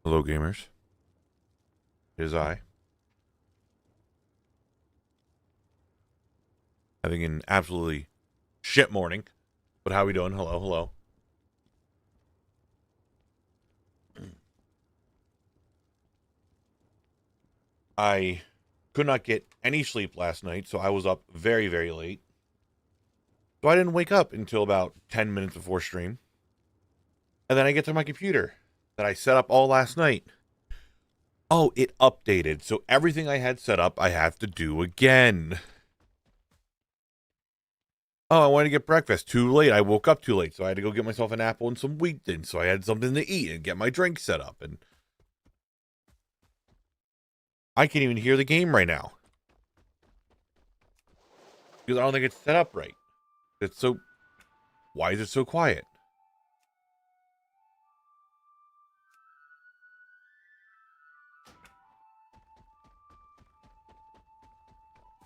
Hello, gamers. It is I. Having an absolutely shit morning. But how we doing? Hello, hello. I could not get any sleep last night, so I was up very, very late. So I didn't wake up until about 10 minutes before stream. And then I get to my computer that I set up all last night. Oh, it updated. So everything I had set up, I have to do again. Oh, I wanted to get breakfast. Too late. I woke up too late, so I had to go get myself an apple and some wheat thins, so I had something to eat and get my drink set up. And I can't even hear the game right now because I don't think it's set up right. It's so. Why is it so quiet?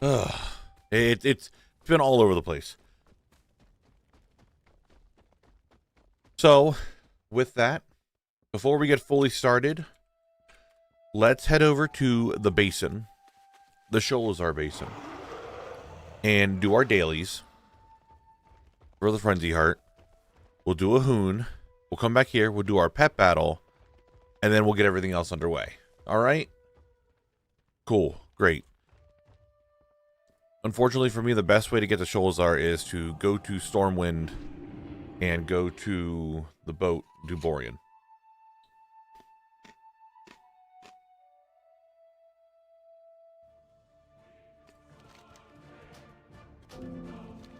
Ugh. It's been all over the place. So, with that, before we get fully started, let's head over to the basin, the Sholazar Basin, and do our dailies for the Frenzy Heart. We'll do a Hoon. We'll come back here. We'll do our pet battle, and then we'll get everything else underway. All right? Cool. Great. Unfortunately for me, the best way to get to Sholazar is to go to Stormwind and go to the boat, Duborian.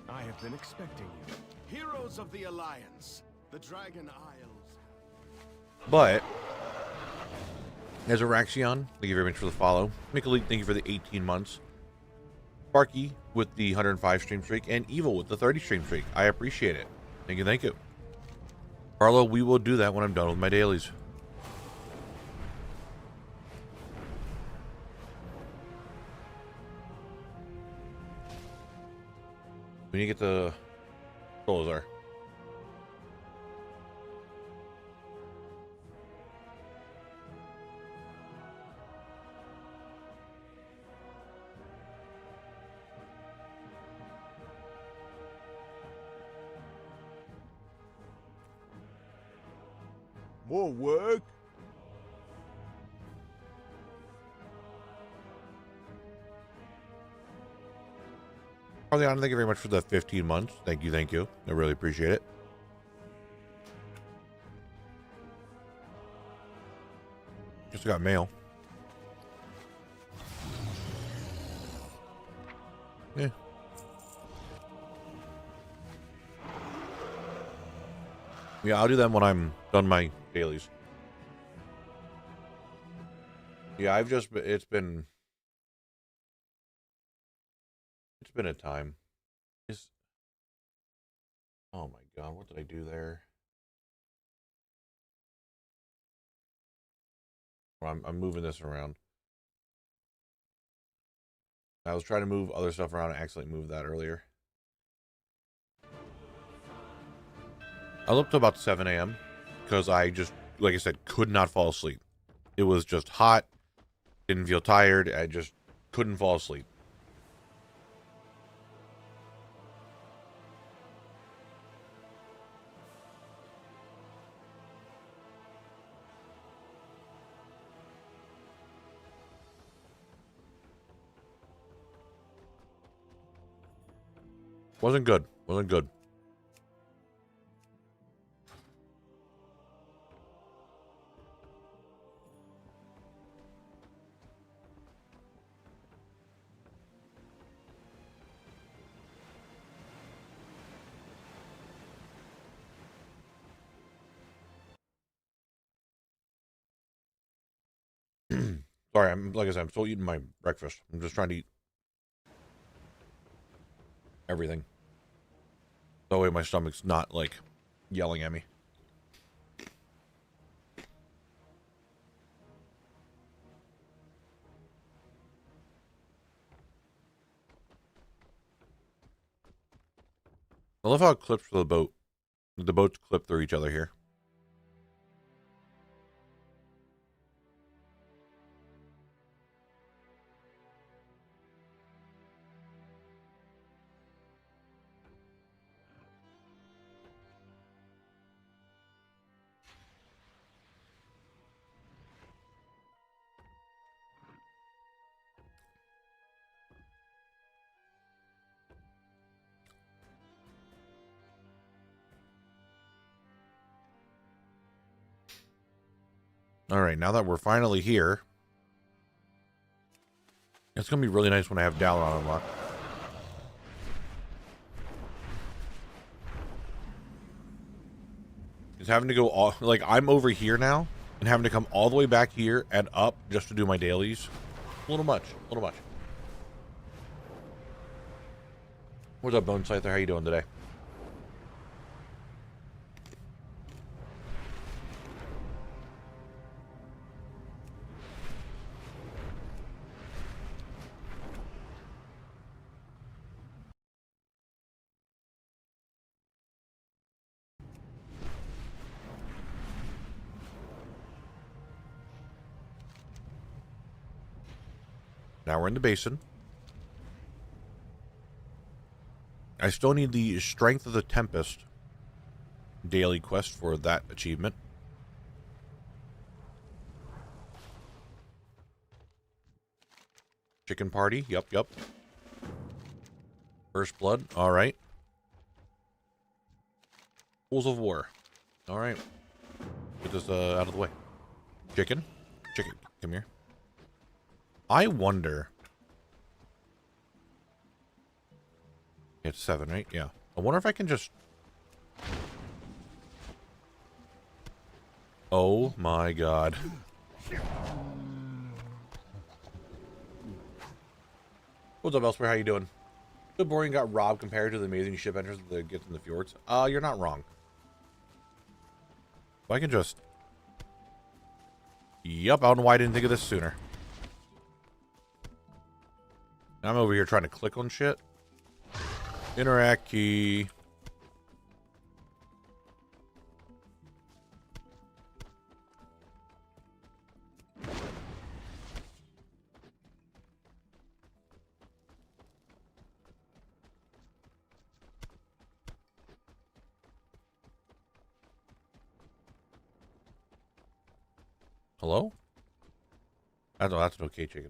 I have been expecting you. Heroes of the Alliance, the Dragon Isles. But, as a Raxion, thank you very much for the follow. Mikali, thank you for the 18 months. Sparky with the 105 stream streak, and Evil with the 30 stream streak. I appreciate it. Thank you, thank you. Carlo, we will do that when I'm done with my dailies. We need to get the Solazar. More work? Carliana, thank you very much for the 15 months. Thank you, thank you. I really appreciate it. Just got mail. Yeah. Yeah, I'll do that when I'm done my dailies. Yeah, it's been a time. Oh my god, what did I do there? Oh, I'm moving this around. I was trying to move other stuff around and accidentally moved that earlier. I was up to about 7 a.m. because I just, like I said, could not fall asleep. It was just hot, didn't feel tired, I just couldn't fall asleep. Wasn't good. Wasn't good. Sorry, like I said, I'm still eating my breakfast. I'm just trying to eat everything. That way my stomach's not, like, yelling at me. I love how it clips for the boat. The boats clip through each other here. All right, now that we're finally here, it's gonna be really nice when I have Dallin unlocked. Is having to go all like I'm over here now and having to come all the way back here and up just to do my dailies. A little much. A little much. What's up, Bone Scyther? How you doing today? Now we're in the basin. I still need the Strength of the Tempest daily quest for that achievement. Chicken party. Yup, yup. First blood. All right. Tools of war. All right. Get this out of the way. Chicken. Chicken. Come here. I wonder. It's 7, right? Yeah. I wonder if I can just... Oh my god. What's up, Elsewhere? How you doing? Good boring got robbed compared to the amazing ship enters that gets in the fjords. You're not wrong. If I can just... Yup, I don't know why I didn't think of this sooner. I'm over here trying to click on shit. Interact key. Hello? That's an okay chicken.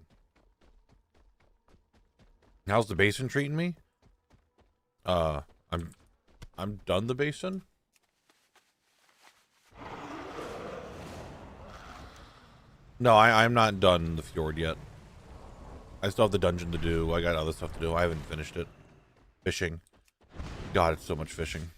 How's the basin treating me? I'm done the basin. No, I'm not done the fjord yet. I still have the dungeon to do. I got other stuff to do. I haven't finished it. Fishing. God, it's so much fishing.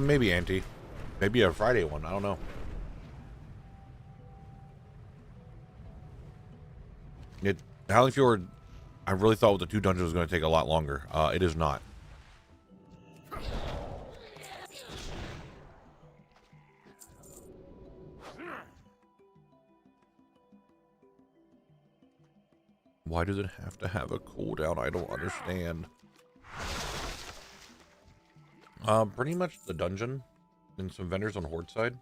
Maybe Auntie. Maybe a Friday one. I don't know. Howling Fjord, I really thought with the 2 dungeons was going to take a lot longer. It is not. Why does it have to have a cooldown? I don't understand. Pretty much the dungeon and some vendors on Horde side.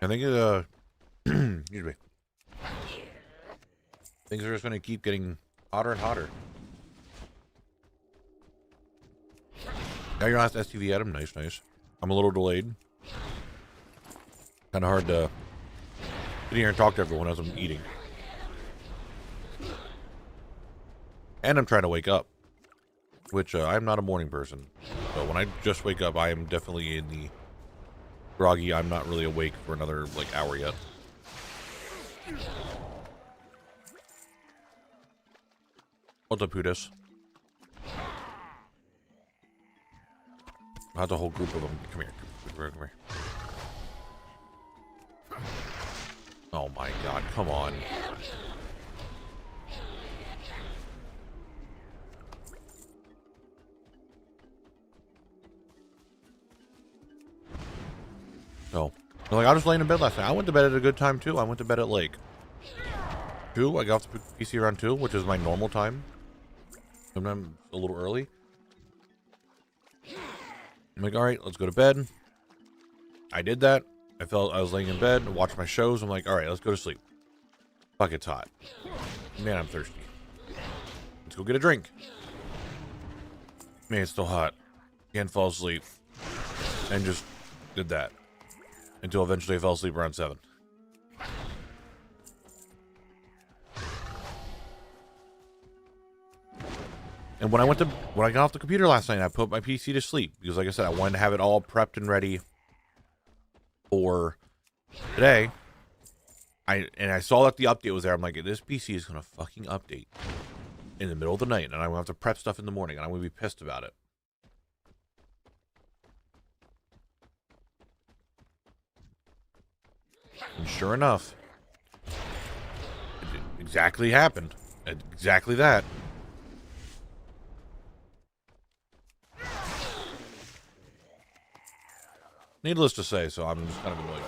I think excuse me. Things are just going to keep getting hotter and hotter. Now your last STV, Adam. Nice, nice. I'm a little delayed. Kind of hard to sit here and talk to everyone as I'm eating. And I'm trying to wake up, which I'm not a morning person. So when I just wake up, I am definitely in the groggy. I'm not really awake for another like hour yet. What's up, Pudis? Not the whole group of them. Come here. Come here. Oh my god, come on. So, like, I was laying in bed last night. I went to bed at a good time too. I went to bed at like 2. I got off the PC around 2, which is my normal time. Sometimes a little early. I'm like, all right, let's go to bed. I did that. I was laying in bed, watched my shows. I'm like, all right, let's go to sleep. Fuck, it's hot. Man, I'm thirsty. Let's go get a drink. Man, it's still hot. Can't fall asleep. And just did that. Until eventually I fell asleep around 7. And when I got off the computer last night, I put my PC to sleep. Because like I said, I wanted to have it all prepped and ready for today. I saw that the update was there. I'm like, this PC is going to fucking update in the middle of the night. And I'm going to have to prep stuff in the morning. And I'm going to be pissed about it. And sure enough, it exactly happened. Exactly that. Needless to say, so I'm just kind of annoyed.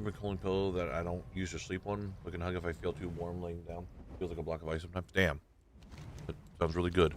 A cooling pillow that I don't use to sleep on. I can hug if I feel too warm laying down. Feels like a block of ice sometimes. Damn. That sounds really good.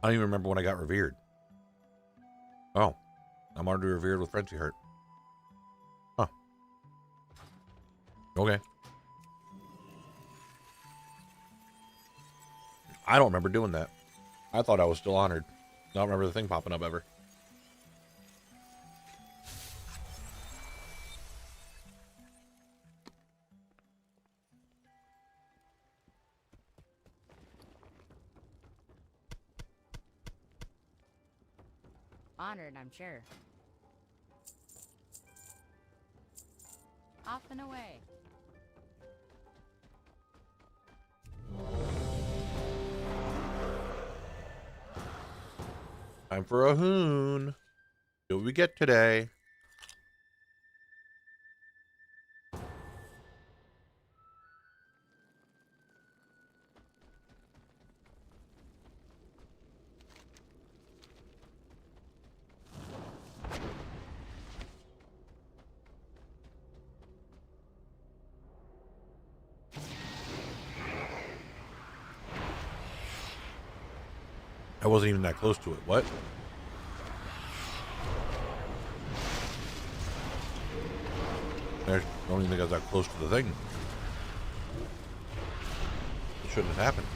I don't even remember when I got revered. Oh. I'm already revered with Frenzy Heart. Huh. Okay. I don't remember doing that. I thought I was still honored. I don't remember the thing popping up ever. Honored, I'm sure. Off and away. Time for a hoon. What do we get today? I wasn't even that close to it. What? I don't even think I was that close to the thing. It shouldn't have happened.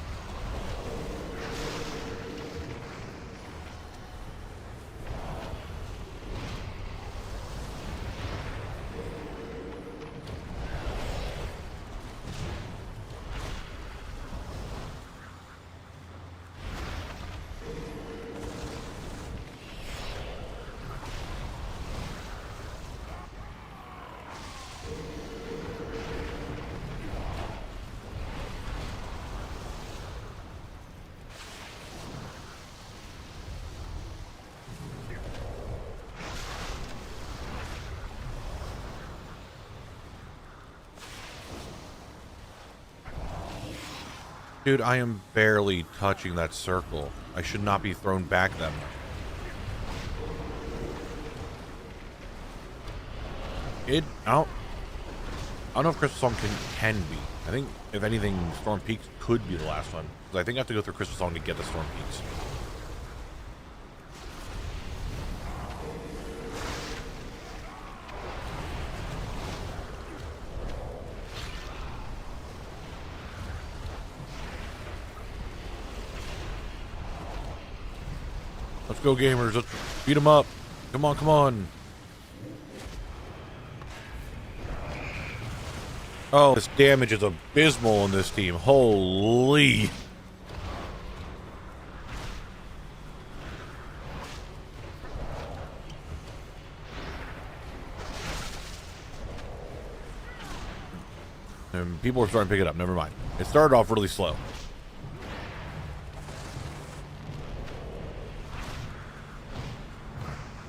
Dude, I am barely touching that circle. I should not be thrown back that much. don't know if Crystal Song can be. I think, if anything, Storm Peaks could be the last one. Because I think I have to go through Crystal Song to get the Storm Peaks. Let's go, gamers. Let's beat them up. Come on, come on. Oh, this damage is abysmal in this team. Holy. And people are starting to pick it up. Never mind. It started off really slow.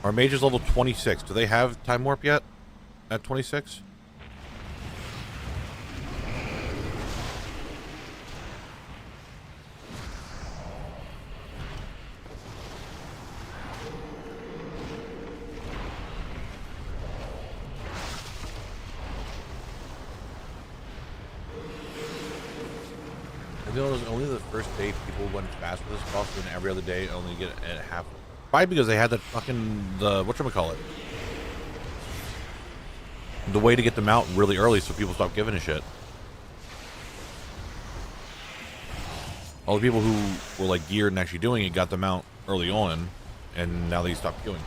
Our mage is level 26. Do they have time warp yet? At 26? I feel it was only the first day people went fast with this boss, and every other day only get at half. Probably because they had that fucking, whatchamacallit, the way to get them out really early so people stop giving a shit. All the people who were like geared and actually doing it got them out early on, and now they stopped queuing.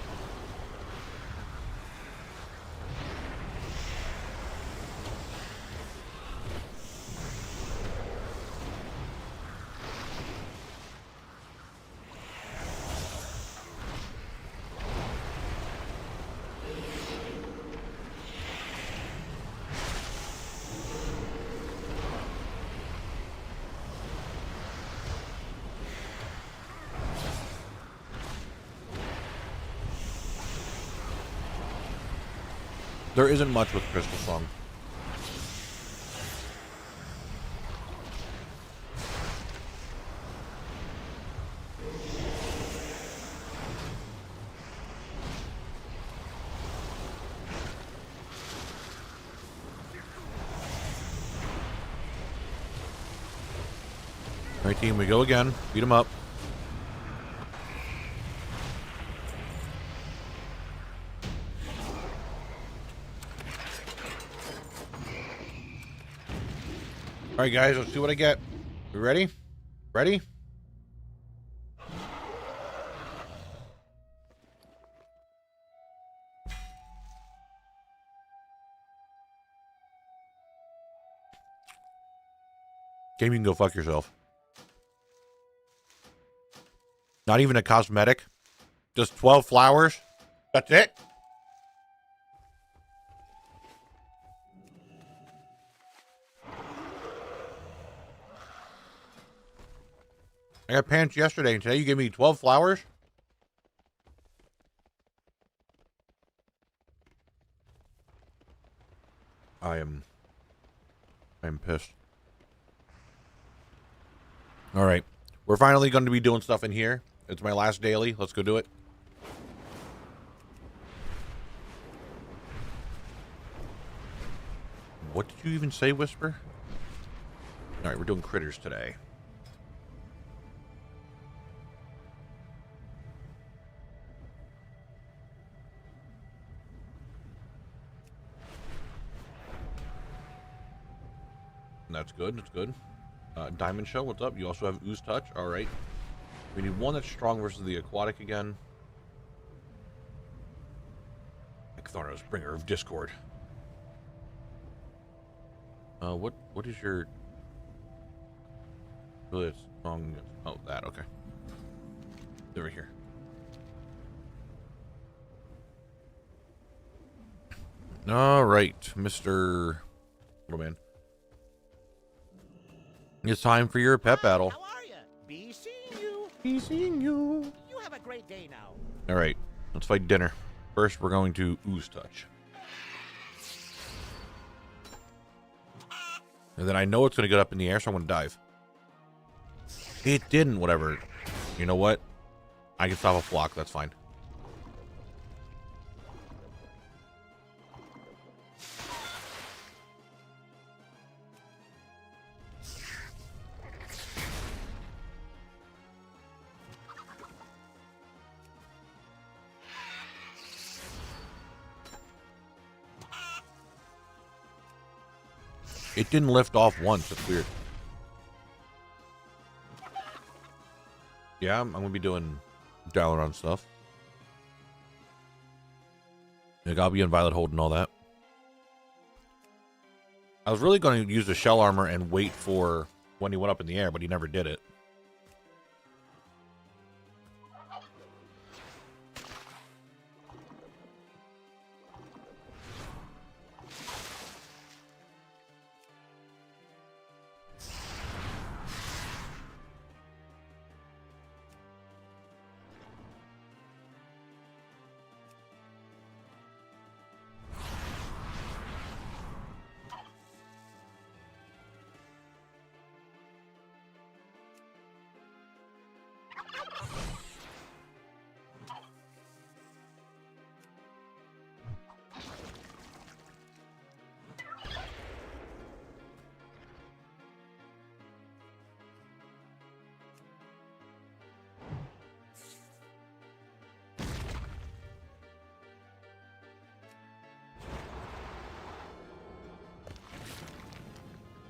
There isn't much with Crystal Song. All right, team, we go again. Beat them up. All right, guys, let's see what I get. We ready? Ready? Game, you can go fuck yourself. Not even a cosmetic. Just 12 flowers. That's it. I got pants yesterday, and today you gave me 12 flowers? I'm pissed. All right. We're finally going to be doing stuff in here. It's my last daily. Let's go do it. What did you even say, Whisper? All right, we're doing critters today. That's good. That's good. Diamond Show, what's up? You also have Ooze Touch. All right. We need one that's strong versus the aquatic again. Ectharnos, bringer of discord. What is your... Really, it's strong. Oh, that, okay. Over here. All right, Mr. Little man. It's time for your pet battle. How are you? Be seeing you. Be seeing you. You have a great day now. All right, let's fight dinner. First, we're going to Ooze Touch. And then I know it's going to get up in the air, so I'm going to dive. It didn't, whatever. You know what? I can stop a flock, that's fine. It didn't lift off once. That's weird. Yeah, I'm going to be doing Dalaran stuff. Like, I'll be in Violet Hold and all that. I was really going to use the shell armor and wait for when he went up in the air, but he never did it.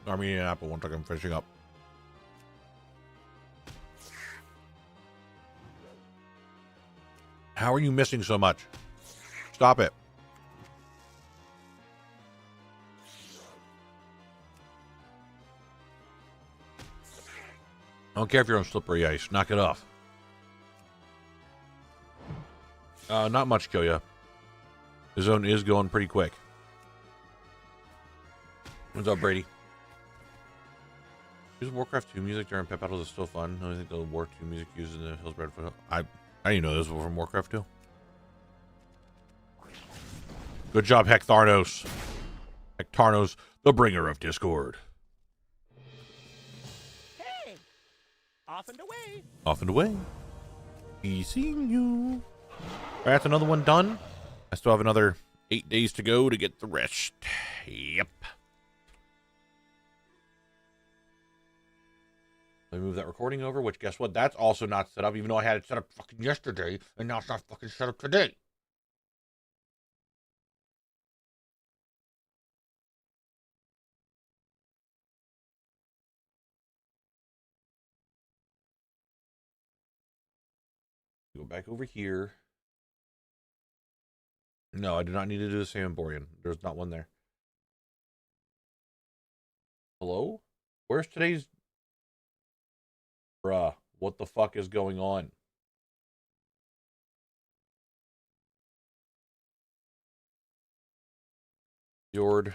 I'm eating an apple once I'm finishing up. How are you missing so much? Stop it. I don't care if you're on slippery ice. Knock it off. Not much, Kyoya. The zone is going pretty quick. What's up, Brady? Using Warcraft 2 music during pet battles is still fun. I think the War 2 music used in the Hillsbred Foot. I didn't know this was from Warcraft 2. Good job, Hectarnos. Hectarnos, the bringer of discord. Hey! Off and away! Off and away. Be seeing you. Alright, that's another one done. I still have another 8 days to go to get the rest. Yep. Let me move that recording over, which guess what? That's also not set up, even though I had it set up fucking yesterday, and now it's not fucking set up today. Go back over here. No, I do not need to do the Samborian. There's not one there. Hello? Where's today's... Bruh, what the fuck is going on? Fjord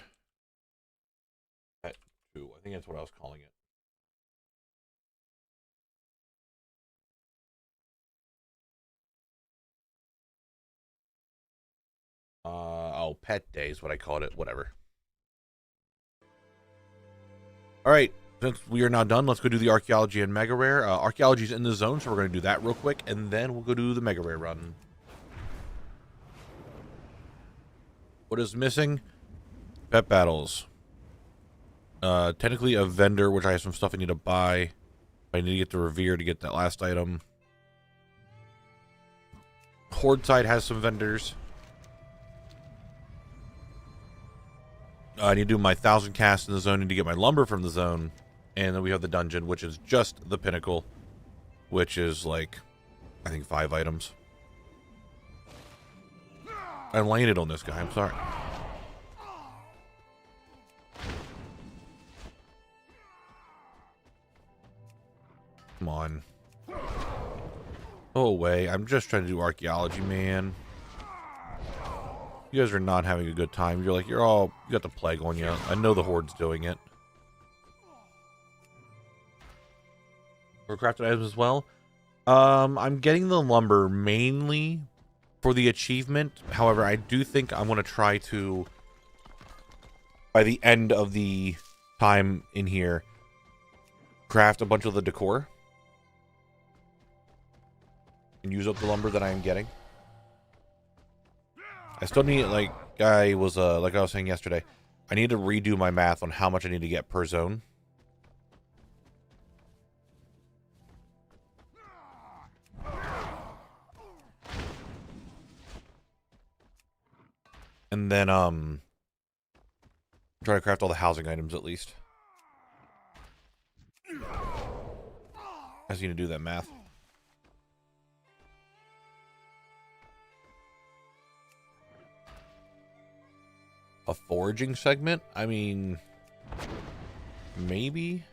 Pet 2. I think that's what I was calling it. Oh, Pet Day is what I called it. Whatever. All right. Since we are now done, let's go do the Archaeology and Mega Rare. Archaeology's in the zone, so we're going to do that real quick, and then we'll go do the Mega Rare run. What is missing? Pet battles. Technically a vendor, which I have some stuff I need to buy. I need to get the Revere to get that last item. Horde side has some vendors. I need to do my 1,000 casts in the zone. I need to get my lumber from the zone. And then we have the dungeon, which is just the pinnacle. Which is like, I think 5 items. I landed on this guy. I'm sorry. Come on. Go away. I'm just trying to do archaeology, man. You guys are not having a good time. You're like, you got the plague on you. I know the Horde's doing it. For crafted items as well. I'm getting the lumber mainly for the achievement. However, I do think I'm going to try to, by the end of the time in here, craft a bunch of the decor. And use up the lumber that I am getting. I still need, like I was saying yesterday, I need to redo my math on how much I need to get per zone. And then Try to craft all the housing items at least. I just need to do that math. A foraging segment? I mean, maybe.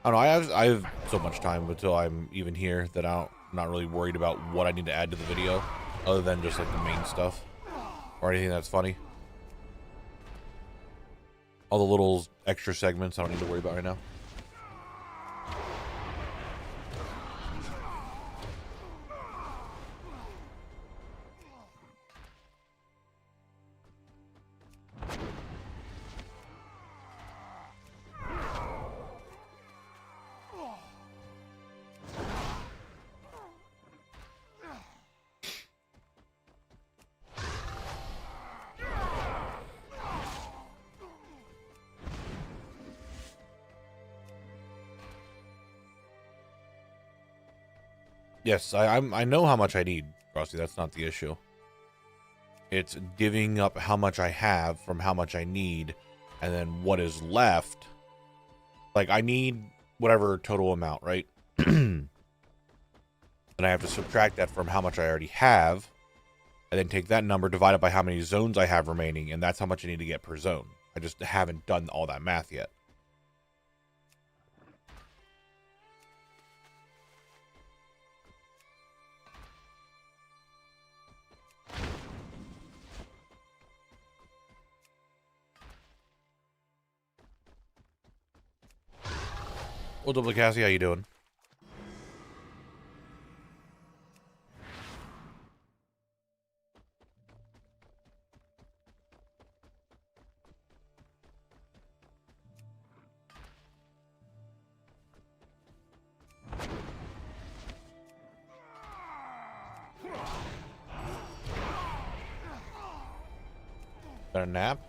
I don't know. I have so much time until I'm even here that I'm not really worried about what I need to add to the video, other than just like the main stuff or anything that's funny. All the little extra segments I don't need to worry about right now. Yes, I know how much I need, Frosty. That's not the issue. It's divvying up how much I have from how much I need, and then what is left. Like, I need whatever total amount, right? Then I have to subtract that from how much I already have, and then take that number, divide it by how many zones I have remaining, and that's how much I need to get per zone. I just haven't done all that math yet. Well, Double Cassie, how you doing? Got a nap?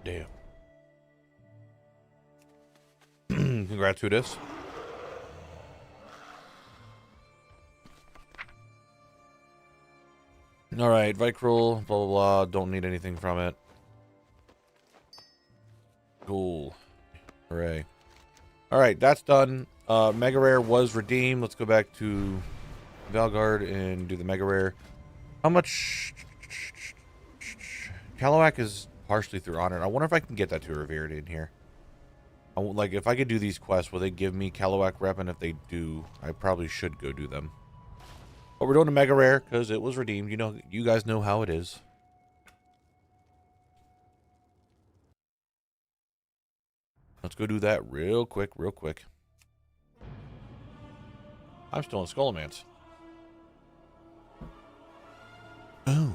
Damn. Congrats, who dis? Alright, Vicryl, blah blah blah. Don't need anything from it. Cool. Hooray. Alright, that's done. Mega Rare was redeemed. Let's go back to Valgard and do the Mega Rare. How much? Kalawak is partially through Honor. I wonder if I can get that to Revered in here. Like, if I could do these quests, will they give me Kalawak rep? And if they do, I probably should go do them. But we're doing a Mega Rare because it was redeemed. You know, you guys know how it is. Let's go do that real quick, real quick. I'm still in Skullomance. Oh.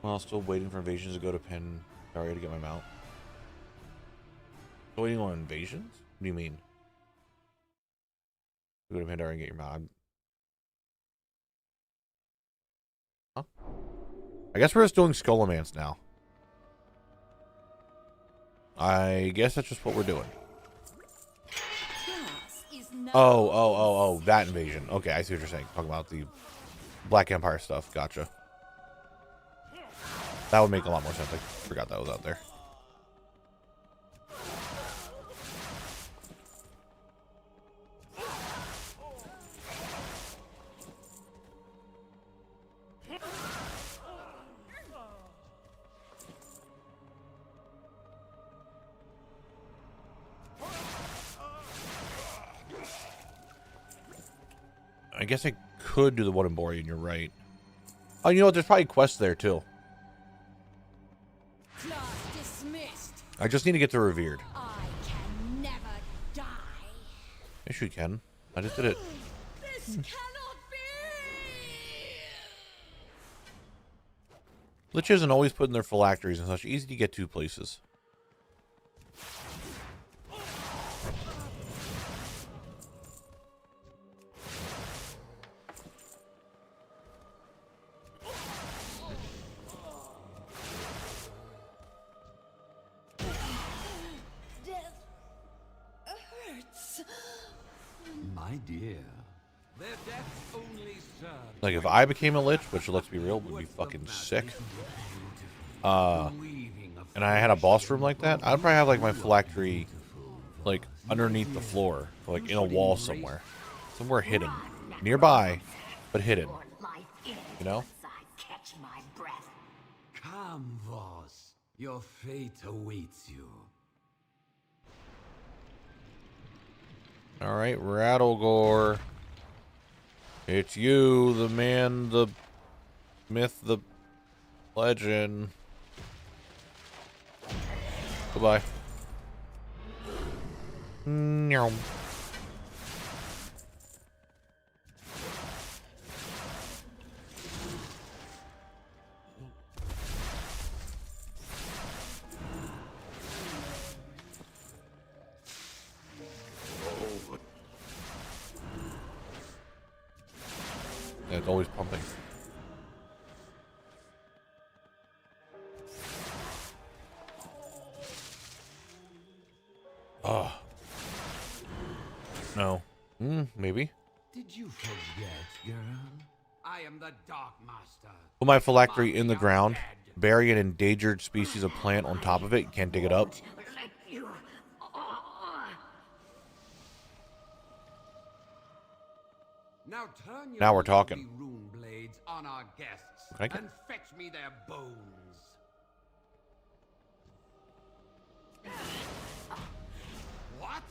Well, still waiting for invasions to go to Pandaria to get my mount. Still waiting on invasions? What do you mean? Go to Pandaria and get your mount. Huh? I guess we're just doing Skullomance now. I guess that's just what we're doing. Oh, that invasion. Okay, I see what you're saying. Talking about the Black Empire stuff. Gotcha. That would make a lot more sense. I forgot that was out there. I guess I could do the one in Borean, you're right. Oh, you know what? There's probably quests there, too. I just need to get to Revered. I can never die. Yes, you can. I just did it. This cannot be. Lich isn't always putting their phylacteries in such easy to get to places. Death hurts. My dear. Their deaths only serve. Like, if I became a lich, which, let's be real, would be fucking sick. And I had a boss room like that, I'd probably have, like, my phylactery, like, underneath the floor. Like, in a wall somewhere. Somewhere hidden. Nearby, but hidden. You know? Come, Voss. Your fate awaits you. Alright, Rattlegore. It's you, the man, the myth, the legend. Goodbye. Nyom. Yeah, it's always pumping. Oh. No. Maybe. Did you forget, girl? I am the Dark Master. Put my phylactery in the ground. Bury an endangered species of plant on top of it. You can't dig it up. Now we're talking. Rune blades on our guests and fetch me their bones. What?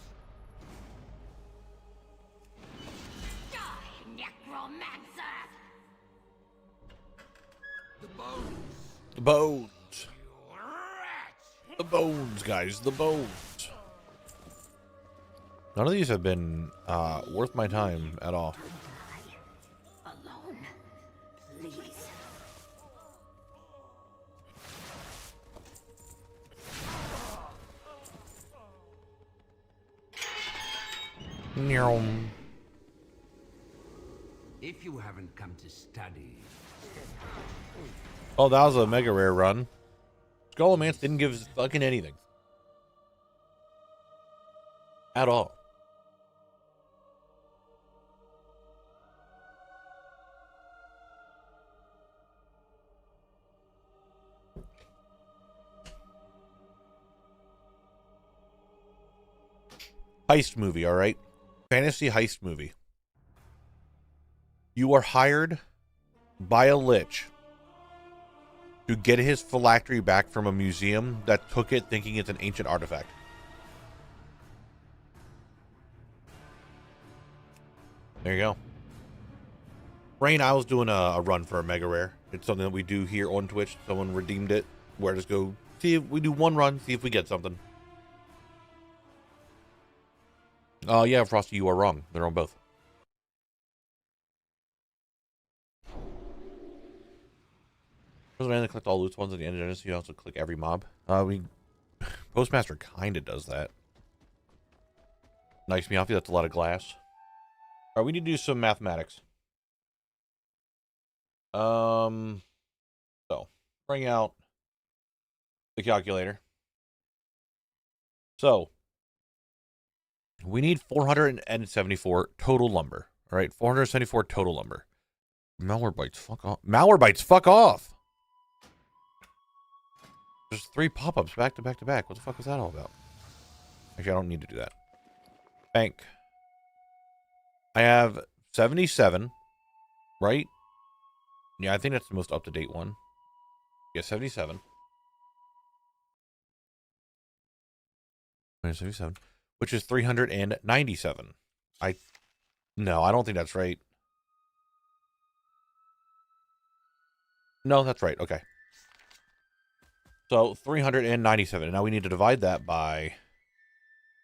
Necromancer! The bones. The bones. The bones, guys. The bones. None of these have been worth my time at all. Alone, please. Nyom. If you haven't come to study. Oh, that was a mega rare run. Skullomance didn't give us fucking anything. At all. Heist movie, alright? Fantasy heist movie. You are hired by a lich to get his phylactery back from a museum that took it thinking it's an ancient artifact. There you go. Rain, I was doing a run for a mega rare. It's something that we do here on Twitch. Someone redeemed it. Where just go see if we do one run, see if we get something. Oh, yeah, Frosty, you are wrong. They're on both. Doesn't matter to click all loot ones at the end of Genesis. You also click every mob. Postmaster kind of does that. Nice Meowfie, that's a lot of glass. All right, we need to do some mathematics. So bring out the calculator. So we need 474 total lumber. All right, 474 total lumber. Malwarebytes, fuck off. Malwarebytes, fuck off. There's 3 pop-ups back to back to back. What the fuck was that all about? Actually, I don't need to do that. Bank. I have 77, right? Yeah, I think that's the most up-to-date one. Yeah, 77. 77, which is 397. No, I don't think that's right. No, that's right. Okay. So 397. Now we need to divide that by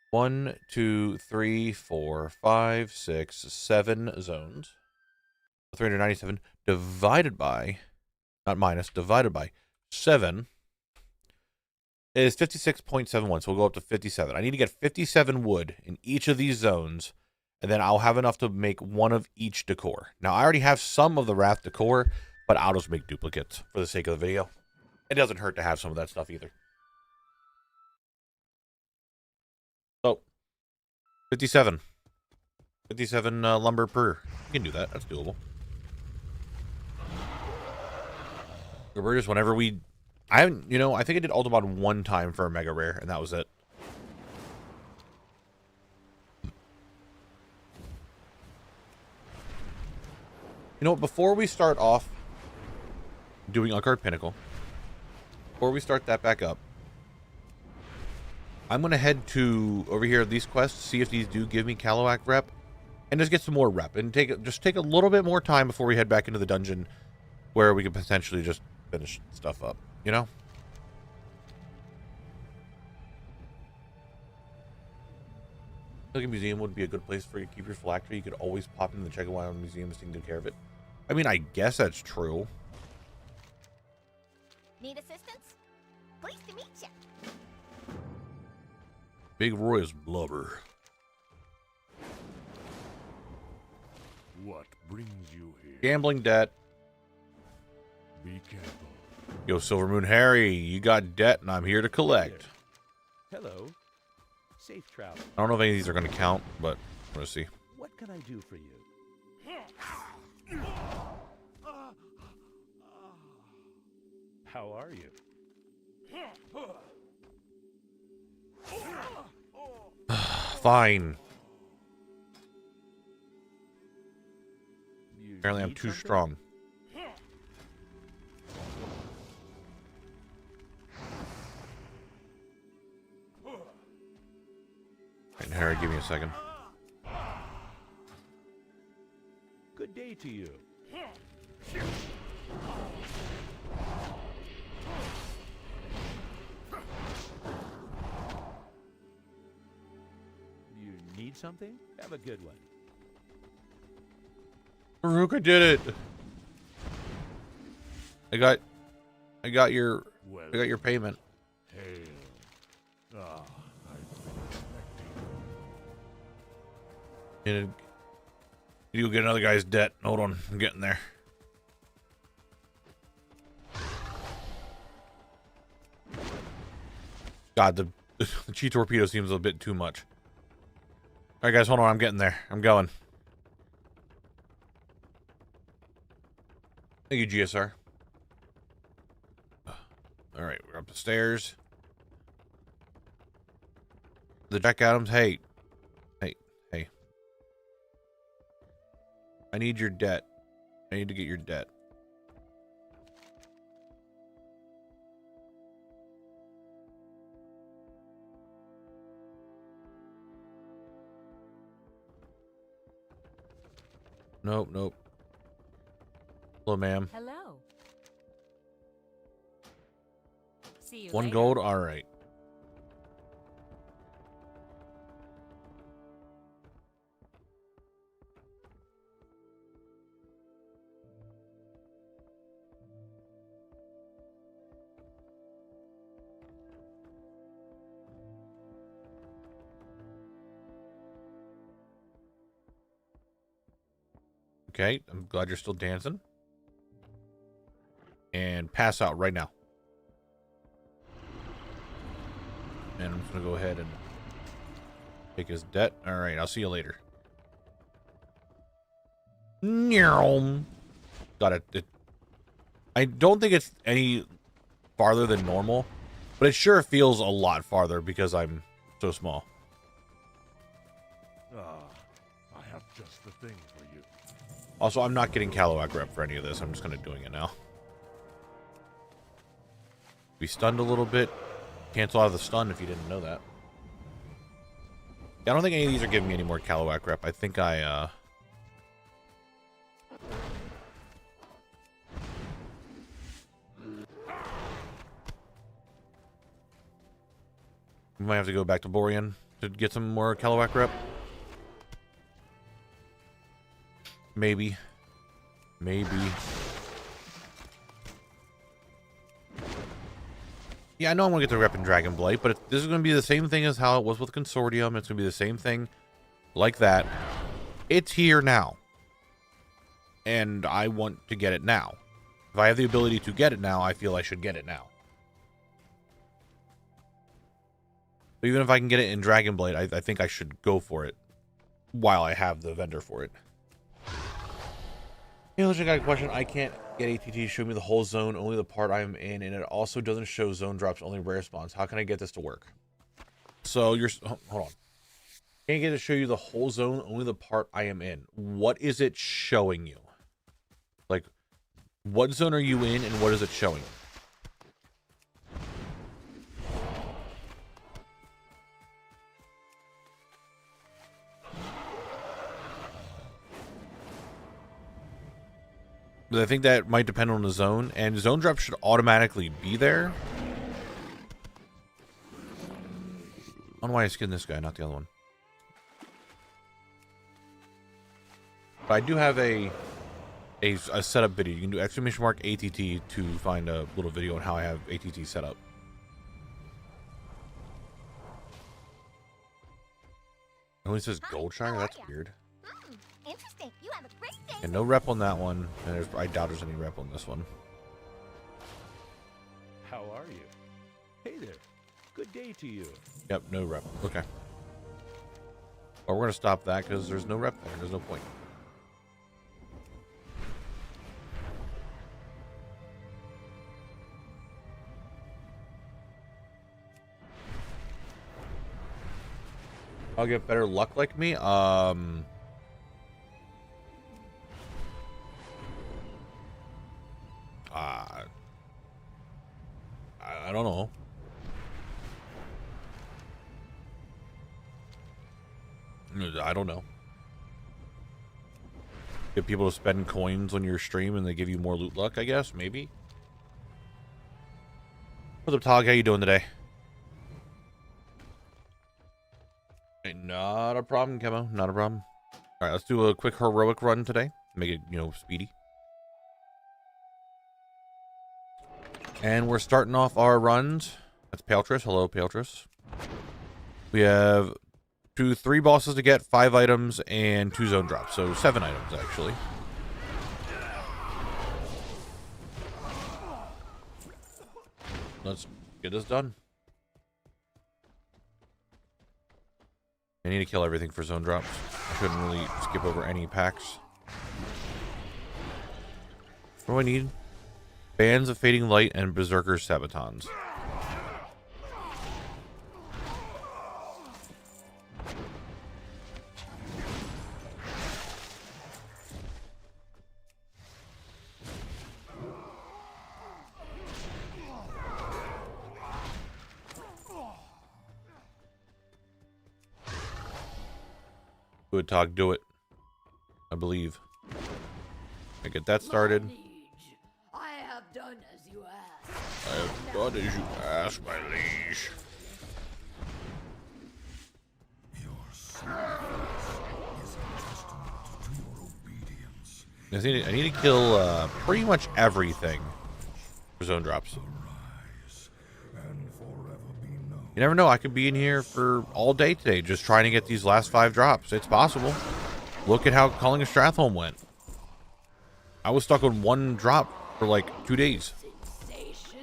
1, 2, 3, 4, 5, 6, 7 zones. 397 divided by, not minus, divided by 7 is 56.71. So we'll go up to 57. I need to get 57 wood in each of these zones, and then I'll have enough to make one of each decor. Now, I already have some of the Wrath decor, but I'll just make duplicates for the sake of the video. It doesn't hurt to have some of that stuff either. So, 57. 57 lumber per. You can do that. That's doable. We're just whenever we... I think I did Ultimon one time for a Mega Rare, and that was it. You know what? Before we start off doing Uncard Pinnacle, before we start that back up, I'm going to head to over here these quests, see if these do give me Caloac rep, and just get some more rep, and just take a little bit more time before we head back into the dungeon where we could potentially just finish stuff up, you know? Like a museum would be a good place for you to keep your phylactery. You could always pop in the Chegawild Museum and take good care of it. I mean, I guess that's true. Need assistance? Pleased to meet you. Big Roy's blubber. What brings you here? Gambling debt. Be careful. Yo, Silver Moon Harry, you got debt and I'm here to collect. Hello. Safe travel. I don't know if any of these are going to count, but we'll see. What can I do for you? How are you? Fine. You Apparently I'm need too something? strong. Right, Harry, give me a second. Good day to you. You need something? Have a good one. Farouk, I did it. I got your payment. Hail. Ah, I've been expecting. And you get another guy's debt. Hold on, I'm getting there. God, the Chi torpedo seems a bit too much. All right, guys, hold on. I'm getting there. I'm going. Thank you, GSR. All right, we're up the stairs. The Jack Adams. Hey. I need your debt. I need to get your debt. Nope. Hello, ma'am. Hello. See you One later. gold? All right. Okay, I'm glad you're still dancing. And pass out right now. And I'm just going to go ahead and take his debt. All right, I'll see you later. Got it. I don't think it's any farther than normal, but it sure feels a lot farther because I'm so small. Ah, I have just the thing for you. Also, I'm not getting Caloac rep for any of this. I'm just kind of doing it now. Be stunned a little bit. Cancel out of the stun if you didn't know that. Yeah, I don't think any of these are giving me any more Caloac rep. I think we might have to go back to Borean to get some more Caloac rep. Maybe. Yeah, I know I'm going to get the rep in Dragon Blight, but this is going to be the same thing as how it was with Consortium. It's going to be the same thing like that. It's here now. And I want to get it now. If I have the ability to get it now, I feel I should get it now. But even if I can get it in Dragon Blade, I think I should go for it. while I have the vendor for it. Hey, I got a question. I can't get ATT to show me the whole zone, only the part I'm in, and it also doesn't show zone drops, only rare spawns. How can I get this to work? So you're, hold on. Can't get it to show you the whole zone, only the part I am in. What is it showing you? Like, what zone are you in, and what is it showing you? I think that might depend on the zone, and zone drop should automatically be there. I don't know why I skinned this guy, not the other one. But I do have a setup video. You can do !ATT to find a little video on how I have ATT set up. It only says Goldshire? That's weird. Interesting. You have a great day. And no rep on that one. And I doubt there's any rep on this one. How are you? Hey there. Good day to you. Yep, no rep. Okay. Well, we're going to stop that because there's no rep there. There's no point. I'll get better luck like me. I don't know. I don't know. Get people to spend coins on your stream and they give you more loot luck, I guess, maybe. What's up, Tog? How you doing today? Hey, not a problem, Chemo. Not a problem. All right, let's do a quick heroic run today. Make it, speedy. And we're starting off our runs. That's Paltris. Hello, Paltris. We have 3 bosses to get, 5 items, and 2 zone drops. So 7 items, actually. Let's get this done. I need to kill everything for zone drops. I shouldn't really skip over any packs. What do I need? Bands of Fading Light and Berserker Sabatons. Good talk, do it. I believe. I get that started. I have done as you asked. I have done as you asked, my liege. I need to kill pretty much everything for zone drops. You never know, I could be in here for all day today just trying to get these last 5 drops. It's possible. Look at how Calling of Stratholme went. I was stuck on 1 drop for like 2 days.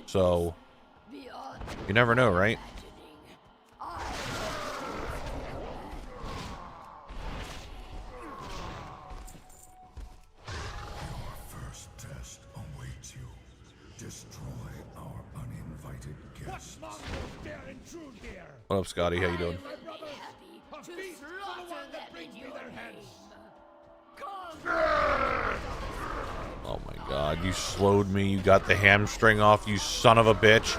So, you never know, right? What up, Scotty? How you doing? Oh my god, you slowed me. You got the hamstring off, you son of a bitch.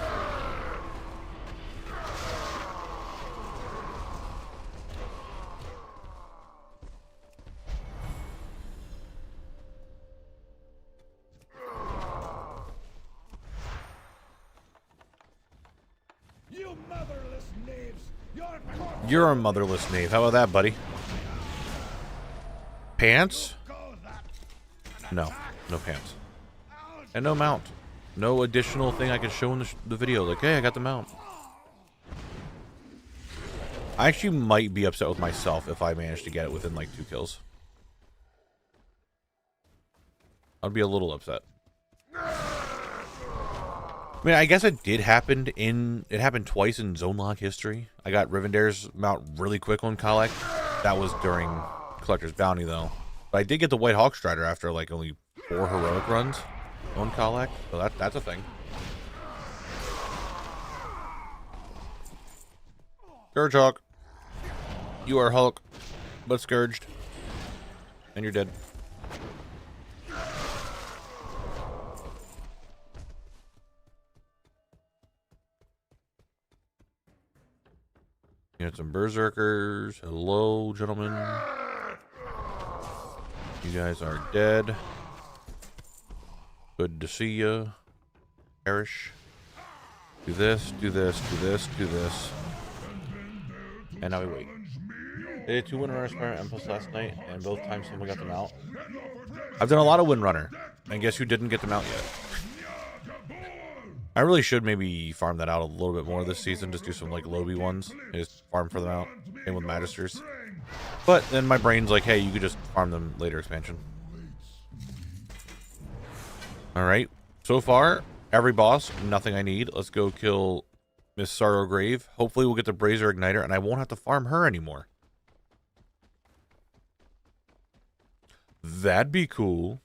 You're a motherless knave. How about that, buddy? Pants? No. No pants. And no mount. No additional thing I can show in the video. Like, hey, I got the mount. I actually might be upset with myself if I manage to get it within like 2 kills. I'd be a little upset. I mean, I guess it did happen it happened twice in Zone Lock history. I got Rivendare's mount really quick on Kalek. That was during collector's bounty, though. But I did get the White Hawk Strider after, like, only 4 heroic runs on Kalak. So that's a thing. Scourge Hawk. You are Hulk, but scourged. And you're dead. You got some berserkers. Hello, gentlemen. You guys are dead. Good to see you. Perish. Do this, do this, do this, do this. And now we wait. They did 2 Windrunner experiment plus last night, and both times someone got them out. I've done a lot of Windrunner, and guess who didn't get them out yet? I really should maybe farm that out a little bit more this season. Just do some like Lobby ones. Just farm for them out. Same with Magisters. But then my brain's like, hey, you could just farm them later expansion. Alright. So far, every boss, nothing I need. Let's go kill Miss Sorrowgrave. Hopefully we'll get the Brazier Igniter, and I won't have to farm her anymore. That'd be cool.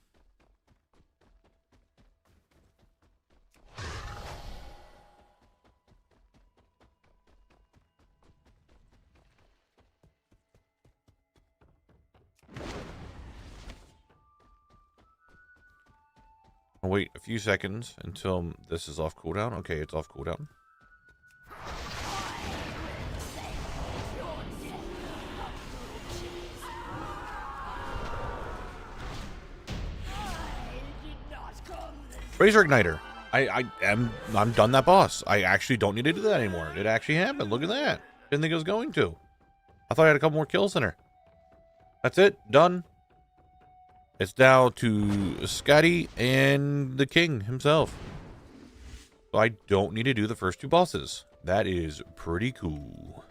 I'll wait a few seconds until this is off cooldown. Okay, it's off cooldown. Razor Igniter. I'm done that boss. I actually don't need to do that anymore. It actually happened. Look at that. Didn't think it was going to. I thought I had a couple more kills in her. That's it. Done. It's down to Scotty and the king himself. So I don't need to do the first 2 bosses. That is pretty cool.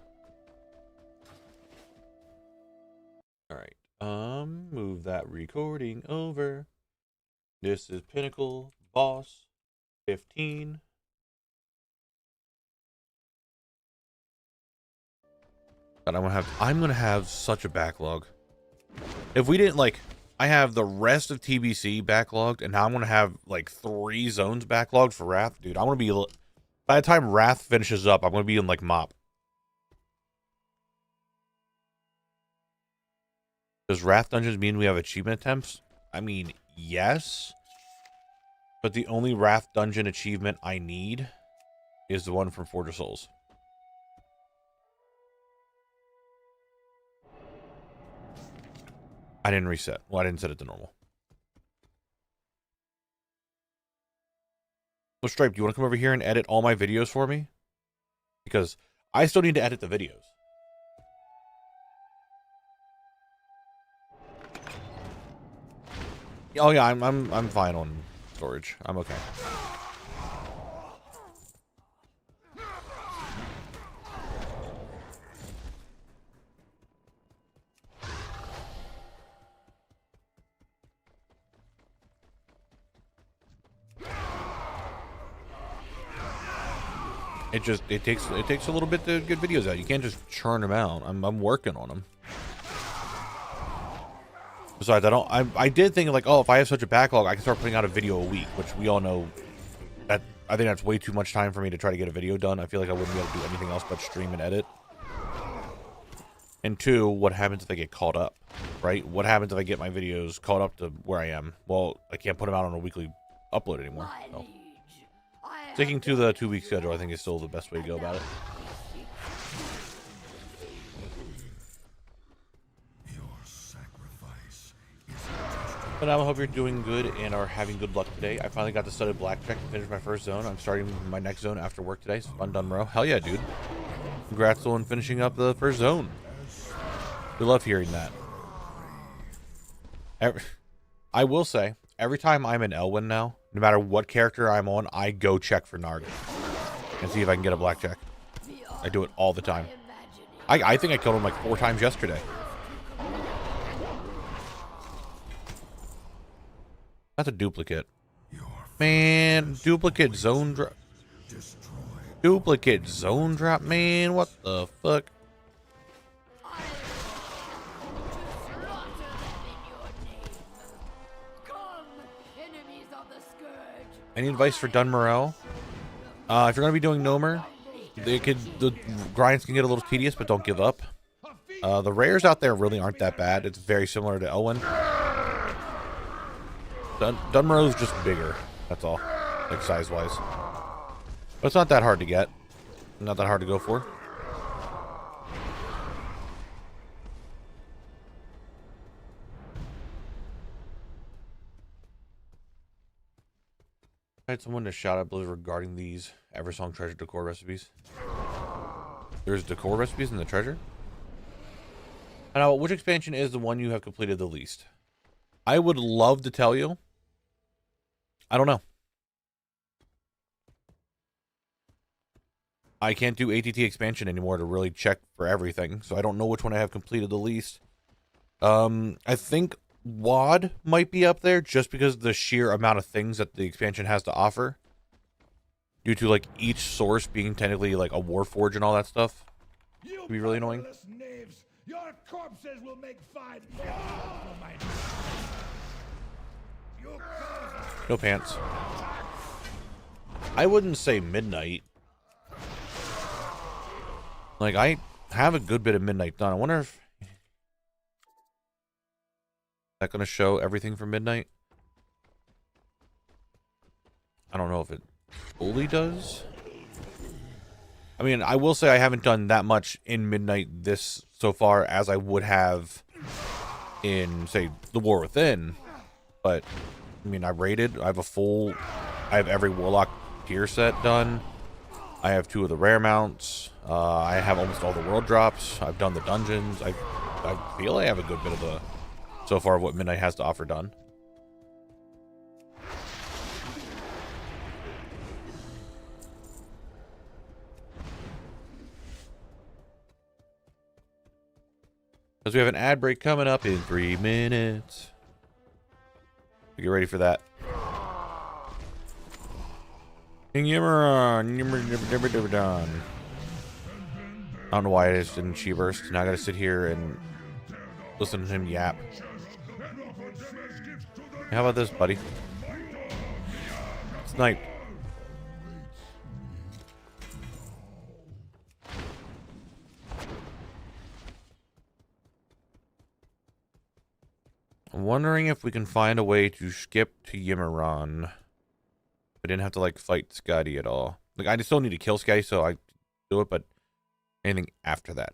Alright. Move that recording over. This is Pinnacle Boss 15. And I'm gonna have such a backlog. If we didn't like, I have the rest of TBC backlogged, and now I'm gonna have like 3 zones backlogged for Wrath, dude. I'm gonna be, by the time Wrath finishes up, I'm gonna be in like Mop. Does Wrath dungeons mean we have achievement attempts? I mean, yes. But the only Wrath dungeon achievement I need is the one from Forge of Souls. I didn't reset. Well, I didn't set it to normal. Well, Stripe, do you want to come over here and edit all my videos for me? Because I still need to edit the videos. Oh yeah, I'm fine on storage. I'm okay. It takes a little bit to get videos out. You can't just churn them out. I'm working on them. Besides, I did think like, oh, if I have such a backlog, I can start putting out a video a week, which we all know that I think that's way too much time for me to try to get a video done. I feel like I wouldn't be able to do anything else but stream and edit. And 2, what happens if I get caught up, right? What happens if I get my videos caught up to where I am? Well, I can't put them out on a weekly upload anymore. So. Sticking to the 2-week schedule, I think, is still the best way to go about it. But I hope you're doing good and are having good luck today. I finally got to study blackjack and finish my first zone. I'm starting my next zone after work today. So fun done, bro. Hell yeah, dude. Congrats on finishing up the first zone. We love hearing that. I will say, every time I'm in Elwyn now, no matter what character I'm on, I go check for Narg and see if I can get a blackjack. I do it all the time. I think I killed him like 4 times yesterday. That's a duplicate. Man, duplicate zone drop. Duplicate zone drop, man. What the fuck? the scourge. Any advice for Dunmorel? If you're going to be doing Nomer, the grinds can get a little tedious, but don't give up. The rares out there really aren't that bad. It's very similar to Elwyn. Dunmerow's just bigger. That's all, like size-wise. But it's not that hard to get. Not that hard to go for. I had someone to shout out Blizzard regarding these Eversong treasure decor recipes. There's decor recipes in the treasure? And now, which expansion is the one you have completed the least? I would love to tell you. I don't know. I can't do ATT expansion anymore to really check for everything, so I don't know which one I have completed the least. I think WoD might be up there just because of the sheer amount of things that the expansion has to offer. Due to like each source being technically like a Warforge and all that stuff. It'd be really annoying. Knaves. Your corpses will make fine. No pants. I wouldn't say midnight. Like, I have a good bit of midnight done. I wonder if... Is that going to show everything from midnight? I don't know if it fully does. I mean, I will say I haven't done that much in midnight this so far as I would have in, say, the War Within. But, I mean, I raided. I have every Warlock tier set done. I have 2 of the rare mounts. I have almost all the world drops. I've done the dungeons. I feel I have a good bit of the, so far, of what Midnight has to offer done. Because we have an ad break coming up in 3 minutes. Get ready for that. Yimmeron, never done. I don't know why I just didn't chi burst. Now I gotta sit here and listen to him yap. How about this, buddy? Snipe. I'm wondering if we can find a way to skip to Yimmeron. I didn't have to, like, fight Scotty at all. Like, I still need to kill Scotty, so I do it, but anything after that.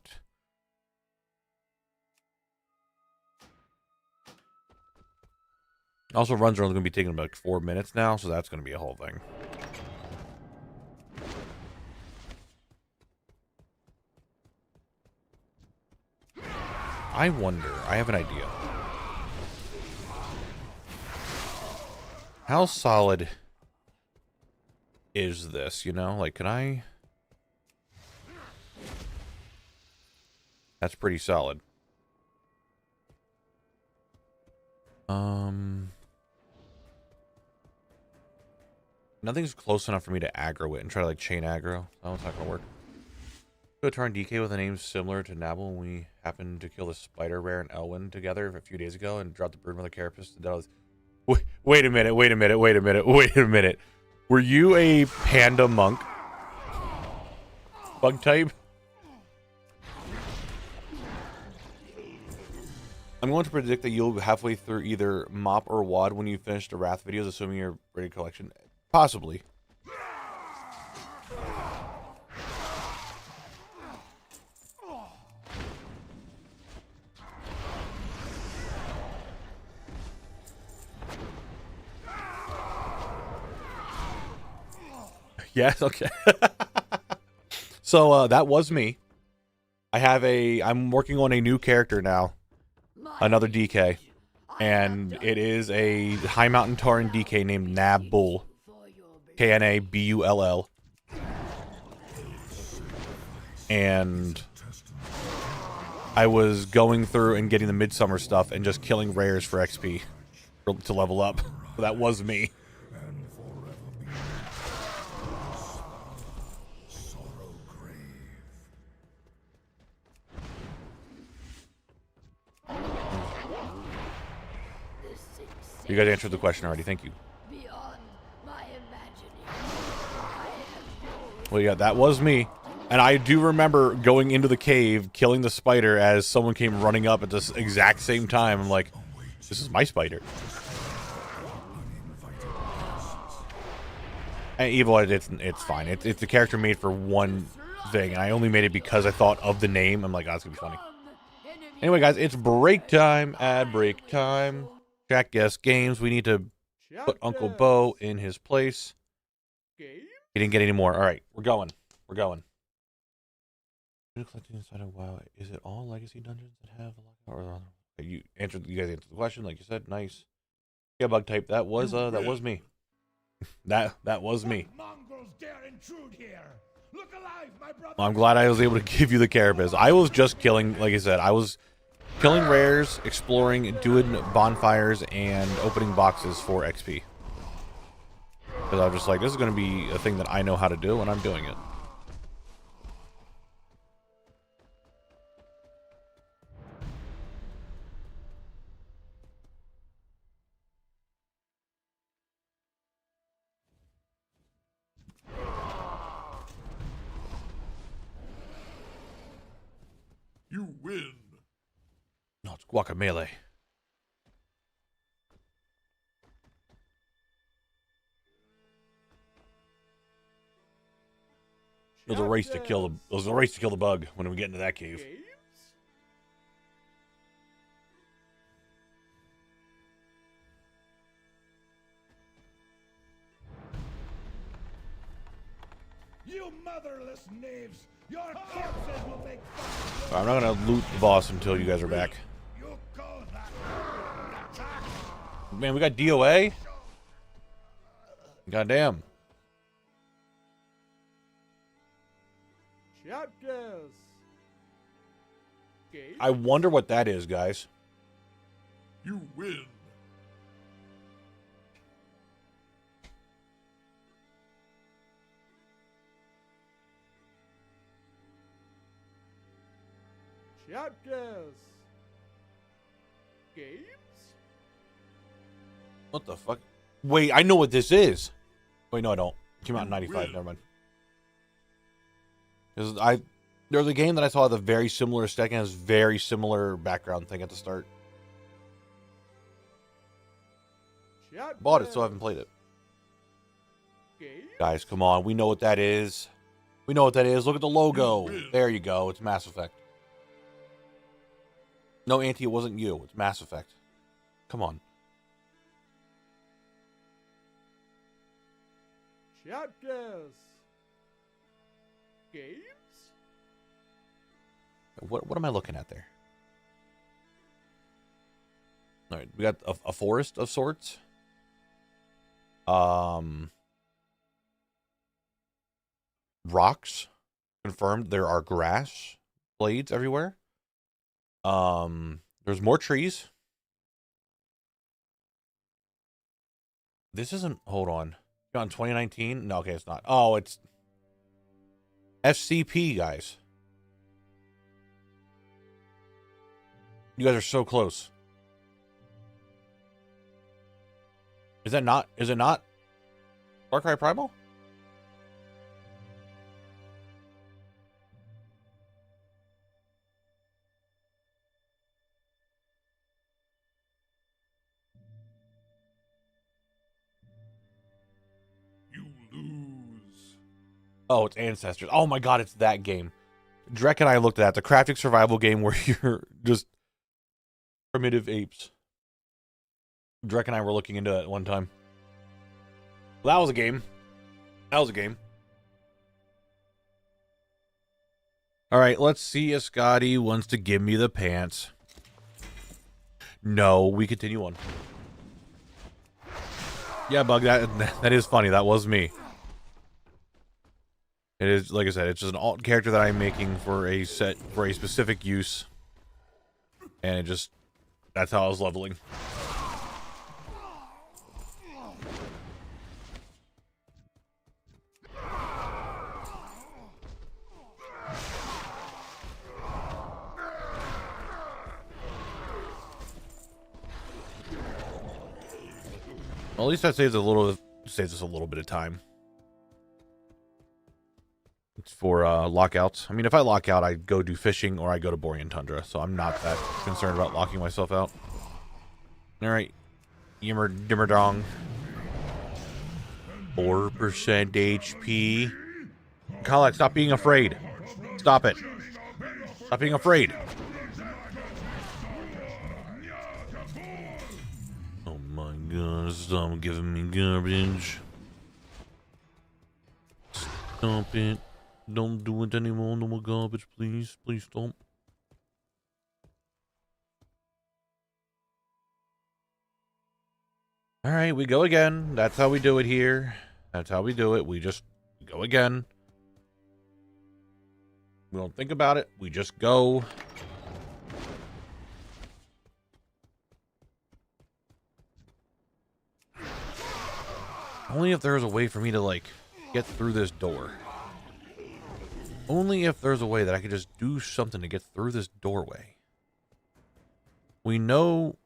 Also, runs are only going to be taking like 4 minutes now, so that's going to be a whole thing. I wonder, I have an idea. How solid is this, you know? Like, can I... That's pretty solid. Nothing's close enough for me to aggro it and try to, like, chain aggro. That one's not gonna work. Go turn DK with a name similar to Knabble when we happened to kill the spider rare and Elwyn together a few days ago and dropped the broodmother carapace to death. Wait a minute. Were you a panda monk? Bug type? I'm going to predict that you'll be halfway through either MOP or WoD when you finish the Wrath videos, assuming you're ready collection. Possibly. Yes, okay. So, that was me. I'm working on a new character now. Another DK. And it is a High Mountain Tauren DK named Knabble. Knabull. And I was going through and getting the Midsummer stuff and just killing rares for XP to level up. So that was me. You guys answered the question already. Thank you. Well, yeah, that was me. And I do remember going into the cave, killing the spider as someone came running up at this exact same time. I'm like, this is my spider. And Evil, it's fine. It's a character made for one thing, and I only made it because I thought of the name. I'm like, oh, it's gonna be funny. Anyway, guys, it's break time. Ad break time. Jack Guess Games. We need to put Uncle Bo in his place. He didn't get any more. All right, we're going. We're going. Collecting inside of WoW. Is it all legacy dungeons that have a lot? Or you guys answered the question, like you said. Nice. Yeah, bug type. That was me. that was me. Well, I'm glad I was able to give you the carapace. I was just killing, like I said, I was killing rares, exploring, doing bonfires, and opening boxes for XP. Because I was just like, this is going to be a thing that I know how to do, and I'm doing it. You win. No, it's guacamole. It was a race to kill the bug when we get into that cave. You motherless knaves! Your corpses will make fun. I'm not gonna loot the boss until you guys are back. You go that attack. Man, we got DOA? Goddamn. Chapters. Okay. I wonder what that is, guys. You win. Chapters. Games. What the fuck? Wait, I know what this is. Wait, no, I don't. It came out in 95. Never mind. There's a game that I saw with a very similar aesthetic and has very similar background thing at the start. Chapters. Bought it, so I haven't played it. Games. Guys, come on. We know what that is. We know what that is. Look at the logo. There you go. It's Mass Effect. No, Auntie, it wasn't you. It's Mass Effect. Come on. Chapters. Games. What am I looking at there? All right, we got a forest of sorts. Rocks. Confirmed. There are grass blades everywhere. There's more trees. This isn't. Hold on. On 2019? No, okay, it's not. Oh, it's FCP, guys. You guys are so close. Is that not? Is it not Far Cry Primal? You lose. Oh, it's Ancestors. Oh my god, it's that game. Drek and I looked at that. The crafting survival game where you're just primitive apes. Drek and I were looking into it one time. Well, that was a game. That was a game. All right, let's see if Scotty wants to give me the pants. No, we continue on. Yeah, Bug, that is funny. That was me. It is, like I said, it's just an alt character that I'm making for a specific use. And it just, that's how I was leveling. Well, at least that saves us a little bit of time. It's for lockouts. I mean, if I lock out, I go do fishing or I go to Borean Tundra, so I'm not that concerned about locking myself out. Alright. Yimmer dimmer dong. 4% HP. Kalak, stop being afraid. Stop it. Stop being afraid. Oh my god, stop giving me garbage. Stop it. Don't do it anymore. No more garbage, please. Please stop. Alright, we go again. That's how we do it here. That's how we do it. We just go again. We don't think about it. We just go. Only if there's a way for me to, like, get through this door. Only if there's a way that I could just do something to get through this doorway. We know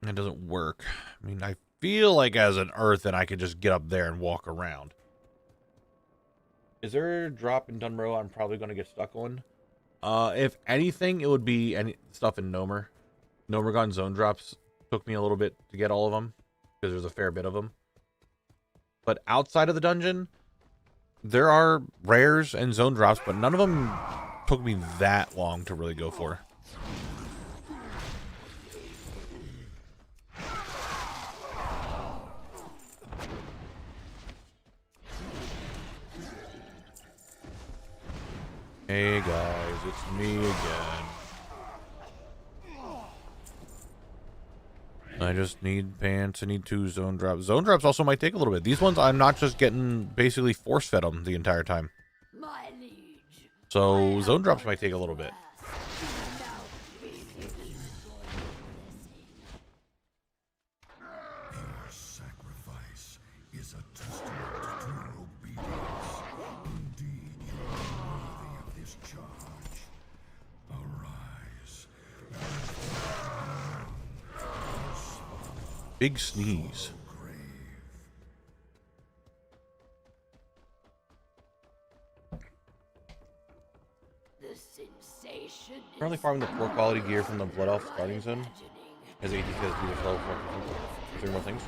it doesn't work. I mean, I feel like as an earthen, I could just get up there and walk around. Is there a drop in Dunrow I'm probably going to get stuck on? If anything, it would be any stuff in Nomer. Nomergon zone drops took me a little bit to get all of them, because there's a fair bit of them. But outside of the dungeon, there are rares and zone drops, but none of them took me that long to really go for. Hey guys, it's me again. I just need pants. I need 2 zone drops. Zone drops also might take a little bit. These ones, I'm not just getting basically force fed them the entire time. My liege. So zone drops might take a little bit. Your sacrifice is a testament to your obedience. Indeed, you are worthy of this charge. Arise. Big sneeze. The sensation Currently farming the poor quality gear from the Blood Elf starting zone. As ATC has used level 3 more things.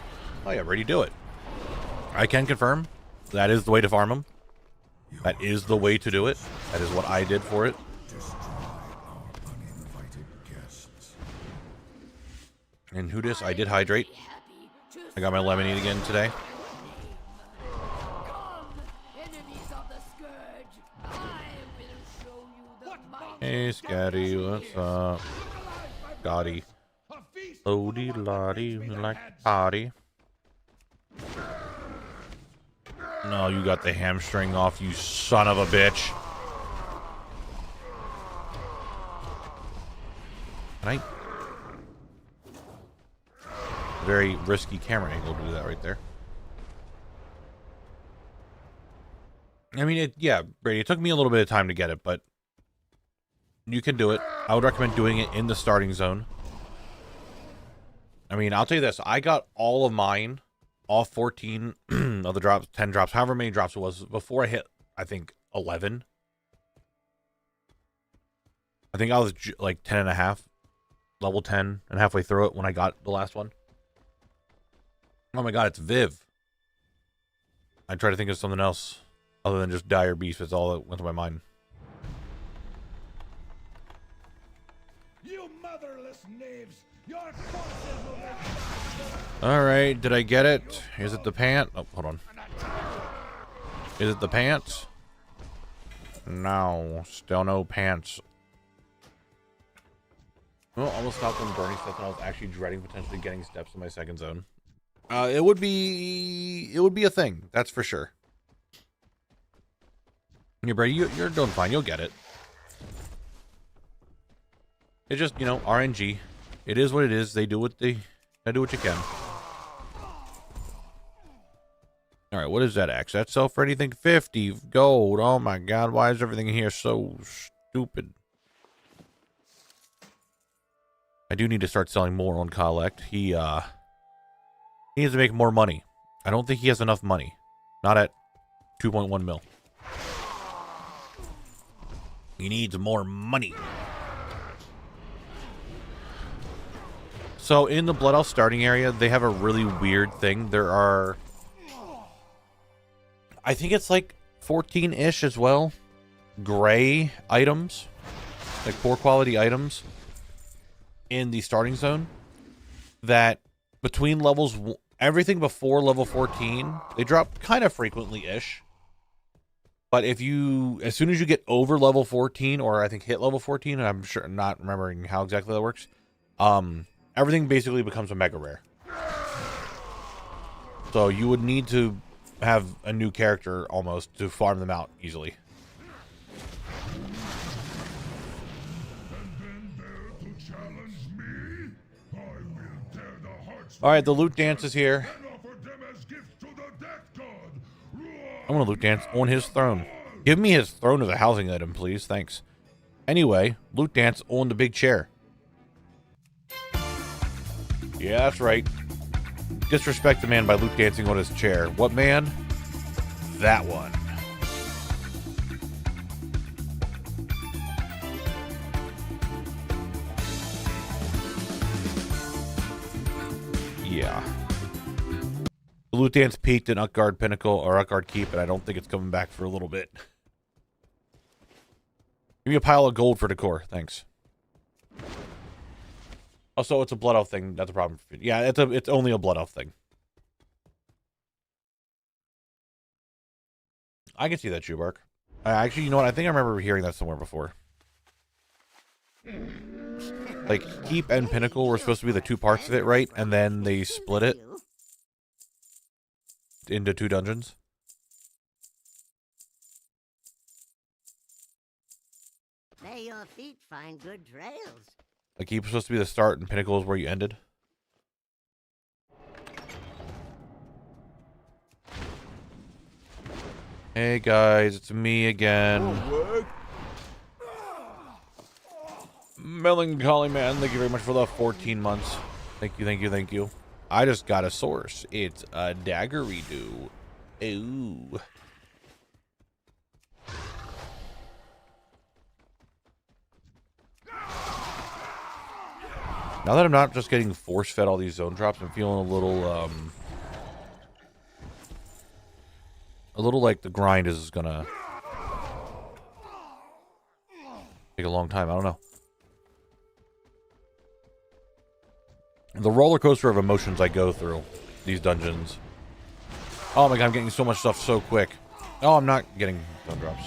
Oh yeah, ready to do it. I can confirm that is the way to farm them. That is the way to do it. That is what I did for it. And who dis? I did hydrate. I got my lemonade again today. enemies of the scourge. I will show you the might. Hey, Scotty, what's up? Scotty. Lodi lottie, we like party. No, you got the hamstring off, you son of a bitch. Can I? Very risky camera angle to do that right there. I mean, yeah, Brady, it took me a little bit of time to get it, but you can do it. I would recommend doing it in the starting zone. I mean, I'll tell you this. I got all of mine, all 14 of the drops, 10 drops, however many drops it was, before I hit, I think, 11. I think I was like 10 and a half, level 10, and halfway through it when I got the last one. Oh my god, it's Viv. I try to think of something else other than just Dire Beast. That's all that went to my mind. You motherless knaves! Your corpses will make Alright, did I get it? Is it the pant? Oh, hold on. Is it the pants? No, still no pants. Well, almost stopped on burning stuff, and I was actually dreading potentially getting steps in my second zone. It would be a thing, that's for sure. Yeah, Brady, you're doing fine. You'll get it. It's just, you know, RNG. It is what it is. They do what they do what you can. All right, what is that axe? That sell for anything? 50 gold. Oh my god, why is everything in here so stupid? I do need to start selling more on Collect. He needs to make more money. I don't think he has enough money. Not at 2.1 mil. He needs more money. So in the Blood Elf starting area, they have a really weird thing. There are, I think it's like 14-ish as well, gray items, like poor quality items in the starting zone that between levels, everything before level 14, they drop kind of frequently-ish. But if you, as soon as you get over level 14, or I think hit level 14, and I'm sure, not remembering how exactly that works, everything basically becomes a mega rare. So you would need to have a new character almost to farm them out easily. Alright, the loot dance is here. I want to loot dance on his throne. Give me his throne as a housing item, please. Thanks. Anyway, loot dance on the big chair. Yeah, that's right. Disrespect the man by loot dancing on his chair. What man? That one. Yeah. The loot dance peaked in Utgard Pinnacle or Utgard Keep, and I don't think it's coming back for a little bit. Give me a pile of gold for decor. Thanks. Also, it's a Blood Elf thing. That's a problem. Yeah, it's only a Blood Elf thing. I can see that, Shoebark. Actually, you know what? I think I remember hearing that somewhere before. Like, Keep and Pinnacle were supposed to be the two parts of it, right? And then they split it into two dungeons. May your feet find good trails. Like, Keep was supposed to be the start and Pinnacle is where you ended. Hey guys, it's me again. Melancholy Man, thank you very much for the 14 months. Thank you, thank you, thank you. I just got a source. It's a daggery-doo. Ooh. Now that I'm not just getting force-fed all these zone drops, I'm feeling a little like the grind is gonna take a long time. I don't know. The roller coaster of emotions I go through these dungeons. Oh my god, I'm getting so much stuff so quick. Oh, I'm not getting zone drops.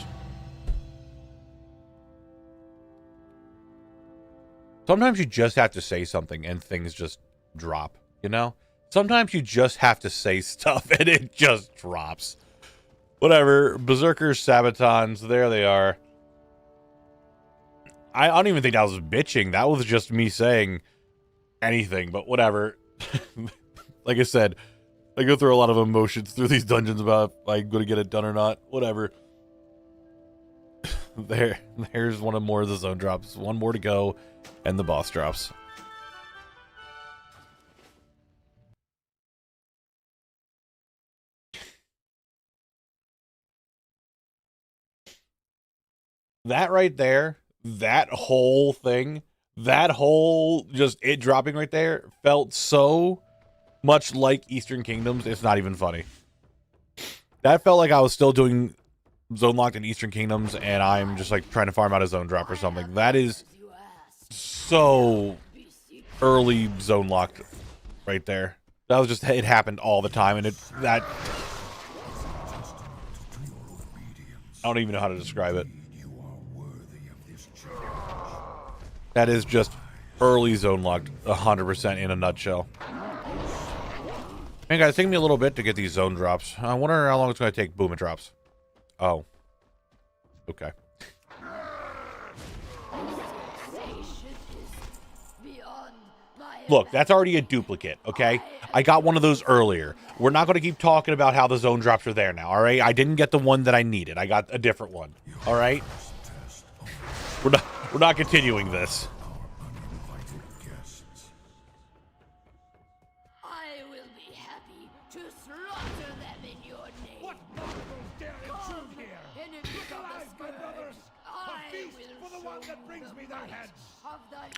Sometimes you just have to say something and things just drop, you know? Sometimes you just have to say stuff and it just drops. Whatever. Berserkers, Sabatons, there they are. I don't even think that was bitching. That was just me saying anything, but whatever. Like I said, I go through a lot of emotions through these dungeons about if I'm going to get it done or not. Whatever. There's one more of the zone drops. One more to go, and the boss drops. That right there, that whole thing, that whole just it dropping right there felt so much like Eastern Kingdoms. It's not even funny. That felt like I was still doing zone locked in Eastern Kingdoms and I'm just like trying to farm out a zone drop or something. That is so early zone locked right there. That was just, it happened all the time, and I don't even know how to describe it. That is just early zone locked 100% in a nutshell. Man, guys, it's taking me a little bit to get these zone drops. I wonder how long it's going to take. Boom, it drops. Oh. Okay. Look, that's already a duplicate, okay? I got one of those earlier. We're not going to keep talking about how the zone drops are there now, all right? I didn't get the one that I needed. I got a different one, all right? We're not continuing this. I will be happy to slaughter them in your name. What mongrels dare intrude here? Enemies of the scourge, I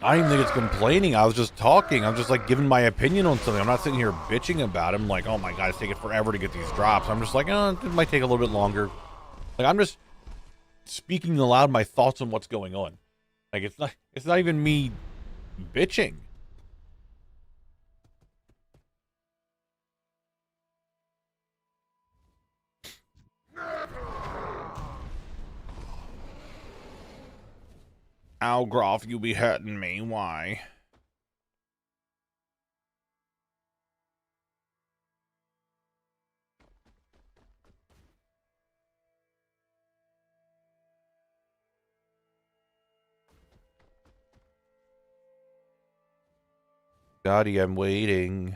I don't even think it's complaining. I was just talking. I'm just like giving my opinion on something. I'm not sitting here bitching about it. I'm like, oh my god, it's taking forever to get these drops. I'm just like, oh, it might take a little bit longer. Like, I'm just speaking aloud my thoughts on what's going on. Like, it's not even me bitching. Ow, Groff, you be hurting me. Why? Daddy, I'm waiting.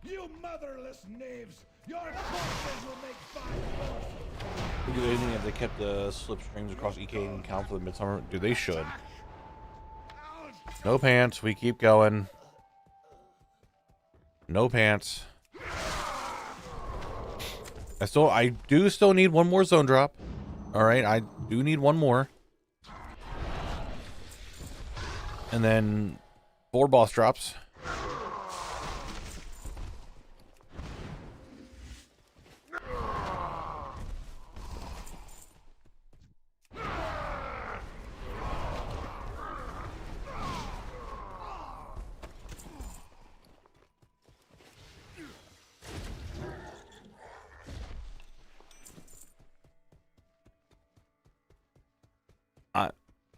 You motherless knaves! Your corpses will make fine. Would do anything if they kept the slipstreams across EK and count for the midsummer? Dude, they should. No pants. We keep going. No pants. I do still need one more zone drop. All right, I do need one more. And then 4 boss drops.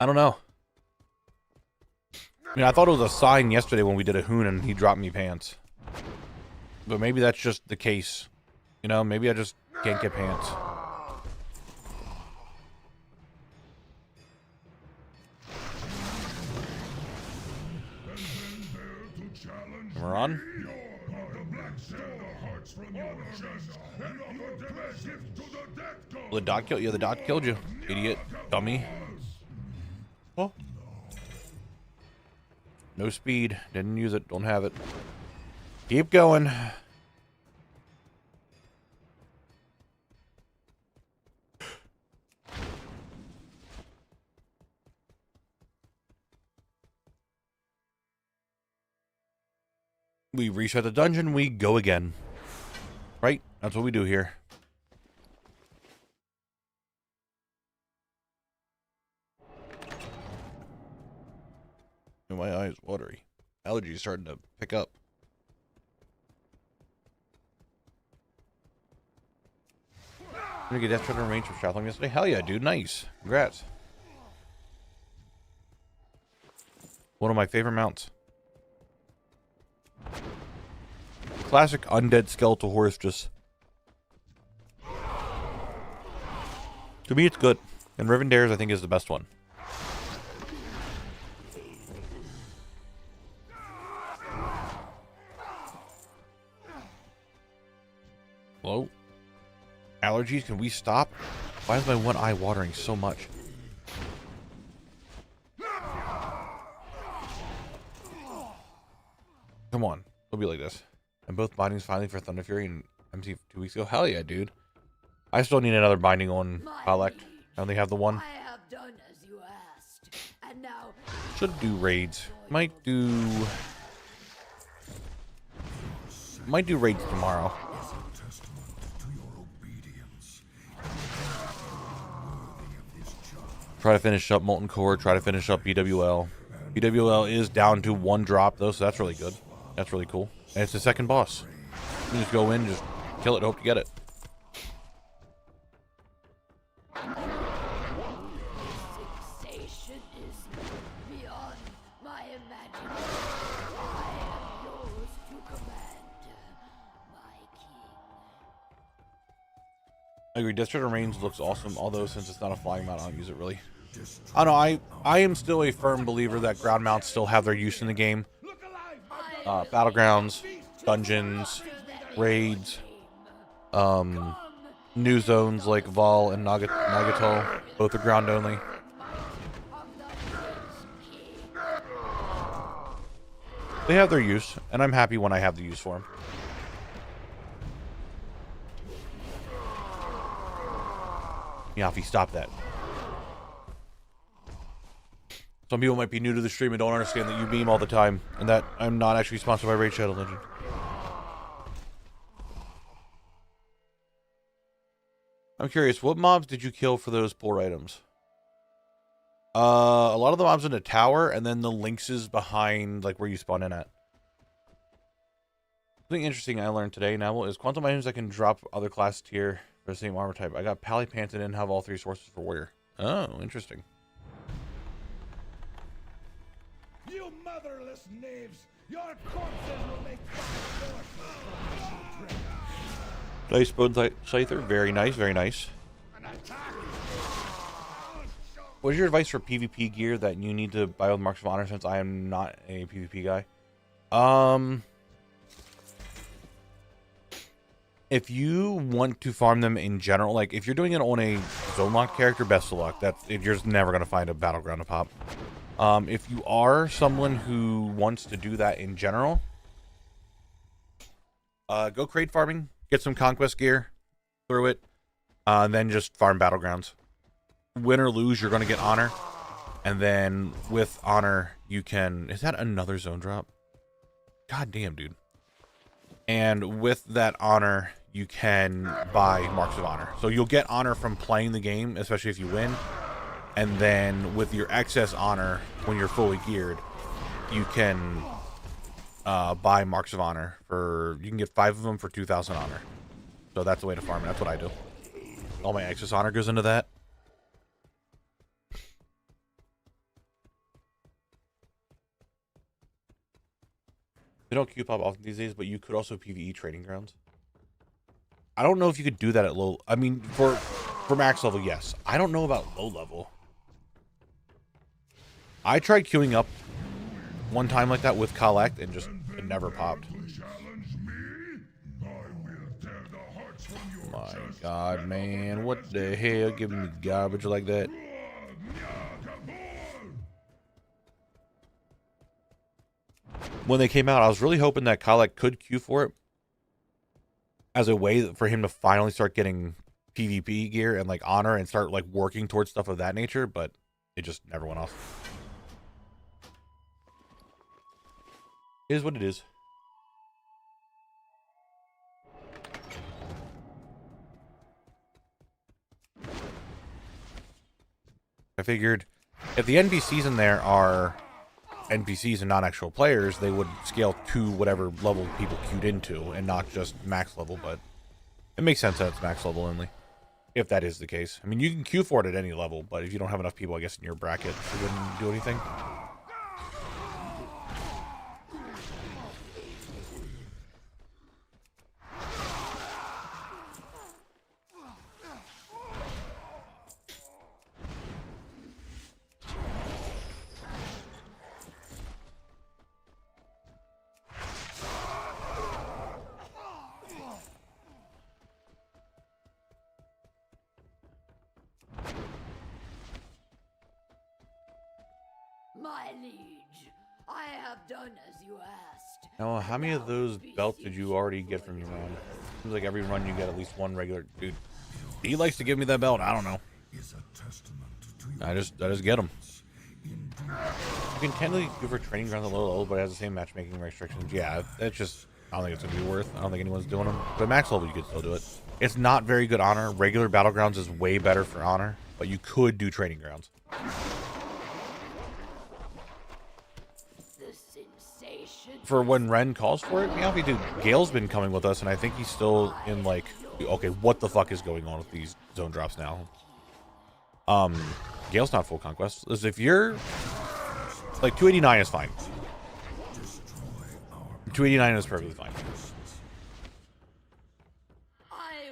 I don't know. I mean, I thought it was a sign yesterday when we did a hoon and he dropped me pants. But maybe that's just the case. You know, maybe I just can't get pants. We're on. Well, the dot killed you. Yeah, the dot killed you. Idiot. Dummy. Oh. No speed. Didn't use it. Don't have it. Keep going. We reset the dungeon, we go again. Right? That's what we do here. My eyes watery. Allergies starting to pick up. Did you get Death Treader range from Stratham yesterday? Hell yeah, dude. Nice. Congrats. One of my favorite mounts. Classic undead skeletal horse, just... To me, it's good. And Rivendare's, I think, is the best one. Hello? Allergies, can we stop? Why is my one eye watering so much? Come on. It'll be like this. And both bindings finally for Thunder Fury and MC 2 weeks ago. Hell yeah, dude. I still need another binding on Collect. I only have the one. I have done as you asked, and now Should do raids. Might do raids tomorrow. Try to finish up Molten Core. Try to finish up BWL. BWL is down to 1 drop though, so that's really good. That's really cool. And it's the second boss. You just go in, just kill it, hope to get it. fixation is beyond my imagination. I am yours to command, my king. I agree. Death Treader Range looks awesome, although since it's not a flying mount, I don't use it really. I don't know. I am still a firm believer that ground mounts still have their use in the game. Battlegrounds, dungeons, raids, new zones like Val and Nagatal, both are ground only. They have their use, and I'm happy when I have the use for them. Meowfie, stop that. Some people might be new to the stream and don't understand that you meme all the time, and that I'm not actually sponsored by Raid Shadow Legend. I'm curious, what mobs did you kill for those poor items? A lot of the mobs in the tower, and then the lynxes behind, like, where you spawn in at. Something interesting I learned today, Knabble, is quantum items that can drop other class tier for the same armor type. I got Pally Pants and didn't have all 3 sources for warrior. Oh, interesting. You motherless knaves! Your corpses will make Nice bone scyther. Very nice, very nice. What is your advice for PvP gear that you need to buy with Marks of Honor, since I am not a PvP guy? If you want to farm them in general, like if you're doing it on a zone lock character, best of luck. You're just never going to find a battleground to pop. If you are someone who wants to do that in general, go crate farming, get some conquest gear through it, and then just farm battlegrounds. Win or lose, you're going to get honor, and then with honor you can... Is that another zone drop? God damn, dude. And with that honor, you can buy Marks of Honor. So you'll get honor from playing the game, especially if you win. And then with your excess honor, when you're fully geared, you can buy Marks of Honor for... You can get 5 of them for 2,000 honor. So that's the way to farm it. That's what I do. All my excess honor goes into that. They don't queue pop often these days, but you could also PvE training grounds. I don't know if you could do that at low... I mean, for max level, yes. I don't know about low level. I tried queuing up one time like that with Collect, and just it never popped. My God, man. What the hell? Giving me garbage like that? When they came out, I was really hoping that Collect could queue for it as a way for him to finally start getting PvP gear and like honor and start like working towards stuff of that nature, but it just never went off. It is what it is. I figured if the NPCs in there are NPCs and not actual players, they would scale to whatever level people queued into and not just max level, but it makes sense that it's max level only, if that is the case. I mean, you can queue for it at any level, but if you don't have enough people, I guess, in your bracket, it wouldn't do anything. My liege, I have done as you asked. Now, how many of those belts did you already get from your run? Seems like every run you get at least one regular dude. He likes to give me that belt. I don't know. I just get them. You can technically go for training grounds at low level, but it has the same matchmaking restrictions. Yeah, it's just... I don't think it's going to be worth. I don't think anyone's doing them. But max level, you could still do it. It's not very good honor. Regular battlegrounds is way better for honor, but you could do training grounds. For when Ren calls for it, yeah, dude, Gale's been coming with us, and I think he's still in, like, okay, what the fuck is going on with these zone drops now? Gale's not full conquest. If you're, like, 289 is fine. 289 is perfectly fine.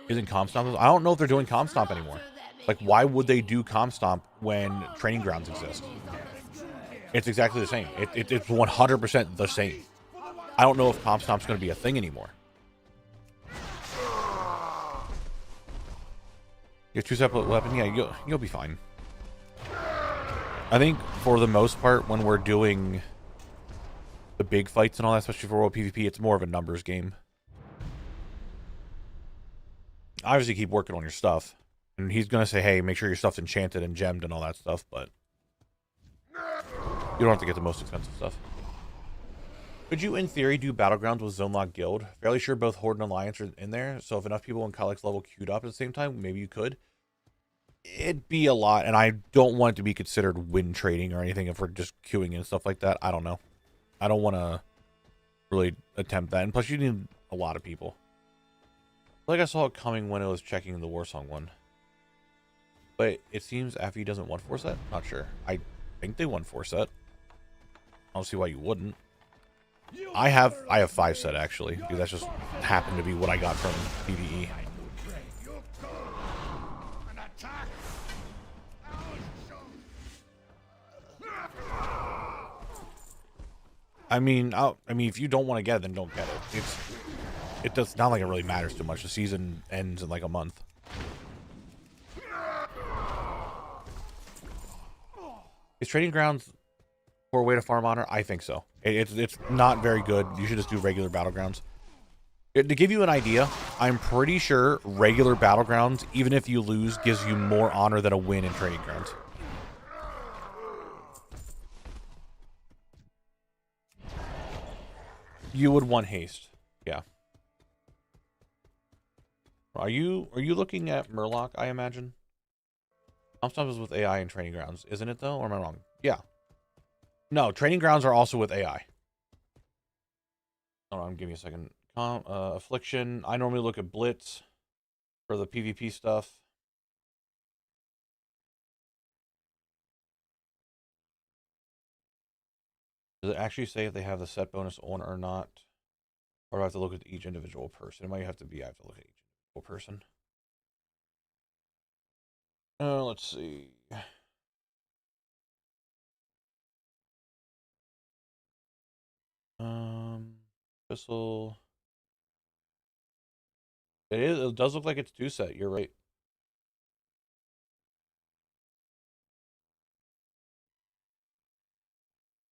Isn't Comp Stomp? I don't know if they're doing Comp Stomp anymore. Like, why would they do Comp Stomp when training grounds exist? It's exactly the same. It's 100% the same. I don't know if Comp Stomp's going to be a thing anymore. Your 2 separate weapon, yeah, you'll be fine. I think for the most part, when we're doing the big fights and all that, especially for World PvP, it's more of a numbers game. Obviously, keep working on your stuff And he's going to say, hey, make sure your stuff's enchanted and gemmed and all that stuff, but you don't have to get the most expensive stuff. Could you, in theory, do Battlegrounds with Zone Lock Guild? Fairly sure both Horde and Alliance are in there, so if enough people in Calyx level queued up at the same time, maybe you could. It'd be a lot, and I don't want it to be considered win trading or anything if we're just queuing and stuff like that. I don't know. I don't want to really attempt that, and plus you need a lot of people. Like I saw it coming when I was checking the Warsong one. But it seems Affy doesn't want 4 set? Not sure. I think they want 4 set. I don't see why you wouldn't. I have 5 set actually, because that's just happened to be what I got from PvE. I mean, if you don't want to get it, then don't get it. It does not like it really matters too much. The season ends in like a month. Is Trading Grounds for a way to farm honor? I think so. It's not very good. You should just do regular Battlegrounds. To give you an idea, I'm pretty sure regular Battlegrounds, even if you lose, gives you more honor than a win in Trading Grounds. You would want haste. Yeah. Are you looking at Murloc, I imagine? Sometimes with AI and Training Grounds, isn't it though? Or am I wrong? Yeah. No, Training Grounds are also with AI. Hold on, give me a second. Affliction. I normally look at Blitz for the PvP stuff. Does it actually say if they have the set bonus on or not? Or do I have to look at each individual person? It might have to be, I have to look at each individual person. Let's see. Pistol. It does look like it's 2 set. You're right.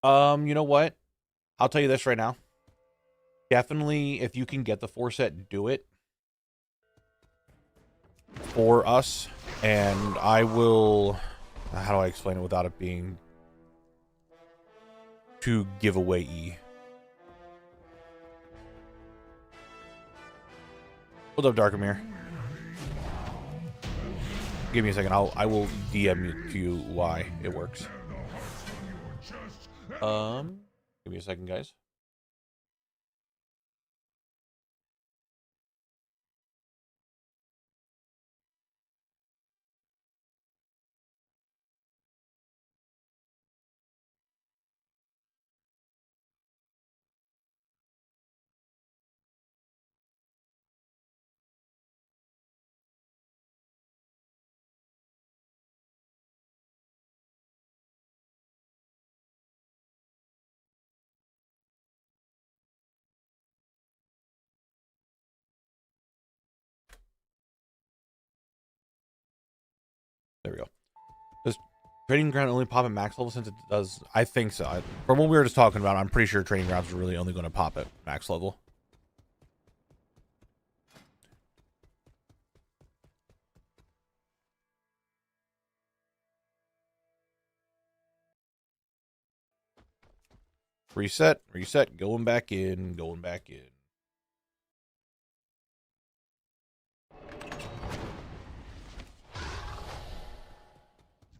You know what? I'll tell you this right now. Definitely, if you can get the 4 set, do it for us. And I will... How do I explain it without it being too giveaway-y? What's up, Darkamir? Give me a second. I will DM you why it works. Give me a second, guys. There we go. Does Trading Ground only pop at max level since it does? I think so. From what we were just talking about, I'm pretty sure Trading Grounds are really only going to pop at max level. Reset, going back in.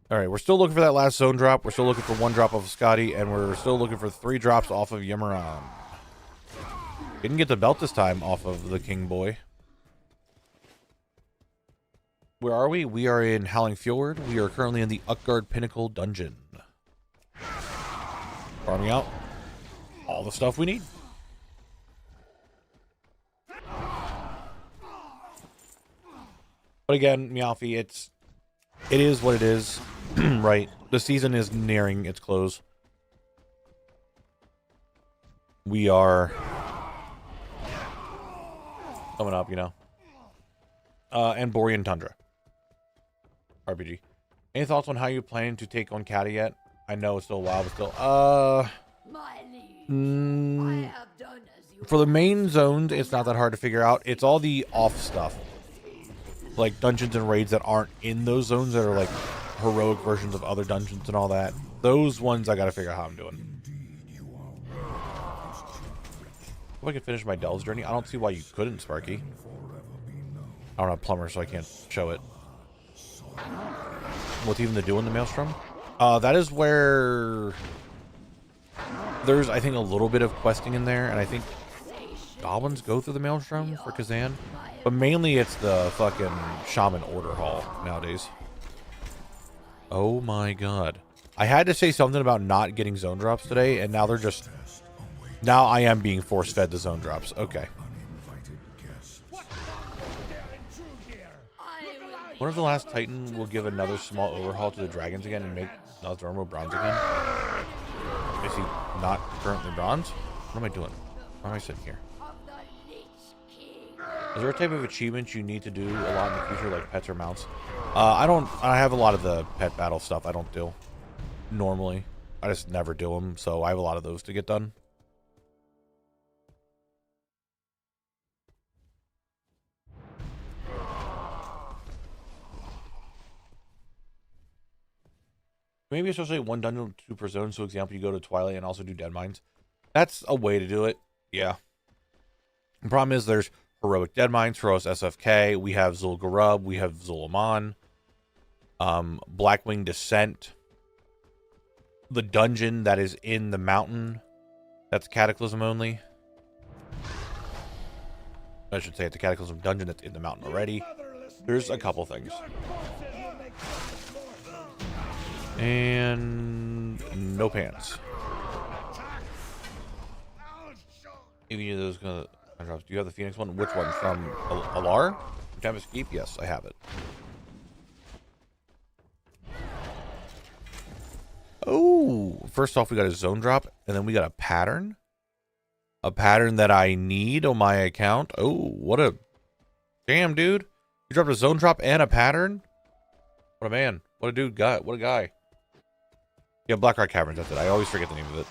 All right, we're still looking for that last zone drop. We're still looking for 1 drop off of Scotty, and we're still looking for 3 drops off of Yamaran. Didn't get the belt this time off of the King Boy. Where are we? We are in Howling Fjord. We are currently in the Utgard Pinnacle Dungeon. Farming out all the stuff we need. But again, Meowfie, it is what it is. Right. The season is nearing its close. We are coming up, you know. And Borean Tundra. RPG. Any thoughts on how you plan to take on Kata yet? I know it's still a while, but still. My liege, I have done as you For the main zones, it's not that hard to figure out. It's all the off stuff. like dungeons and raids that aren't in those zones that are like heroic versions of other dungeons and all that. Those ones I gotta figure out how I'm doing. If I can finish my Delves journey, I don't see why you couldn't, Sparky. I don't have plumber, so I can't show it. What's even to do in the Maelstrom? That is where there's, I think, a little bit of questing in there, and I think goblins go through the Maelstrom for Kazan, but mainly it's the fucking Shaman Order Hall nowadays. Oh my god. I had to say something about not getting zone drops today, and now they're just... Now I am being force-fed the zone drops. Okay. When if the last Titan will give another small overhaul to the dragons again and make Nostromo bronze again? Is he not currently bronze? What am I doing? Why am I sitting here? Is there a type of achievement you need to do a lot in the future, like pets or mounts? I have a lot of the pet battle stuff I don't do. Normally. I just never do them, so I have a lot of those to get done. Maybe associate one dungeon with 2 per zone. So, example, you go to Twilight and also do Dead Mines. That's a way to do it. Yeah. The problem is there's Heroic Dead Mines, Heroes SFK. We have Zul'Gurub. We have Zulaman. Blackwing Descent. The dungeon that is in the mountain. That's Cataclysm only. I should say it's a Cataclysm dungeon that's in the mountain already. There's a couple things. And no pants. Even of those gonna drops. Do you have the Phoenix one? Which one? From Alar? From Tempest Keep? Yes, I have it. Oh, first off, we got a zone drop, and then we got a pattern. A pattern that I need on my account. Oh, what a damn dude! You dropped a zone drop and a pattern. What a man! What a dude! Guy! What a guy! Yeah, Blackrock Caverns, that's it. I always forget the name of it.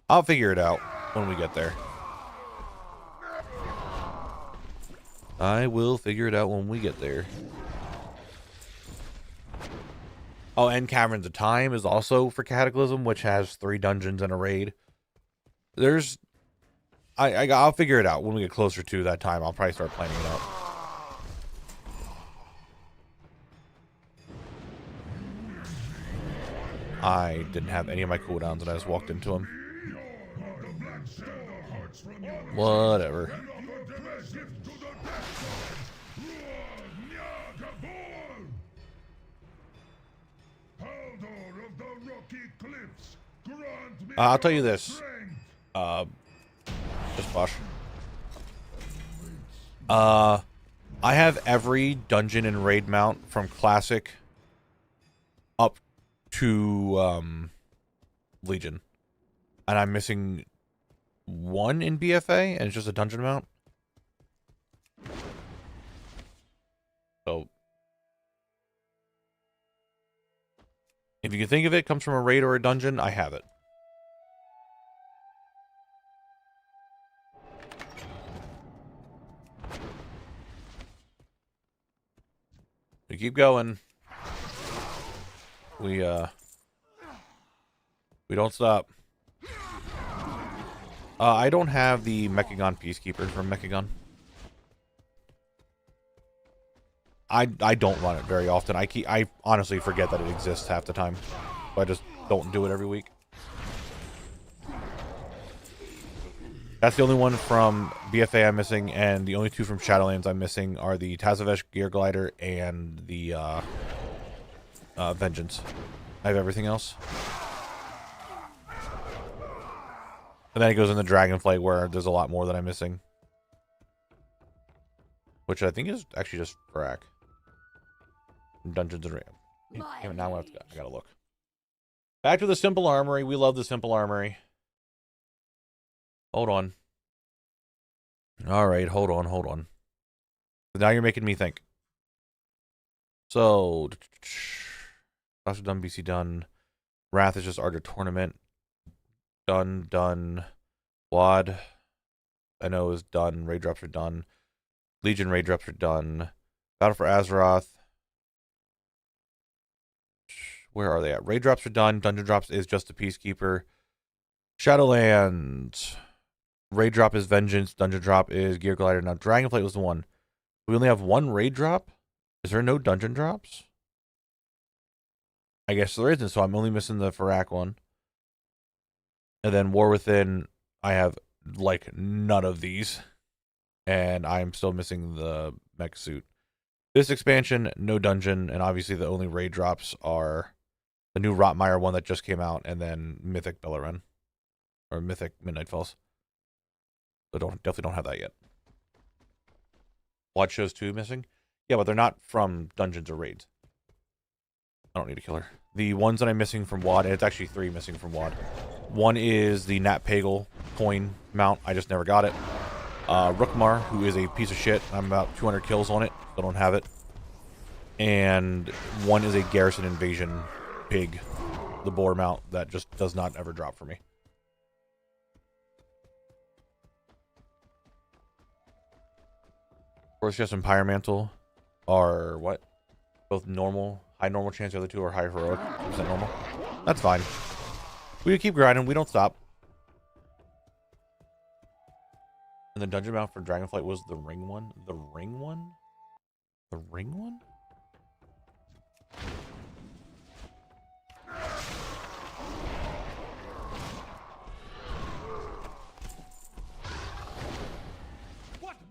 I'll figure it out when we get there. I will figure it out when we get there. Oh, and Caverns of Time is also for Cataclysm, which has 3 dungeons and a raid. There's... I'll figure it out when we get closer to that time. I'll probably start planning it out. I didn't have any of my cooldowns and I just walked into them. Whatever. I'll tell you this. Just Bosh. I have every dungeon and raid mount from Classic up to Legion, and I'm missing 1 in BFA, and it's just a dungeon mount. So if you can think of it, comes from a raid or a dungeon, I have it. We keep going. We don't stop. I don't have the Mechagon Peacekeeper from Mechagon. I don't run it very often. I honestly forget that it exists half the time. So I just don't do it every week. That's the only one from BFA I'm missing, and the only 2 from Shadowlands I'm missing are the Tazavesh Gear Glider and the Vengeance. I have everything else. And then it goes in the Dragonflight, where there's a lot more that I'm missing. Which I think is actually just Frack. Dungeons and Ram. Damn it, now I gotta look. Back to the Simple Armory. We love the Simple Armory. Hold on. Alright, hold on. Now you're making me think. So, Doctor done, BC done. Wrath is just Ardor Tournament. Done. Quad, I know, is done. Raid drops are done. Legion raid drops are done. Battle for Azeroth. Where are they at? Raid drops are done. Dungeon drops is just a Peacekeeper. Shadowlands. Raid drop is Vengeance. Dungeon drop is Gear Glider. Now, Dragonflight was the one. We only have one raid drop? Is there no dungeon drops? I guess there isn't, so I'm only missing the Farak one. And then War Within, I have, like, none of these. And I'm still missing the mech suit. This expansion, no dungeon, and obviously the only raid drops are the new Rotmire one that just came out, and then Mythic Beleren. Or Mythic Midnight Falls. So definitely don't have that yet. Quad shows 2 missing? Yeah, but they're not from dungeons or raids. I don't need a killer. The ones that I'm missing from WoD, and it's actually 3 missing from WoD. One is the Nat Pagal coin mount. I just never got it. Rookmar, who is a piece of shit. I'm about 200 kills on it. Still don't have it. And one is a Garrison Invasion pig. The boar mount that just does not ever drop for me. Force Chest and Pyromantle are what? Both normal, high normal chance. The other two are high heroic. 2% normal. That's fine. We keep grinding. We don't stop. And the dungeon mount for Dragonflight was the ring one. The ring one? The ring one?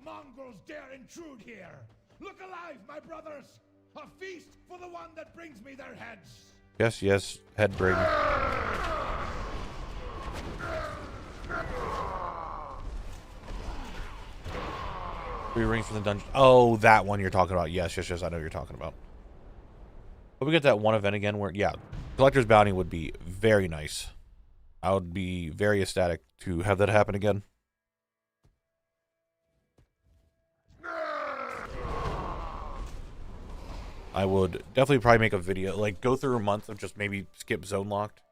Mongrels dare intrude here! Look alive, my brothers! A feast for the one that brings me their heads! Yes, yes, head bring. Three rings from the dungeon. Oh, that one you're talking about. Yes, yes, yes, I know what you're talking about. But we get that one event again where, yeah, Collector's Bounty would be very nice. I would be very ecstatic to have that happen again. I would definitely probably make a video, like go through a month of just maybe skip Zone Locked.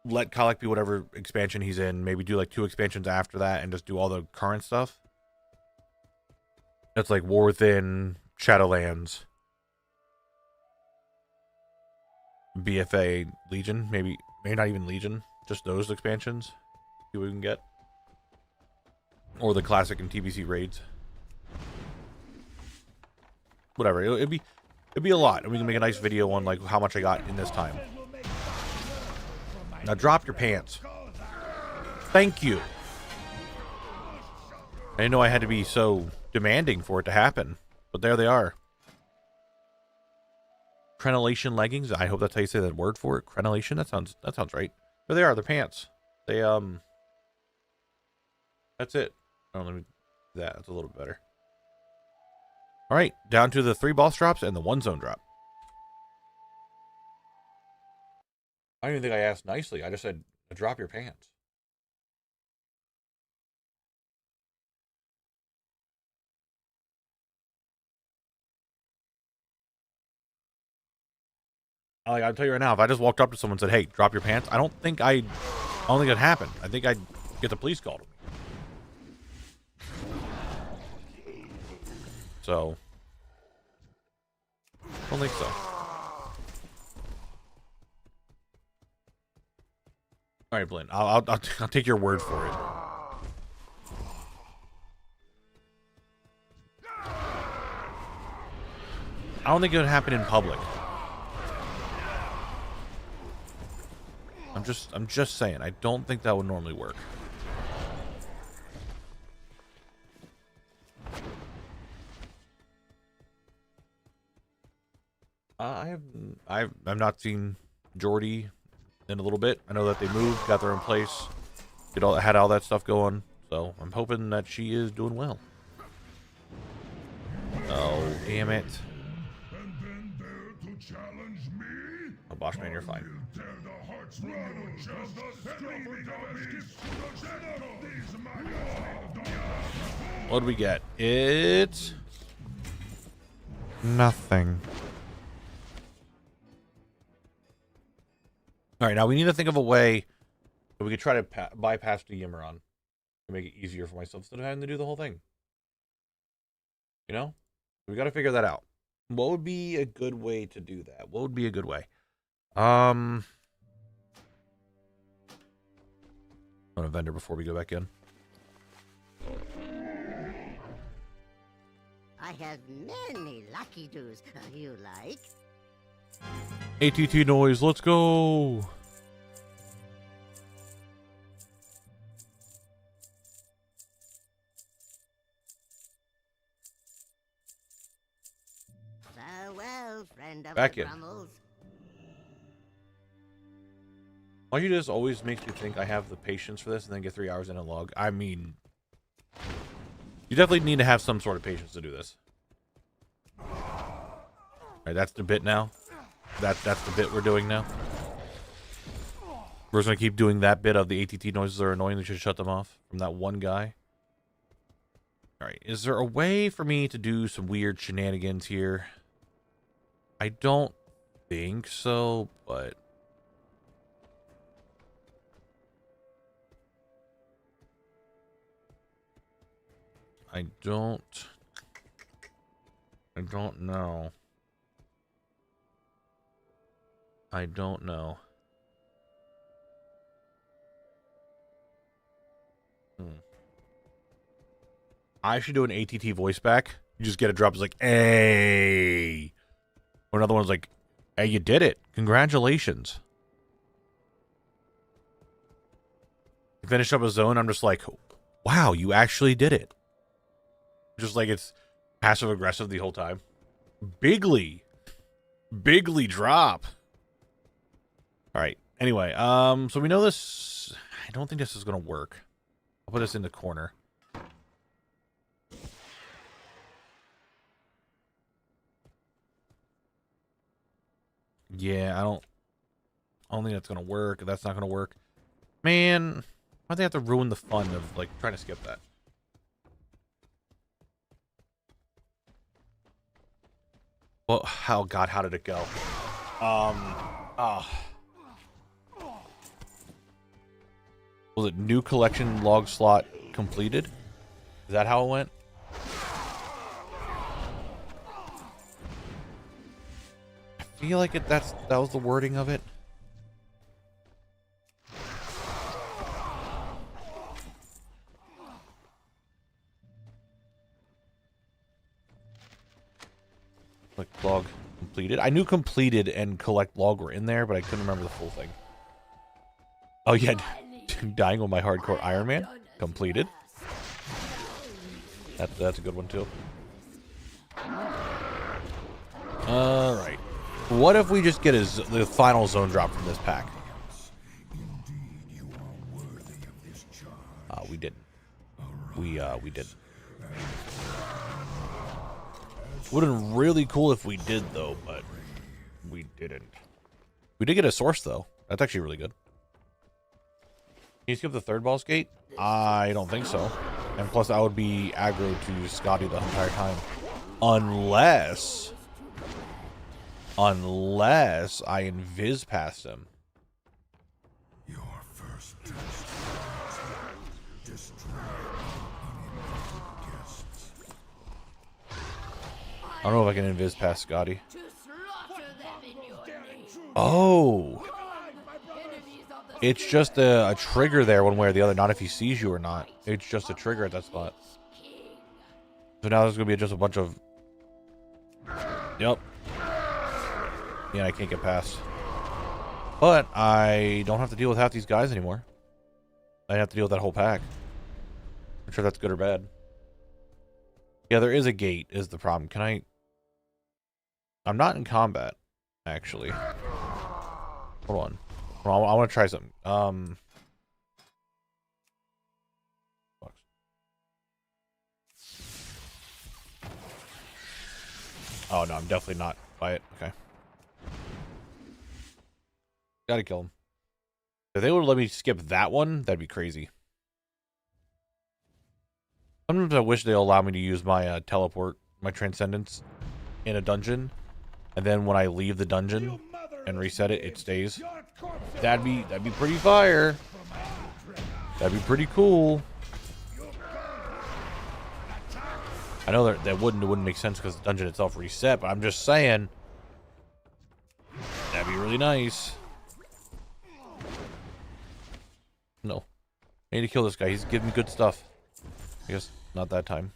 Let Kolek be whatever expansion he's in. Maybe do like 2 expansions after that and just do all the current stuff. That's like War Within, Shadowlands, BFA, Legion. Maybe not even Legion. Just those expansions. See what we can get. Or the classic and TBC raids. Whatever. It'd be a lot. And we can make a nice video on like how much I got in this time. Now drop your pants. Thank you. I didn't know I had to be so demanding for it to happen. But there they are. Crenellation leggings. I hope that's how you say that word for it. Crenellation. That sounds right. There they are. They're pants. They that's it. Oh, let me do that. That's a little bit better. All right, down to the 3 boss drops and the 1 zone drop. I don't even think I asked nicely. I just said, drop your pants. Like, I'll tell you right now, if I just walked up to someone and said, hey, drop your pants, I don't think it'd happen. I think I'd get the police called. So, I don't think so. All right, Blinn. I'll take your word for it. I don't think it would happen in public. I'm just saying. I don't think that would normally work. I've not seen Jordy in a little bit. I know that they moved, got their own place, had all that stuff going. So I'm hoping that she is doing well. Oh, damn it! Oh, Boschman, you're fine. What do we get? It's nothing. All right, now we need to think of a way that we could try to bypass the Yimmeron. to make it easier for myself instead of having to do the whole thing. You know? We got to figure that out. What would be a good way to do that? What would be a good way? On a vendor before we go back in. I have many lucky doos. You like? ATT noise, let's go. Farewell, friend of Back the in. Brummels. Why you just always makes me think I have the patience for this and then get 3 hours in a log? I mean, you definitely need to have some sort of patience to do this. Alright, that's the bit now. That's the bit we're doing now. We're just gonna keep doing that bit of the ATT noises that are annoying. We should shut them off from that one guy. Alright, is there a way for me to do some weird shenanigans here? I don't think so, but... I don't know. I don't know. I should do an ATT voice back. You just get a drop. It's like, hey. Or another one's like, hey, you did it. Congratulations. You finish up a zone. I'm just like, wow, you actually did it. Just like it's passive aggressive the whole time. Bigly drop. All right. Anyway, so we know this. I don't think this is gonna work. I'll put this in the corner. Yeah, I don't think that's gonna work. If that's not gonna work, man, why'd they have to ruin the fun of like trying to skip that? Well, oh god, how did it go? Was it new collection log slot completed? Is that how it went? I feel like that was the wording of it. Collect log completed. I knew completed and collect log were in there, but I couldn't remember the full thing. Oh yeah, dying with my hardcore Iron Man completed. That's a good one too. All right. What if we just get the final zone drop from this pack? We didn't. We didn't. Would have been really cool if we did, though, but we didn't. We did get a source, though. That's actually really good. Can you skip the third boss gate? I don't think so. And plus, I would be aggro to Scotty the entire time. Unless I invis past him. Your first test. Destroy uninvited guests. I don't know if I can invis past Scotty. To slaughter them in your name. Oh! Enemies of the It's just a trigger there one way or the other, not if he sees you or not. It's just a trigger at that spot. So now there's going to be just a bunch of... Yep. Yeah, I can't get past. But I don't have to deal with half these guys anymore. I have to deal with that whole pack. I'm sure that's good or bad. Yeah, there is a gate is the problem. Can I... I'm not in combat, actually. Hold on. I want to try something. Oh, no, I'm definitely not by it. Okay. Gotta kill him. If they would let me skip that one, that'd be crazy. Sometimes I wish they'll allow me to use my teleport, my transcendence, in a dungeon. And then when I leave the dungeon and reset it, it stays. That'd be pretty fire. That'd be pretty cool. I know that it wouldn't make sense because the dungeon itself reset, but I'm just saying that'd be really nice. No, I need to kill this guy. He's giving me good stuff. I guess not that time.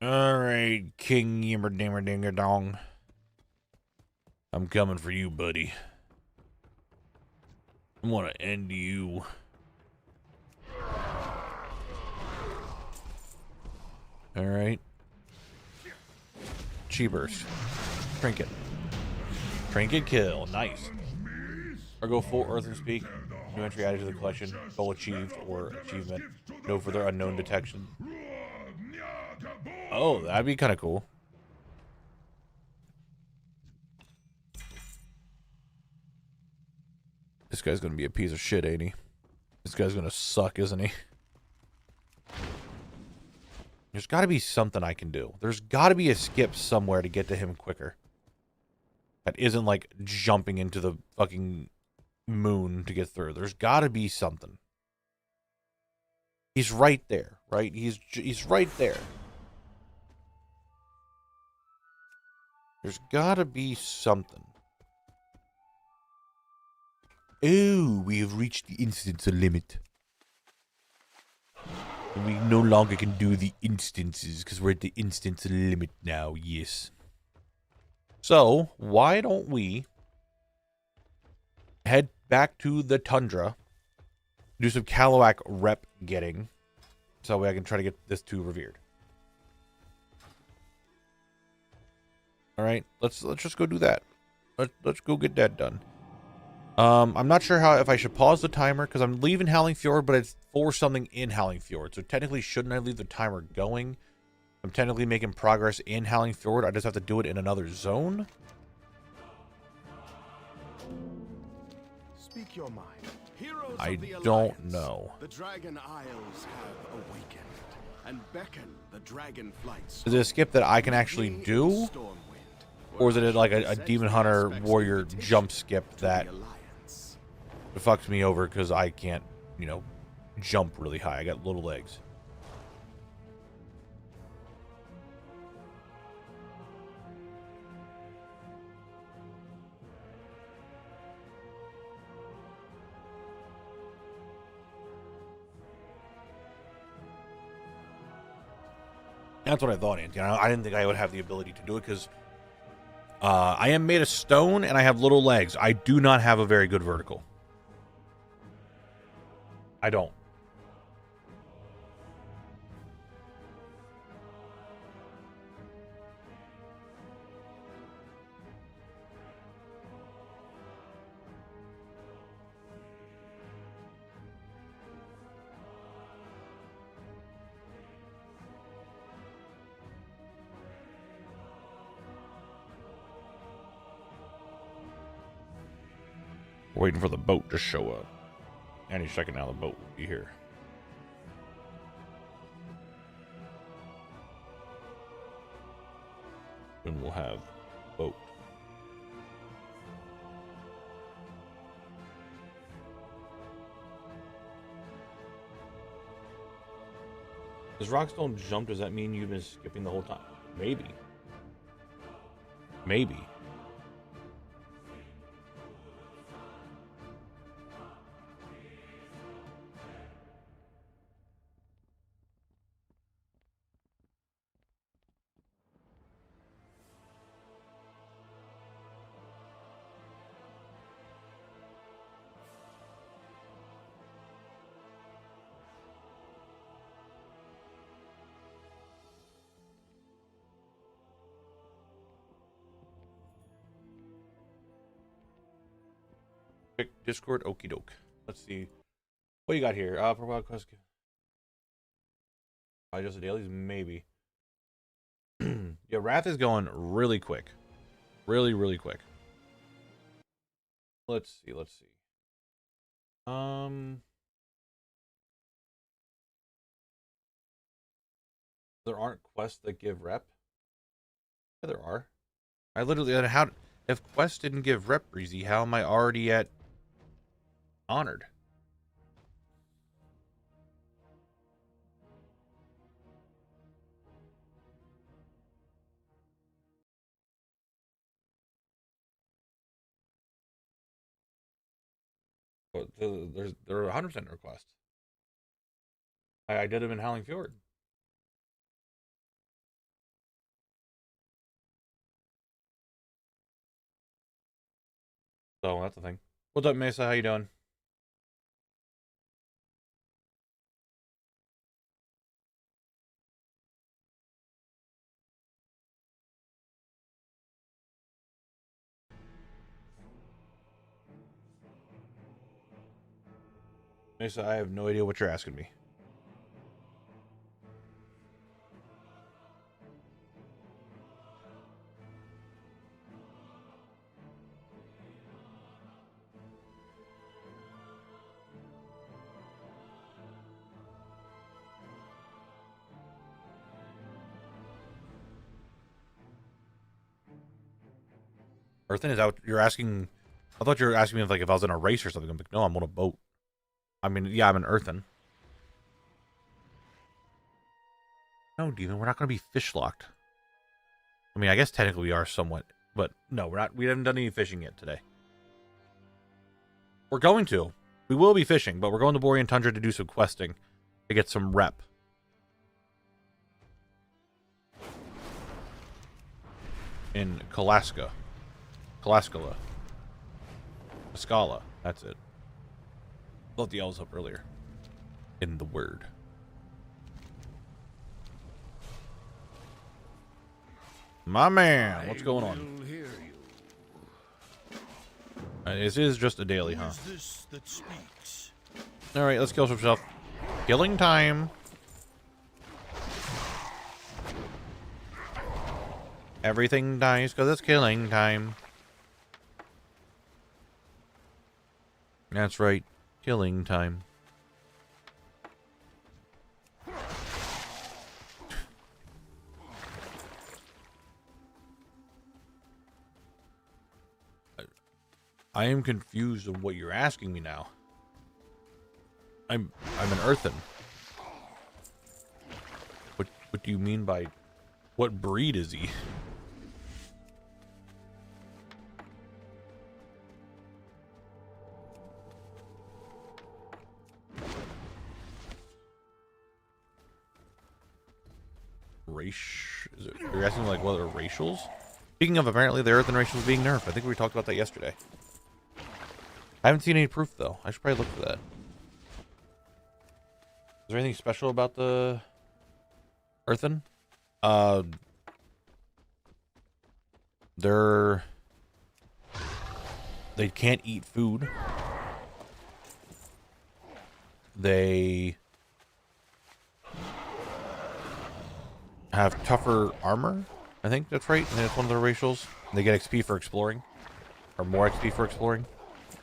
Alright, King Yimmer Dimmer Dinger Dong. I'm coming for you, buddy. I want to end you. Alright. Cheapers. Trinket. Trinket kill. Nice. Or go full Earth and Speak. New entry added to the collection. Goal achieved or achievement. No further unknown detection. Oh, that'd be kind of cool. This guy's gonna be a piece of shit, ain't he? This guy's gonna suck, isn't he? There's gotta be something I can do. There's gotta be a skip somewhere to get to him quicker. That isn't like jumping into the fucking moon to get through. There's gotta be something. He's right there, right? He's right there. There's gotta be something. Oh, we have reached the instance limit. And we no longer can do the instances because we're at the instance limit now, yes. So, why don't we head back to the tundra, do some Kalawak rep getting, so that way I can try to get this to revered. All right, let's just go do that. Let's go get that done. I'm not sure if I should pause the timer because I'm leaving Howling Fjord, but it's for something in Howling Fjord. So technically, shouldn't I leave the timer going? I'm technically making progress in Howling Fjord. I just have to do it in another zone. Speak your mind. Heroes I of the don't Alliance, know. The Dragon Isles have awakened and beckon the dragon flights. Is it a skip that I can actually do? Or is it like a Demon Hunter Warrior jump skip that fucks me over because I can't, you know, jump really high? I got little legs. That's what I thought, Anthony. I didn't think I would have the ability to do it because I am made of stone and I have little legs. I do not have a very good vertical. I don't. Waiting for the boat to show up. Any second now the boat will be here. And we'll have boat. Does Rockstone jump? Does that mean you've been skipping the whole time? Maybe. Maybe. Discord, okie doke. Let's see what you got here. Provide quest. Probably just the dailies, maybe. Yeah, Wrath is going really quick. Really, really quick. Let's see, let's see. There aren't quests that give rep? Yeah, there are. I literally, how, if quests didn't give rep, Breezy, how am I already at honored? But there are 100% requests. I did them in Howling Fjord. So that's the thing. What's up, Mesa? How you doing? Mesa, I have no idea what you're asking me. Earthen, is that what you're asking? I thought you were asking me if I was in a race or something. I'm like, no, I'm on a boat. I mean, yeah, I'm an Earthen. No, Demon, we're not going to be fish locked. I mean, I guess technically we are somewhat, but no, we're not. We haven't done any fishing yet today. We're going to. We will be fishing, but we're going to Borean Tundra to do some questing to get some rep. In Kalaska. Kalaskala. Scala. That's it. Looked the L's up earlier. In the word. My man, what's going on? This is just a daily, huh? Alright, let's kill some stuff. Killing time. Everything dies because it's killing time. That's right. Killing time. I am confused on what you're asking me now. I'm an Earthen. What do you mean by what breed is he? You're asking like what are racials? Speaking of apparently the Earthen racials being nerfed, I think we talked about that yesterday. I haven't seen any proof though. I should probably look for that. Is there anything special about the Earthen? They can't eat food. They have tougher armor. I think that's right. I think that's one of their racials. They get XP for exploring. Or more XP for exploring,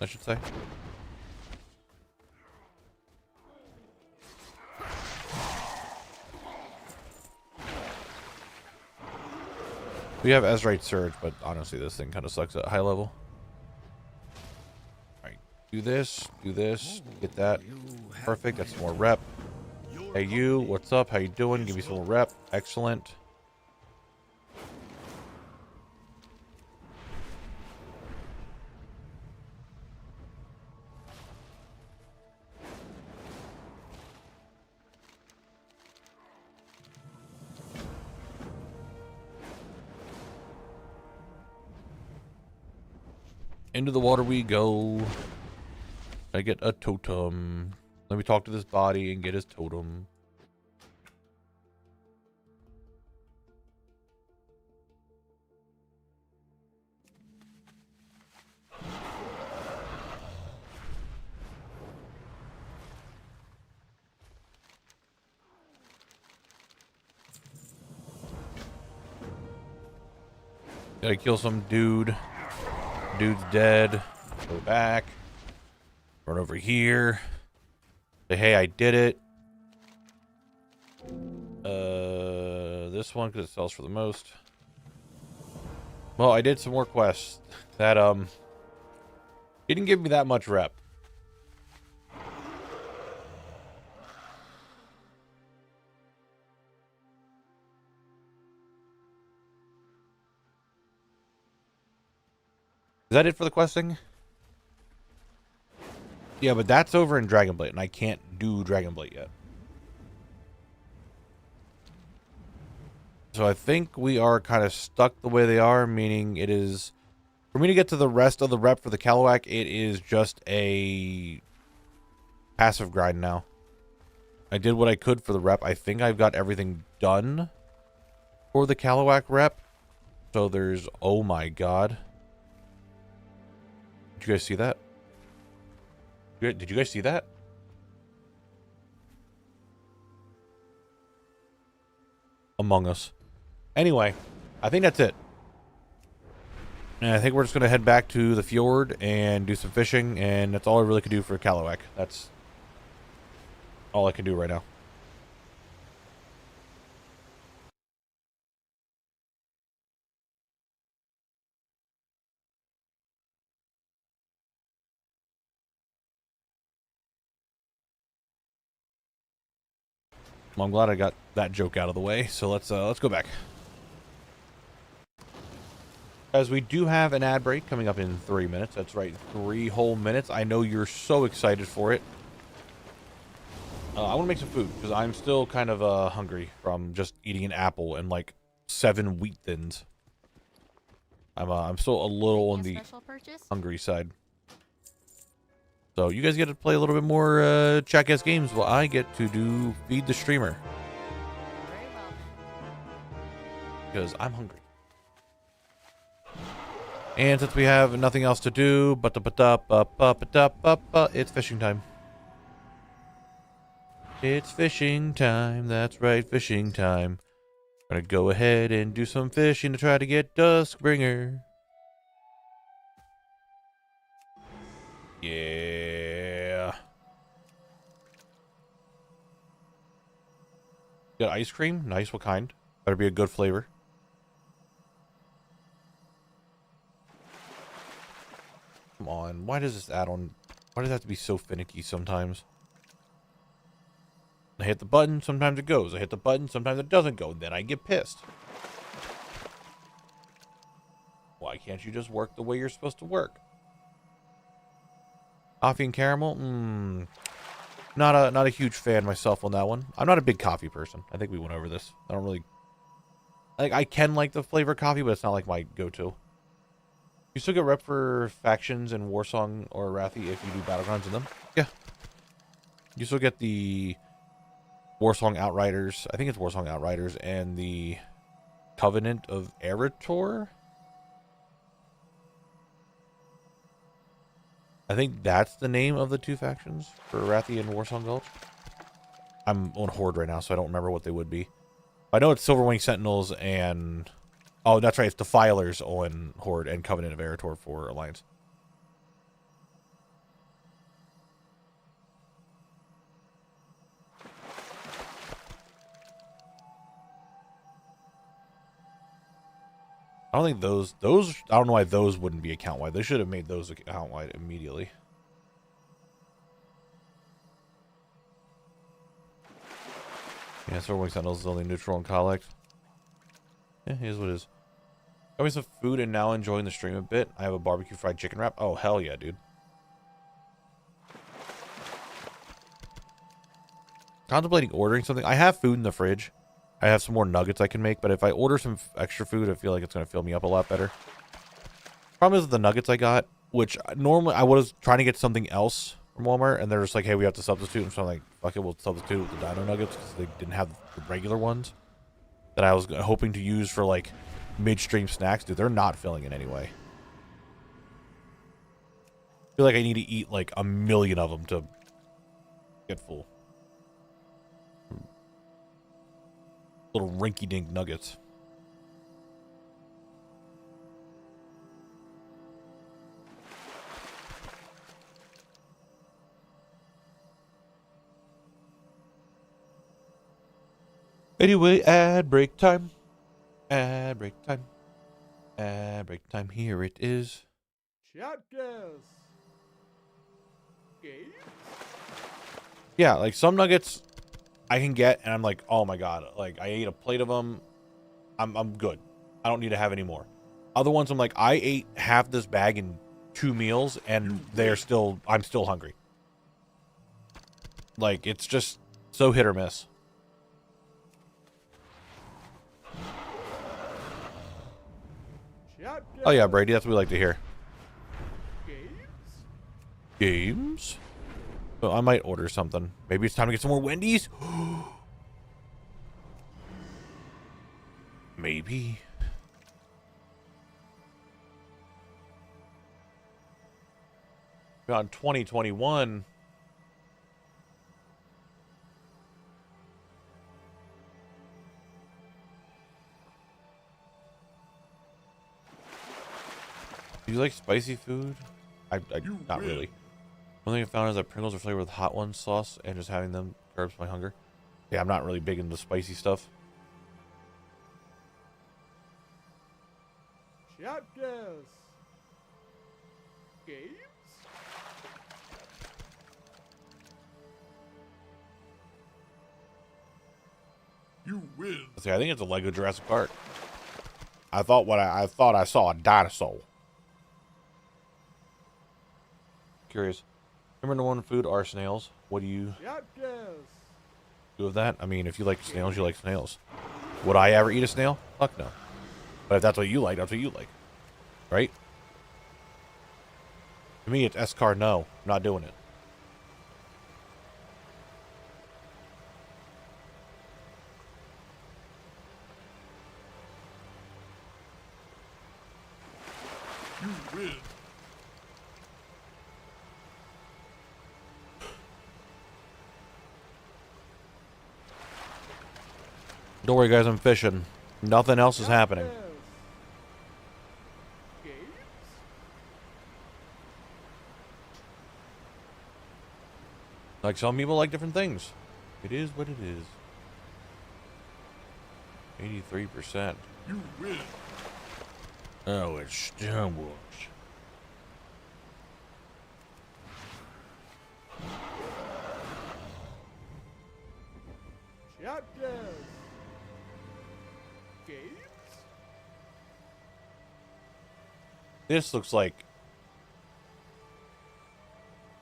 I should say. We have Ezrite Surge, but honestly this thing kind of sucks at high level. Alright, do this, get that. Perfect, that's more rep. Hey you, what's up? How you doing? Give me some more rep. Excellent. Into the water we go. I get a totem. Let me talk to this body and get his totem. Gotta kill some dude. Dude's dead. Go back. Run over here. Say, hey, I did it. This one, because it sells for the most. Well, I did some more quests that, didn't give me that much rep. Is that it for the questing? Yeah, but that's over in Dragonblight, and I can't do Dragonblight yet. So I think we are kind of stuck the way they are, meaning it is... For me to get to the rest of the rep for the Kalawak, it is just a passive grind now. I did what I could for the rep. I think I've got everything done for the Kalawak rep. So there's... Oh my god. Did you guys see that? Did you guys see that? Among Us. Anyway, I think that's it. And I think we're just going to head back to the fjord and do some fishing, and that's all I really could do for Kalawak. That's all I can do right now. Well, I'm glad I got that joke out of the way, so let's go back. As we do have an ad break coming up in 3 minutes. That's right, 3 whole minutes. I know you're so excited for it. I want to make some food because I'm still kind of hungry from just eating an apple and like 7 wheat thins. I'm still a little on the hungry side. So you guys get to play a little bit more Chat Guest games while I get to do Feed the Streamer. Very well. Because I'm hungry. And since we have nothing else to do, it's fishing time. It's fishing time. That's right, fishing time. I'm gonna go ahead and do some fishing to try to get Duskbringer. Yeah. Got ice cream? Nice. What kind? Better be a good flavor. Come on. Why does this add-on... Why does it have to be so finicky sometimes? I hit the button, sometimes it goes. I hit the button, sometimes it doesn't go. Then I get pissed. Why can't you just work the way you're supposed to work? Coffee and caramel? Not a huge fan myself on that one. I'm not a big coffee person. I think we went over this. I don't really... Like, I can like the flavor of coffee, but it's not like my go-to. You still get rep for factions in Warsong or Arathi if you do battlegrounds in them? Yeah. You still get the Warsong Outriders. I think it's Warsong Outriders and the Covenant of Eritor. I think that's the name of the 2 factions for Arathi and Warsong Gulch. I'm on Horde right now, so I don't remember what they would be. I know it's Silverwing Sentinels and... Oh, that's right. It's Defilers on Horde and Covenant of Eritor for Alliance. I don't think those, I don't know why those wouldn't be account-wide. They should have made those account-wide immediately. Yeah, Silverwing Sentinels is only neutral and collect. Yeah, here's what it is. Got me some food and now enjoying the stream a bit. I have a barbecue fried chicken wrap. Oh, hell yeah, dude. Contemplating ordering something. I have food in the fridge. I have some more nuggets I can make, but if I order some extra food, I feel like it's going to fill me up a lot better. Problem is with the nuggets I got, which normally I was trying to get something else from Walmart, and they're just like, hey, we have to substitute. And so I'm like, fuck it, we'll substitute with the dino nuggets because they didn't have the regular ones that I was hoping to use for like midstream snacks. Dude, they're not filling in any way. I feel like I need to eat like 1 million of them to get full. Little rinky-dink nuggets. Anyway, ad break time. Ad break time. Ad break time. Here it is. Chapters. Games. Yeah, like some nuggets I can get, and I'm like, oh my god, like I ate a plate of them. I'm good. I don't need to have any more. Other ones, I'm like, I ate half this bag in 2 meals, and I'm still hungry. Like, it's just so hit or miss. Chapters. Oh yeah, Brady, that's what we like to hear. Games. Games? So I might order something. Maybe it's time to get some more Wendy's? Maybe. On 2021. Do you like spicy food? Not really. One thing I found is that Pringles are flavored with hot one sauce, and just having them curbs my hunger. Yeah, I'm not really big into spicy stuff. Chapters. Games. You win. See, I think it's a Lego Jurassic Park. I thought I saw a dinosaur. Curious. Number one food are snails. What do you Chapters. do with that? I mean, if you like snails, you like snails. Would I ever eat a snail? Fuck no. But if that's what you like, that's what you like. Right? To me, it's S-car no. I'm not doing it. You win. Don't worry, guys. I'm fishing. Nothing else is happening. Chapters. Games. Like, some people like different things. It is what it is. 83%. You win. Oh, it's Star Wars. Chapters. Games. This looks like...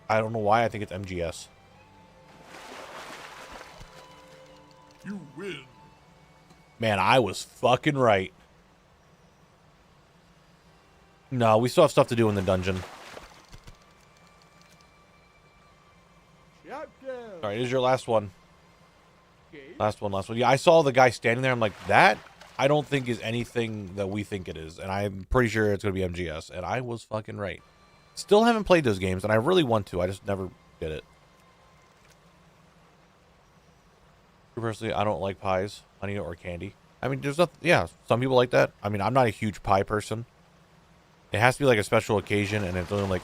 I don't know why I think it's MGS. You win. Man, I was fucking right. No, we still have stuff to do in the dungeon. Chapters. Alright, here's your last one. Games. Last one. Yeah, I saw the guy standing there. I'm like, that I don't think is anything that we think it is. And I'm pretty sure it's going to be MGS. And I was fucking right. Still haven't played those games, and I really want to. I just never did it. Personally, I don't like pies, honey or candy. I mean, there's nothing. Yeah, some people like that. I mean, I'm not a huge pie person. It has to be like a special occasion, and it's only like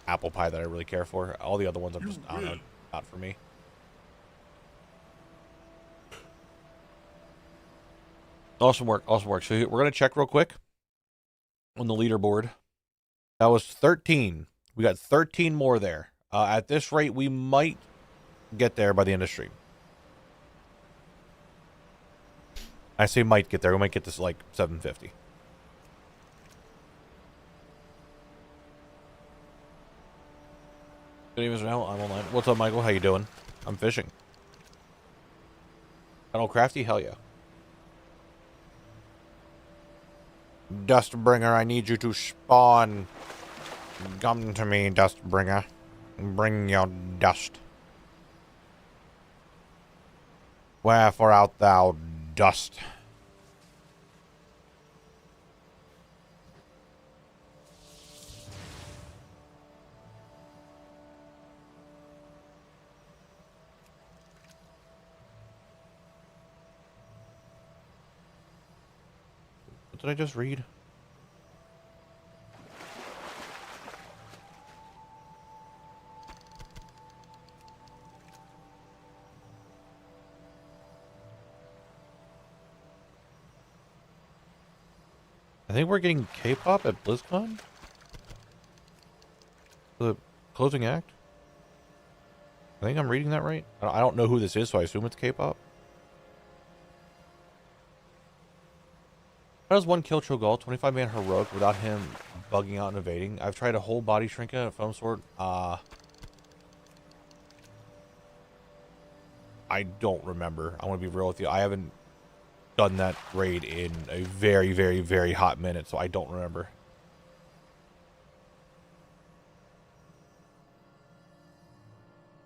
apple pie that I really care for. All the other ones, I'm just, I don't know, not for me. Awesome work. Awesome work. So we're going to check real quick on the leaderboard. That was 13. We got 13 more there. At this rate, we might get there by the end of stream. I say might get there. We might get this like 750. Good evening, Mr. Howell. I'm online. What's up, Michael? How you doing? I'm fishing. Colonel Crafty? Hell yeah. Dustbringer, I need you to spawn. Come to me, Dustbringer. Bring your dust. Wherefore art thou, dust? What did I just read? I think we're getting K-pop at BlizzCon? The closing act? I think I'm reading that right. I don't know who this is, so I assume it's K-pop. How does one kill Cho'Gall 25-man heroic without him bugging out and evading? I've tried a whole body shrinking of some sort. I don't remember. I want to be real with you. I haven't done that raid in a very, very, very hot minute, so I don't remember.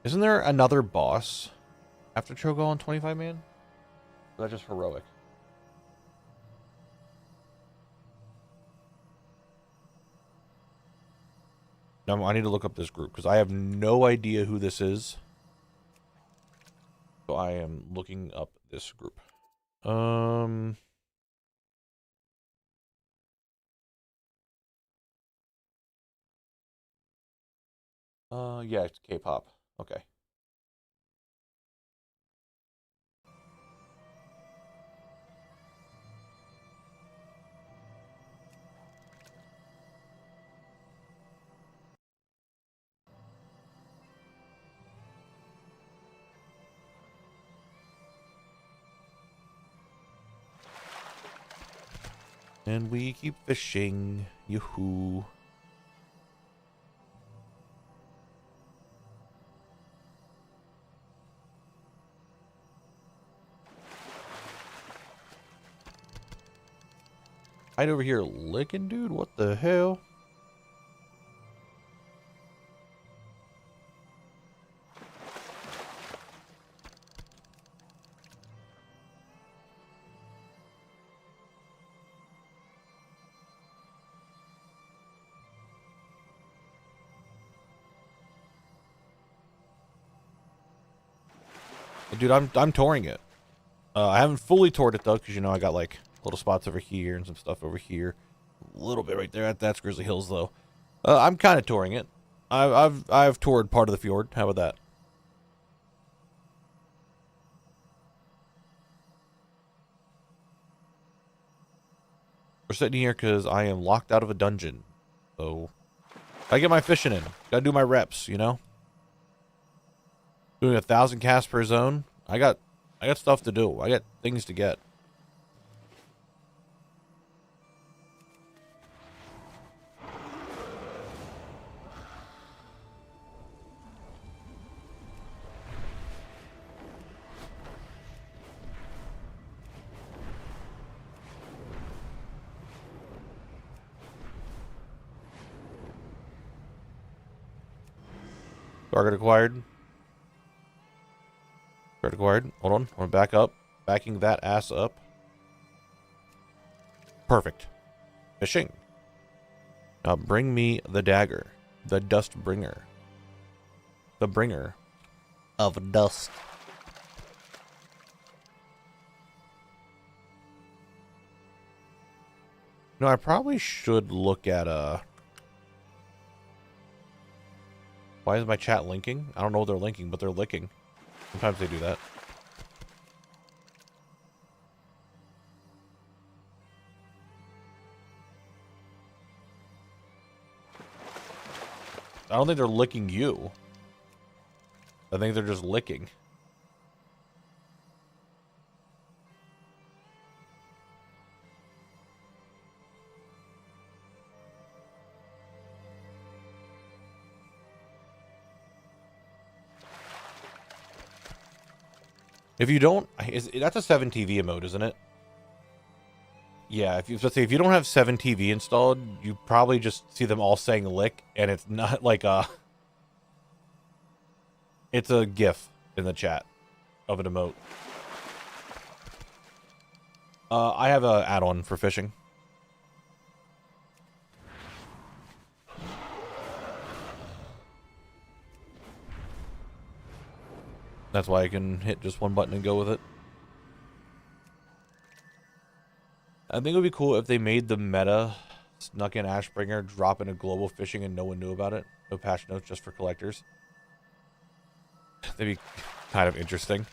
Isn't there another boss after Cho'Gall on 25-man? Or is that just heroic? No, I need to look up this group because I have no idea who this is. So I am looking up this group. Yeah, it's K-pop. Okay. And we keep fishing. Yoo-hoo. Hide over here licking, dude? What the hell? Dude, I'm touring it. I haven't fully toured it though, because you know I got like little spots over here and some stuff over here. A little bit right there. That's Grizzly Hills though. I'm kind of touring it. I've toured part of the fjord. How about that? We're sitting here because I am locked out of a dungeon. So I get my fishing in. Gotta do my reps, you know? Doing 1,000 casts per zone. I got stuff to do. I got things to get. Target acquired. Target acquired. Hold on. I want to back up. Backing that ass up. Perfect. Fishing. Now bring me the dagger. The dust bringer. The bringer of dust. No, I probably should look at why is my chat linking? I don't know what they're linking, but they're licking. Sometimes they do that. I don't think they're licking you. I think they're just licking. If you don't, that's a 7 TV emote, isn't it? Yeah, if you don't have 7 TV installed, you probably just see them all saying lick, and it's not like it's a GIF in the chat of an emote. I have a add-on for fishing. That's why I can hit just one button and go with it. I think it would be cool if they made the meta snuck in Ashbringer drop into global fishing and no one knew about it. No patch notes, just for collectors. That'd be kind of interesting.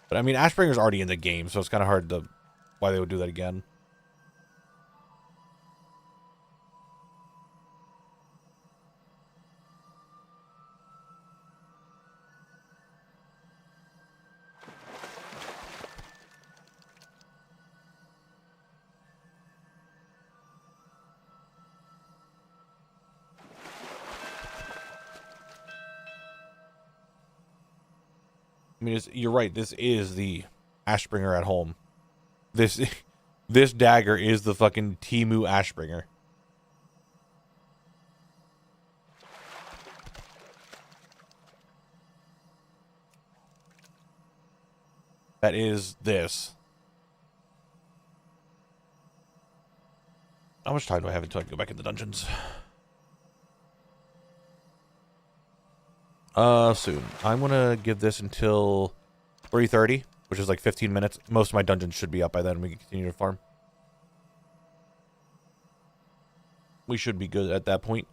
But I mean, Ashbringer's already in the game, so it's kind of hard to why they would do that again. I mean, you're right. This is the Ashbringer at home. This dagger is the fucking Timu Ashbringer. That is this. How much time do I have until I can go back in the dungeons? Soon. I'm gonna give this until 3:30, which is like 15 minutes. Most of my dungeons should be up by then. We can continue to farm. We should be good at that point.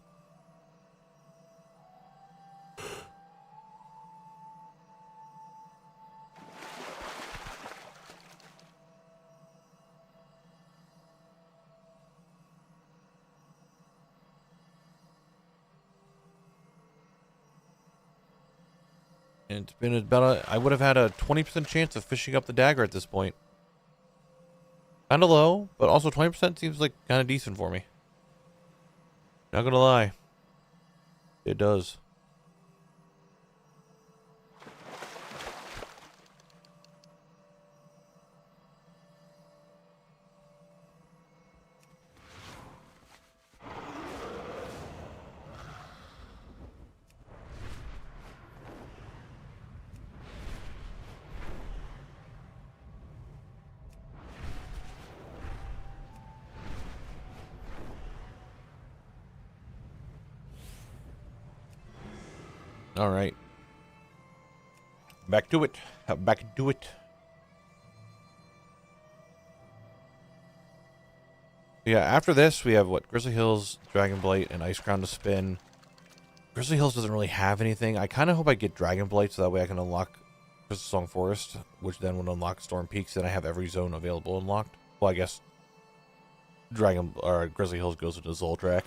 And it's been about I would have had a 20% chance of fishing up the dagger at this point. Kind of low, but also 20% seems like kind of decent for me. Not gonna lie. It does. All right. Back to it. Back to it. Yeah, after this, we have what? Grizzly Hills, Dragonblight, and Ice Crown to spin. Grizzly Hills doesn't really have anything. I kind of hope I get Dragonblight so that way I can unlock Crystal Song Forest, which then would unlock Storm Peaks, and I have every zone available unlocked. Well, I guess Grizzly Hills goes into Zoldrak.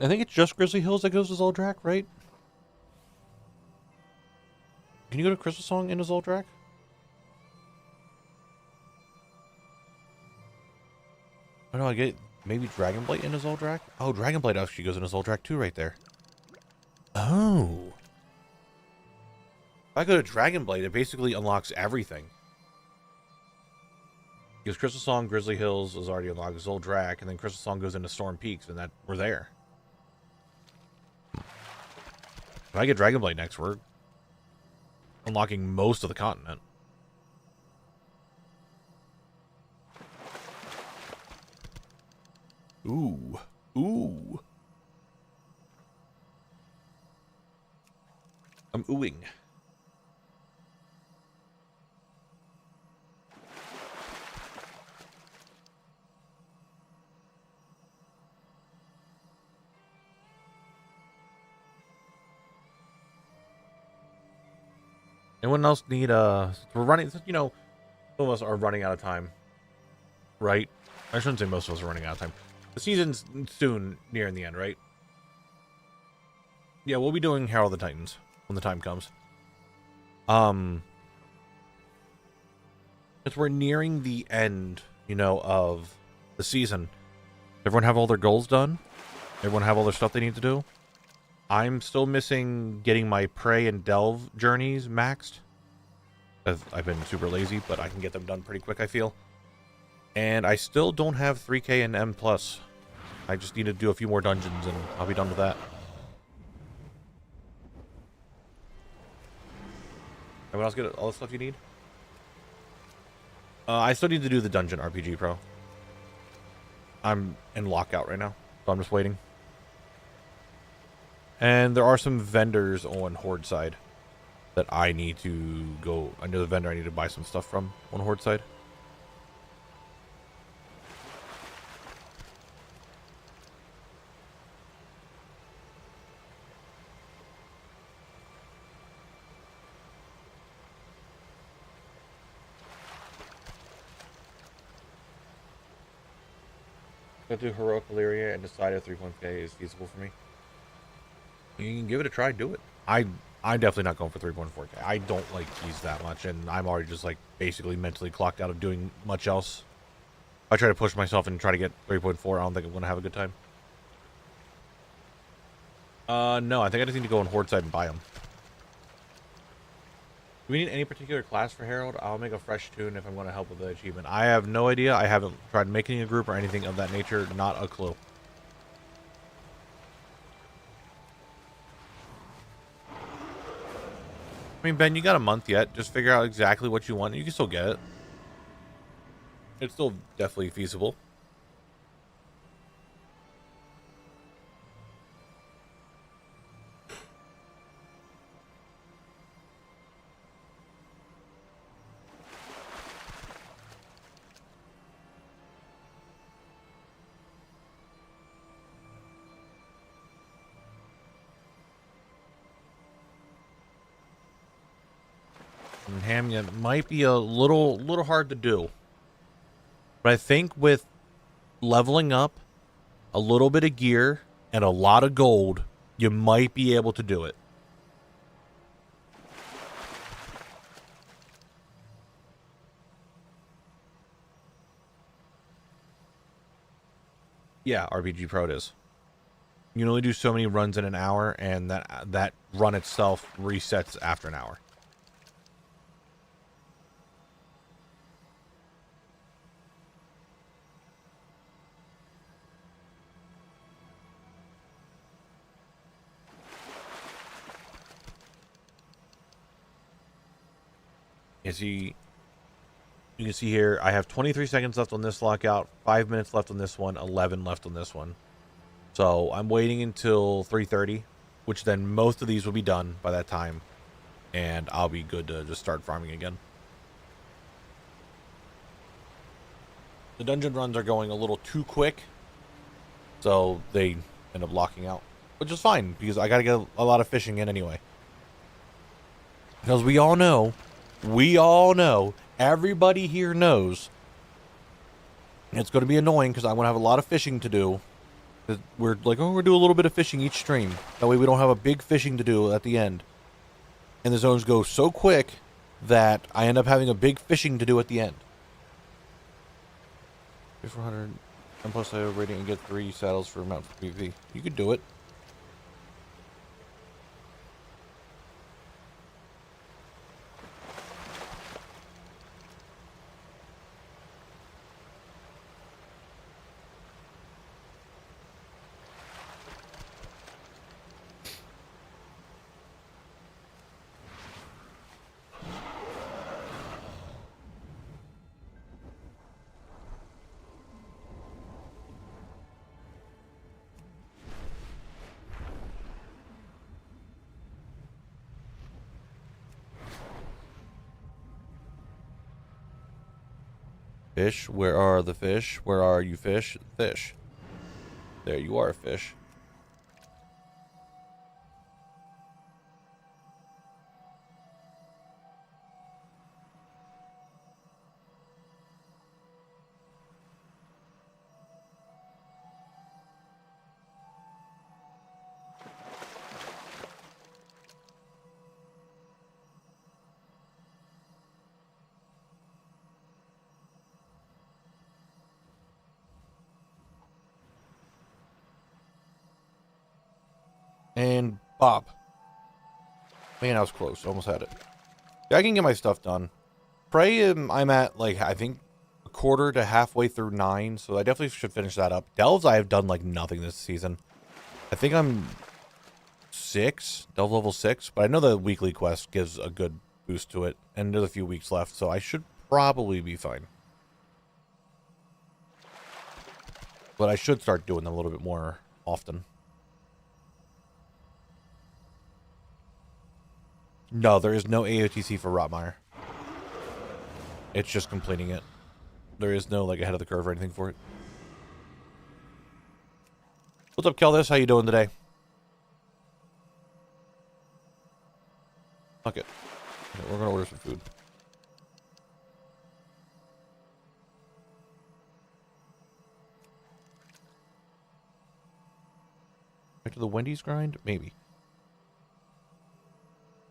I think it's just Grizzly Hills that goes to Zoldrak, right? Can you go to Crystal Song into Zoldrak? Oh no, I get maybe Dragonblight into Zoldrak? Oh, Dragonblight actually goes into Zoldrak too right there. Oh. If I go to Dragonblight, it basically unlocks everything. Because Crystal Song, Grizzly Hills is already unlocked Zoldrak, and then Crystal Song goes into Storm Peaks, and we're there. If I get Dragonblight next, we're unlocking most of the continent. Ooh. Ooh. I'm oohing. Anyone else need we're running, you know, some of us are running out of time, right? I shouldn't say most of us are running out of time. The season's soon nearing the end, right? Yeah, we'll be doing Herald of the Titans when the time comes. Because we're nearing the end, you know, of the season. Everyone have all their goals done? Everyone have all their stuff they need to do? I'm still missing getting my Prey and Delve journeys maxed. I've been super lazy, but I can get them done pretty quick, I feel. And I still don't have 3K and M+. I just need to do a few more dungeons, and I'll be done with that. Everyone else get all the stuff you need? I still need to do the Dungeon RPG Pro. I'm in lockout right now, so I'm just waiting. And there are some vendors on Horde side that I need to go. I know the vendor I need to buy some stuff from on Horde side. Go to Heroic Illyria and decide if 3.5K is feasible for me. You can give it a try, do it. I'm definitely not going for 3.4K. I don't like keys that much, and I'm already just like basically mentally clocked out of doing much else. If I try to push myself and try to get 3.4, I don't think I'm going to have a good time. No, I think I just need to go on Horde side and buy them. Do we need any particular class for Herald? I'll make a fresh tune if I'm going to help with the achievement. I have no idea. I haven't tried making a group or anything of that nature. Not a clue. I mean, Ben, you got a month yet. Just figure out exactly what you want. You can still get it. It's still definitely feasible. And Ham, it might be a little hard to do. But I think with leveling up, a little bit of gear, and a lot of gold, you might be able to do it. Yeah, RPG Pro it is. You can only do so many runs in an hour, and that run itself resets after an hour. You can see here, I have 23 seconds left on this lockout, 5 minutes left on this one, 11 left on this one. So I'm waiting until 3:30, which then most of these will be done by that time, and I'll be good to just start farming again. The dungeon runs are going a little too quick, so they end up locking out, which is fine, because I gotta get a lot of fishing in anyway. Because we all know, everybody here knows, it's going to be annoying because I'm going to have a lot of fishing to do. We're like, oh, we're doing a little bit of fishing each stream. That way we don't have a big fishing to do at the end. And the zones go so quick that I end up having a big fishing to do at the end. 400 and plus I rating and get 3 saddles for mount for PvP. You could do it. Fish, where are the fish? Where are you, fish? Fish. There you are, fish. And Bob. Man, I was close. Almost had it. Yeah, I can get my stuff done. Prey, I'm at, like, I think a quarter to halfway through 9, so I definitely should finish that up. Delves, I have done, like, nothing this season. I think I'm 6, Delve level 6, but I know the weekly quest gives a good boost to it, and there's a few weeks left, so I should probably be fine. But I should start doing them a little bit more often. No, there is no AOTC for Rotmire. It's just completing it. There is no, like, ahead of the curve or anything for it. What's up, Keldis? How you doing today? Fuck it. Okay, we're gonna order some food. Back to the Wendy's grind? Maybe.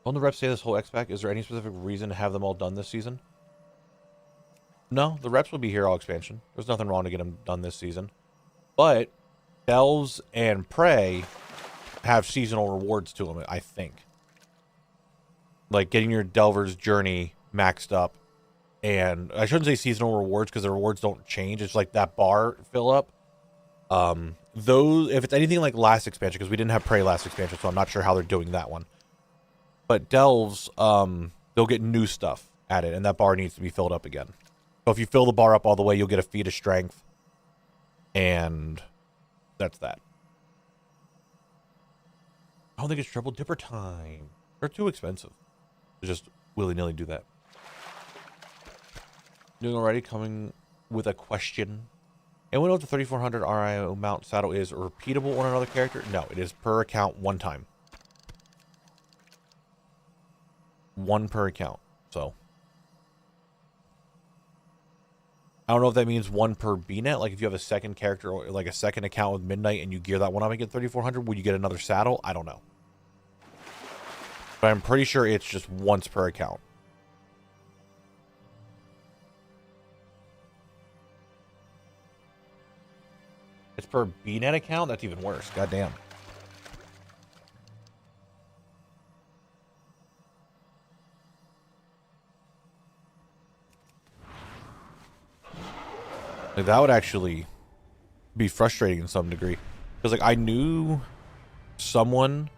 On the reps say this whole X-Pack, is there any specific reason to have them all done this season? No, the reps will be here all expansion. There's nothing wrong to get them done this season. But Delves and Prey have seasonal rewards to them, I think. Like getting your Delver's Journey maxed up. And I shouldn't say seasonal rewards because the rewards don't change. It's like that bar fill up. Those, if it's anything like last expansion, because we didn't have Prey last expansion, so I'm not sure how they're doing that one. But Delves, they'll get new stuff added, and that bar needs to be filled up again. So if you fill the bar up all the way, you'll get a feat of strength. And that's that. I don't think it's Triple Dipper time. They're too expensive to just willy-nilly do that. Doing already, coming with a question. And we know if the 3400 RIO mount saddle is repeatable on another character? No, it is per account one time. One per account. So I don't know if that means one per BNet. Like if you have a second character or like a second account with Midnight and you gear that one up and get 3400, would you get another saddle? I don't know. But I'm pretty sure it's just once per account. It's per BNet account? That's even worse. Goddamn. Like, that would actually be frustrating in some degree. Because, like, I knew someone,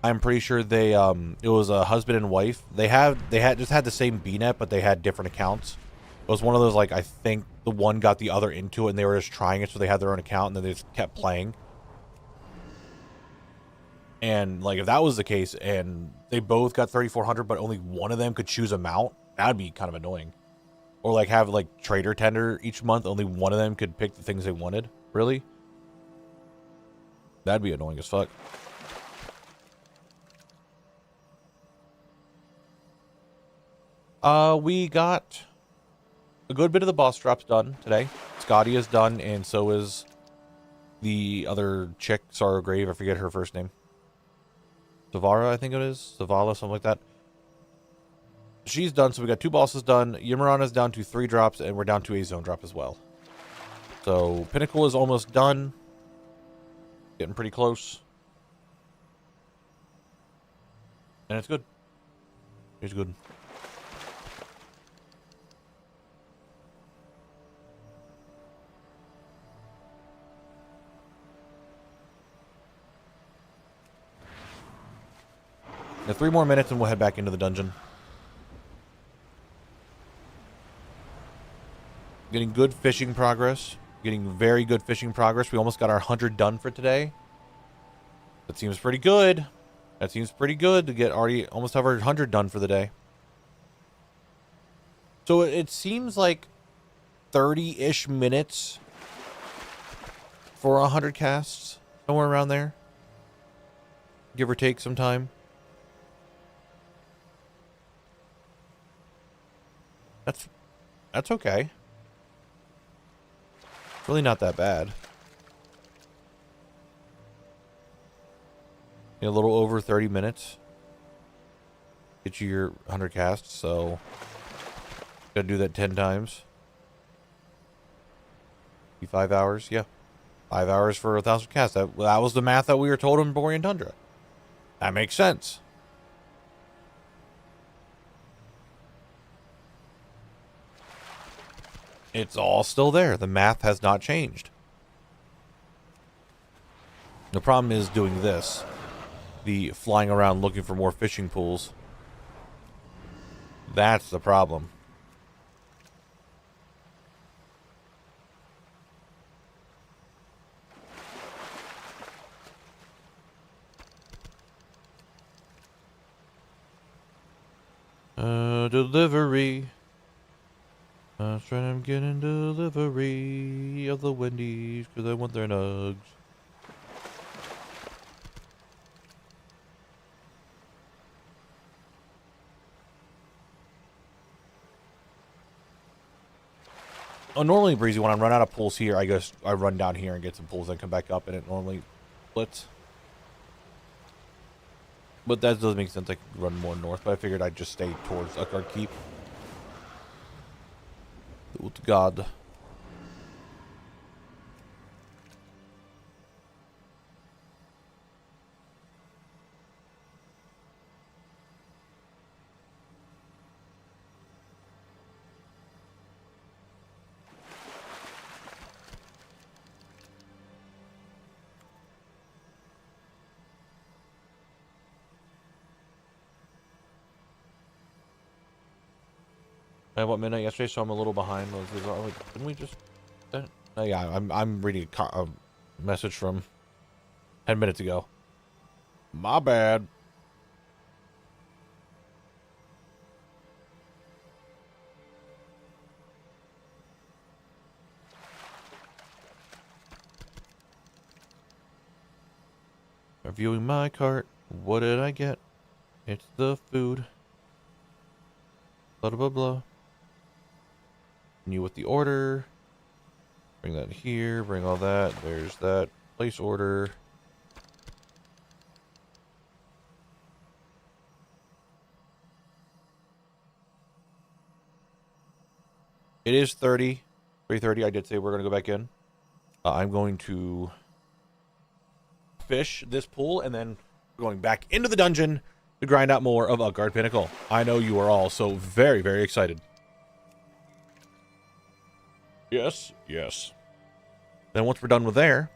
I'm pretty sure they, it was a husband and wife. They just had the same BNet, but they had different accounts. It was one of those, like, I think the one got the other into it and they were just trying it, so they had their own account and then they just kept playing. And, like, if that was the case and they both got 3400 but only one of them could choose a mount, that'd be kind of annoying. Or, like, have, like, trader tender each month, only one of them could pick the things they wanted. Really? That'd be annoying as fuck. We got a good bit of the boss drops done today. Scotty is done, and so is the other chick, Sorrow Grave. I forget her first name. Zavara, I think it is. Zavala, something like that. She's done, so we got 2 bosses done. Yimmerana's down to 3 drops, and we're down to a zone drop as well. So, Pinnacle is almost done. Getting pretty close. And it's good. It's good. Now 3 more minutes and we'll head back into the dungeon. Getting good fishing progress. Getting very good fishing progress. We almost got our 100 done for today. That seems pretty good. That seems pretty good to get already almost have our 100 done for the day. So it seems like 30-ish minutes for 100 casts. Somewhere around there. Give or take some time. That's okay. It's really not that bad. A little over 30 minutes. Get you your 100 casts, so gotta do that 10 times. 5 hours, yeah. 5 hours for 1,000 casts. That was the math that we were told in Borean Tundra. That makes sense. It's all still there. The math has not changed. The problem is doing this. The flying around looking for more fishing pools. That's the problem. Delivery. I'm trying to get in delivery of the Wendy's because I want their nugs. Oh, normally, Breezy, when I run out of pools here, I run down here and get some pools and come back up, and it normally splits. But that does make sense. I could run more north, but I figured I'd just stay towards Uckard Keep. Oh, God. I went midnight yesterday, so I'm a little behind. Didn't we just? Oh yeah, I'm reading a message from 10 minutes ago. My bad. Reviewing my cart. What did I get? It's the food. Blah blah blah. Continue with the order. Bring that here. Bring all that. There's that. Place order. It is 3:30. I did say we're going to go back in. I'm going to fish this pool and then going back into the dungeon to grind out more of Utgard Pinnacle. I know you are all so very, very excited. Yes, yes. Then once we're done with there,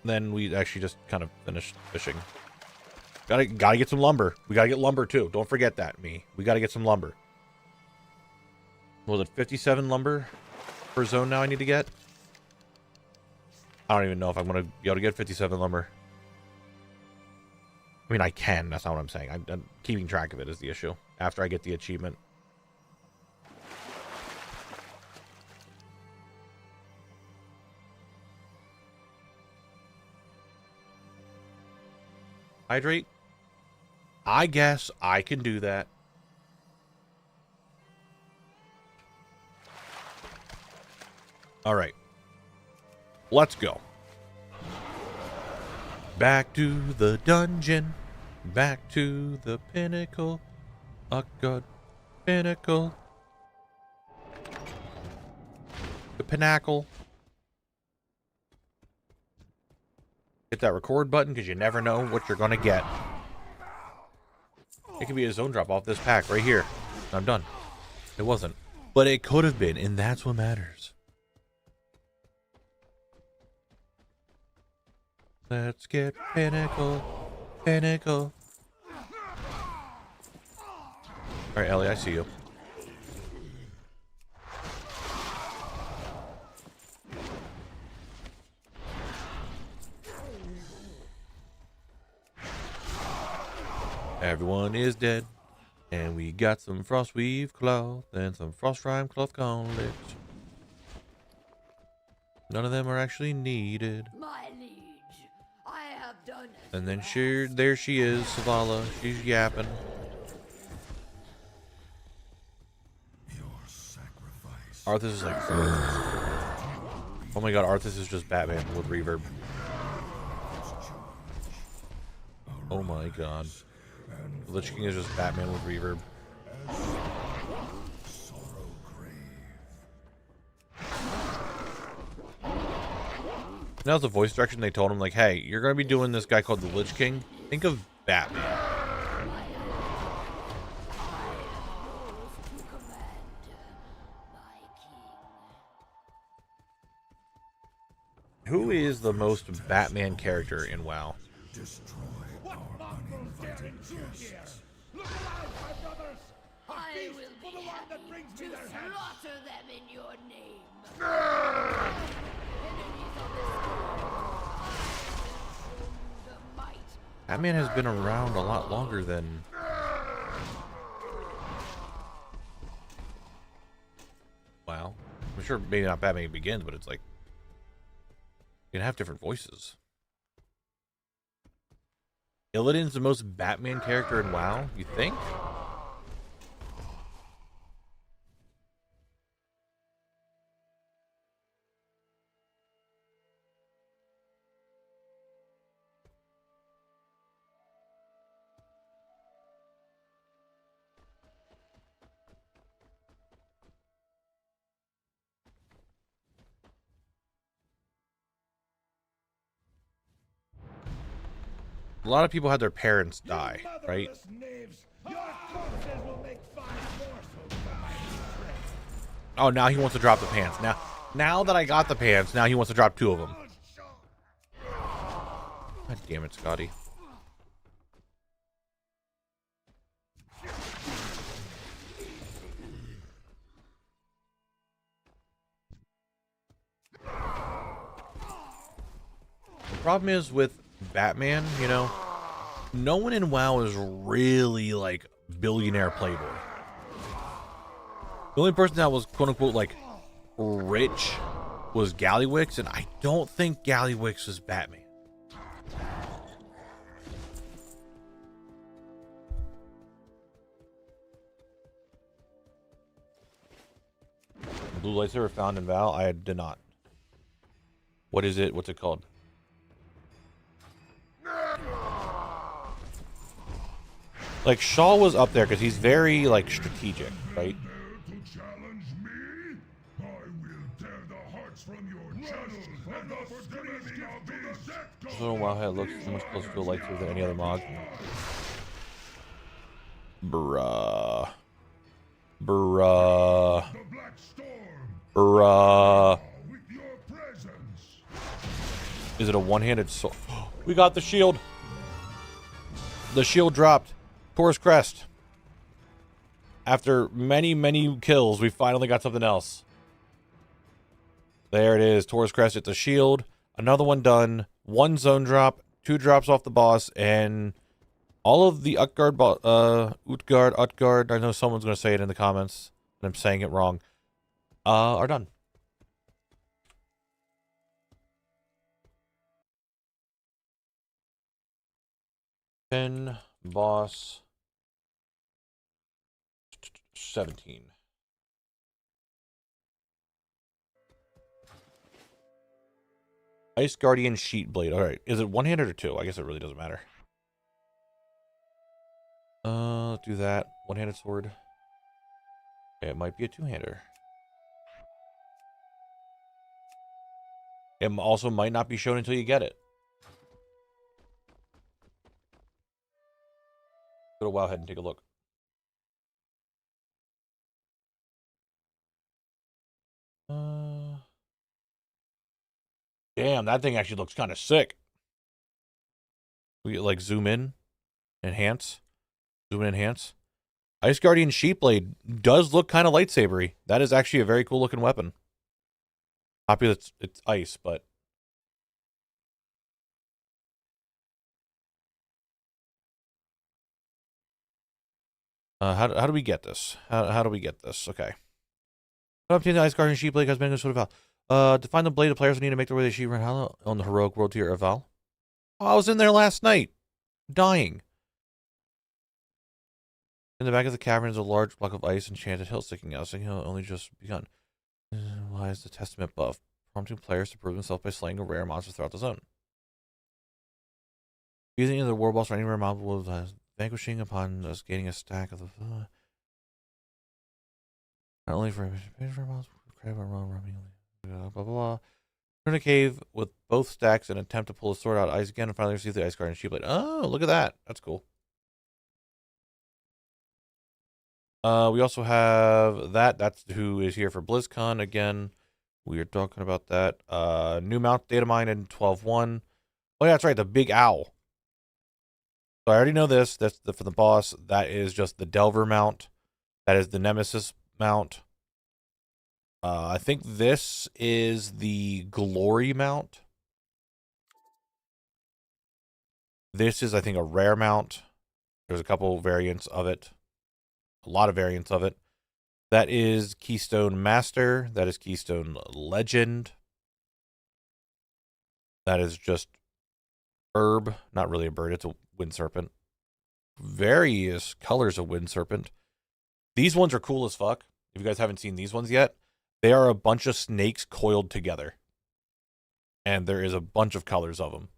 then we actually just kind of finish fishing. Gotta get some lumber. We gotta get lumber too. Don't forget that, me. We gotta get some lumber. Was it 57 lumber per zone now I need to get? I don't even know if I'm going to be able to get 57 lumber. I mean, I can. That's not what I'm saying. I'm keeping track of it is the issue. After I get the achievement. Hydrate? I guess I can do that. All right. Let's go. Back to the dungeon. Back to the pinnacle. Utgard Pinnacle. The pinnacle. Hit that record button because you never know what you're going to get. It could be a zone drop off this pack right here. I'm done. It wasn't. But it could have been, and that's what matters. Let's get pinnacle. Pinnacle. Alright, Ellie, I see you. Everyone is dead. And we got some frostweave cloth and some frost rime cloth gauntlets. None of them are actually needed. My liege, I have done it. And then there she is, Savala. She's yapping. Your sacrifice. Arthas is like, oh my god, Arthas is just Batman with reverb. Oh my god. Lich King is just Batman with reverb. That was the voice direction. They told him, like, hey, you're going to be doing this guy called the Lich King. Think of Batman. Who is the most Batman character in WoW? Destroy our uninvited guests. Look alive, my brothers! I will be happy to slaughter them in your name. Enemies of the the might. Batman has been around a lot longer than... WoW. I'm sure maybe not Batman Begins, but it's like... You can have different voices. Illidan's the most Batman character in WoW, you think? A lot of people had their parents die, right? Oh, now he wants to drop the pants. Now that I got the pants, now he wants to drop 2 of them. God damn it, Scotty. problem is with Batman, you know, no one in WoW is really like billionaire playboy. The only person that was quote unquote like rich was Gallywix, and I don't think Gallywix was Batman. Blue lightsaber found in Val? I did not. What is it? What's it called? Like, Shaw was up there because he's very, like, strategic, right? I don't know why it looks so much closer to a lightsaber than any other mod. Bruh. Bruh. Bruh. Is it a one-handed sword? We got the shield. The shield dropped. Taurus Crest. After many, many kills, we finally got something else. There it is. Taurus Crest. It's a shield. Another one done. One zone drop. 2 drops off the boss. And all of the Utgard, I know someone's going to say it in the comments, and I'm saying it wrong, are done. Pin, boss, 17. Ice Guardian Sheet Blade. Alright, is it one-handed or 2? I guess it really doesn't matter. Let's do that. One-handed sword. Okay, it might be a 2-hander. It also might not be shown until you get it. Go to Wowhead and take a look. Damn, that thing actually looks kind of sick. We like zoom in, enhance, zoom in, enhance. Ice Guardian Sheepblade does look kind of lightsabery. That is actually a very cool looking weapon. Obviously, it's ice, but how do we get this? How do we get this? Okay. How to obtain the Ice Guardian Sheepblade has been a sort of Val. To find the blade, the players will need to make their way to the Sheep Hollow on the heroic world tier of Val. Oh, I was in there last night, dying. In the back of the cavern is a large block of ice enchanted hill sticking out. Sticking hill only just begun. Lies the testament buff, prompting players to prove themselves by slaying a rare monster throughout the zone. Using either the war boss or any rare mob will vanquishing upon us gaining a stack of the not only for mobs, blah blah blah. Turn a cave with both stacks and attempt to pull the sword out of ice again and finally receive the Ice Guardian Sheepblade. Oh, look at that. That's cool. We also have that. That's who is here for BlizzCon. Again, we are talking about that. New mount data mine in 12.1. Oh, yeah, that's right. The big owl. So I already know this. That's for the boss. That is just the Delver mount. That is the Nemesis mount. I think this is the Glory mount. This is, I think, a rare mount. There's a couple variants of it. A lot of variants of it. That is Keystone Master. That is Keystone Legend. That is just herb. Not really a bird. It's a wind serpent. Various colors of wind serpent. These ones are cool as fuck. If you guys haven't seen these ones yet, they are a bunch of snakes coiled together. And there is a bunch of colors of them.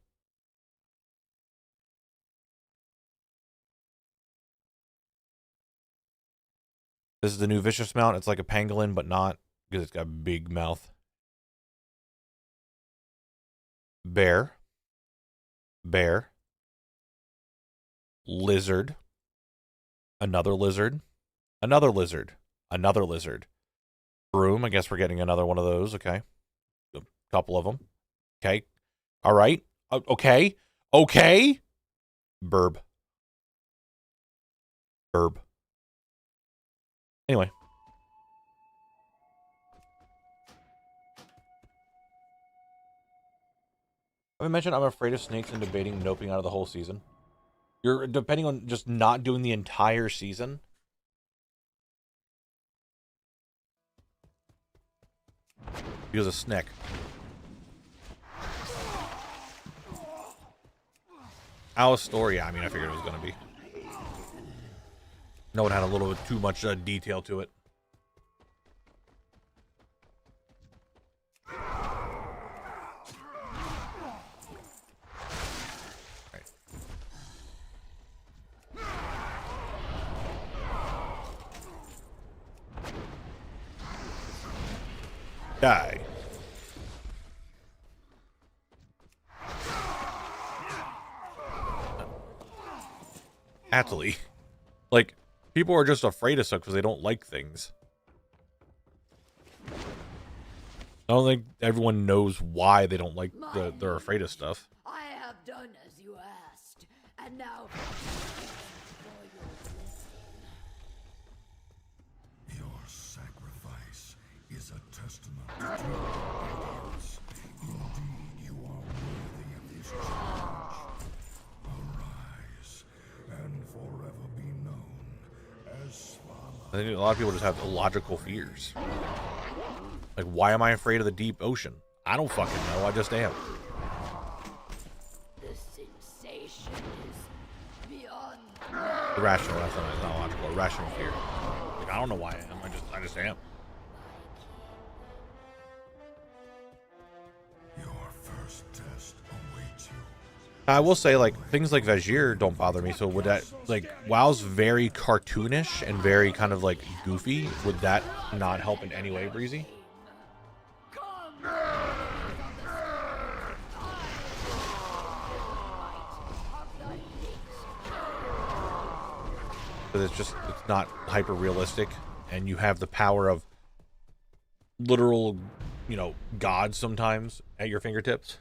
This is the new Vicious mount. It's like a pangolin, but not, because it's got a big mouth. Bear. Bear. Lizard. Another lizard. Another lizard. Another lizard. Broom. I guess we're getting another one of those. Okay. A couple of them. Okay. All right. Okay. Okay. Burb. Burb. Anyway. I mentioned I'm afraid of snakes and debating noping out of the whole season. You're depending on just not doing the entire season. Because of Snick. Our story, I mean, I figured it was going to be. No one had a little bit too much detail to it. Right. Die. Atlee. Like, people are just afraid of stuff because they don't like things. I don't think everyone knows why they don't like they're afraid of stuff. I have done as you asked, and now for your blessing. Your sacrifice is a testament to your obedience. Indeed, you are worthy of this charge. Arise, and forever be known as Svala. I think a lot of people just have illogical fears. Like, why am I afraid of the deep ocean? I don't fucking know. I just am. The sensation is beyond. Irrational. That's not logical. Irrational fear. Like, I don't know why I am. I just am. Your first test awaits you. I will say, like, things like Vajir don't bother me. So would that, like, WoW's very cartoonish and very kind of like goofy. Would that not help in any way, Breezy? Because it's not hyper realistic, and you have the power of literal, you know, gods sometimes at your fingertips.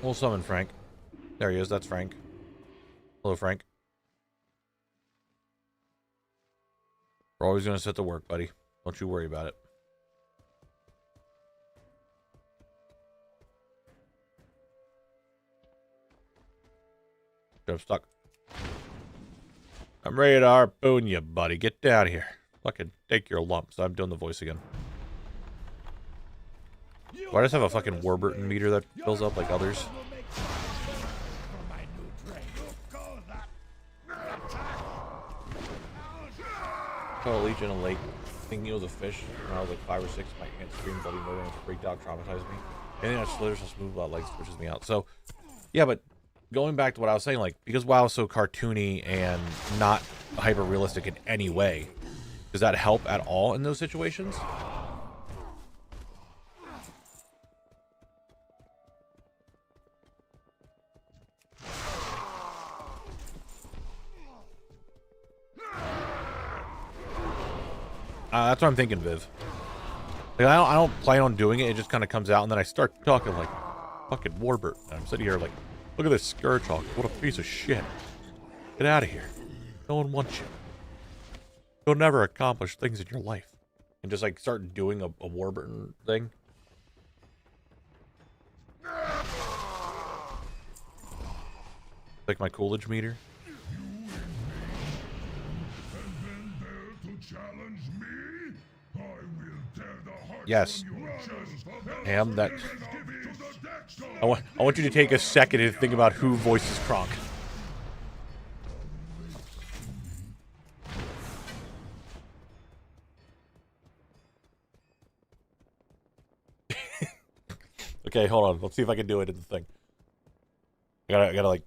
We'll summon Frank. There he is. That's Frank. Hello, Frank. We're always going to set to work, buddy. Don't you worry about it. I'm stuck. I'm ready to harpoon you, buddy. Get down here. Fucking take your lumps. I'm doing the voice again. Why does it have a fucking Warburton meter that fills up like others? Saw a leech in a lake, thinking it was a fish. When I was like 5 or 6, my aunt screamed bloody murder and freaked out, traumatized me. Anything that slithers or smooth about legs pushes me out. So, yeah, but going back to what I was saying, like, because WoW is so cartoony and not hyper realistic in any way, does that help at all in those situations? That's what I'm thinking, Viv. Like, I don't plan on doing it. It just kind of comes out, and then I start talking like fucking Warbird. And I'm sitting here like, look at this Scourge Hawk. What a piece of shit. Get out of here. No one wants you. You'll never accomplish things in your life. And just like start doing a Warburton thing. Like my Coolidge meter. Yes. Ham, that. I want you to take a second and think about who voices Kronk. Okay, hold on. Let's see if I can do it in the thing. I gotta like.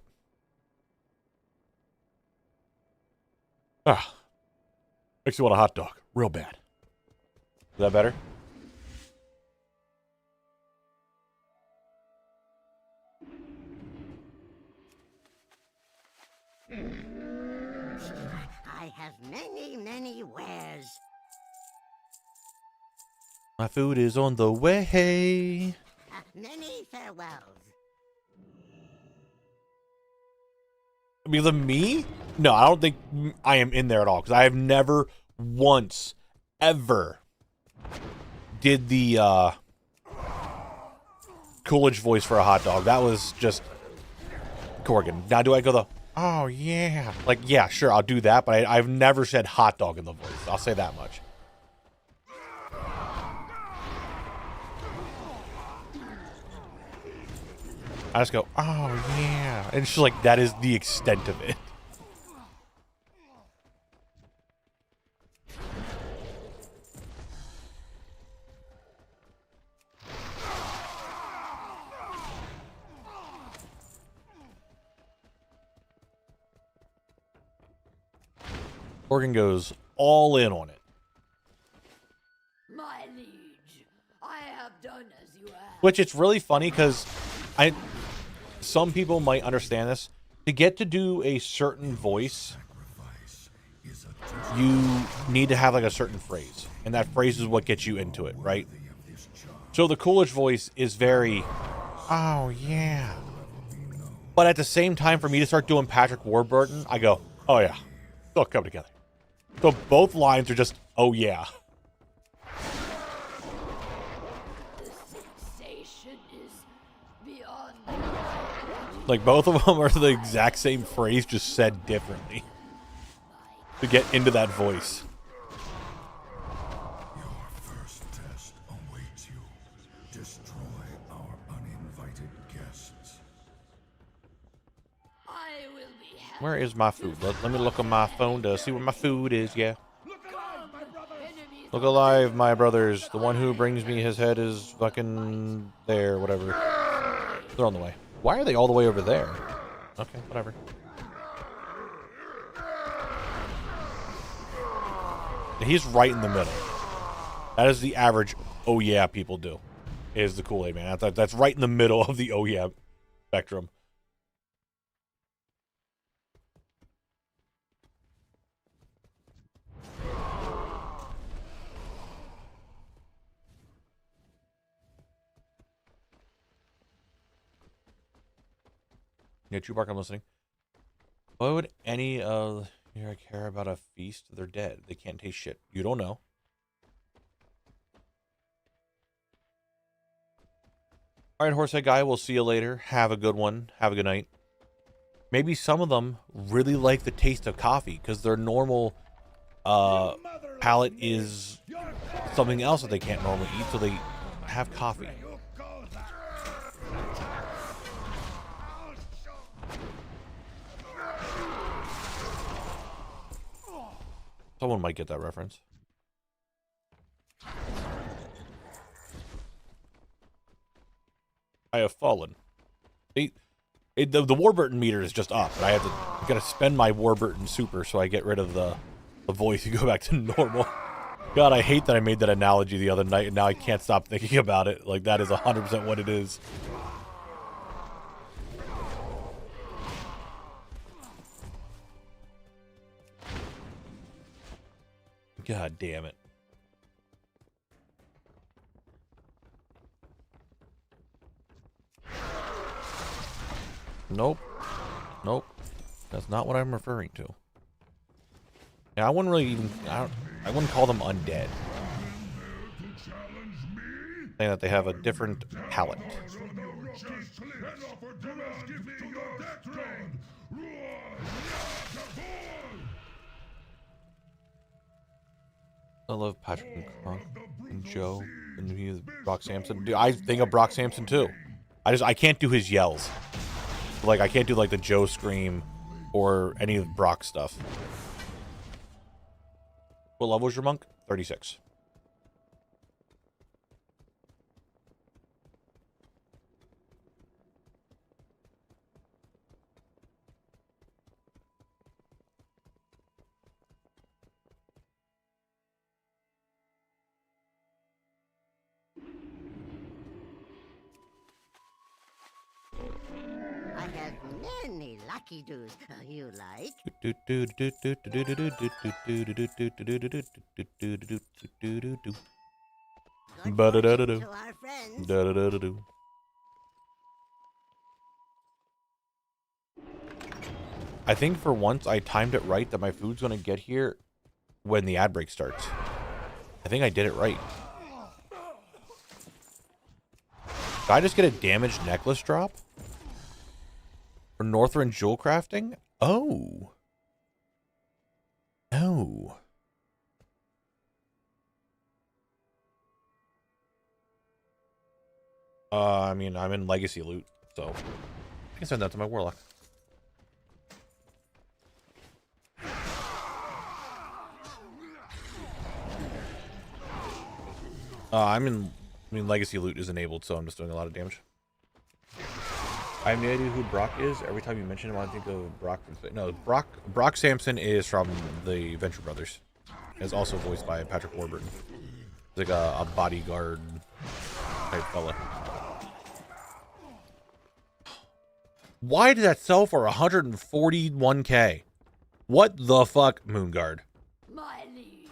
Makes you want a hot dog. Real bad. Is that better? I have many, many wares. My food is on the way. Many farewells. Because of me? No, I don't think I am in there at all. Because I have never once, ever did the Coolidge voice for a hot dog. That was just Corgan. Now, do I go the, oh, yeah. Like, yeah, sure, I'll do that. But I've never said hot dog in the voice. I'll say that much. I just go, oh, yeah. And it's just like, that is the extent of it. Morgan goes all in on it. My liege, I have done as you asked. Which it's really funny because some people might understand this. To get to do a certain voice, you need to have like a certain phrase. And that phrase is what gets you into it, right? So the Coolidge voice is very, oh yeah. But at the same time, for me to start doing Patrick Warburton, I go, oh yeah, they'll come together. So both lines are just, oh yeah. The sensation is beyond. Like both of them are the exact same phrase, just said differently. To get into that voice. Your first test awaits you. Destroy our uninvited guests. I will be happy. Where is my food? Let me look on my phone to see where my food is, yeah. Look alive, my brothers. The one who brings me his head is fucking there, whatever. They're on the way. Why are they all the way over there? Okay, whatever. He's right in the middle. That is the average oh yeah people do. Is the Kool-Aid man. That's right in the middle of the oh yeah spectrum. Yeah, Chewbacca, I'm listening. Why would any of you care about a feast? They're dead. They can't taste shit. You don't know. All right, Horsehead Guy, we'll see you later. Have a good one. Have a good night. Maybe some of them really like the taste of coffee because their normal palate is something else that they can't normally eat, so they have coffee. Someone might get that reference. I have fallen. The Warburton meter is just up, and I gotta spend my Warburton super so I get rid of the voice and go back to normal. God, I hate that I made that analogy the other night, and now I can't stop thinking about it. Like, that is 100% what it is. God damn it. Nope. Nope. That's not what I'm referring to. Yeah, I wouldn't really even... I wouldn't call them undead. Saying that they have a different palate. I love Patrick and Kronk and Joe and he's Brock Sampson. Dude, I think of Brock Sampson too. I can't do his yells. Like, I can't do like the Joe scream or any of Brock's stuff. What level was your monk? 36. I have many lucky doos. You like? Good fortune to our friends. I think for once I timed it right that my food's going to get here when the ad break starts. I think I did it right. Did I just get a damaged necklace drop? For Northrend jewel crafting? Oh. Oh. I mean, I'm in legacy loot, so I can send that to my warlock. I mean, legacy loot is enabled, so I'm just doing a lot of damage. I have no idea who Brock is. Every time you mention him, I think of Brock from... No, Brock Sampson is from the Venture Brothers. Is also voiced by Patrick Warburton. He's like a bodyguard type fella. Why did that sell for 141k? What the fuck, Moonguard? My liege,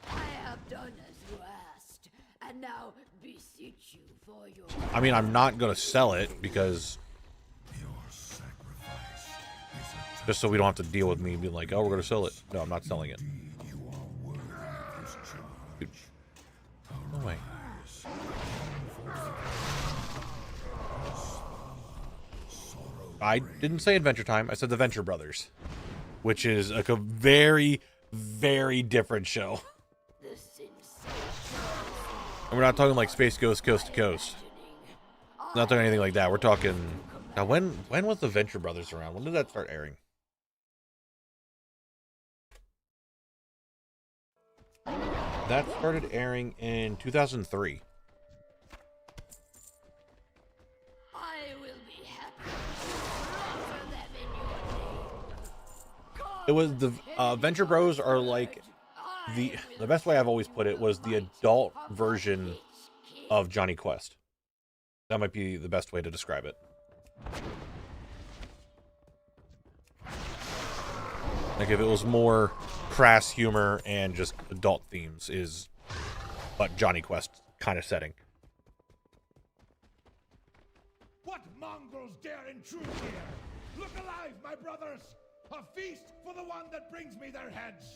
I have done as you asked, and now beseech you for your... I mean, I'm not gonna sell it because... Just so we don't have to deal with me being like, oh, we're gonna sell it. No, I'm not selling it. Dude. No way. I didn't say Adventure Time. I said the Venture Brothers, which is like a very, very different show. And we're not talking like Space Ghost Coast to Coast. We're not talking anything like that. We're talking... Now, when was the Venture Brothers around? When did that start airing? That started airing in 2003. I will be happy to slaughter them in your name. It was the Venture Bros are like the best way I've always put it was the adult version of Johnny Quest. That might be the best way to describe it. Like if it was more crass humor and just adult themes is what Johnny Quest kind of setting. What mongrels dare intrude here? Look alive, my brothers! A feast for the one that brings me their heads!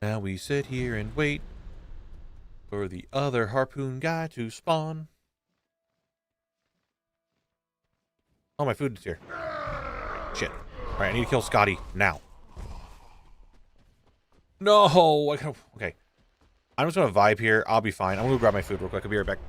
Now we sit here and wait for the other harpoon guy to spawn. Oh, my food is here. Shit. Alright, I need to kill Scotty now. No! Okay. I'm just gonna vibe here. I'll be fine. I'm gonna go grab my food real quick. I'll be right back.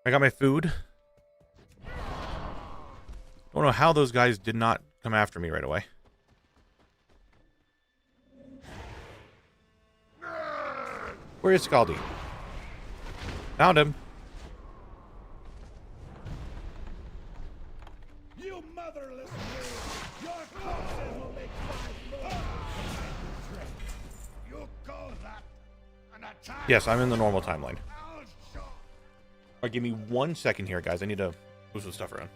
I got my food. Don't know how those guys did not come after me right away. Where is Scaldi? Found him. You motherless brute! Your corpses will make my blood! You call that an attack? Yes, I'm in the normal timeline. I'll show. Alright, give me 1 second here, guys. I need to move some stuff around.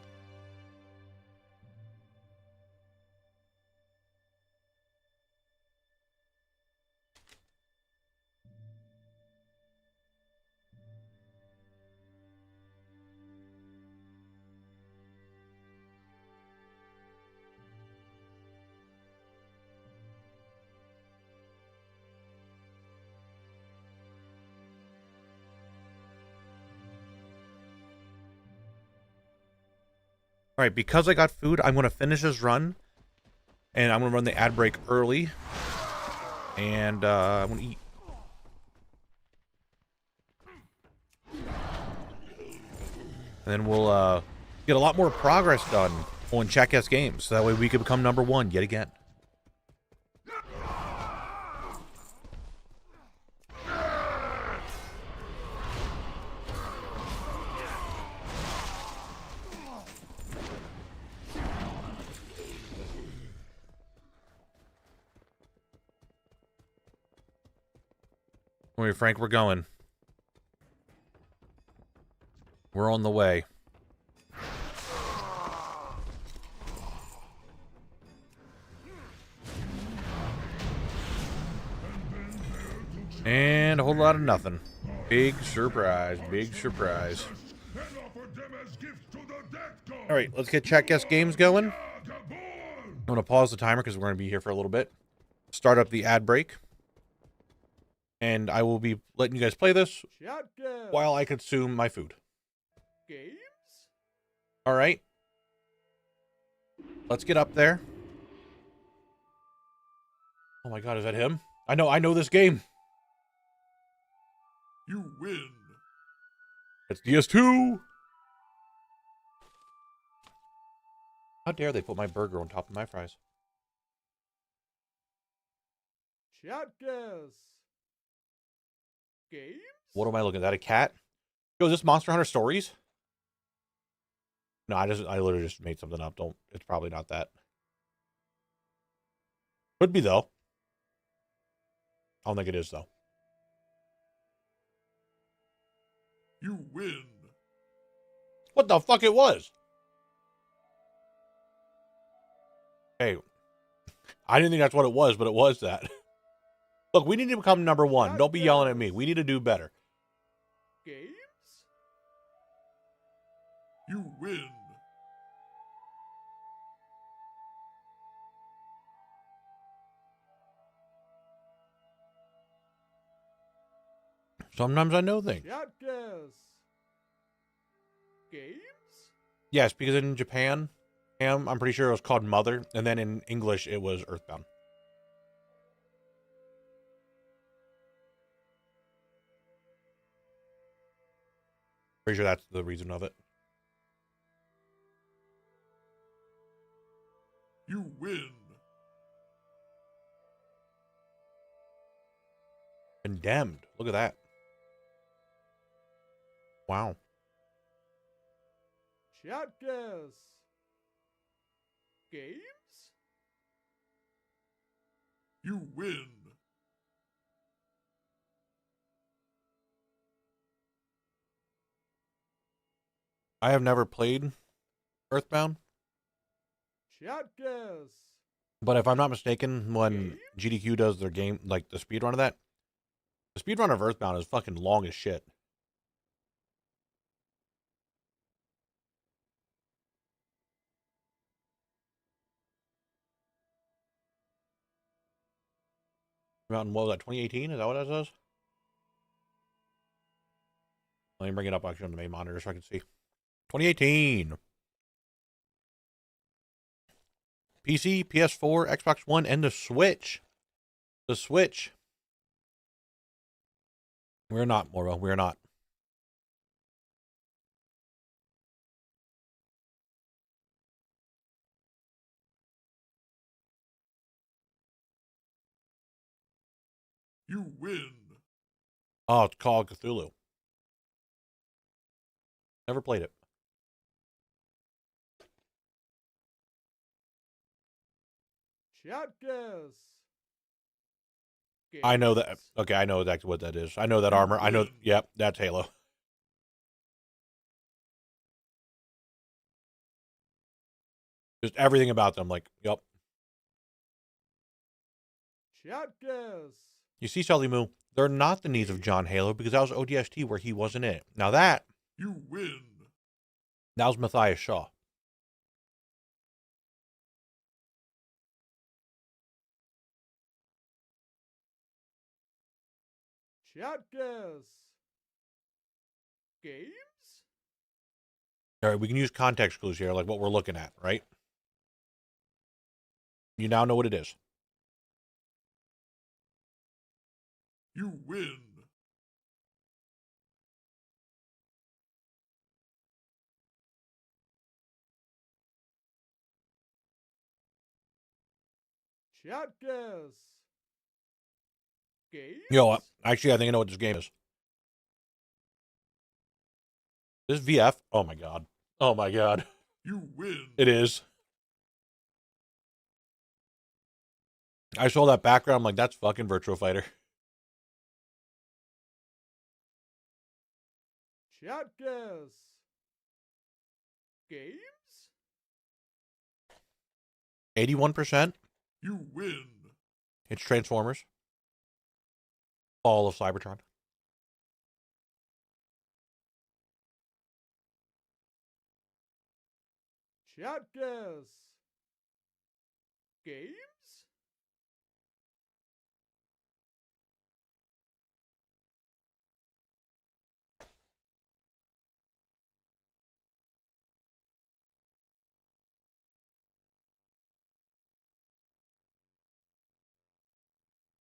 All right, because I got food, I'm going to finish this run. And I'm going to run the ad break early. And I'm going to eat. And then we'll get a lot more progress done on Check S Games. So that way we can become #1 yet again. All right, Frank, we're going. We're on the way. And a whole lot of nothing. Big surprise. Big surprise. All right, let's get Check S Games going. I'm going to pause the timer because we're going to be here for a little bit. Start up the ad break. And I will be letting you guys play this while I consume my food. Games? All right. Let's get up there. Oh my god, is that him? I know this game. You win. It's DS2. How dare they put my burger on top of my fries? Shotguns. Games? What am I looking at? Is that a cat? Yo, is this Monster Hunter Stories? No, I literally just made something up. It's probably not that. Could be though. I don't think it is though. You win. What the fuck it was? Hey, I didn't think that's what it was, but it was that. Look, we need to become #1. Don't be yelling at me. We need to do better. Games? You win. Sometimes I know things. Shotguns. Games? Yes, because in Japan, I'm pretty sure it was called Mother, and then in English it was Earthbound. Pretty sure that's the reason of it. You win. Condemned. Look at that. Wow. Shotguns. Games? You win. I have never played Earthbound, Shotguns. but if I'm not mistaken, when GDQ does their game, like the speedrun of that, the speedrun of Earthbound is fucking long as shit. Mountain, what was that, 2018? Is that what that says? Let me bring it up actually on the main monitor so I can see. 2018. PC, PS4, Xbox One, and the Switch. The Switch. We're not, Moro. We're not. You win. Oh, it's called Cthulhu. Never played it. Shotguns. I know that. Okay, I know exactly what that is. I know that armor. I know. Yep, that's Halo. Just everything about them. Like, yep. Shotguns. You see, Shelly Moo, they're not the needs of John Halo because that was ODST where he wasn't in it. Now that You win. was Matthias Shaw. Shotguns. Games? All right, we can use context clues here, like what we're looking at, right? You now know what it is. You win. Chat guess. Games? You know what? Actually, I think I know what this game is. This VF? Oh my god. Oh my god. You win. It is. I saw that background. I'm like, that's fucking Virtua Fighter. Chat guess. Games? 81%. You win. It's Transformers. All of Cybertron. Chat guess. Games?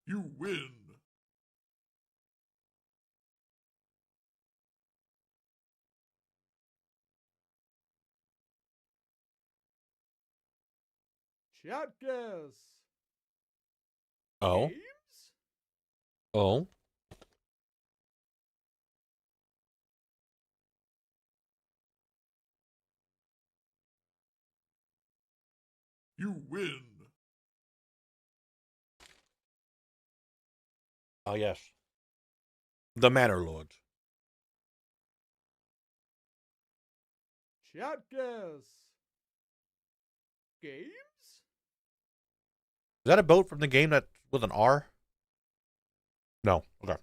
You win. Chat guess. Oh. Games? Oh. You win. Oh, yes. The Manor Lords. Chat guess. Games? Is that a boat from the game that's with an R? No. Okay.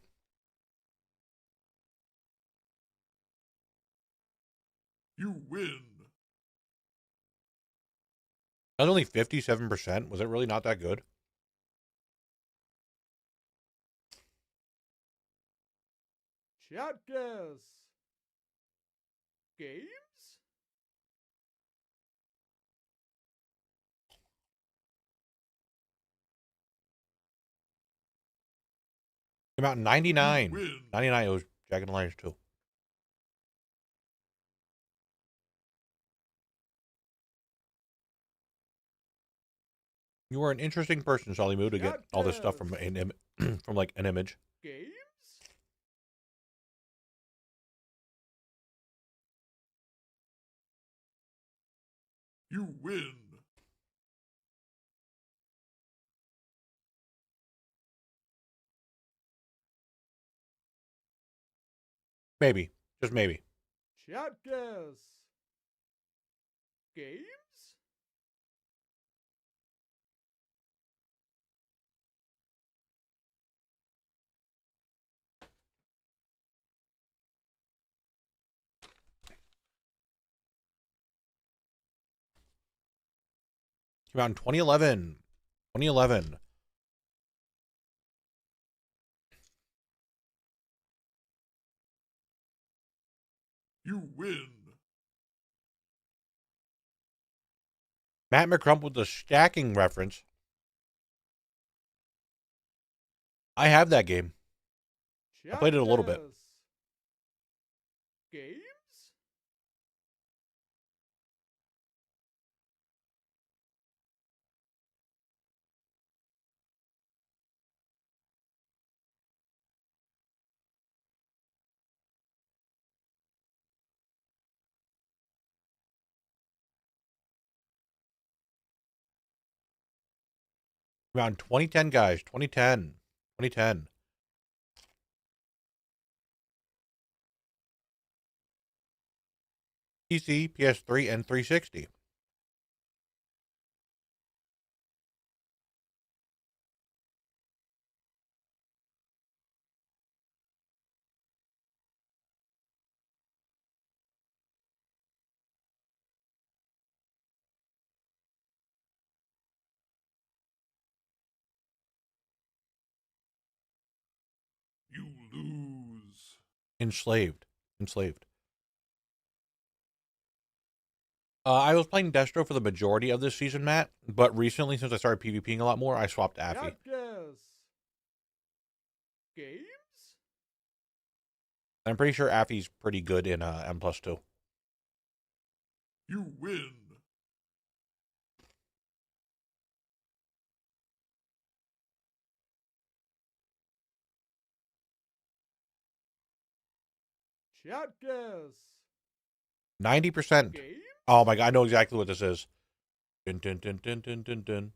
You win. That's only 57%. Was it really not that good? Chat guess. Games? Came out in 99. You win. 99, it was Jack and the Lions 2. You were an interesting person, Solly Moo, to get all this stuff from from like an image. Games? You win. Maybe. Just maybe. Chat guess. Games? Came out in 2011. 2011. You win. Matt McCrump with the stacking reference. I have that game. I played it a little bit. Guess. Games? Around 2010, guys. 2010. 2010. PC, PS3, and 360. You lose. Enslaved. Enslaved. I was playing Destro for the majority of this season, Matt, but recently, since I started PvPing a lot more, I swapped to Affy. Games? I'm pretty sure Affy's pretty good in M+2. You win. Chat guess. 90%. Games? Oh my god, I know exactly what this is. Dun, dun, dun, dun, dun, dun, dun.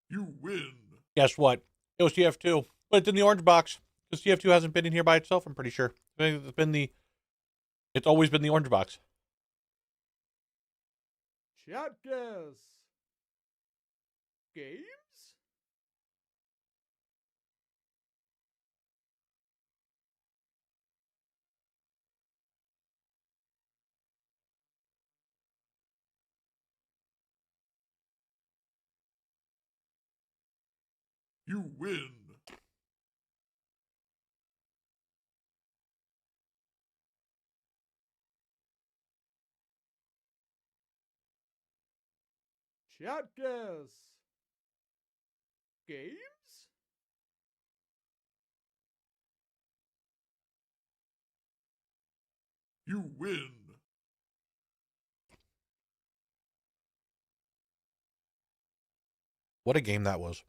You win. Guess what? It was TF2, but it's in the orange box. Because TF2 hasn't been in here by itself, I'm pretty sure. It's always been the orange box. Chat guess. Games? You win. Chat guess. Games? You win. What a game that was.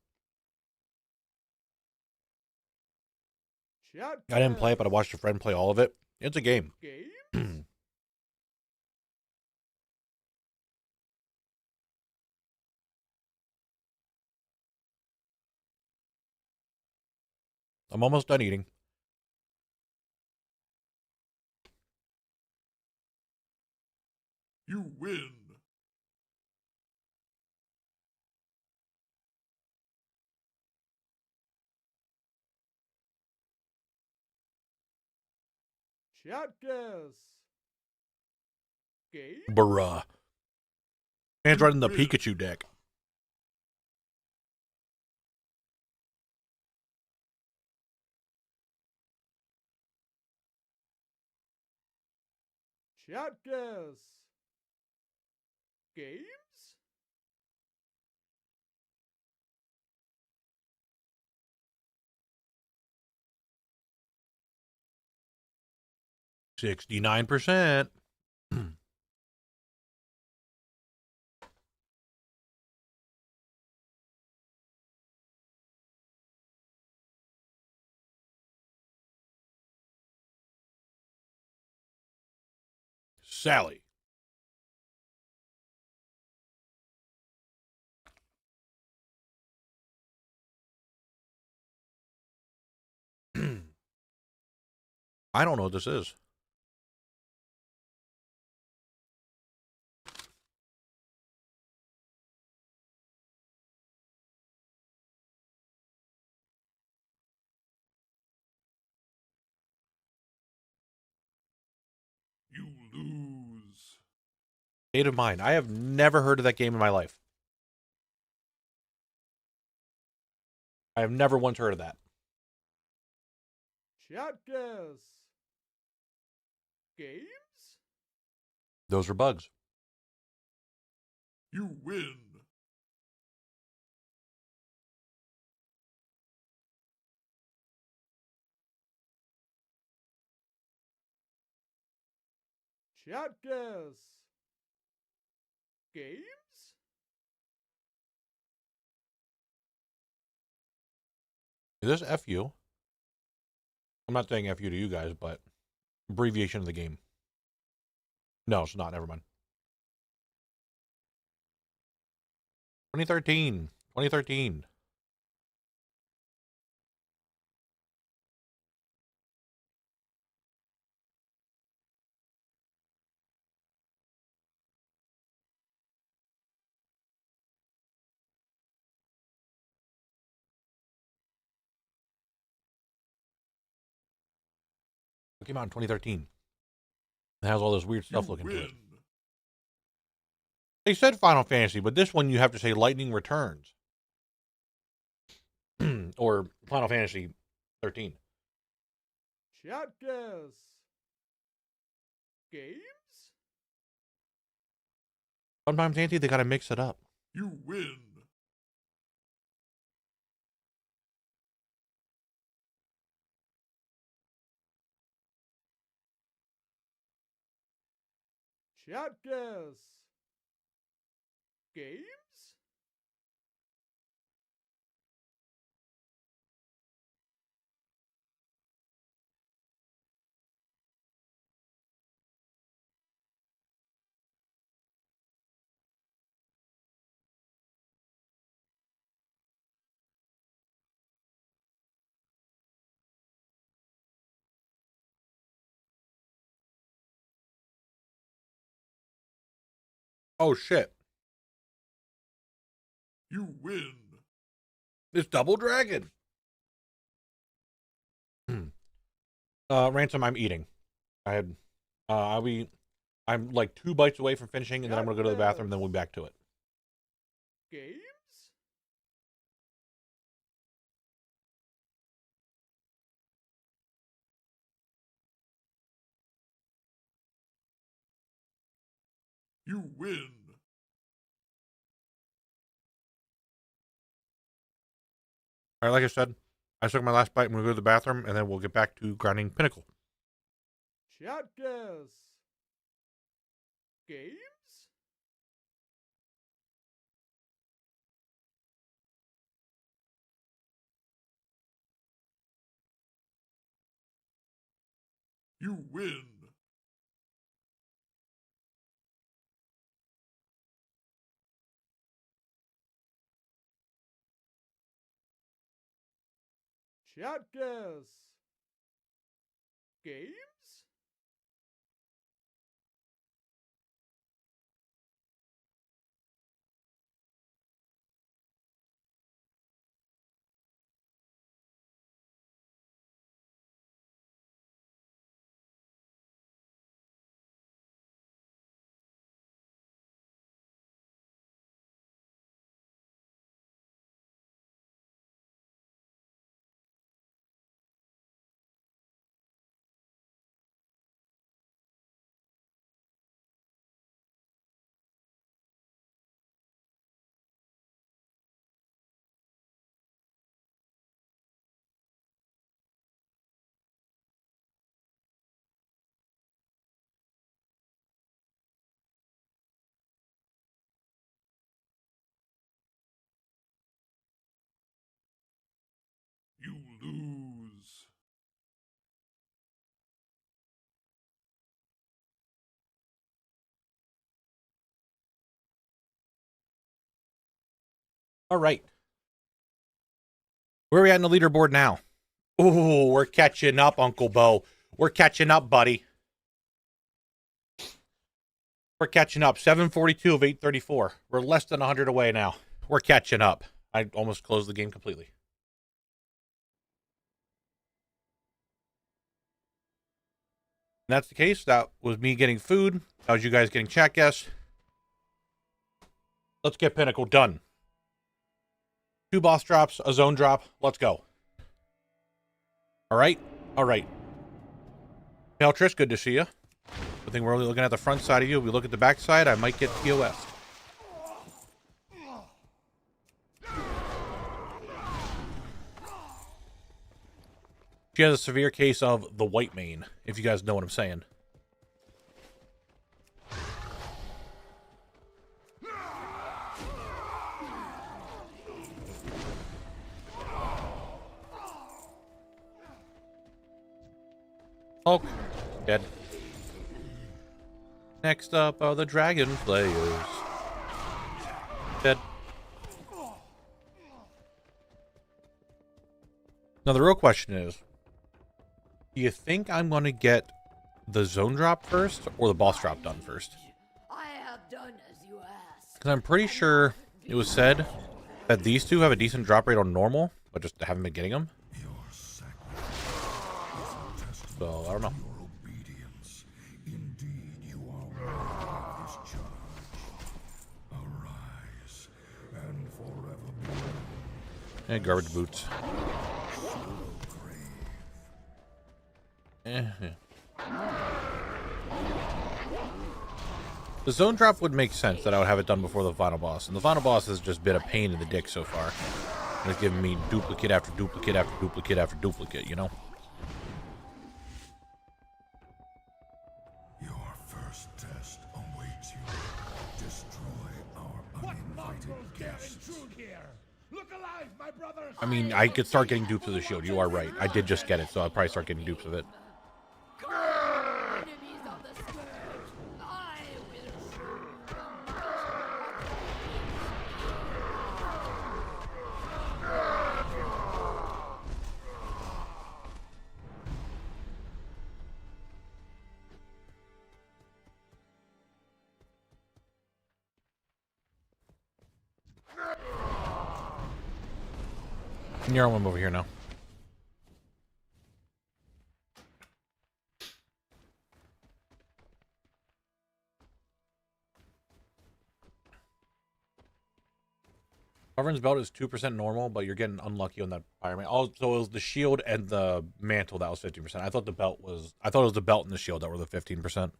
Chat I didn't play it, but I guess. watched a friend play all of it. It's a game. Games? I'm almost done eating. You win. Chat guess. Games? Bruh. Man's running the win. Pikachu deck. Chat guess. Games? $69%. Sally. I don't know what this is. You lose. State of Mind. I have never heard of that game in my life. I have never once heard of that. Chat guess. Games? Those are bugs. You win. Chat guess. Games? Is this FU? I'm not saying FU to you guys, but abbreviation of the game. No, it's not. Never mind. 2013. 2013. It came out in 2013. It has all this weird stuff You looking to it. win. They said Final Fantasy, but this one you have to say Lightning Returns. Or Final Fantasy 13. Chat guess. Games? Sometimes, Auntie, they gotta mix it up. You win. Chat guess. Games? Oh shit! You win. It's double dragon. Ransom, I'm eating. I had, I'm like 2 bites away from finishing, and then I'm gonna go to the bathroom, and then we'll be back to it. Games? You win. All right, like I said, I took my last bite. I'm gonna go to the bathroom, and then we'll get back to grinding Pinnacle. Chat guess. Games? You win. Chat guess. Games? You lose. All right. Where are we at in the leaderboard now? Oh, we're catching up, Uncle Bo. We're catching up, buddy. We're catching up. 742 of 834. We're less than 100 away now. We're catching up. I almost closed the game completely. And that's the case. That was me getting food. That was you guys getting chat guests. Let's get Pinnacle done. 2 boss drops, a zone drop. Let's go. All right. All right. Hey, Trish, good to see you. Good thing we're only looking at the front side of you. If we look at the back side, I might get TOS. She has a severe case of the white mane, if you guys know what I'm saying. Hulk, dead. Next up are the Dragon Players. Dead. Now the real question is, do you think I'm going to get the zone drop first or the boss drop done first? I have done as you asked. Because I'm pretty sure it was said that these two have a decent drop rate on normal, but just haven't been getting them. So, I don't know. Your obedience. Indeed, you are worthy of this charge. Arise and forever be. And garbage boots. The The zone drop would make sense that I would have it done before the final boss. And the final boss has just been a pain in the dick so far. And it's giving me duplicate after duplicate after duplicate after duplicate, you know? Your first test awaits you. Destroy our uninvited guests. Look alive, my brothers! I mean, I could start getting dupes of the shield. You are right. I did just get it, so I'll probably start getting dupes of it. Enemies of the scourge, I will show you the You're on one over here now. Northrend's belt is 2% normal, but you're getting unlucky on that fireman. Also, it was the shield and the mantle that was 15%. I thought it was the belt and the shield that were the 15%.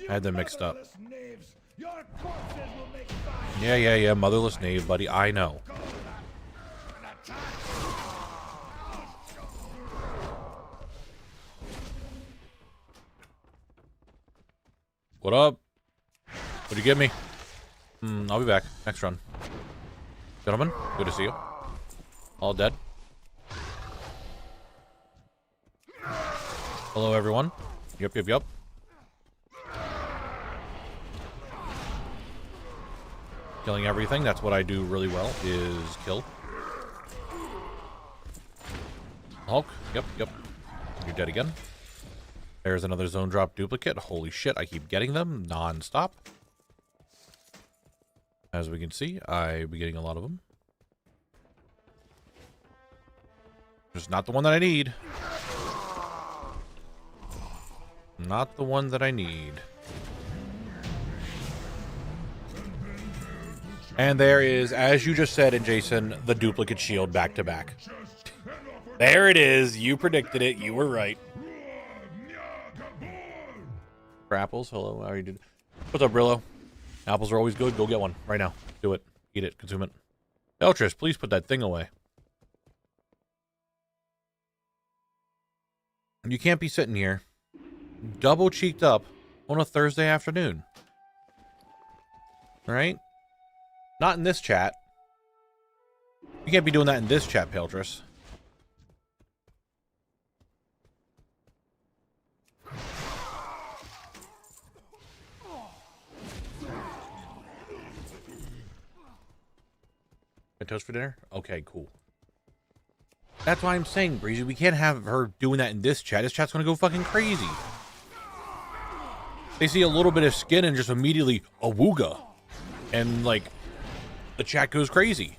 I had them mixed up. Yeah, motherless knave, buddy. I know. What up? What'd you give me? I'll be back. Next run. Gentlemen, good to see you. All dead. Hello, everyone. Yep. Killing everything. That's what I do really well, is kill. Hulk. Yep. You're dead again. There's another zone drop duplicate. Holy shit, I keep getting them non-stop. As we can see, I'll be getting a lot of them. Just not the one that I need. Not the one that I need. And there is, as you just said, and Jason, the duplicate shield back to back. There it is. You predicted it. You were right. For apples, hello. How are you doing? What's up, Brillo? Apples are always good. Go get one right now. Do it. Eat it. Consume it. Beltris, please put that thing away. You can't be sitting here double cheeked up on a Thursday afternoon. All right? Not in this chat. You can't be doing that in this chat, Peltris. Toast for dinner? Okay, cool. That's why I'm saying, Breezy, we can't have her doing that in this chat. This chat's gonna go fucking crazy. They see a little bit of skin and just immediately awooga. And, like, the chat goes crazy.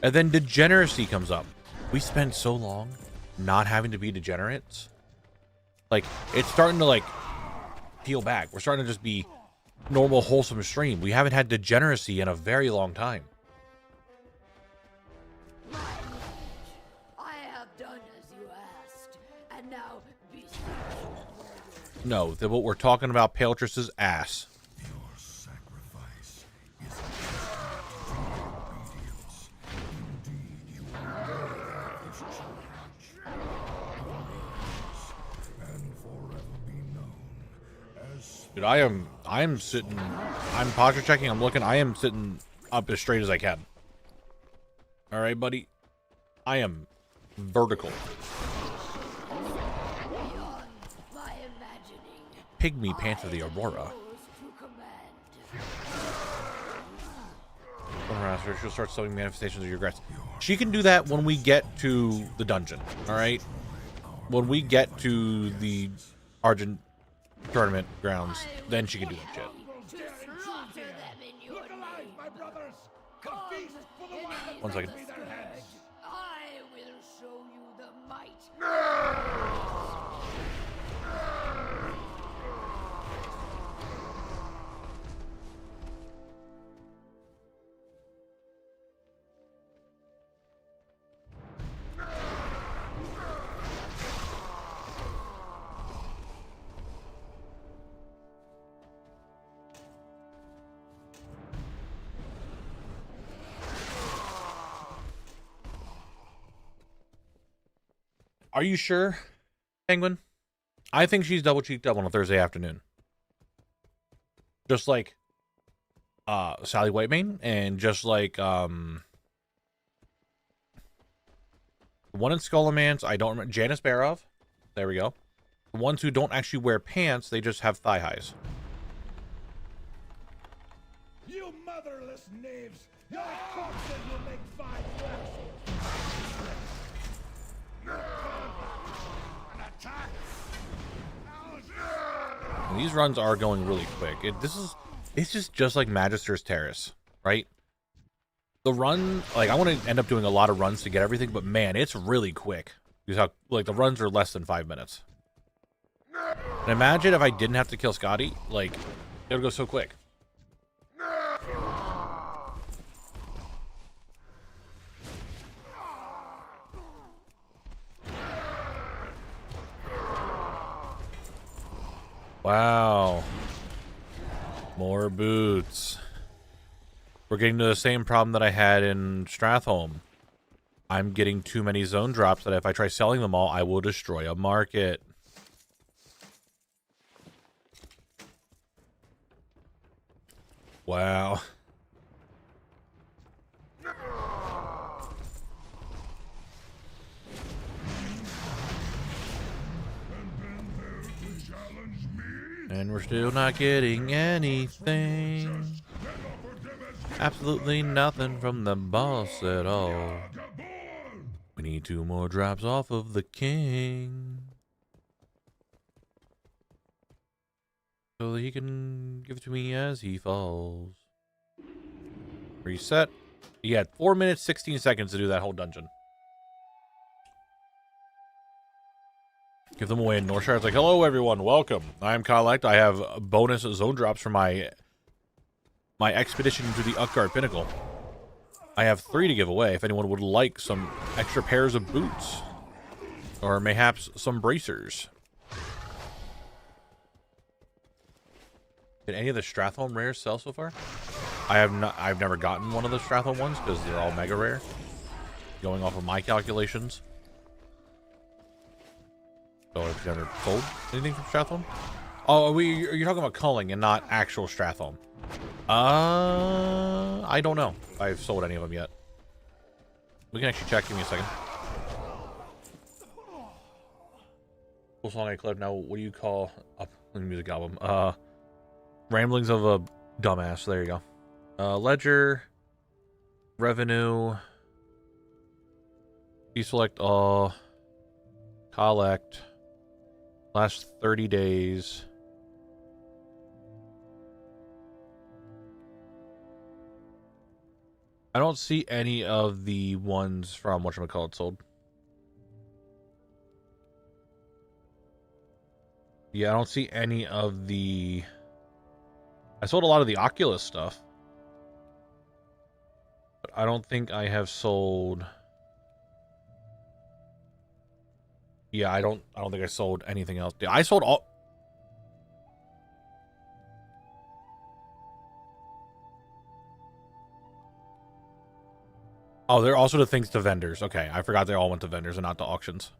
And then degeneracy comes up. We spent so long not having to be degenerates. Like, it's starting to, like, peel back. We're starting to just be normal, wholesome stream. We haven't had degeneracy in a very long time. I have done as you asked, and now be No, what we're talking about, Peltris's ass. Your sacrifice is obedience. Indeed, you are this charge. And forever be known as Dude, I'm sitting, I'm posture checking, I'm looking, I am sitting up as straight as I can. All right, buddy. I am vertical. my imagining. Pygmy Pants of the Aurora. She'll start summoning manifestations of your regrets. She can do that when we get to the dungeon. All right, when we get to the Argent tournament grounds, then she can do that shit. One second. I will show you the might. Are you sure, Penguin? I think she's double cheeked up on a Thursday afternoon. Just like Sally Whitemane, and just like one in Skullomance, I don't remember, Janice Barov. There we go. The ones who don't actually wear pants, they just have thigh highs. You motherless knaves! Your corpses will make fine An attack! And these runs are going really quick. It's just like Magister's Terrace, right? The run, like, I want to end up doing a lot of runs to get everything, but man, it's really quick. Because how, like, the runs are less than 5 minutes. And imagine if I didn't have to kill Scotty, like, it would go so quick. Wow. More boots. We're getting to the same problem that I had in Stratholme. I'm getting too many zone drops that if I try selling them all, I will destroy a market. Wow. And we're still not getting anything. Absolutely nothing from the boss at all. We need 2 more drops off of the king, so that he can give it to me as he falls. Reset. You had 4 minutes, 16 seconds to do that whole dungeon. Give them away in Northshire. It's like, hello everyone, welcome. I'm Collect. I have bonus zone drops for my expedition to the Utgard Pinnacle. I have 3 to give away if anyone would like some extra pairs of boots. Or mayhaps some bracers. Did any of the Stratholme rares sell so far? I've never gotten one of the Stratholme ones because they're all mega rare. Going off of my calculations. So I've never sold anything from Stratholme? Oh, you're talking about culling and not actual Stratholme. I don't know if I've sold any of them yet. We can actually check. Give me a second. Cool song I clipped. Now, what do you call a music album? Ramblings of a Dumbass. There you go. Ledger. Revenue. Deselect all. Collect. Last 30 days. I don't see any of the ones from whatchamacallit sold. Yeah, I don't see any of the... I sold a lot of the Oculus stuff. But I don't think I have sold... Yeah, I don't think I sold anything else. I sold all... Oh, they're also the things to vendors. Okay, I forgot they all went to vendors and not to auctions.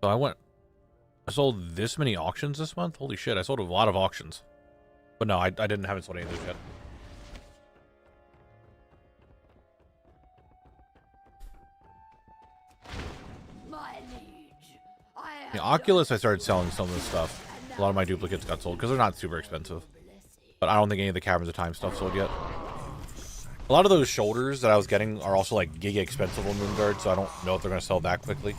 So I sold this many auctions this month? Holy shit, I sold a lot of auctions. But no, I haven't sold any of those yet. Yeah, Oculus, I started selling some of this stuff. A lot of my duplicates got sold because they're not super expensive. But I don't think any of the Caverns of Time stuff sold yet. A lot of those shoulders that I was getting are also like giga expensive on Moonguard, so I don't know if they're going to sell that quickly.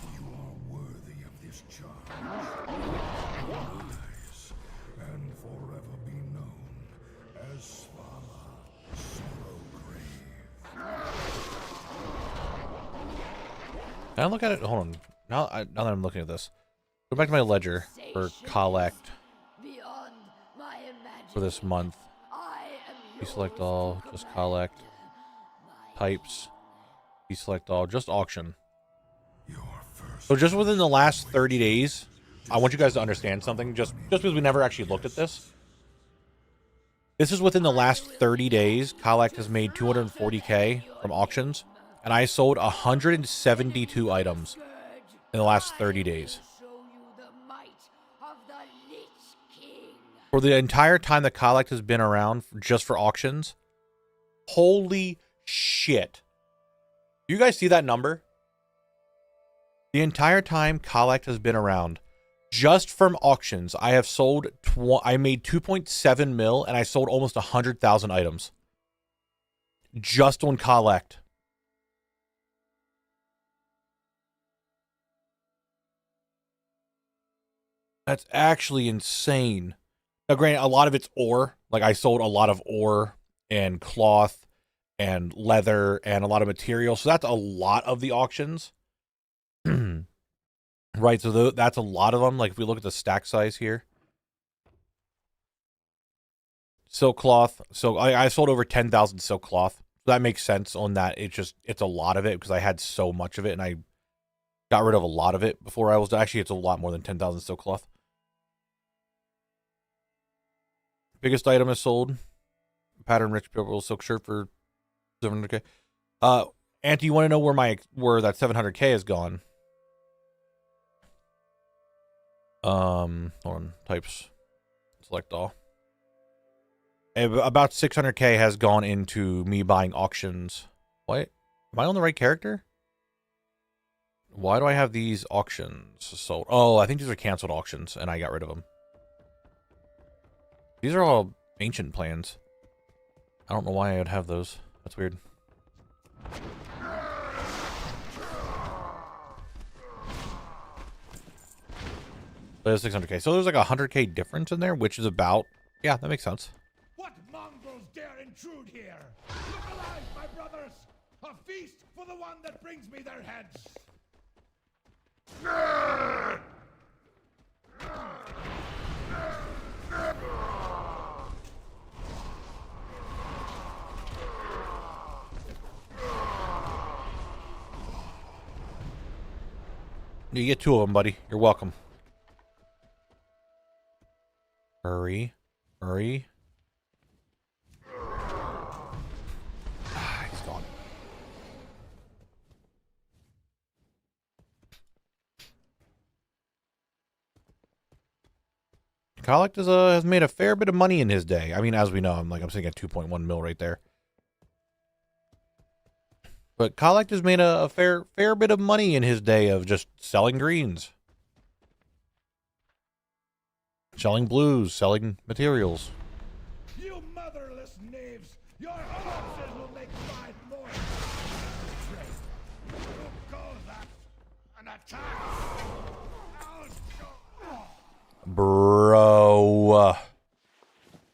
Can I look at it? Hold on. Now that I'm looking at this. Go back to my ledger for collect for this month. Deselect all, just collect. Types. Deselect all, just auction. So just within the last 30 days, I want you guys to understand something. Just because we never actually looked at this. This is within the last 30 days. Collect has made 240K from auctions. and I sold 172 items in the last 30 days. Show you the might of the Lich King. For the entire time that Collect has been around just for auctions, holy shit. You guys see that number? The entire time Collect has been around, just from auctions, I have sold, I made 2.7 mil and I sold almost 100,000 items. Just on Collect. That's actually insane. Now, granted, a lot of it's ore. Like, I sold a lot of ore and cloth and leather and a lot of material. So that's a lot of the auctions. Right, so that's a lot of them. Like, if we look at the stack size here. Silk cloth. So I sold over 10,000 silk cloth. That makes sense on that. It's a lot of it because I had so much of it and I got rid of a lot of it before I was... Actually, it's a lot more than 10,000 silk cloth. Biggest item I sold. Pattern rich purple silk shirt for 700k. Auntie, you want to know where that 700k has gone? Hold on, types, select all. About 600k has gone into me buying auctions. What? Am I on the right character? Why do I have these auctions sold? Oh, I think these are canceled auctions, and I got rid of them. These are all ancient plans. I don't know why I would have those. That's weird. But it's 600k. So there's like a 100k difference in there, which is about... Yeah, that makes sense. What mongrels dare intrude here? Look alive, my brothers! A feast for the one that brings me their heads! You get 2 of them, buddy. You're welcome. Hurry. Hurry. Ah, he's gone. Collect has made a fair bit of money in his day. I mean, as we know, I'm sitting at 2.1 mil right there. But Collect has made a fair bit of money in his day of just selling greens. Selling blues, selling materials. You motherless knaves! Your corpses will make 5 more! Who calls that an attack? Bro.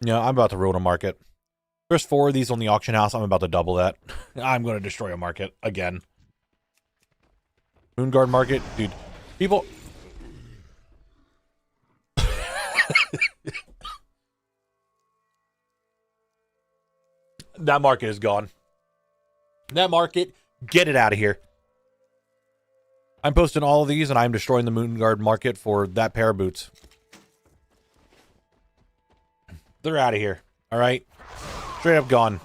Yeah, I'm about to ruin a market. There's 4 of these on the auction house. I'm about to double that. I'm going to destroy a market again. Moonguard market. Dude, people... That market is gone. That market, get it out of here. I'm posting all of these and I'm destroying the Moonguard market for that pair of boots. They're out of here. All right. Straight up gone.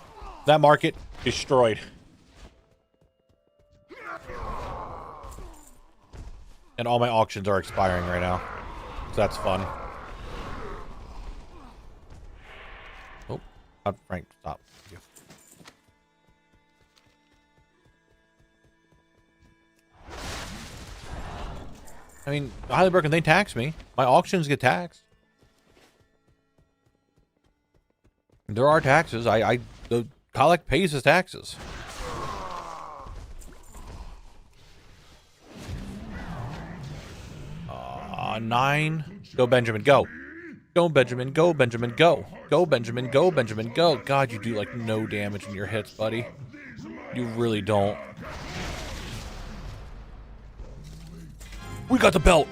That market destroyed. And all my auctions are expiring right now. So that's fun. Oh, Frank, stop. Thank you. I mean, highly broken, they tax me. My auctions get taxed. There are taxes. The Collect pays his taxes. Nine. Go, Benjamin, go. Go, Benjamin, go, Benjamin, go. Go, Benjamin, go, Benjamin, go. God, you do like no damage in your hits, buddy. You really don't. We got the belt.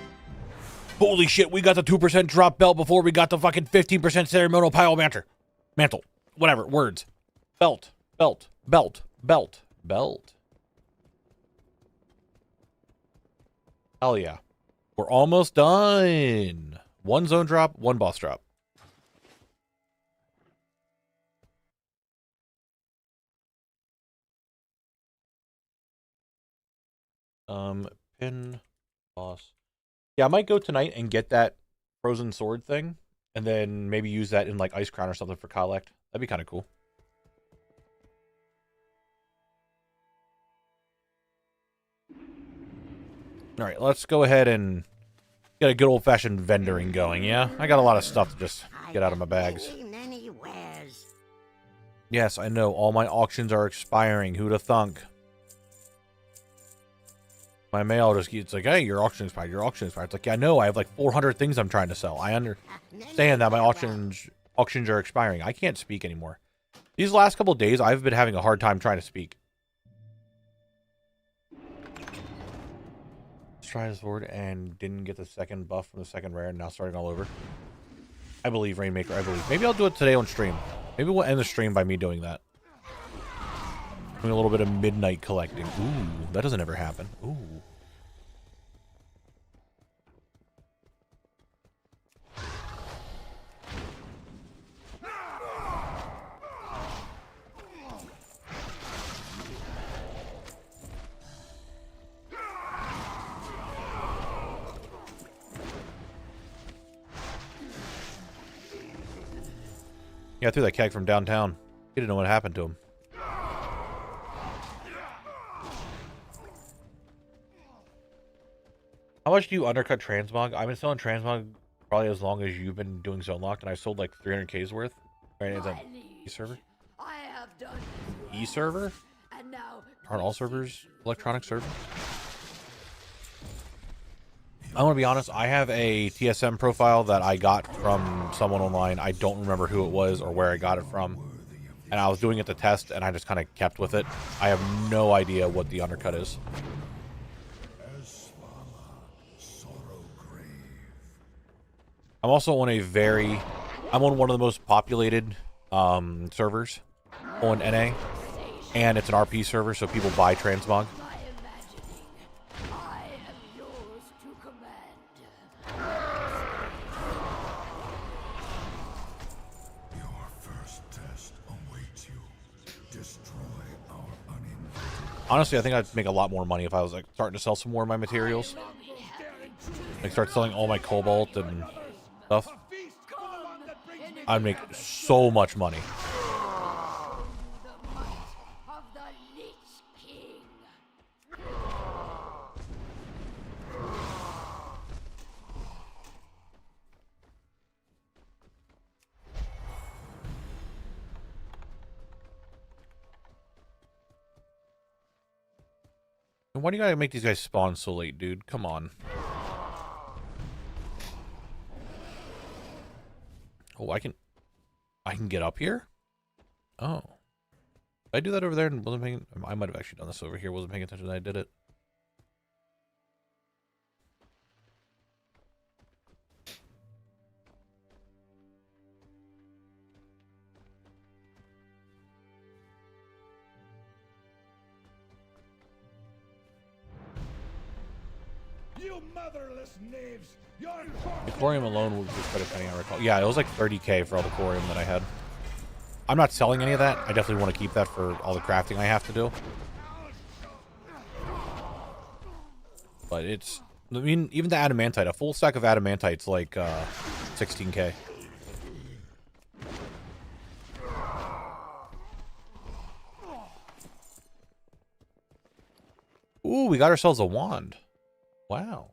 Holy shit, we got the 2% drop belt before we got the fucking 15% ceremonial pile mantle. Whatever, words. Belt, belt, belt, belt, belt. Hell yeah. We're almost done. 1 zone drop, 1 boss drop. Pin boss. Yeah, I might go tonight and get that frozen sword thing, and then maybe use that in like Ice Crown or something for collect. That'd be kind of cool. All right, let's go ahead and get a good old-fashioned vendoring going, yeah? I got a lot of stuff to just get out of my bags. Many wares. Yes, I know. All my auctions are expiring. Who'da thunk? My mail just keeps like, hey, your auction expired, your auction expired. It's like, yeah, I know. I have like 400 things I'm trying to sell. I understand that my auctions are expiring. I can't speak anymore. These last couple of days, I've been having a hard time trying to speak. Try this forward and didn't get the second buff from the second rare and now starting all over. I believe, Rainmaker, I believe. Maybe I'll do it today on stream. Maybe we'll end the stream by me doing that. Doing a little bit of midnight collecting. Ooh, that doesn't ever happen. Ooh. Yeah, I threw that keg from downtown. He didn't know what happened to him. How much do you undercut transmog? I've been selling transmog probably as long as you've been doing Zone Locked, and I sold like 300K's worth. Right, is that e-server? E-server? Aren't all servers electronic servers? I want to be honest, I have a TSM profile that I got from someone online. I don't remember who it was or where I got it from. And I was doing it to test, and I just kind of kept with it. I have no idea what the undercut is. I'm also on I'm on one of the most populated servers on NA. And it's an RP server, so people buy transmog. Honestly, I think I'd make a lot more money if I was like starting to sell some more of my materials. Like start selling all my cobalt and stuff. I'd make so much money. Why do you gotta make these guys spawn so late, dude? Come on. Oh, I can get up here? Oh. Did I do that over there and wasn't paying? I might have actually done this over here. Wasn't paying attention when I did it. You motherless knaves! Your The Corium alone was quite a penny, I recall. Yeah, it was like 30K for all the Corium that I had. I'm not selling any of that. I definitely want to keep that for all the crafting I have to do. But it's... I mean, even the Adamantite. A full stack of Adamantite's like 16K. Ooh, we got ourselves a wand. Wow.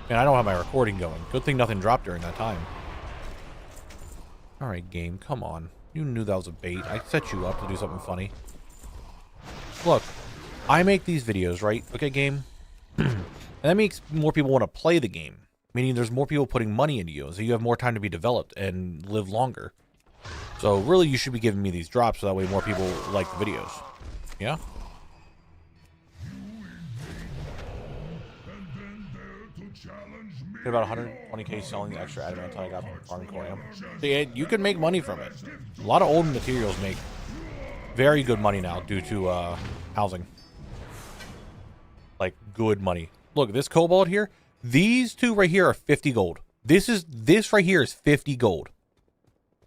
Man, I don't have my recording going. Good thing nothing dropped during that time. Alright, game, come on. You knew that was a bait. I set you up to do something funny. Look, I make these videos, right? Okay, game? And that makes more people want to play the game. Meaning there's more people putting money into you, so you have more time to be developed and live longer. So really, you should be giving me these drops so that way more people like the videos. Yeah? Get about 120K selling the extra adamantite I got from farming Corium. See, you can make money from it. A lot of old materials make very good money now due to housing. Like, good money. Look, this cobalt here, these two right here are 50 gold. This right here is 50 gold.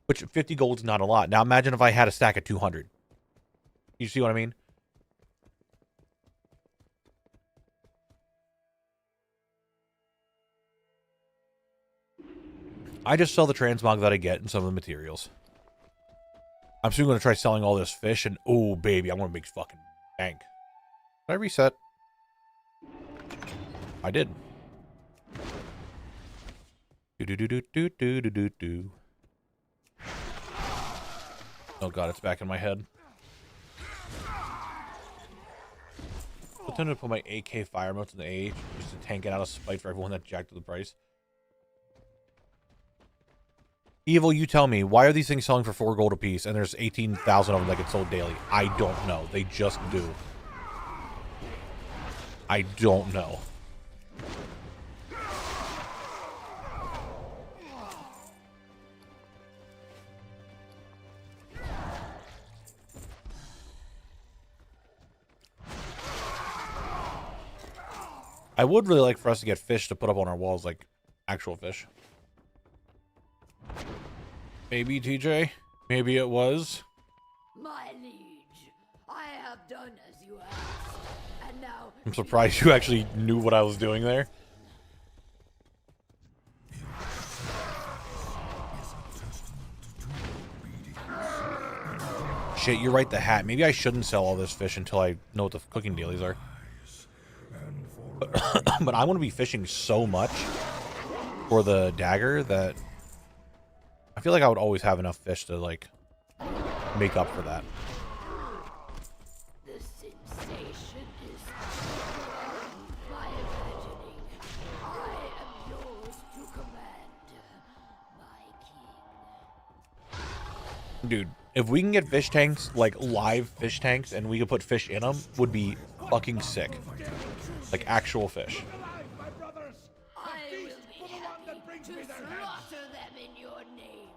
which 50 gold's not a lot. Now imagine if I had a stack of 200. You see what I mean? I just sell the transmog that I get and some of the materials. I'm soon going to try selling all this fish, and oh, baby, I'm going to make fucking bank. Did I reset? I did. Do. Oh god, it's back in my head. I tend to put my AK fire motes in the AH just to tank it out of spite for everyone that jacked up the price. Evil, you tell me, why are these things selling for 4 gold a piece and there's 18,000 of them that get sold daily? I don't know. They just do. I don't know. I would really like for us to get fish to put up on our walls, like actual fish. Maybe, TJ? Maybe it was. My liege, I have done as you asked, and now... I'm surprised you actually knew what I was doing there. Shit, you're right, the hat. Maybe I shouldn't sell all this fish until I know what the cooking dailies are. But I'm going to be fishing so much for the dagger that I feel like I would always have enough fish to, like, make up for that. The sensation is my imagining. I am yours to command, my king. Dude, if we can get fish tanks, like live fish tanks, and we could put fish in them, would be fucking sick. Like actual fish. I will be happy to slaughter them in your name.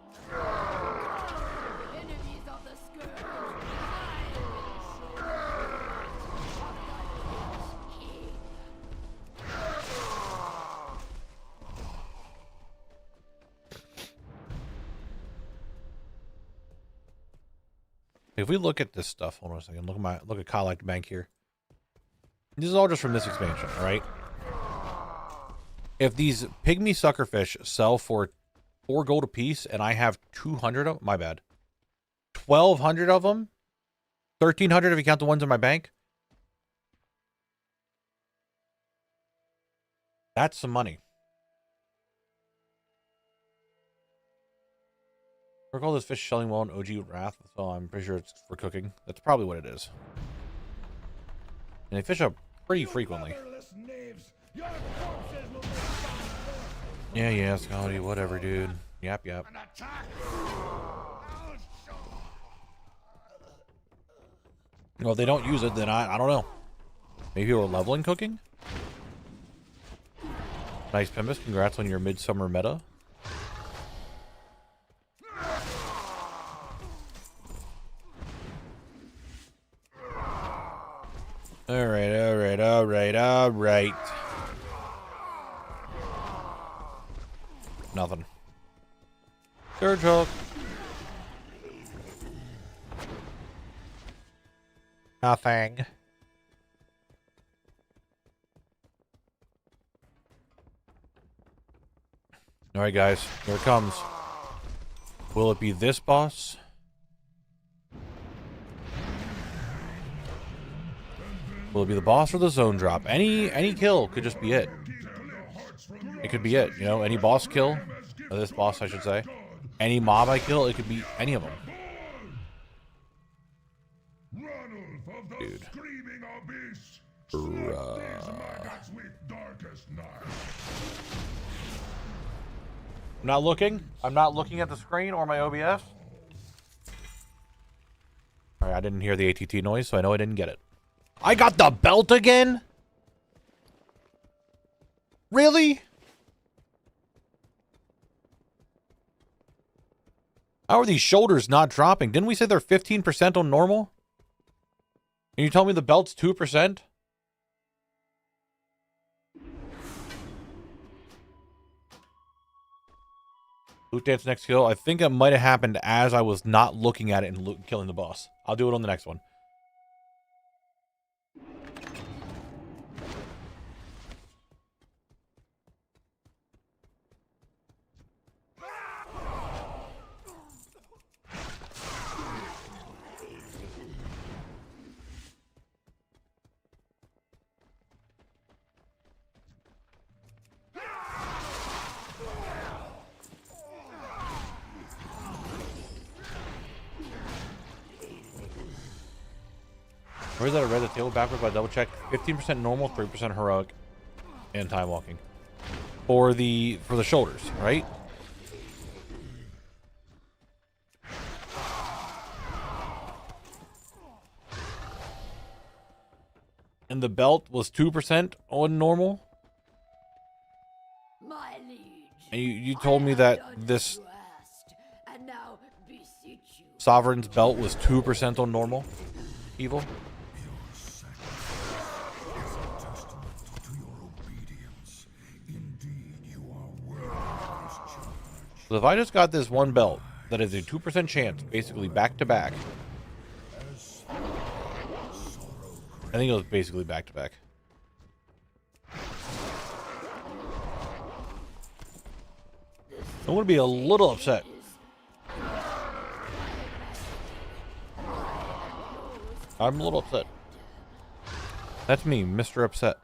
Enemies of the scourge, I will show you If we look at this stuff, hold on a second. Look at Collect Bank here. This is all just from this expansion, all right? If these pygmy suckerfish sell for 4 gold a piece and I have 200 of them, my bad. 1,200 of them? 1,300 if you count the ones in my bank? That's some money. Work all this fish selling well in OG Wrath, so I'm pretty sure it's for cooking. That's probably what it is. And they fish up pretty frequently. Yeah, Scotty, whatever, dude. Yep. Well, if they don't use it, then I don't know. Maybe we're leveling cooking? Nice, Pimbus. Congrats on your midsummer meta. All right. Nothing. Surge hook. Nothing. All right, guys. Here it comes. Will it be this boss? Will it be the boss or the zone drop? Any kill could just be it. It could be it, you know, any boss kill, or this boss I should say. Any mob I kill, it could be any of them. Dude. I'm not looking. I'm not looking at the screen or my OBS. Alright, I didn't hear the ATT noise, so I know I didn't get it. I got the belt again? Really? How are these shoulders not dropping? Didn't we say they're 15% on normal? And you tell me the belt's 2%? Loot dance next kill. I think it might have happened as I was not looking at it and killing the boss. I'll do it on the next one. Where's that? I read the table backwards, but I double check. 15% normal, 3% heroic, and time walking. For the shoulders, right? And the belt was 2% on normal. My liege, And you told me that this you asked, and now beseech you. Sovereign's belt was 2% on normal evil. Your sacrifice is a testament to your obedience. Indeed, you are worthy of this charge. So if I just got this one belt that is a 2% chance, basically back to back. I think it was basically back to back. I'm gonna be a little upset. I'm a little upset. That's me, Mr. Upset.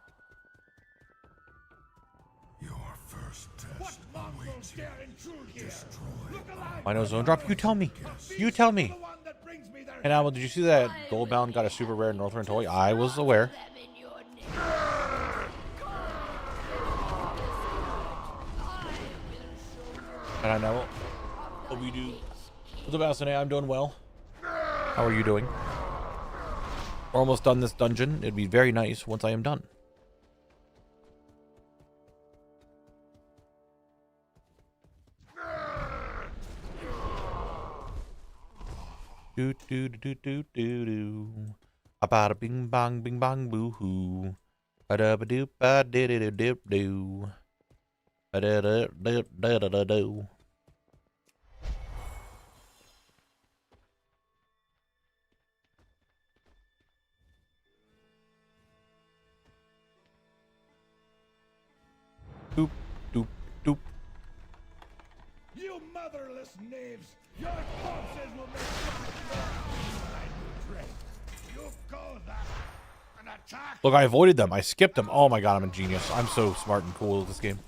Your first test awaits you. Destroy. Minor zone drop. You tell me. You tell me. And Al, did you see that Goldbound got a super rare Northrend toy? I was aware. Them in your name. And I know. What we do. What's up, Alcine? I'm doing well. How are you doing? We're almost done this dungeon. It'd be very nice once I am done. Do do do do do do. A bada bing bang boo hoo. A da ba doo ba did it dip do. A da da da da da da do. Doop doop doop. You motherless knaves! Your corpses will make my new drink. You call that an attack? Look, I avoided them. I skipped them. Oh my god, I'm a genius. I'm so smart and cool at this game.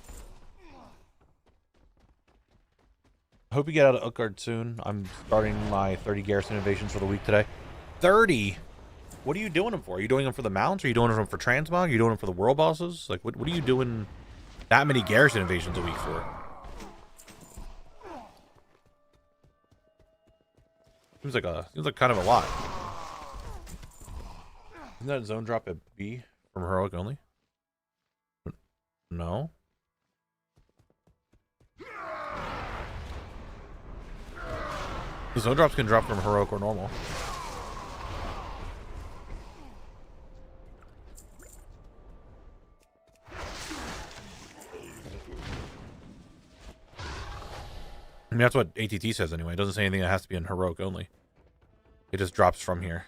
I hope you get out of Utgard soon. I'm starting my 30 garrison invasions for the week today. 30? What are you doing them for? Are you doing them for the mounts? Are you doing them for transmog? Are you doing them for the world bosses? Like, what are you doing that many garrison invasions a week for? Seems like kind of a lot. Isn't that zone drop at B from heroic only? No. The zone drops can drop from heroic or normal. I mean, that's what ATT says anyway. It doesn't say anything that has to be in heroic only. It just drops from here.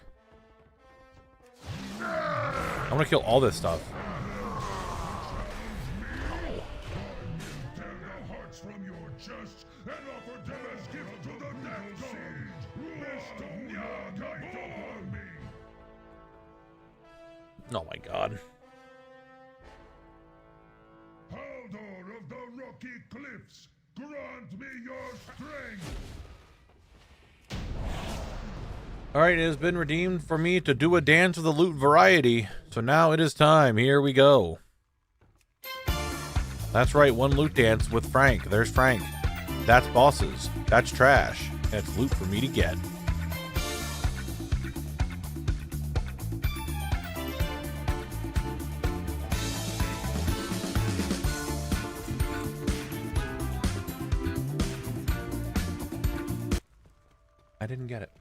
I want to kill all this stuff. Tear the hearts from your chests and offer them as gift to the death god. Bestow your might upon me. Oh my god. Haldor of the rocky cliffs, grant me your strength. Alright, it has been redeemed for me to do a dance of the loot variety. So now it is time. Here we go. That's right, one loot dance with Frank. There's Frank. That's bosses. That's trash. That's loot for me to get. I didn't get it.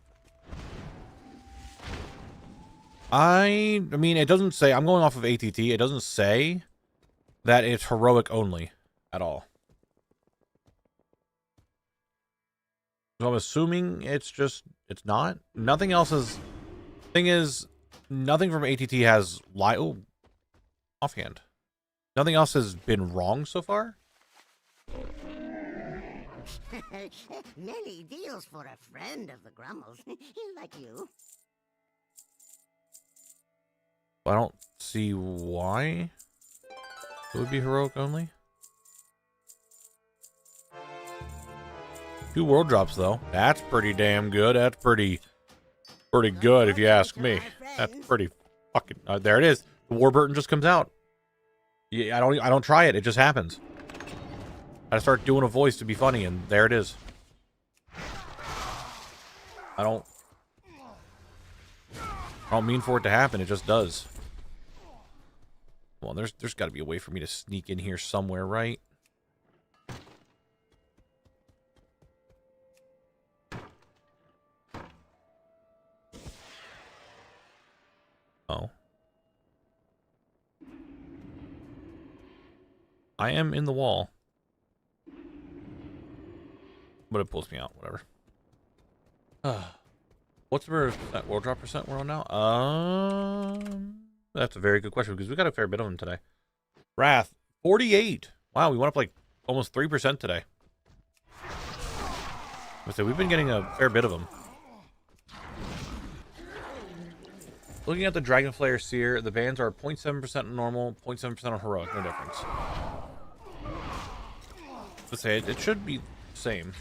I mean, it doesn't say, I'm going off of ATT, it doesn't say that it's heroic only at all. So I'm assuming it's not. Nothing else is. Thing is, nothing from ATT has offhand. Nothing else has been wrong so far. Many deals for a friend of the Grummles, like you. I don't see why it would be heroic only. 2 world drops though. That's pretty damn good. That's pretty good if you ask me. That's pretty fucking. There it is. The Warburton just comes out. Yeah, I don't try it. It just happens. I start doing a voice to be funny, and there it is. I don't mean for it to happen. It just does. Well, there's got to be a way for me to sneak in here somewhere, right? Oh. I am in the wall. But it pulls me out, whatever. What's the world drop percent we're on now? That's a very good question because we got a fair bit of them today. Wrath, 48. Wow, we went up like almost 3% today. So we've been getting a fair bit of them. Looking at the Dragon Slayer Seer, the bans are 0.7% on normal, 0.7% on heroic. No difference. Let's say it should be the same.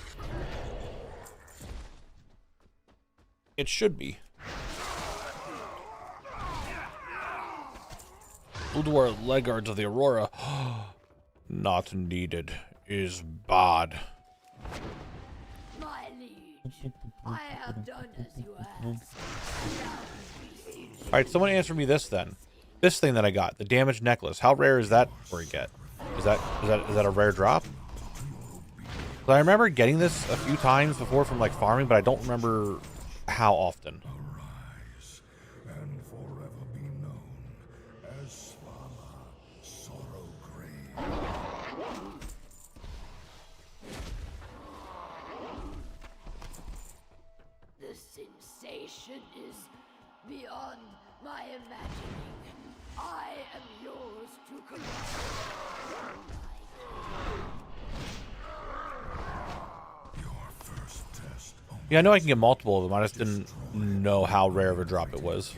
It should be. Ulduar Legguards of the Aurora. Not needed is bad. My liege, I have done as you asked. Alright, someone answer me this then. This thing that I got, the damaged necklace. How rare is that for a get? Is that a rare drop? So I remember getting this a few times before from like farming, but I don't remember how often. Arise and forever be known as Svala Sorrowgrave. The sensation is beyond my imagining. I am yours to command. Your first test. Yeah, I know I can get multiple of them. I just didn't know how rare of a drop it was.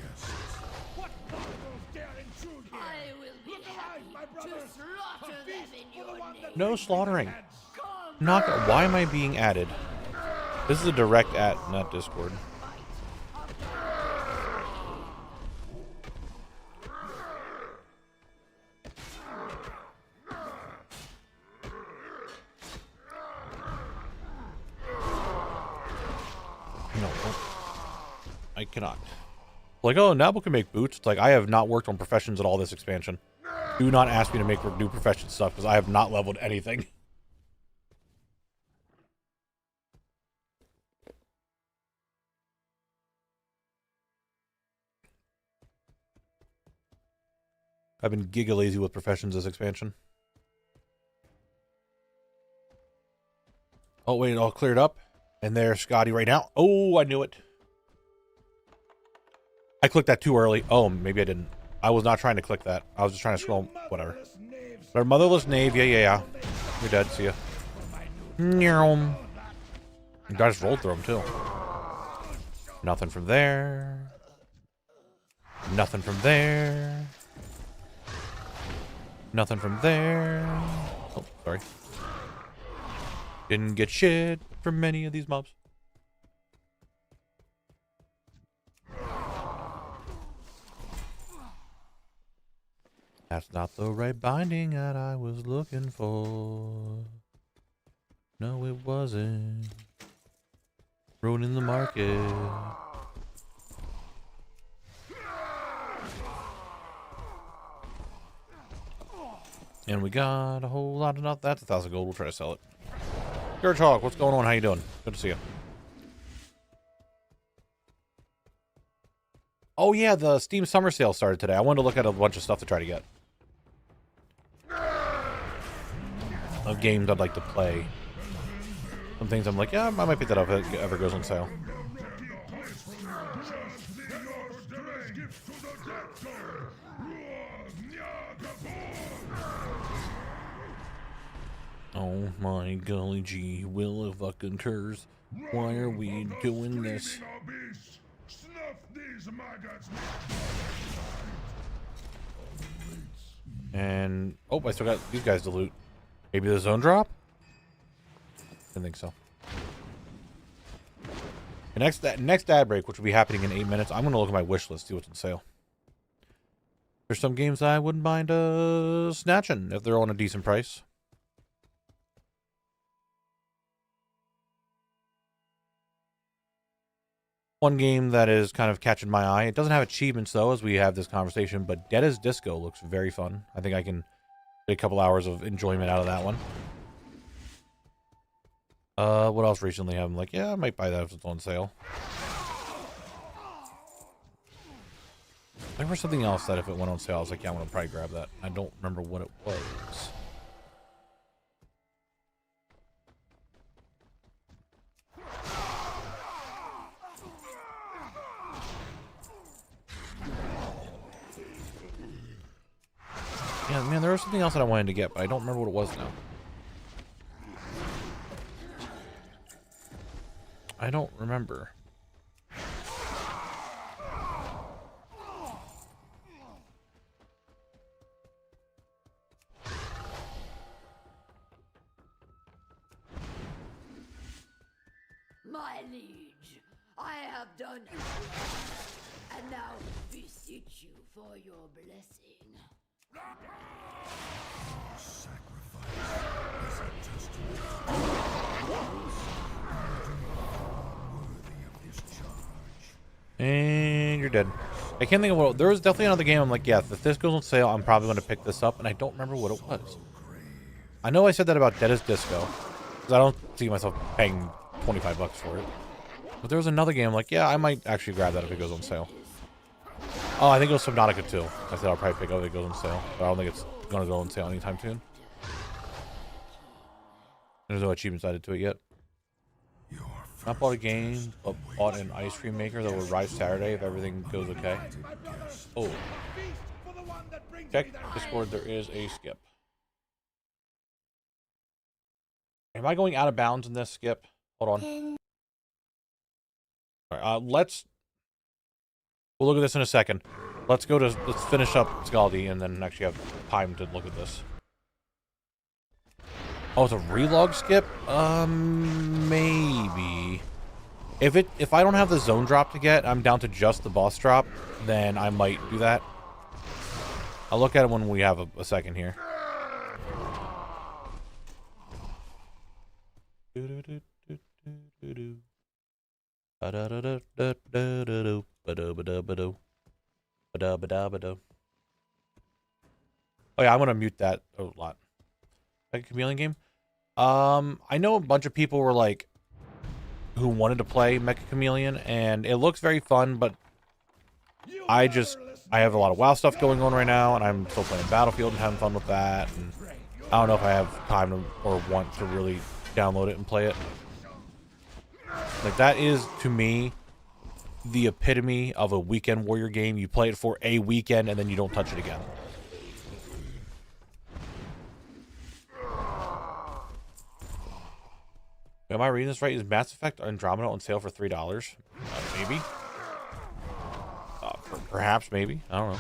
What mongrels dare intrude here? I will be Look alive, happy my to brothers! slaughter A them feast in for the your one name. that No breaks slaughtering. their heads. Not. Why am I being added? This is a direct at not Discord. No, I cannot. Like, oh, Knabble can make boots. It's like, I have not worked on professions at all this expansion. Do not ask me to make new profession stuff because I have not leveled anything. I've been giga lazy with professions this expansion. Oh, wait, it all cleared up. And there's Scotty right now. Oh, I knew it. I clicked that too early. Oh, maybe I didn't. I was not trying to click that. I was just trying to scroll. Whatever. They're motherless knave. Yeah. You're dead. See ya. I just rolled through them too. Nothing from there. Nothing from there. Nothing from there. Oh, sorry. Didn't get shit from many of these mobs. That's not the right binding that I was looking for. No, it wasn't. Ruining the market. And we got a whole lot of nothing. That's 1,000 gold. We'll try to sell it. George Hawk, what's going on? How you doing? Good to see you. Oh yeah, the Steam Summer Sale started today. I wanted to look at a bunch of stuff to try to get. Of games I'd like to play. Some things I'm like, yeah, I might pick that up if it ever goes on sale. Oh my golly gee, will of fucking ters. Why are we doing this? And oh, I still got these guys to loot. Maybe the zone drop? Didn't think so. The next ad break, which will be happening in 8 minutes, I'm gonna look at my wish list, see what's on sale. There's some games I wouldn't mind snatching if they're on a decent price. One game that is kind of catching my eye. It doesn't have achievements though, as we have this conversation, but Dead as Disco looks very fun. I think I can get a couple hours of enjoyment out of that one. What else recently? I'm like, yeah, I might buy that if it's on sale. There was something else that if it went on sale, I was like, yeah, I'm gonna probably grab that. I don't remember what it was. Yeah, man, there was something else that I wanted to get, but I don't remember what it was now. I don't remember. My liege, I have done everything, and now beseech you for your blessing. And you're dead. I can't think of what. There was definitely another game. I'm like, yeah, if this goes on sale, I'm probably going to pick this up, and I don't remember what it was. I know I said that about Dead as Disco, because I don't see myself paying $25 for it. But there was another game. I'm like, yeah, I might actually grab that if it goes on sale. Oh, I think it was Subnautica 2. I said I'll probably pick up if it goes on sale, but I don't think it's going to go on sale anytime soon. There's no achievements added to it yet. Not bought a game, but bought an ice cream maker that will arrive Saturday if everything goes okay. Oh. Check Discord, there is a skip. Am I going out of bounds in this skip? Hold on. Alright, we'll look at this in a second. Let's finish up Scaldi and then actually have time to look at this. Oh, it's a relog skip? Maybe. If I don't have the zone drop to get, I'm down to just the boss drop, then I might do that. I'll look at it when we have a second here. Oh yeah, I'm gonna mute that a lot. Like a chameleon game. I know a bunch of people were like, who wanted to play Mecha Chameleon, and it looks very fun, but I have a lot of WoW stuff going on right now, and I'm still playing Battlefield and having fun with that, and I don't know if I have time to, or want to really download it and play it. Like, that is, to me, the epitome of a weekend warrior game. You play it for a weekend, and then you don't touch it again. Am I reading this right? Is Mass Effect Andromeda on sale for $3? Maybe. Perhaps, maybe. I don't know.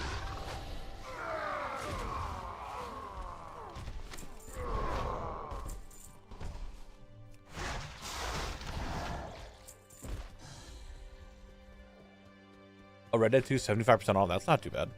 Oh, Red Dead 2, 75% off. That's not too bad.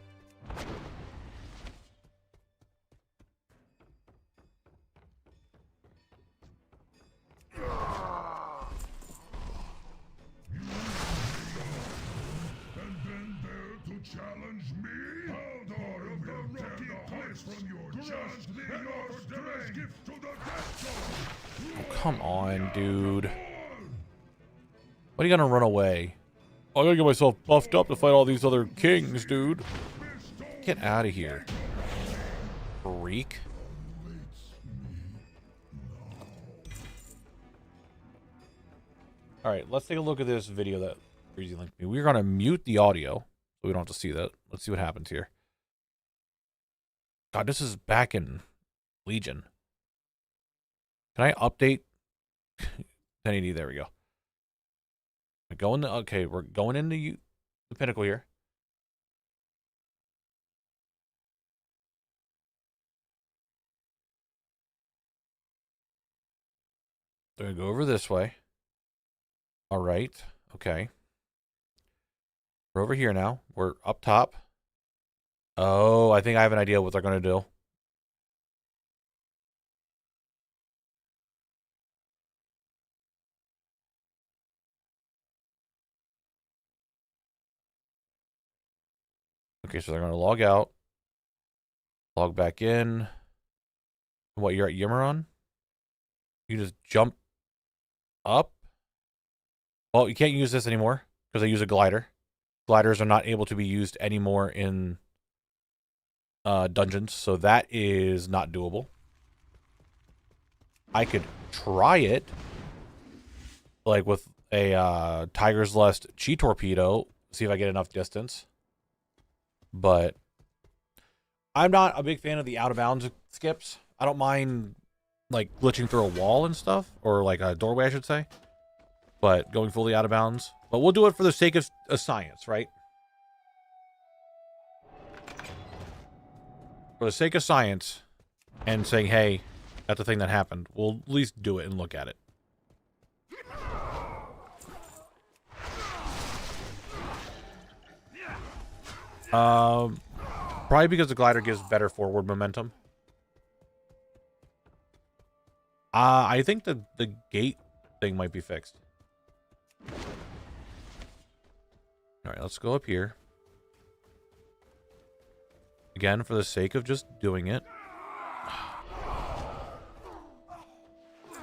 Come on, dude. What are you gonna run away? I gotta get myself buffed up to fight all these other kings, dude. Get out of here. Freak. All right, let's take a look at this video that Breezy linked me. We're going to mute the audio so we don't have to see that. Let's see what happens here. God, this is back in Legion. Can I update? 1080, there we go. Okay, we're going into the Pinnacle here. We're going to go over this way. All right. Okay. We're over here now. We're up top. Oh, I think I have an idea what they're going to do. Okay, so they're going to log out. Log back in. What, you're at Yimeron? You just jump up? Well, you can't use this anymore because I use a glider. Gliders are not able to be used anymore in dungeons, so that is not doable. I could try it, like with a Tiger's Lust Chi Torpedo, see if I get enough distance. But I'm not a big fan of the out of bounds skips. I don't mind like glitching through a wall and stuff, or like a doorway, I should say. But going fully out of bounds. But we'll do it for the sake of science, right? For the sake of science and saying, hey, that's the thing that happened, we'll at least do it and look at it. Probably because the glider gives better forward momentum. I think the gate thing might be fixed. All right, let's go up here. Again, for the sake of just doing it.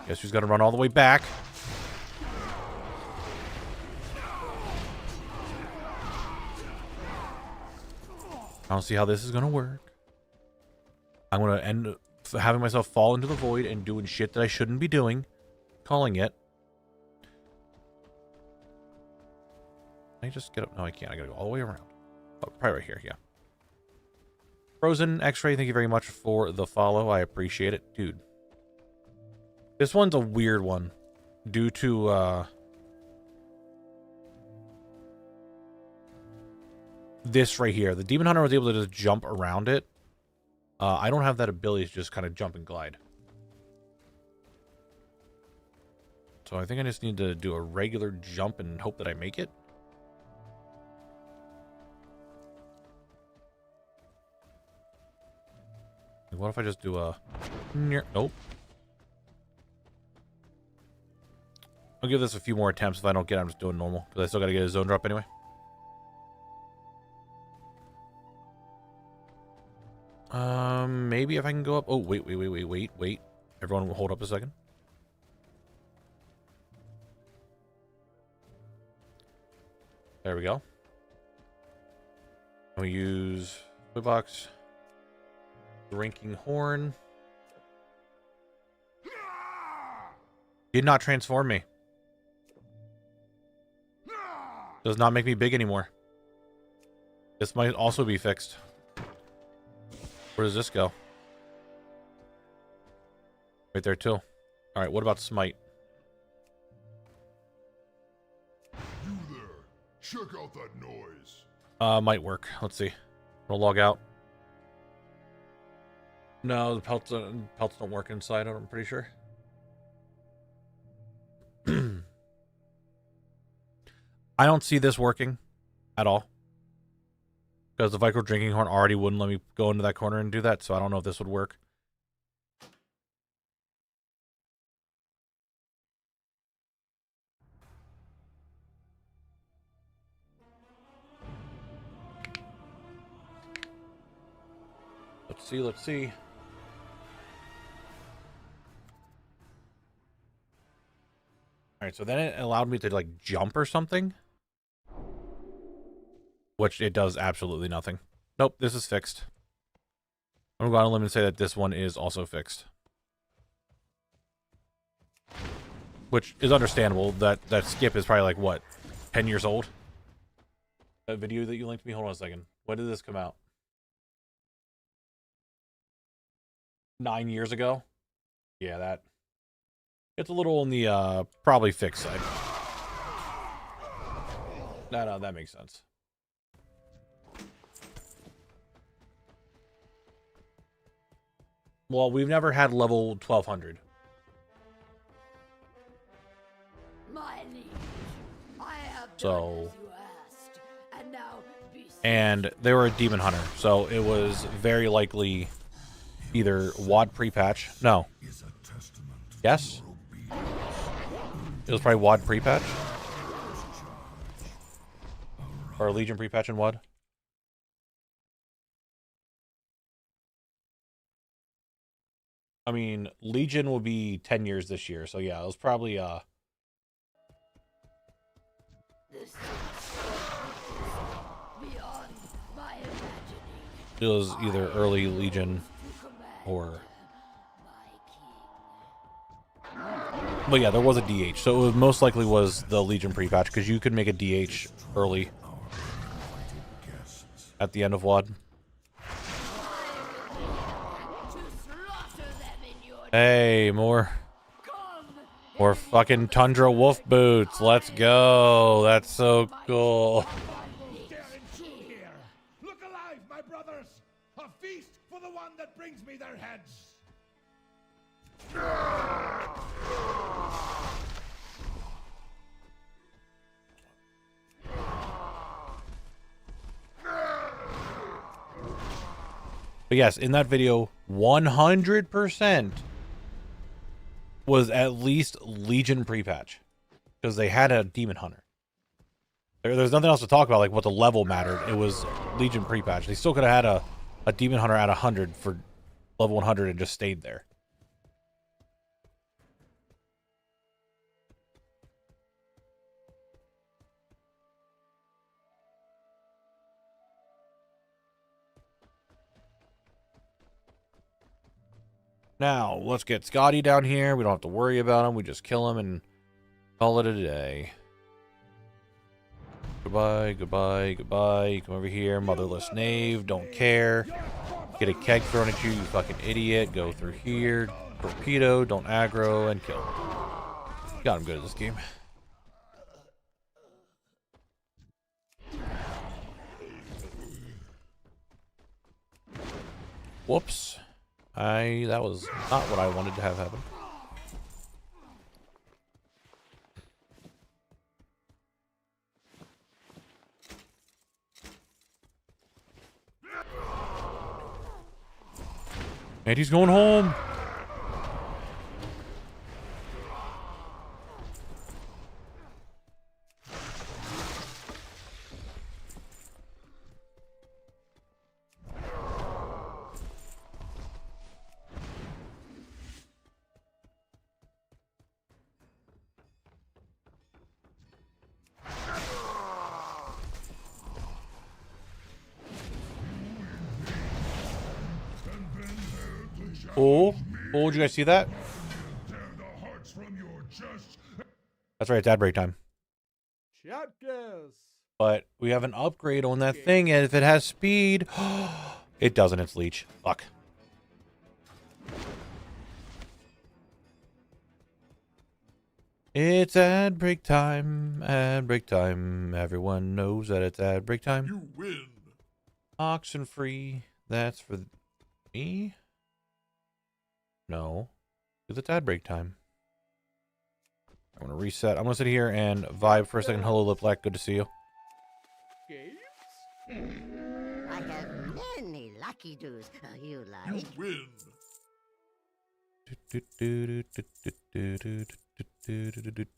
Guess who's got to run all the way back? I don't see how this is going to work. I'm going to end up having myself fall into the void and doing shit that I shouldn't be doing. Calling it. Can I just get up? No, I can't. I got to go all the way around. Oh, probably right here. Yeah. Frozen X-Ray, thank you very much for the follow. I appreciate it. Dude. This one's a weird one. Due to, this right here. The Demon Hunter was able to just jump around it. I don't have that ability to just kind of jump and glide. So I think I just need to do a regular jump and hope that I make it. What if I just do a... Nope. I'll give this a few more attempts. If I don't get it, I'm just doing normal. Because I still got to get a zone drop anyway. Maybe if I can go up... Oh, wait. Everyone will hold up a second. There we go. We'll use toy box. Drinking horn. Did not transform me. Does not make me big anymore. This might also be fixed. Where does this go? Right there too. Alright, what about smite? You there. Check out that noise. Might work. Let's see. We'll log out. No, the pelts don't work inside, I'm pretty sure. I don't see this working at all. Because the Vico drinking horn already wouldn't let me go into that corner and do that, so I don't know if this would work. Let's see. Alright, so then it allowed me to, like, jump or something. Which it does absolutely nothing. Nope, this is fixed. I'm going to go on a limb and say that this one is also fixed. which is understandable. That skip is probably like, what, 10 years old? That video that you linked me? Hold on a second. When did this come out? 9 years ago? Yeah, that... It's a little on the, probably fixed side. No, that makes sense. Well, we've never had level 1200. My liege, I have So... done as you asked, and now be And they were a demon hunter, so it was very likely either WAD pre-patch. No. Yes? It was probably WAD pre-patch? Or Legion pre-patch and WAD? I mean, Legion will be 10 years this year, so yeah, it was probably, This is beyond my imagining. it was either early Legion To command or... my king. But yeah, there was a DH, so it was, most likely was the Legion pre-patch, because you could make a DH early at the end of WAD. To slaughter them in your Hey, more come. fucking Tundra Wolf Boots. Let's go. That's so cool. Dare intrude here! Look alive, my brothers! A feast for the one that brings me their heads! But yes, in that video, 100% was at least Legion pre-patch. Because they had a Demon Hunter. There's nothing else to talk about, like what the level mattered. It was Legion pre-patch. They still could have had a Demon Hunter at 100 for level 100 and just stayed there. Now, let's get Scotty down here. We don't have to worry about him. We just kill him and call it a day. Goodbye, goodbye, goodbye. Come over here, motherless knave. Don't care. Get a keg thrown at you, you fucking idiot. Go through here. Torpedo, don't aggro, and kill. Got him good at this game. Whoops. That was not what I wanted to have happen. And he's going home. Oh, did you guys see that? That's right, it's ad break time. But we have an upgrade on that thing, and if it has speed, it doesn't, it's leech. Fuck. It's ad break time, everyone knows that it's ad break time. You win. Oxen free, that's for me? No, because it's ad break time. I'm going to reset. I'm going to sit here and vibe for a second. Hello, Lip Black. Good to see you. I have many lucky doos. You like? Win.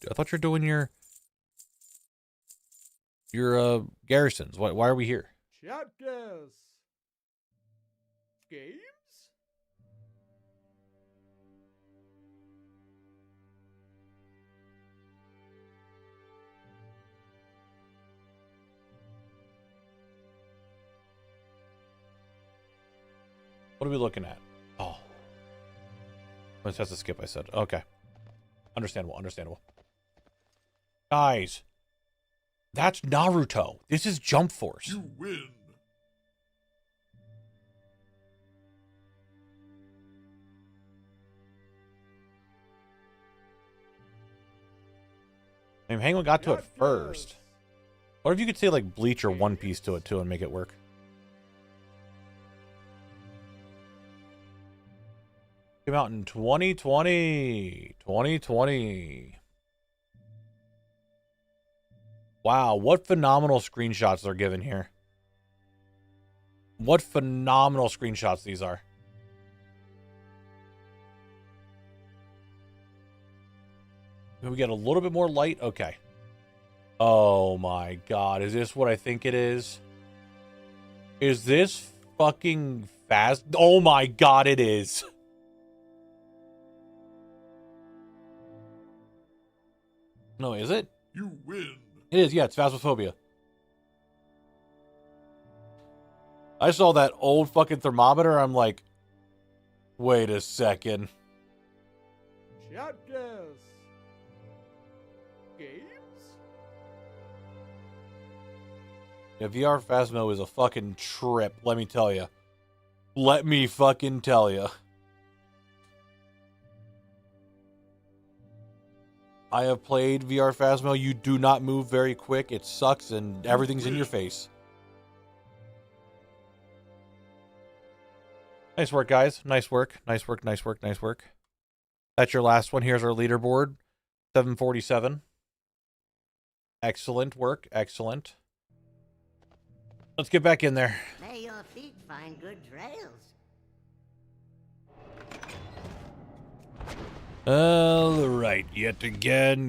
I thought you're doing your garrisons. Why are we here? Games? What are we looking at? Oh. Let's have to skip, I said. Okay. Understandable, understandable. Guys, that's Naruto. This is Jump Force. You win. I mean, Penguin got to it first. What if you could say like Bleach or One Piece to it too and make it work? Came out in 2020. 2020. Wow, what phenomenal screenshots they're given here. What phenomenal screenshots these are. Can we get a little bit more light? Okay. Oh my god, is this what I think it is? Is this fucking fast? Oh my god, it is. No, is it? You win. It is, yeah, it's Phasmophobia. I saw that old fucking thermometer, I'm like, wait a second. Chapters. Games? Yeah, VR Phasmo is a fucking trip, let me tell you. Let me fucking tell you. I have played VR Phasmo. You do not move very quick. It sucks and everything's in your face. Nice work, guys. Nice work. Nice work, nice work, nice work. That's your last one. Here's our leaderboard. 747. Excellent work. Excellent. Let's get back in there. May your feet find good trails. All right, yet again.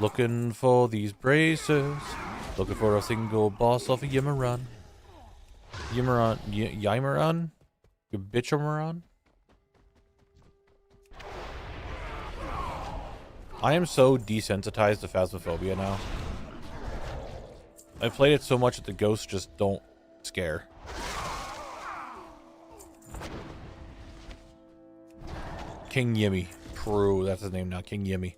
Looking for these bracers. Looking for a single boss off of Yimaran. Yimaran? You bitchameron? I am so desensitized to Phasmophobia now. I've played it so much that the ghosts just don't scare. King Yimmy. True, that's his name now. King Yimmy.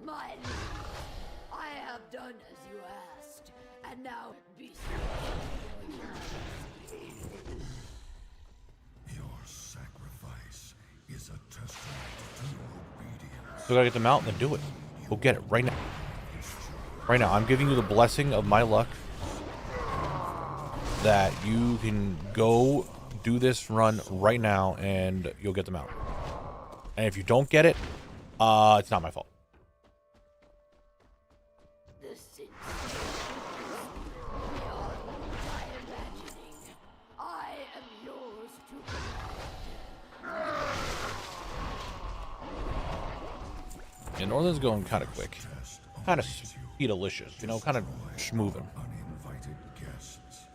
My liege, I have done as you asked, and now be Your sacrifice is a testament to obedience. So gotta get the mountain and do it. Go get it right now. Right now, I'm giving you the blessing of my luck that you can go do this run right now and you'll get them out. And if you don't get it, it's not my fault. the sin beyond my imagining. I am yours to command. And Northern's going kind of quick. Kind of speed-alicious, you know, kind of schmoving. Uninvited guests.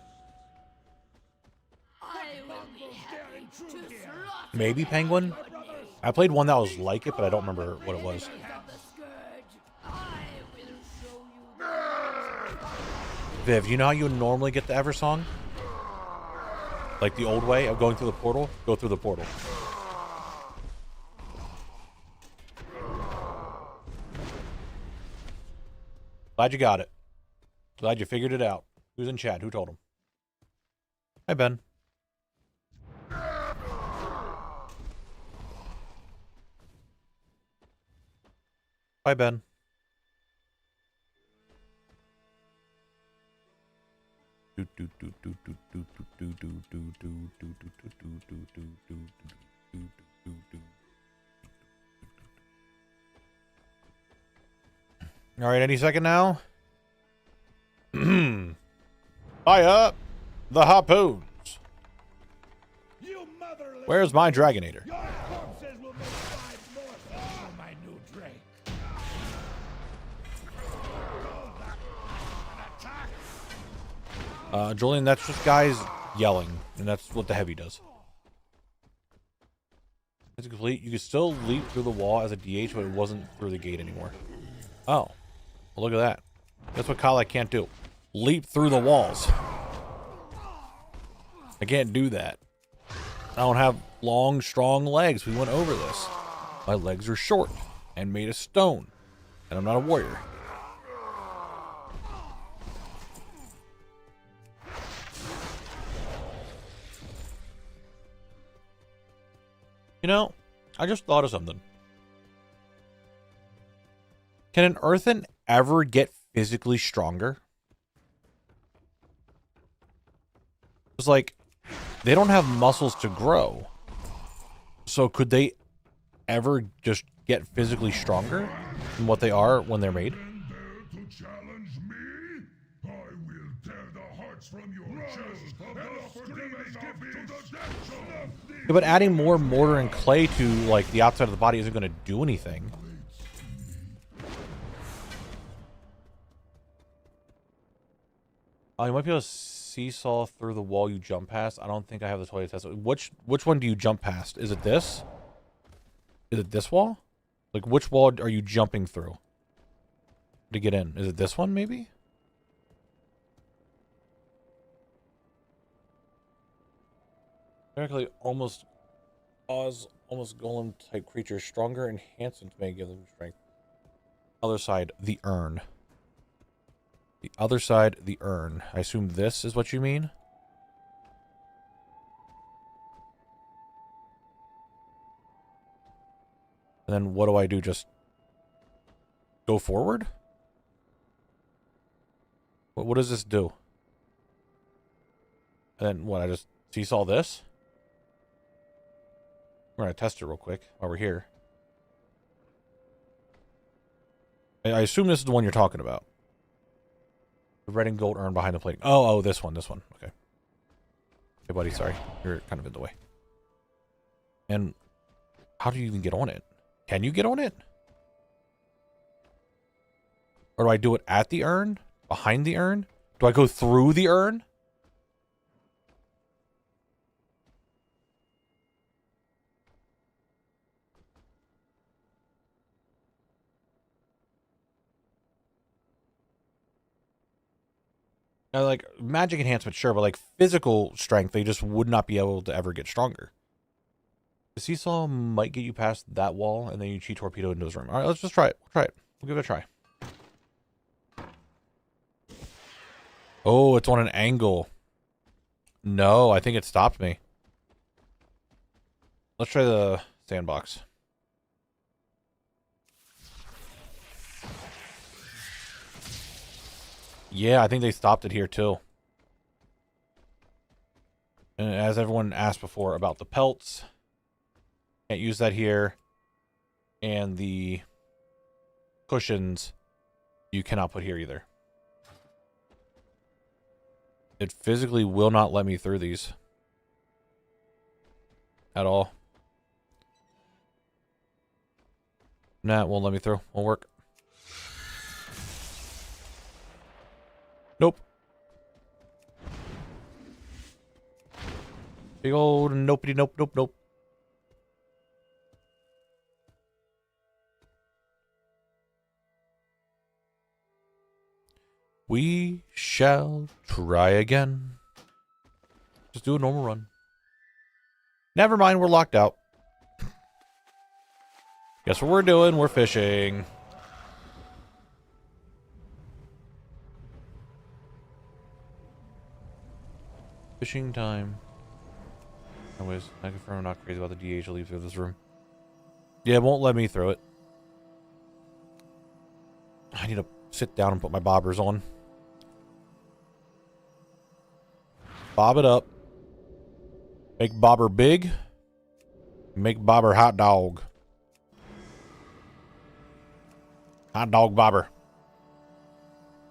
I will be happy to slaughter Maybe Penguin? I played one that was like it, but I don't remember what it was. of the scourge. I will show you Viv, you know how you would normally get the Eversong? Like the old way of going through the portal? Go through the portal. Glad you got it. Glad you figured it out. Who's in chat? Who told him? Hi, Ben. Hi, Ben. All right, any second now. Fire up the harpoons. You motherless. Where's my Dragonator? Your corpses will make 5 more for my new drink. An attack. Julian, that's just guys yelling, and that's what the heavy does. It's complete. You can still leap through the wall as a DH, but it wasn't through the gate anymore. Oh. Well, look at that. That's what Kyle can't do. Leap through the walls. I can't do that. I don't have long, strong legs. We went over this. My legs are short and made of stone. And I'm not a warrior. You know, I just thought of something. Can an earthen ever get physically stronger? It's like, they don't have muscles to grow. So could they ever just get physically stronger than what they are when they're made? To challenge me? I will tear the hearts from your chest and offer them as gift to the dead zone. Yeah, but adding more mortar and clay to like the outside of the body isn't going to do anything. Oh, you might be able to seesaw through the wall you jump past. I don't think I have the toilet test. Which one do you jump past? Is it this? Is it this wall? Like, which wall are you jumping through to get in? Is it this one, maybe? Technically, almost golem type creatures. Stronger enhancements may give them strength. Other side, the urn. The other side, the urn. I assume this is what you mean? And then what do I do? Just go forward? What does this do? And then what? I just seesaw this? We're going to test it real quick while we're here. I assume this is the one you're talking about. The red and gold urn behind the plate. Oh, this one. Okay. Hey, buddy, sorry. You're kind of in the way. And how do you even get on it? Can you get on it? Or do I do it at the urn? Behind the urn? Do I go through the urn? Now, like, magic enhancement, sure, but like physical strength, they just would not be able to ever get stronger. The seesaw might get you past that wall, and then you cheat torpedo into his room. All right, let's just try it. We'll give it a try. Oh, it's on an angle. No, I think it stopped me. Let's try the sandbox. Yeah, I think they stopped it here too. And as everyone asked before about the pelts, can't use that here. And the cushions, you cannot put here either. It physically will not let me through these. At all. Nah, it won't let me through. Won't work. Nope. Big old nopey nope. We shall try again. Just do a normal run. Never mind, we're locked out. Guess what we're doing? We're fishing. Fishing time. Anyways, I confirm I'm not crazy about the DH to leave through this room. Yeah, it won't let me through it. I need to sit down and put my bobbers on. Bob it up. Make bobber big. Make bobber hot dog. Hot dog bobber.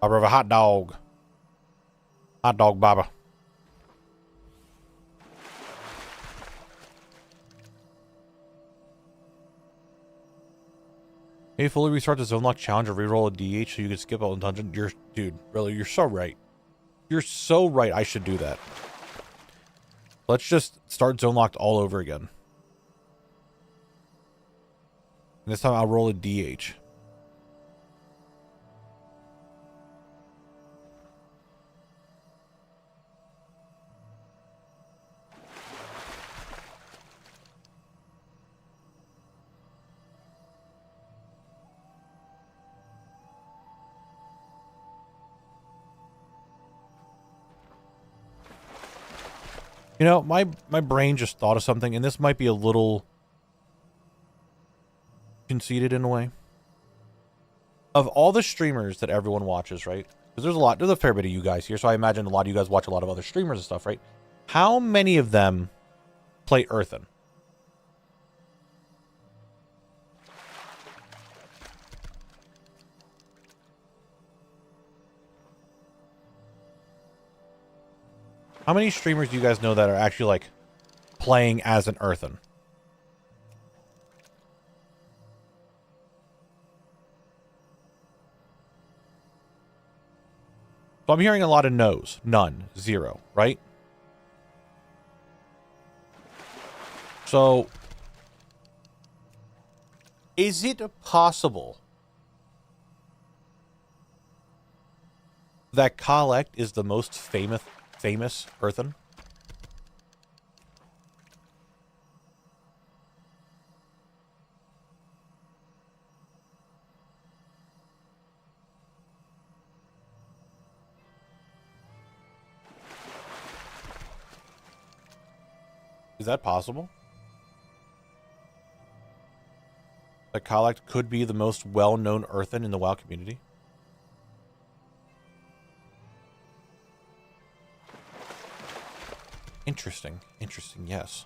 Bobber of a hot dog. Hot dog bobber. Hey, fully restart the zone lock challenge or reroll a DH so you can skip out the dungeon. Dude, really, you're so right. You're so right. I should do that. Let's just start zone locked all over again. And this time I'll roll a DH. You know, my brain just thought of something, and this might be a little conceited in a way. Of all the streamers that everyone watches, right? Because there's a fair bit of you guys here, so I imagine a lot of you guys watch a lot of other streamers and stuff, right? How many of them play Earthen? How many streamers do you guys know that are actually, like, playing as an Earthen? So I'm hearing a lot of no's. None. Zero. Right? So, is it possible that Collect is the most famous Earthen? Is that possible? That Collect could be the most well-known Earthen in the WoW community? Interesting. Interesting, yes.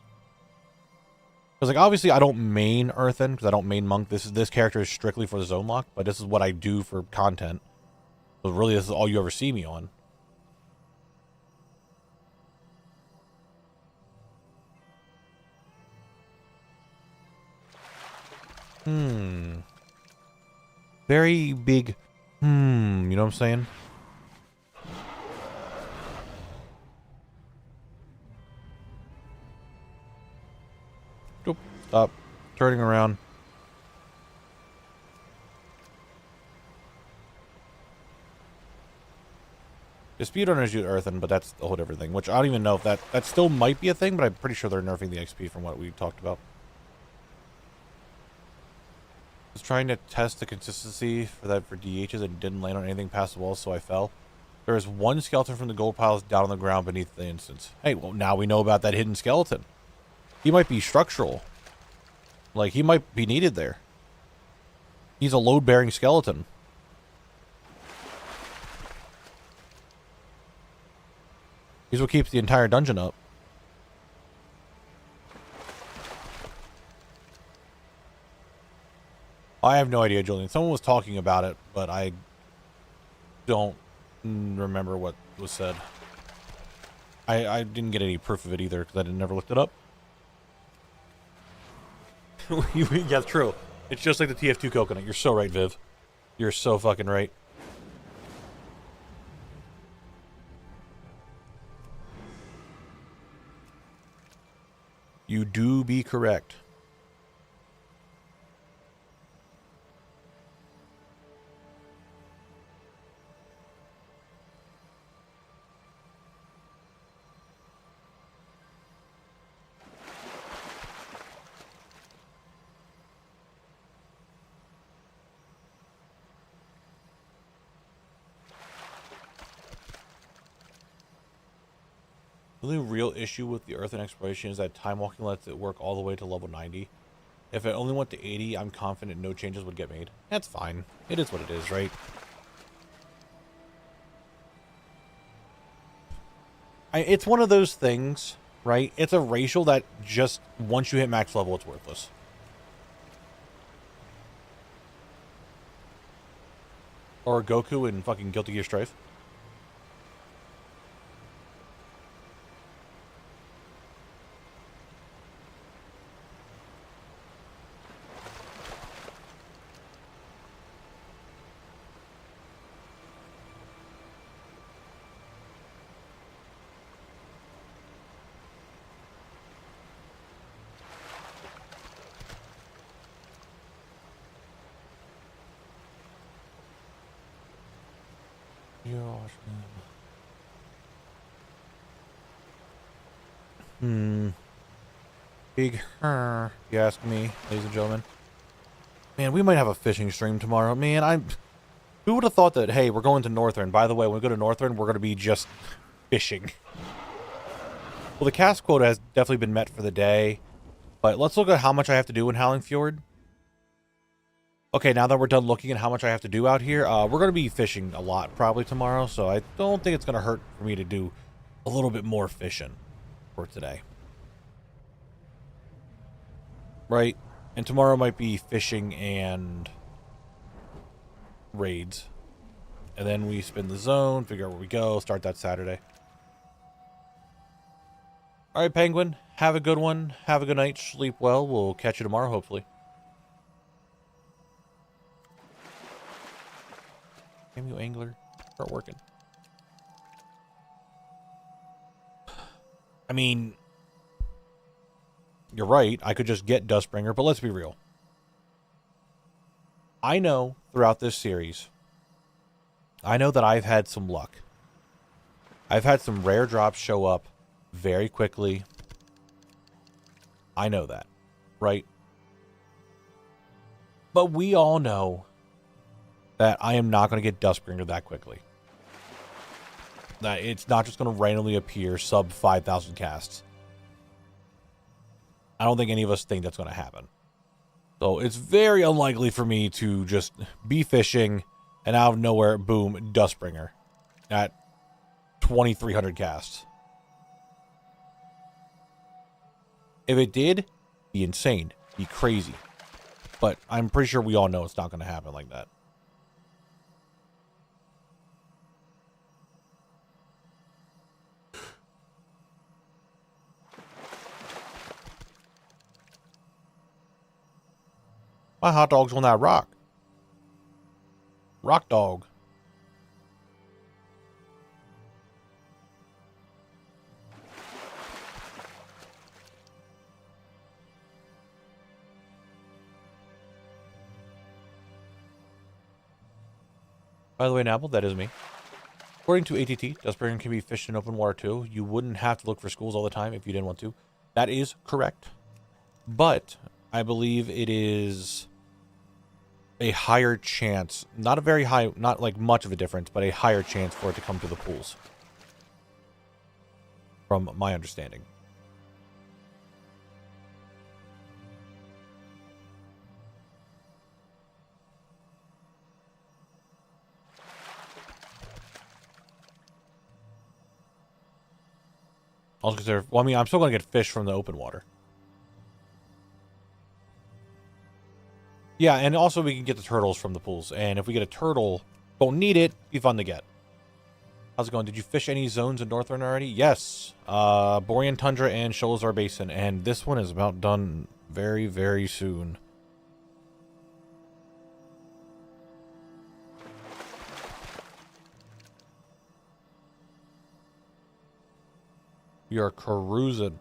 Because, like, obviously I don't main Earthen, because I don't main Monk. This character is strictly for the zone lock, but this is what I do for content. So really, this is all you ever see me on. Very big, you know what I'm saying? Oop, stop. Turning around. Dispute owners use Earthen, but that's a whole different thing, which I don't even know if that still might be a thing, but I'm pretty sure they're nerfing the XP from what we talked about. Was trying to test the consistency for DHs and didn't land on anything past the wall, so I fell. There is one skeleton from the gold piles down on the ground beneath the instance. Hey, well, now we know about that hidden skeleton. He might be structural. Like, he might be needed there. He's a load-bearing skeleton. He's what keeps the entire dungeon up. I have no idea, Julian. Someone was talking about it, but I don't remember what was said. I didn't get any proof of it either, because I never looked it up. Yeah, true. It's just like the TF2 coconut. You're so right, Viv. You're so fucking right. You do be correct. The only real issue with the Earthen exploration is that time walking lets it work all the way to level 90. If it only went to 80, I'm confident no changes would get made. That's fine. It is what it is, right? It's one of those things, right? It's a racial that just, once you hit max level, it's worthless. Or Goku in fucking Guilty Gear Strife. Big you ask me, ladies and gentlemen. Man, we might have a fishing stream tomorrow. Man, who would have thought that, hey, we're going to Northrend. By the way, when we go to Northrend, we're going to be just fishing. Well, the cast quota has definitely been met for the day, but let's look at how much I have to do in Howling Fjord. Okay, now that we're done looking at how much I have to do out here, we're going to be fishing a lot probably tomorrow, so I don't think it's going to hurt for me to do a little bit more fishing for today. Right? And tomorrow might be fishing and raids. And then we spin the zone, figure out where we go, start that Saturday. Alright, Penguin, have a good one. Have a good night. Sleep well. We'll catch you tomorrow, hopefully. Damn you, angler. Start working. I mean, you're right. I could just get Dustbringer, but let's be real. I know throughout this series, I know that I've had some luck. I've had some rare drops show up very quickly. I know that, right? But we all know that I am not going to get Dustbringer that quickly. That it's not just going to randomly appear sub 5,000 casts. I don't think any of us think that's going to happen. So it's very unlikely for me to just be fishing and out of nowhere, boom, Dustbringer at 2,300 casts. If it did, be insane, be crazy. But I'm pretty sure we all know it's not going to happen like that. My hot dog's on that rock. Rock dog. By the way, Knabble, that is me. According to ATT, Dustbringer can be fished in open water too. You wouldn't have to look for schools all the time if you didn't want to. That is correct. But I believe it is a higher chance, not a very high, not like much of a difference, but a higher chance for it to come to the pools. From my understanding. Also consider, well, I mean, I'm still going to get fish from the open water. Yeah, and also we can get the turtles from the pools. And if we get a turtle, don't need it, be fun to get. How's it going? Did you fish any zones in Northrend already? Yes. Borean Tundra and Sholazar Basin. And this one is about done very, very soon. We are cruising.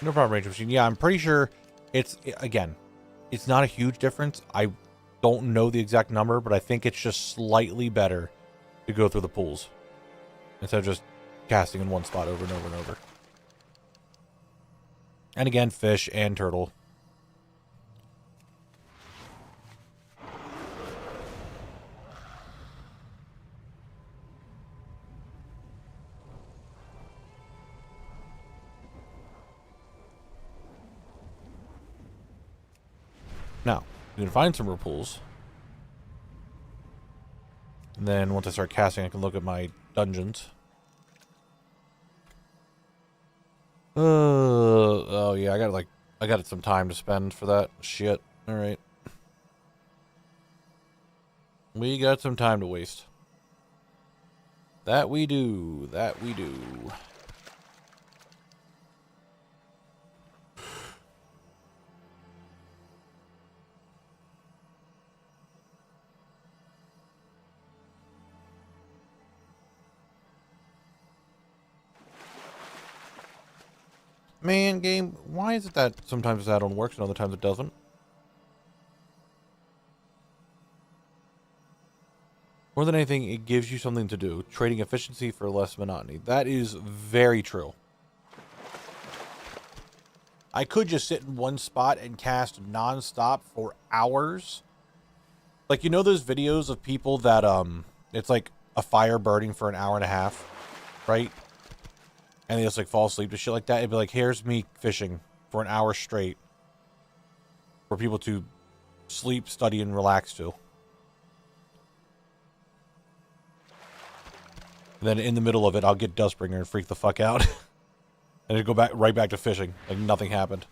No problem, Ranger Machine. Yeah, I'm pretty sure it's, again, it's not a huge difference. I don't know the exact number, but I think it's just slightly better to go through the pools instead of just casting in one spot over and over and over. And again, fish and turtle. Now, we can find some more pools. And then once I start casting, I can look at my dungeons. Oh yeah, I got some time to spend for that. Shit. Alright. We got some time to waste. That we do. That we do. Man, game, why is it that sometimes that one works and other times it doesn't? More than anything, it gives you something to do. Trading efficiency for less monotony. That is very true. I could just sit in one spot and cast non-stop for hours. Like, you know those videos of people that, it's like a fire burning for an hour and a half, right? And they just, like, fall asleep to shit like that. It'd be like, here's me fishing for an hour straight for people to sleep, study, and relax to. And then in the middle of it, I'll get Dustbringer and freak the fuck out. And it'd go right back to fishing, like nothing happened.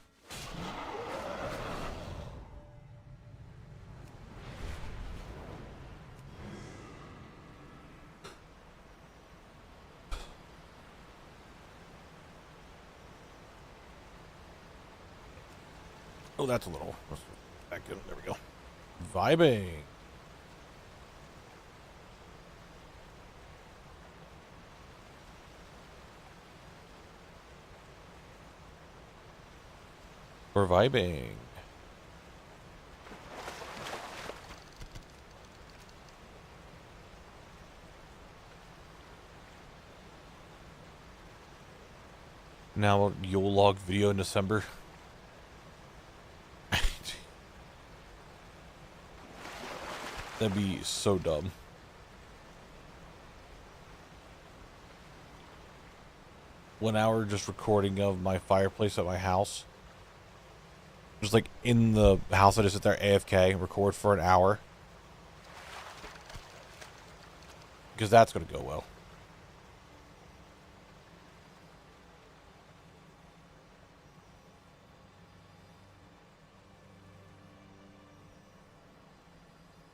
Oh, that's a little. Let's back in. There we go. Vibing. We're vibing. Now you'll log video in December. That'd be so dumb. One hour just recording of my fireplace at my house. Just like in the house, I just sit there AFK, record for an hour. Because that's going to go well.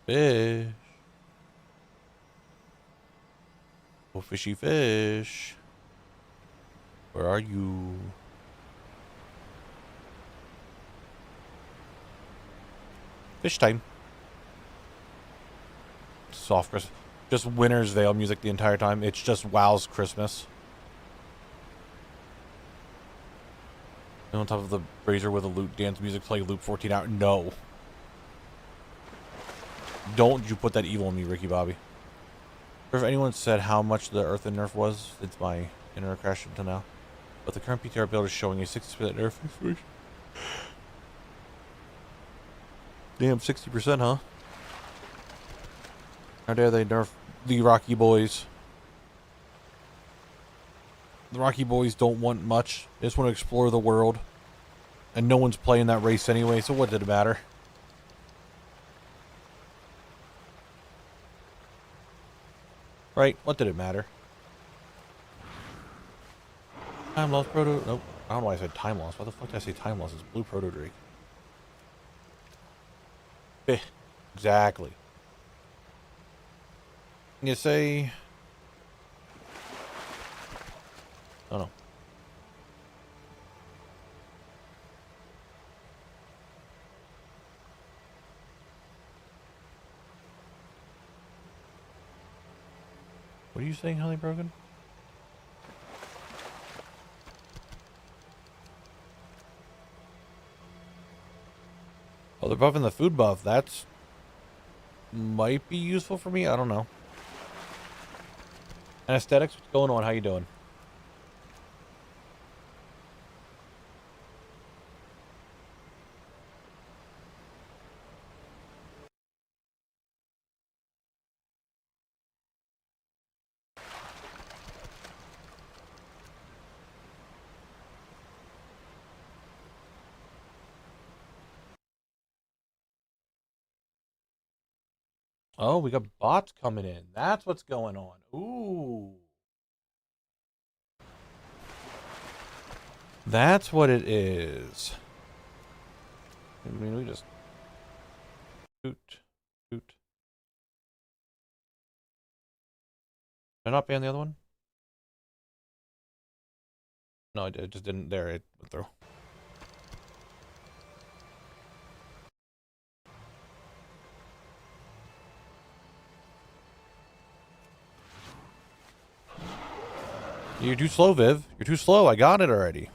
Fish. Oh, fishy fish. Where are you? Fish time. Soft Christmas. Just Winter's Veil music the entire time. It's just WoW's Christmas. And on top of the brazier with a loot dance music play loop 14 hours. No. Don't you put that evil on me, Ricky Bobby. If anyone said how much the Earth and Nerf was, it's my inner crash until now. But the current PTR build is showing a 60% Nerf information. Damn, 60%, huh? How dare they nerf the Rocky Boys? The Rocky Boys don't want much. They just want to explore the world. And no one's playing that race anyway, so what did it matter? Right? What did it matter? Time loss proto... Nope. I don't know why I said time loss. Why the fuck did I say time loss? It's blue proto drake. Eh, exactly. You say... Oh no. What are you saying, Holly Brogan? Oh, they're buffing the food buff. That's... might be useful for me. I don't know. Anesthetics, what's going on? How you doing? Oh, we got bots coming in. That's what's going on. Ooh. That's what it is. I mean, we just... Toot. Toot. Did I not ban the other one? No, it just didn't. There, it went through. You're too slow, Viv. You're too slow. I got it already.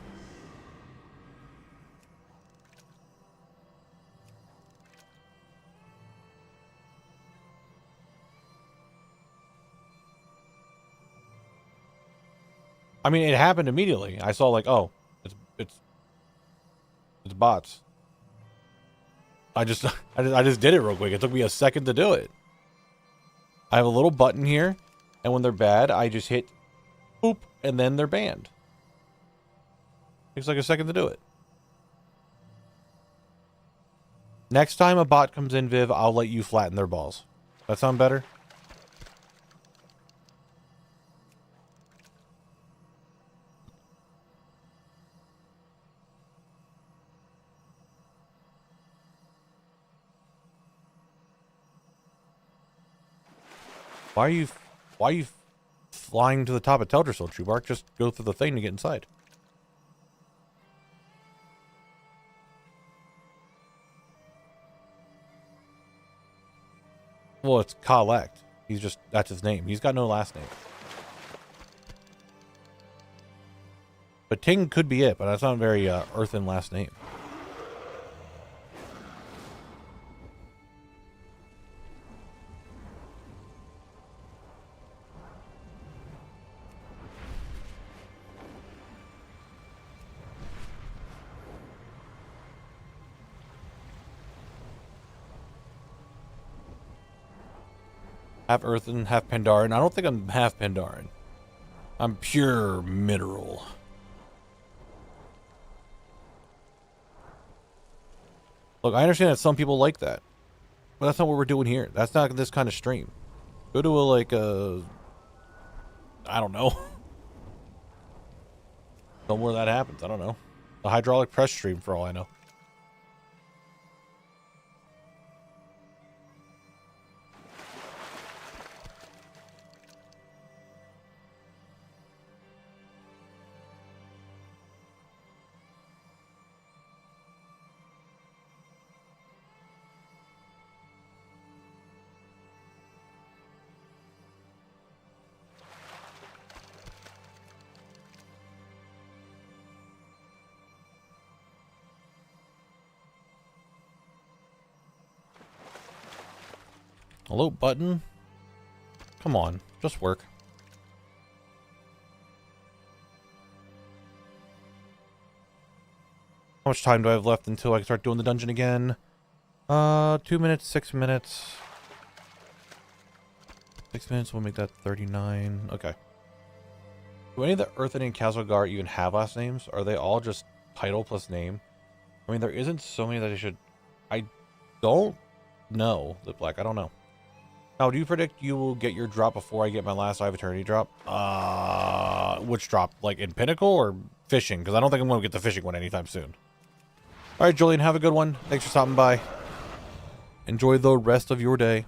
I mean, it happened immediately. I saw like, oh, it's bots. I just did it real quick. It took me a second to do it. I have a little button here, and when they're bad, I just hit boop, and then they're banned. Takes like a second to do it. Next time a bot comes in, Viv, I'll let you flatten their balls. That sound better? Why are you flying to the top of Teldrassil, Chubark? Just go through the thing to get inside. Well, it's Collect. That's his name. He's got no last name. But Ting could be it, but that's not a very earthen last name. Half earthen, half Pandaren. I don't think I'm half Pandaren. I'm pure mineral. Look, I understand that some people like that. But that's not what we're doing here. That's not this kind of stream. Go to I don't know. Somewhere that happens. I don't know. A hydraulic press stream for all I know. Hello, button. Come on, just work. How much time do I have left until I can start doing the dungeon again? 2 minutes, 6 minutes. 6 minutes, we'll make that 39. Okay. Do any of the Earthen and Castlegar even have last names? Are they all just title plus name? I mean, there isn't so many that I should... I don't know. The Black, I don't know. Now, do you predict you will get your drop before I get my last Eye of Eternity drop? Which drop? Like in Pinnacle or fishing? Because I don't think I'm going to get the fishing one anytime soon. All right, Julian, have a good one. Thanks for stopping by. Enjoy the rest of your day.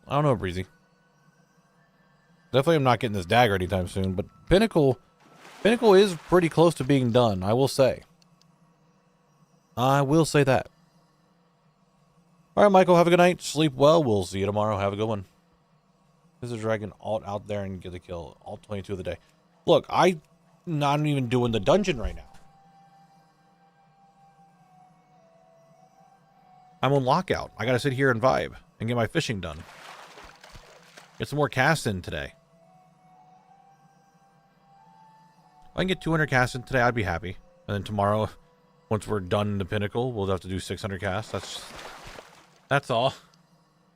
I don't know, Breezy. Definitely I'm not getting this dagger anytime soon, but Pinnacle is pretty close to being done, I will say. I will say that. All right, Michael, have a good night. Sleep well. We'll see you tomorrow. Have a good one. There's a dragon alt out there and get the kill. Alt 22 of the day. Look, I'm not even doing the dungeon right now. I'm on lockout. I gotta sit here and vibe and get my fishing done. Get some more casts in today. If I can get 200 casts in today, I'd be happy. And then tomorrow, once we're done in the Pinnacle, we'll have to do 600 casts. That's all.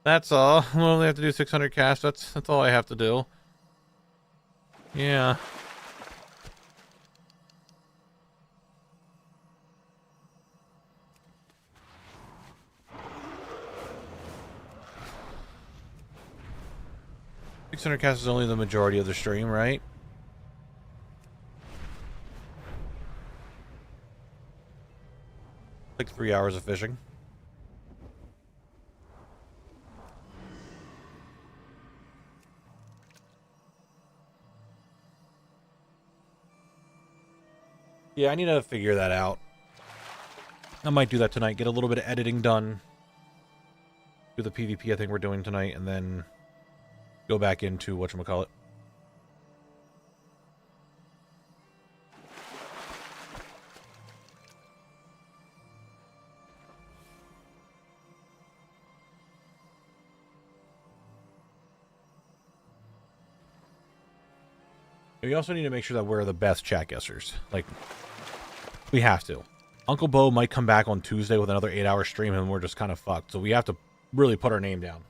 That's all. We'll only have to do 600 casts. That's all I have to do. Yeah. $600 is only the majority of the stream, right? Like 3 hours of fishing. Yeah, I need to figure that out. I might do that tonight. Get a little bit of editing done. Do the PvP I think we're doing tonight, and then go back into whatchamacallit. We also need to make sure that we're the best chat guessers. Like, we have to. Uncle Bo might come back on Tuesday with another 8-hour stream, and we're just kind of fucked. So we have to really put our name down.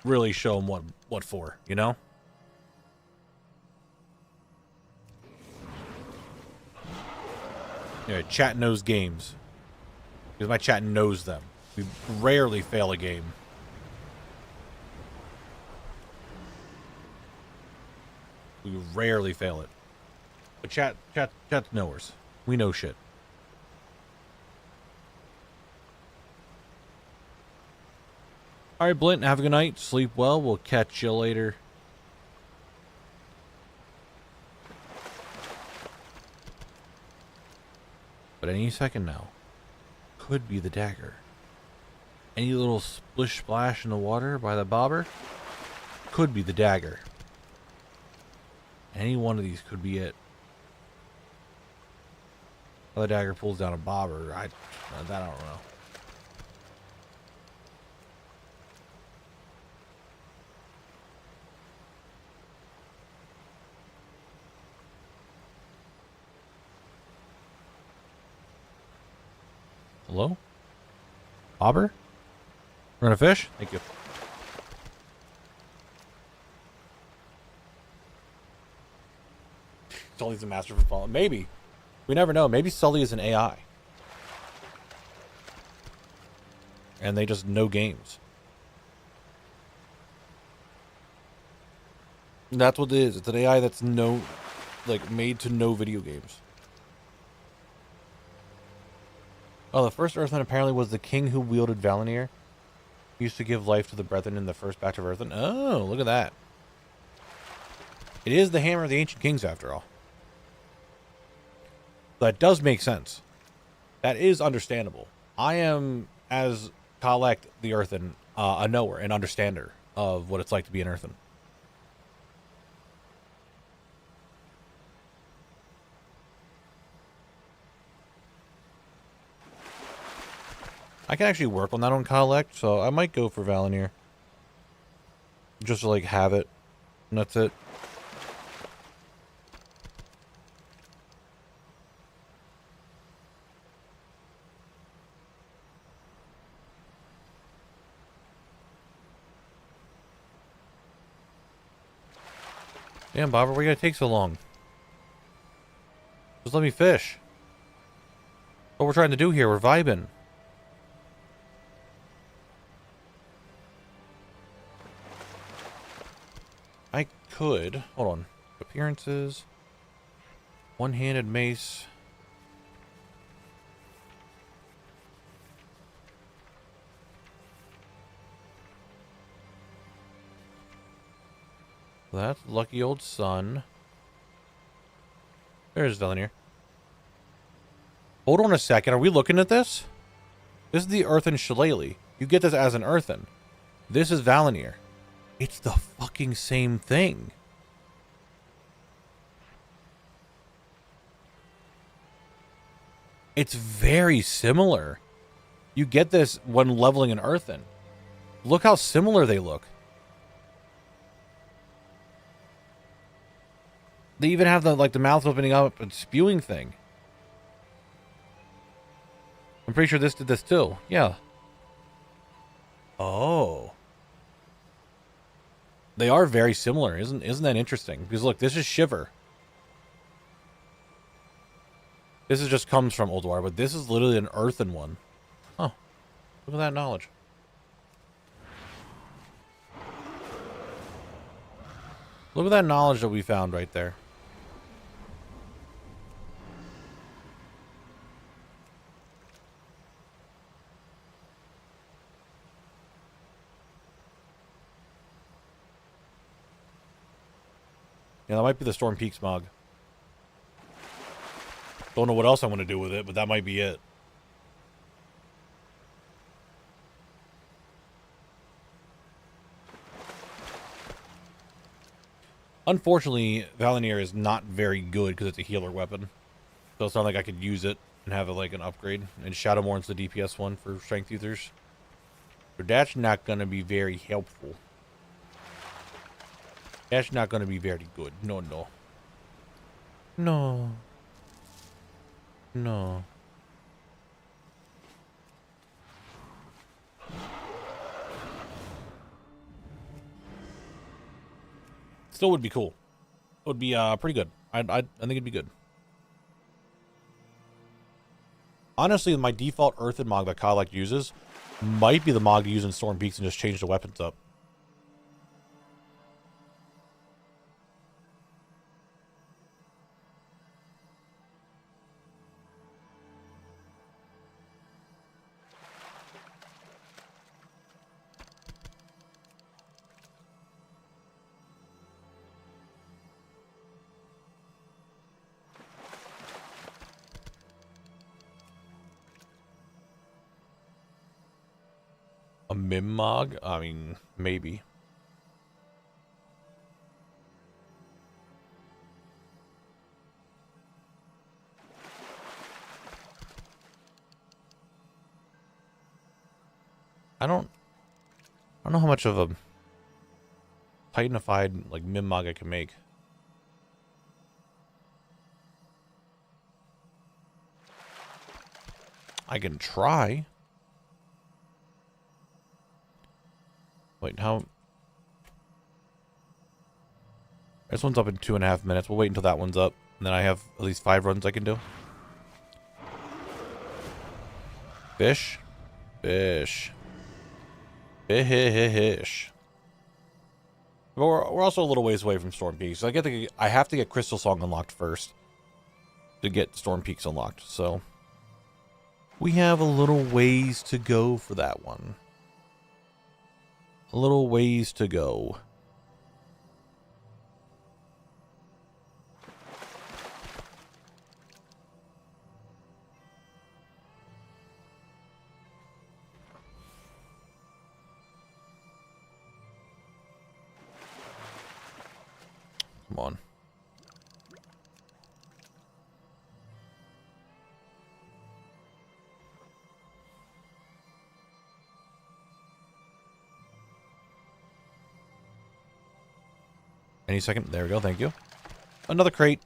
Really show him what for, you know? Yeah, chat knows games. Because my chat knows them. We rarely fail a game. We rarely fail it. But chat's knowers. We know shit. Alright, Blint, have a good night. Sleep well. We'll catch you later. But any second now. Could be the dagger. Any little splish splash in the water by the bobber? Could be the dagger. Any one of these could be it. How the dagger pulls down a bobber, that I don't know. Hello? Bobber? Run a fish? Thank you. Sully's a master of falling. Maybe. We never know. Maybe Sully is an AI. And they just know games. And that's what it is. It's an AI that's made to know video games. Oh, the first Earthman apparently was the king who wielded Valinir. He used to give life to the brethren in the first batch of Earthmen. Oh, look at that. It is the hammer of the ancient kings, after all. That does make sense. That is understandable. I am, as Collect the Earthen, a knower and understander of what it's like to be an Earthen. I can actually work on that on Collect, so I might go for Valinir. Just to, like, have it. And that's it. Damn, Bobber, why you gotta take so long? Just let me fish. What we're trying to do here, we're vibing. I could. Hold on. Appearances. One-handed mace. That's lucky old sun. There's Valinir. Hold on a second. Are we looking at this? This is the Earthen Shillelagh. You get this as an Earthen. This is Valinir. It's the fucking same thing. It's very similar. You get this when leveling an Earthen. Look how similar they look. They even have the mouth opening up and spewing thing. I'm pretty sure this did this too. Yeah. Oh. They are very similar. Isn't that interesting? Because look, this is Shiver. This is just comes from Ulduar, but this is literally an earthen one. Oh. Look at that knowledge. Look at that knowledge that we found right there. Yeah, that might be the Storm Peak smog. Don't know what else I want to do with it, but that might be it. Unfortunately, Valinir is not very good because it's a healer weapon. So it's not like I could use it and have it like an upgrade. And Shadowmourn's the DPS one for Strength Users. So that's not going to be very helpful. That's not going to be very good. No, no. No. No. Still would be cool. It would be pretty good. I think it'd be good. Honestly, my default Earthen Mog that Kyle uses might be the Mog to use in Storm Peaks and just change the weapons up. A Mimmog? I mean, maybe. I don't know how much of a Titanified like Mimmog I can make. I can try. Wait, how? This one's up in 2.5 minutes. We'll wait until that one's up. And then I have at least 5 runs I can do. Fish. Fish. Fish. But we're also a little ways away from Storm Peaks. So I have to get Crystal Song unlocked first to get Storm Peaks unlocked. So we have a little ways to go for that one. A little ways to go. Come on. Any second. There we go. Thank you. Another crate.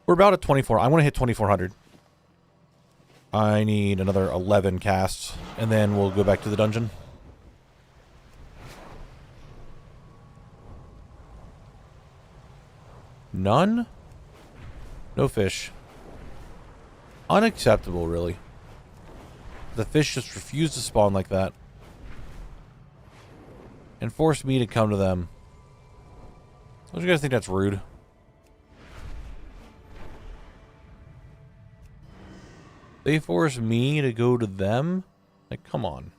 We're about at 24. I want to hit 2400. I need another 11 casts, and then we'll go back to the dungeon. None? No fish. Unacceptable, really. The fish just refused to spawn like that. And forced me to come to them. Don't you guys think that's rude? They forced me to go to them? Like, come on.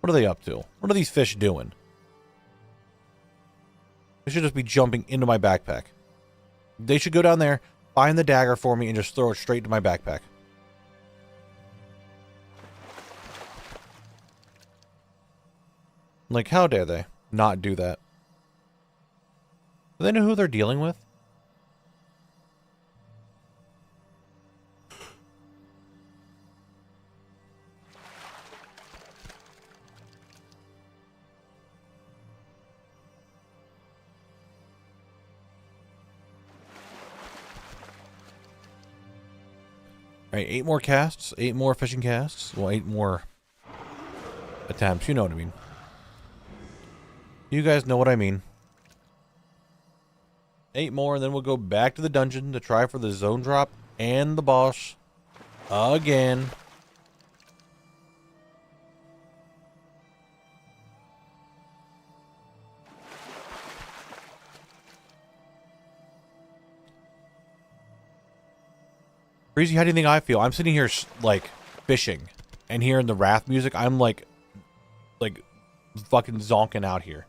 What are they up to? What are these fish doing? They should just be jumping into my backpack. They should go down there, find the dagger for me, and just throw it straight into my backpack. Like, how dare they not do that? Do they know who they're dealing with? Alright, 8 more casts, 8 more fishing casts. Well, 8 more attempts. You know what I mean. You guys know what I mean. 8 more, and then we'll go back to the dungeon to try for the zone drop and the boss again. Breezy, how do you think I feel? I'm sitting here, like, fishing, and hearing the Wrath music, I'm, like, fucking zonking out here.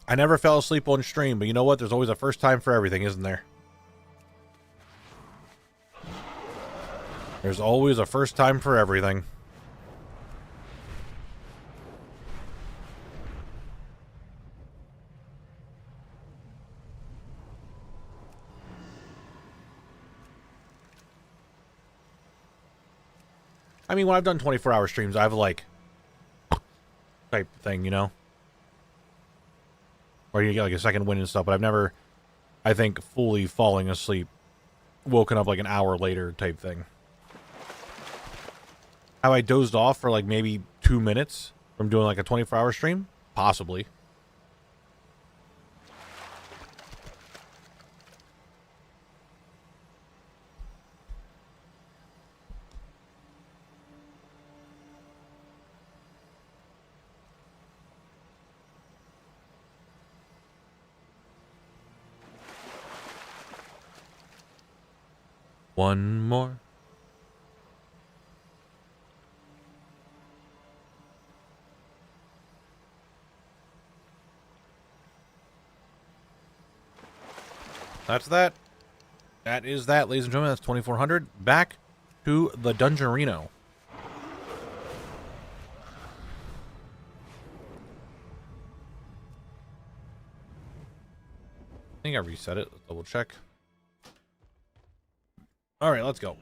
I never fell asleep on stream, but you know what? There's always a first time for everything, isn't there? There's always a first time for everything. I mean, when I've done 24-hour streams, I have like type thing, you know? Or you get like a second wind and stuff, but I've never, I think, fully falling asleep, woken up like an hour later type thing. Have I dozed off for like maybe 2 minutes from doing like a 24-hour stream? Possibly. One more. That's that. That is that, ladies and gentlemen. That's 2400. Back to the Dungeonino. I think I reset it. Let's double check. All right, let's go.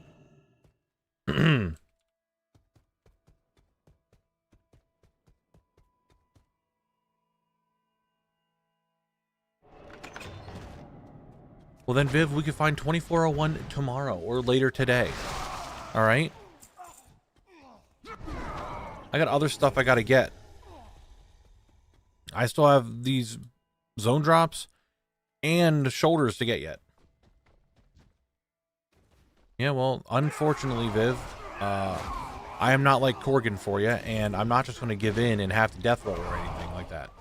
Well then, Viv, we could find 2401 tomorrow or later today. All right? I got other stuff I got to get. I still have these zone drops and shoulders to get yet. Yeah, well, unfortunately, Viv, I am not like Corgan for you, and I'm not just going to give in and have to death roll or anything like that.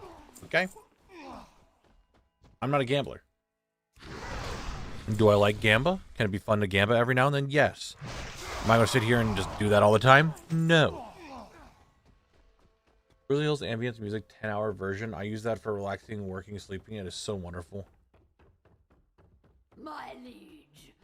Okay? I'm not a gambler. Do I like Gamba? Can it be fun to Gamba every now and then? Yes. Am I going to sit here and just do that all the time? No. Grizzly Hills Ambience Music 10-hour version. I use that for relaxing, working, sleeping. It is so wonderful. My liege,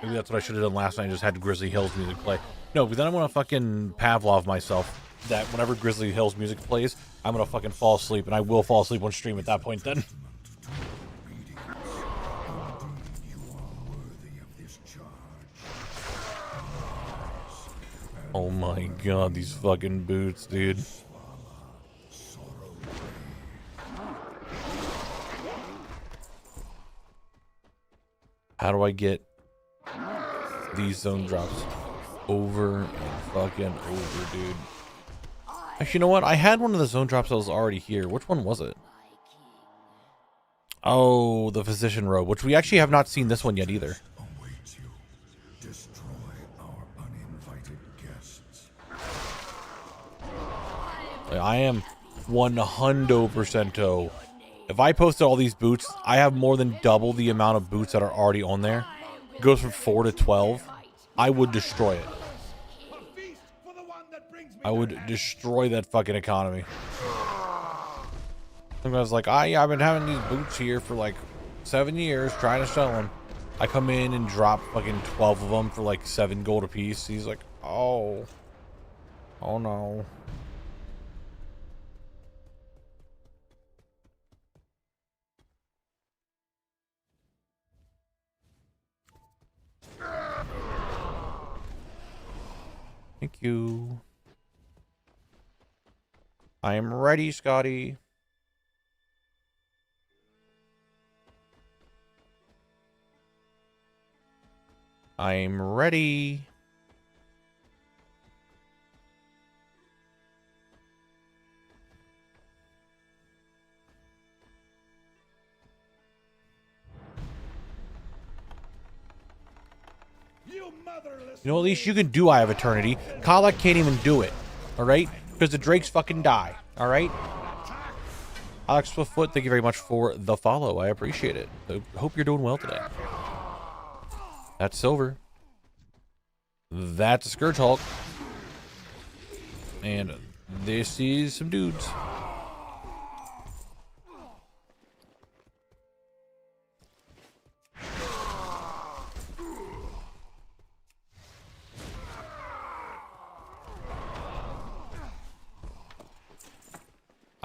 Maybe that's what I should have done last night. I just had Grizzly Hills music play. No, but then I'm going to fucking Pavlov myself that whenever Grizzly Hills music plays, I'm going to fucking fall asleep. And I will fall asleep on stream at that point then. Oh my god, these fucking boots, dude. How do I get these zone drops over and fucking over, dude? Actually, you know what? I had one of the zone drops that was already here. Which one was it? Oh, the physician robe, which we actually have not seen this one yet either. I am 100%. If I posted all these boots, I have more than double the amount of boots that are already on there. It goes from 4 to 12. I would destroy it. I would destroy that fucking economy. I was like, I've been having these boots here for like 7 years trying to sell them. I come in and drop fucking 12 of them for like 7 gold a piece. He's like, oh no. Thank you. I am ready, Scotty. I'm ready. You know, at least you can do Eye of Eternity. Kala can't even do it. Alright? Because the Drakes fucking die. Alright? Alex Swiftfoot, thank you very much for the follow. I appreciate it. I hope you're doing well today. That's Silver. That's a Scourge Hulk. And this is some dudes.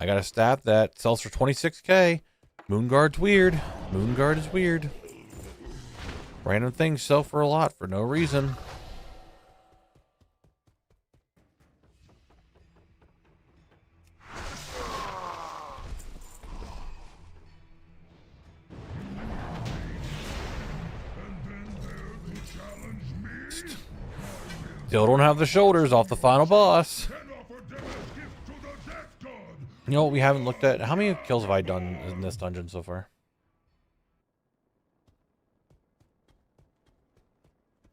I got a staff that sells for 26k. Moonguard's weird. Moonguard is weird. Random things sell for a lot for no reason. Still don't have the shoulders off the final boss. You know what we haven't looked at? How many kills have I done in this dungeon so far?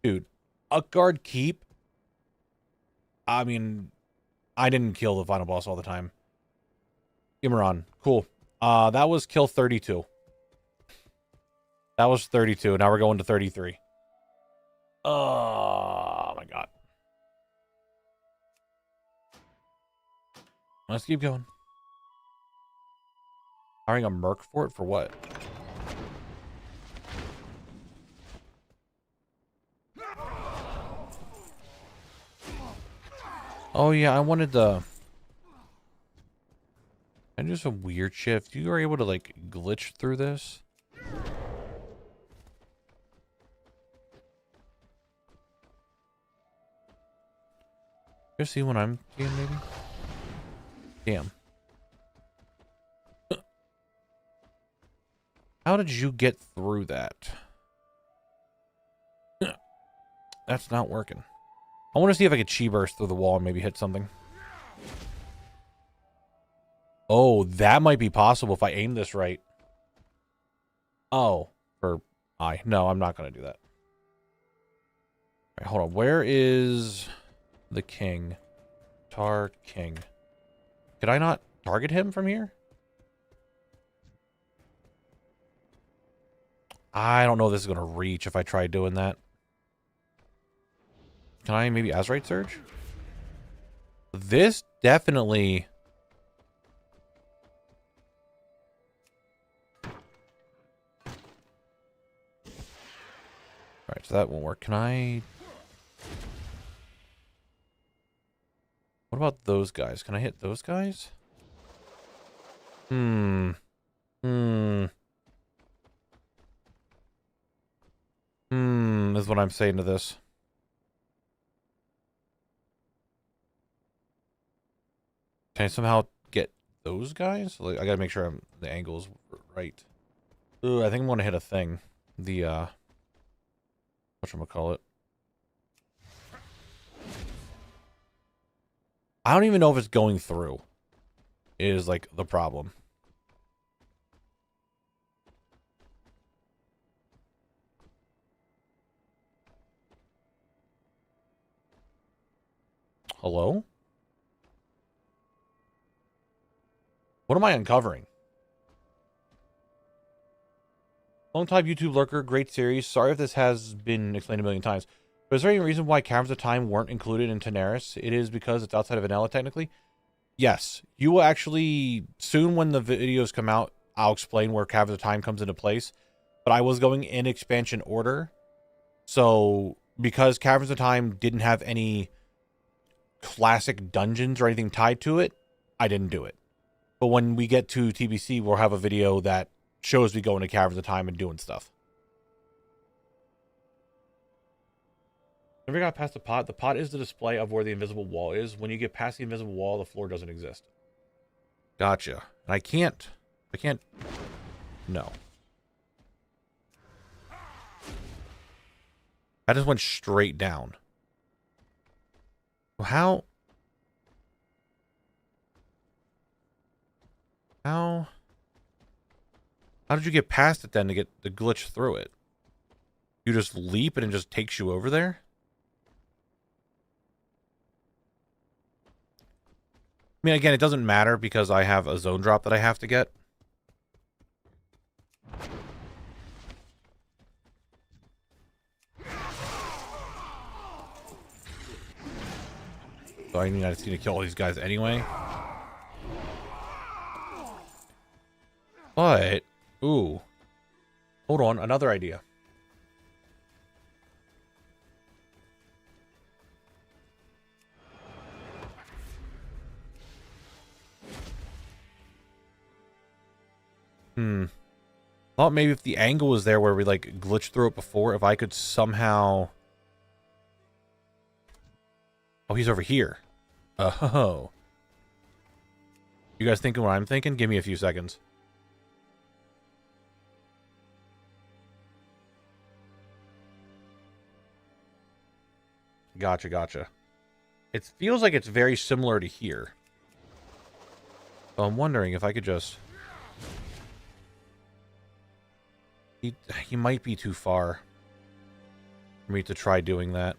Dude, Utgard Keep. I mean, I didn't kill the final boss all the time. Imran, cool. That was kill 32. That was 32. Now we're going to 33. Oh my god. Let's keep going. Hiring a merc for it for what? Oh yeah, I wanted the... And just a weird shift. You were able to like glitch through this. You see what I'm seeing maybe? Damn. How did you get through that? That's not working. I want to see if I could chi burst through the wall and maybe hit something. Oh, that might be possible if I aim this right. Oh, for I. No, I'm not going to do that. All right, hold on. Where is the king? Tar King. Could I not target him from here? I don't know if this is going to reach if I try doing that. Can I maybe Azerite Surge? This definitely... Alright, so that won't work. Can I... What about those guys? Can I hit those guys? Is what I'm saying to this. Can I somehow get those guys? Like, I gotta make sure the angle's right. Ooh, I think I'm gonna hit a thing. The, whatchamacallit. I don't even know if it's going through. Is like the problem. Hello? What am I uncovering? Long-time YouTube lurker, great series. Sorry if this has been explained a million times. But is there any reason why Caverns of Time weren't included in Tenaris? It is because it's outside of vanilla, technically. Yes. You will actually, soon when the videos come out, I'll explain where Caverns of Time comes into place. But I was going in expansion order. So, because Caverns of Time didn't have any classic dungeons or anything tied to it, I didn't do it. But when we get to TBC, we'll have a video that shows me going to Caverns of Time and doing stuff. Never got past the pot. The pot is the display of where the invisible wall is. When you get past the invisible wall, the floor doesn't exist. Gotcha. And I can't. No. I just went straight down. How did you get past it then to get the glitch through it? You just leap and it just takes you over there? I mean, again, it doesn't matter because I have a zone drop that I have to get. So I mean, I just need to kill all these guys anyway. But, ooh. Hold on, another idea. Thought maybe if the angle was there where we like glitched through it before, if I could somehow... Oh, he's over here. Oh. You guys thinking what I'm thinking? Give me a few seconds. Gotcha, gotcha. It feels like it's very similar to here. So I'm wondering if I could just... He might be too far for me to try doing that.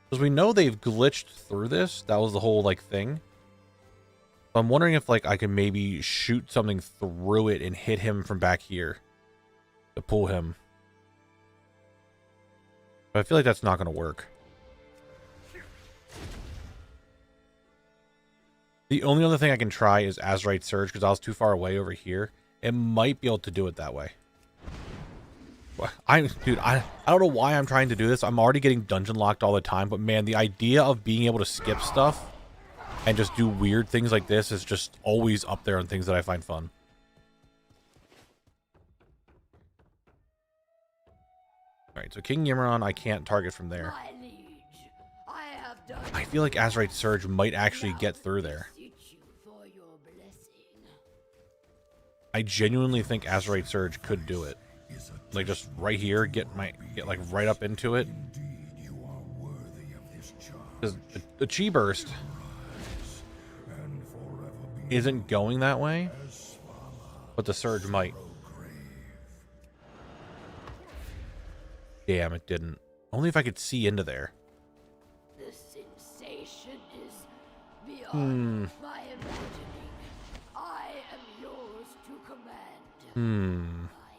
Because we know they've glitched through this. That was the whole, like, thing. So I'm wondering if, like, I can maybe shoot something through it and hit him from back here to pull him. But I feel like that's not going to work. The only other thing I can try is Azerite Surge, because I was too far away over here. It might be able to do it that way. Dude, I don't know why I'm trying to do this. I'm already getting dungeon locked all the time, but man, the idea of being able to skip stuff and just do weird things like this is just always up there on things that I find fun. Alright, so King Yimmeron I can't target from there. I feel like Azerite Surge might actually get through there. I genuinely think Azerite Surge could do it. Like just right here, get like right up into it. Because the Chi Burst isn't going that way, but the Surge might. Damn, it didn't. Only if I could see into there. The sensation is beyond my imagining. I am yours to command. My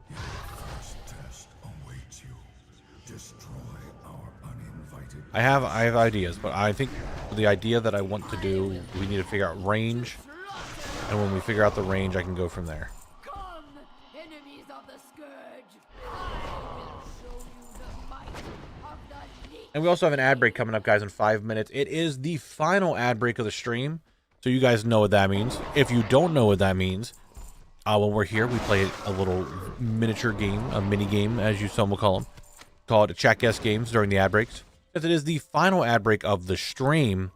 king. First test awaits you. Destroy our uninvited. I have ideas, but I think the idea that I want to do, we need to figure out range, and when we figure out the range, I can go from there. Come, enemies of the scourge. I will show you the might of the leech. And we also have an ad break coming up, guys, in 5 minutes. It is the final ad break of the stream, so you guys know what that means. If you don't know what that means, when we're here, we play a little miniature game, a mini game, as some will call them, called Chat Guest Games during the ad breaks. Because it is the final ad break of the stream,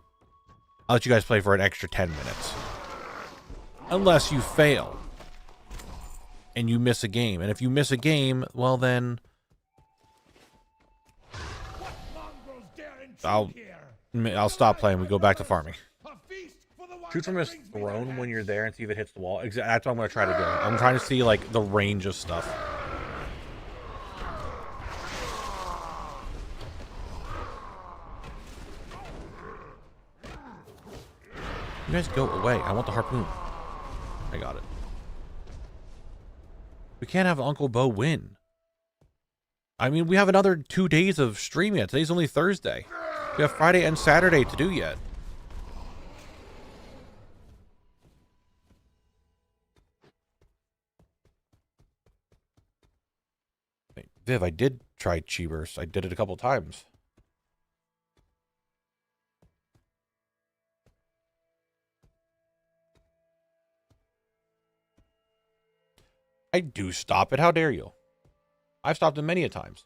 I'll let you guys play for an extra 10 minutes. Unless you fail and you miss a game. And if you miss a game, well then I'll stop playing. We go back to farming. Shoot from his throne when you're there and see if it hits the wall. That's what I'm going to try to do. I'm trying to see like the range of stuff. You guys go away. I want the harpoon. I got it. We can't have Uncle Bo win. I mean, we have another 2 days of stream yet. Today's only Thursday. We have Friday and Saturday to do yet. Wait, Viv, I did try Chi Burst. I did it a couple times. I do stop it. How dare you? I've stopped it many a times.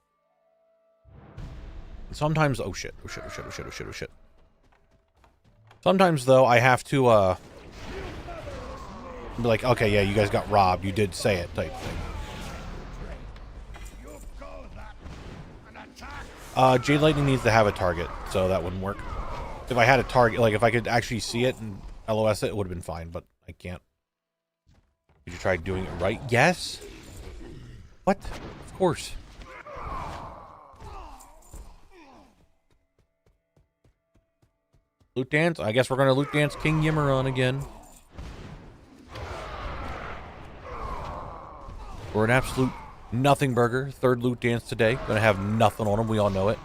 Sometimes, oh shit. Sometimes though, I have to be like, okay, yeah, you guys got robbed. You did say it, type thing. Jade Lightning needs to have a target, so that wouldn't work. If I had a target, like if I could actually see it and LOS it, it would have been fine, but I can't. Did you try doing it right? Yes. What? Of course. Loot dance? I guess we're gonna loot dance King Yimmeron again. We're an absolute nothing burger. Third loot dance today. Gonna have nothing on him. We all know it.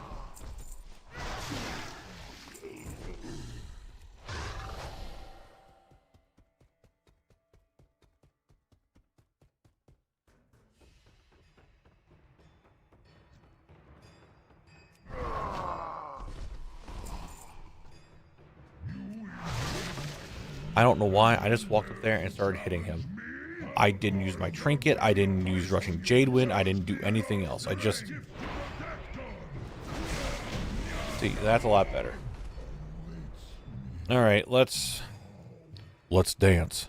I don't know why. I just walked up there and started hitting him. I didn't use my trinket. I didn't use rushing Jadewind. I didn't do anything else. I just... See, that's a lot better. Alright, let's dance.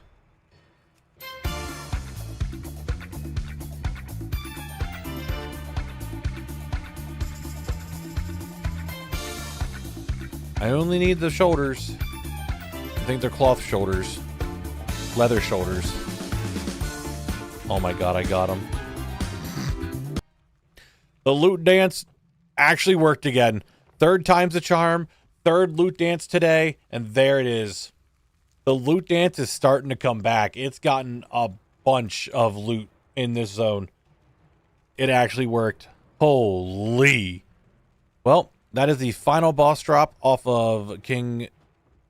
I only need the shoulders. I think they're cloth shoulders. Leather shoulders. Oh my god, I got them. The loot dance actually worked again. Third time's the charm. Third loot dance today. And there it is. The loot dance is starting to come back. It's gotten a bunch of loot in this zone. It actually worked. Holy. Well, that is the final boss drop off of King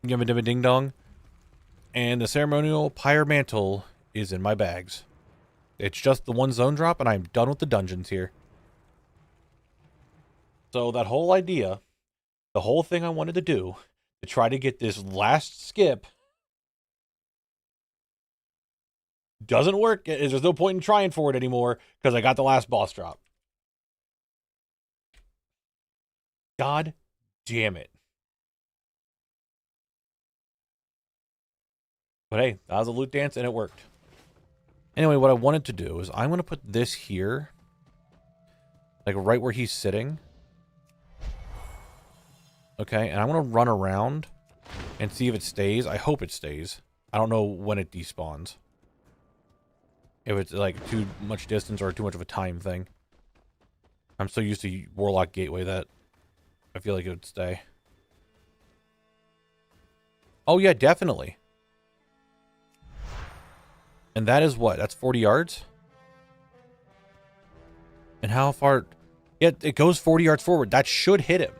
Yimma Ding Dong. And the ceremonial pyre mantle is in my bags. It's just the one zone drop, and I'm done with the dungeons here. So that whole idea, the whole thing I wanted to do, to try to get this last skip, doesn't work. There's no point in trying for it anymore, because I got the last boss drop. God damn it. But hey, that was a loot dance, and it worked. Anyway, what I wanted to do is I'm going to put this here, like right where he's sitting. Okay, and I'm going to run around and see if it stays. I hope it stays. I don't know when it despawns. If it's like too much distance or too much of a time thing. I'm so used to Warlock Gateway that I feel like it would stay. Oh yeah, definitely. And that is what? That's 40 yards? And how far? Yeah, it goes 40 yards forward. That should hit him.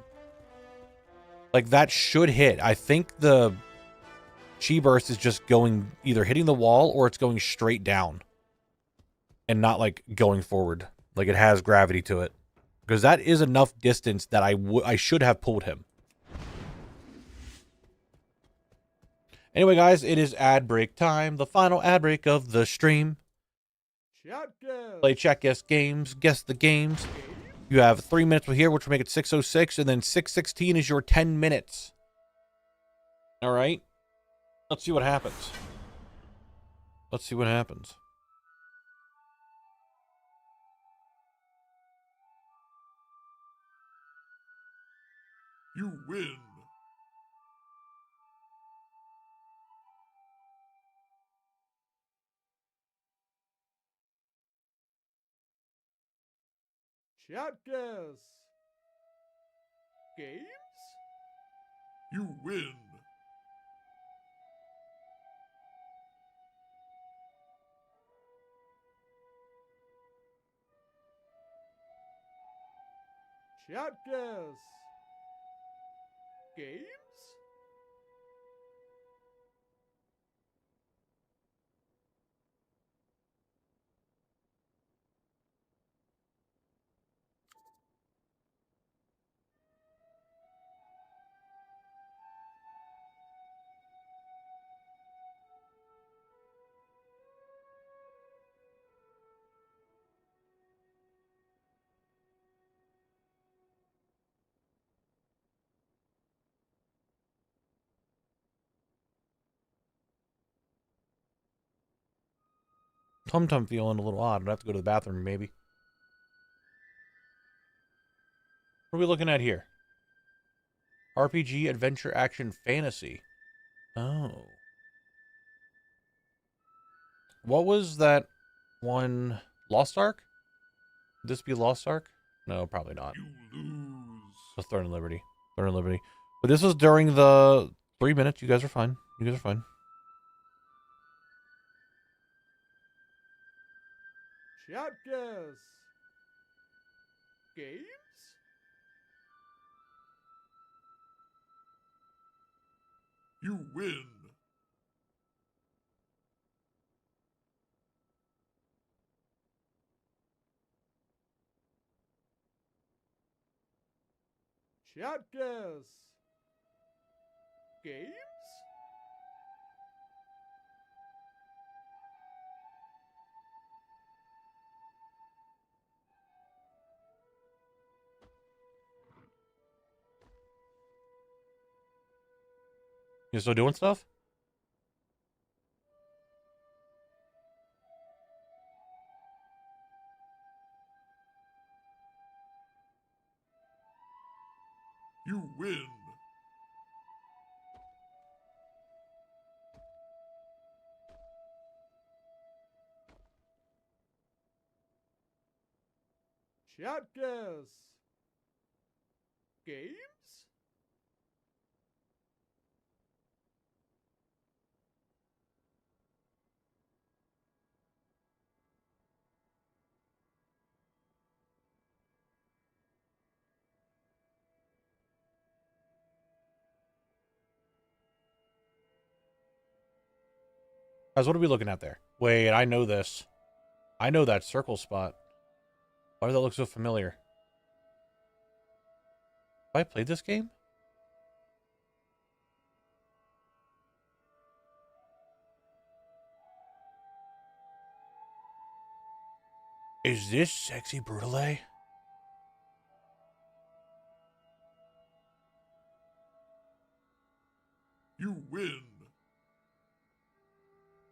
Like, that should hit. I think the chi burst is just going, either hitting the wall or it's going straight down. And not, like, going forward. Like, it has gravity to it. Because that is enough distance that I should have pulled him. Anyway, guys, it is ad break time. The final ad break of the stream. Play, chat, guess games. Guess the games. You have 3 minutes here, which will make it 6:06, and then 6:16 is your 10 minutes. All right. Let's see what happens. Let's see what happens. You win. Chat guess. Games? You win. Chat guess. Games? I'm feeling a little odd. I'd have to go to the bathroom, maybe. What are we looking at here? RPG, adventure, action, fantasy. Oh. What was that one? Lost Ark? Would this be Lost Ark? No, probably not. You lose. That's Throne and Liberty. Throne and Liberty. But this was during the 3 minutes. You guys are fine. You guys are fine. Chat guess. Games? You win. Chat guess. Games? You still doing stuff? You win. Chatgas. Games? Guys, what are we looking at there? Wait, I know this. I know that circle spot. Why does that look so familiar? Have I played this game? Is this Sexy Brutale? You win.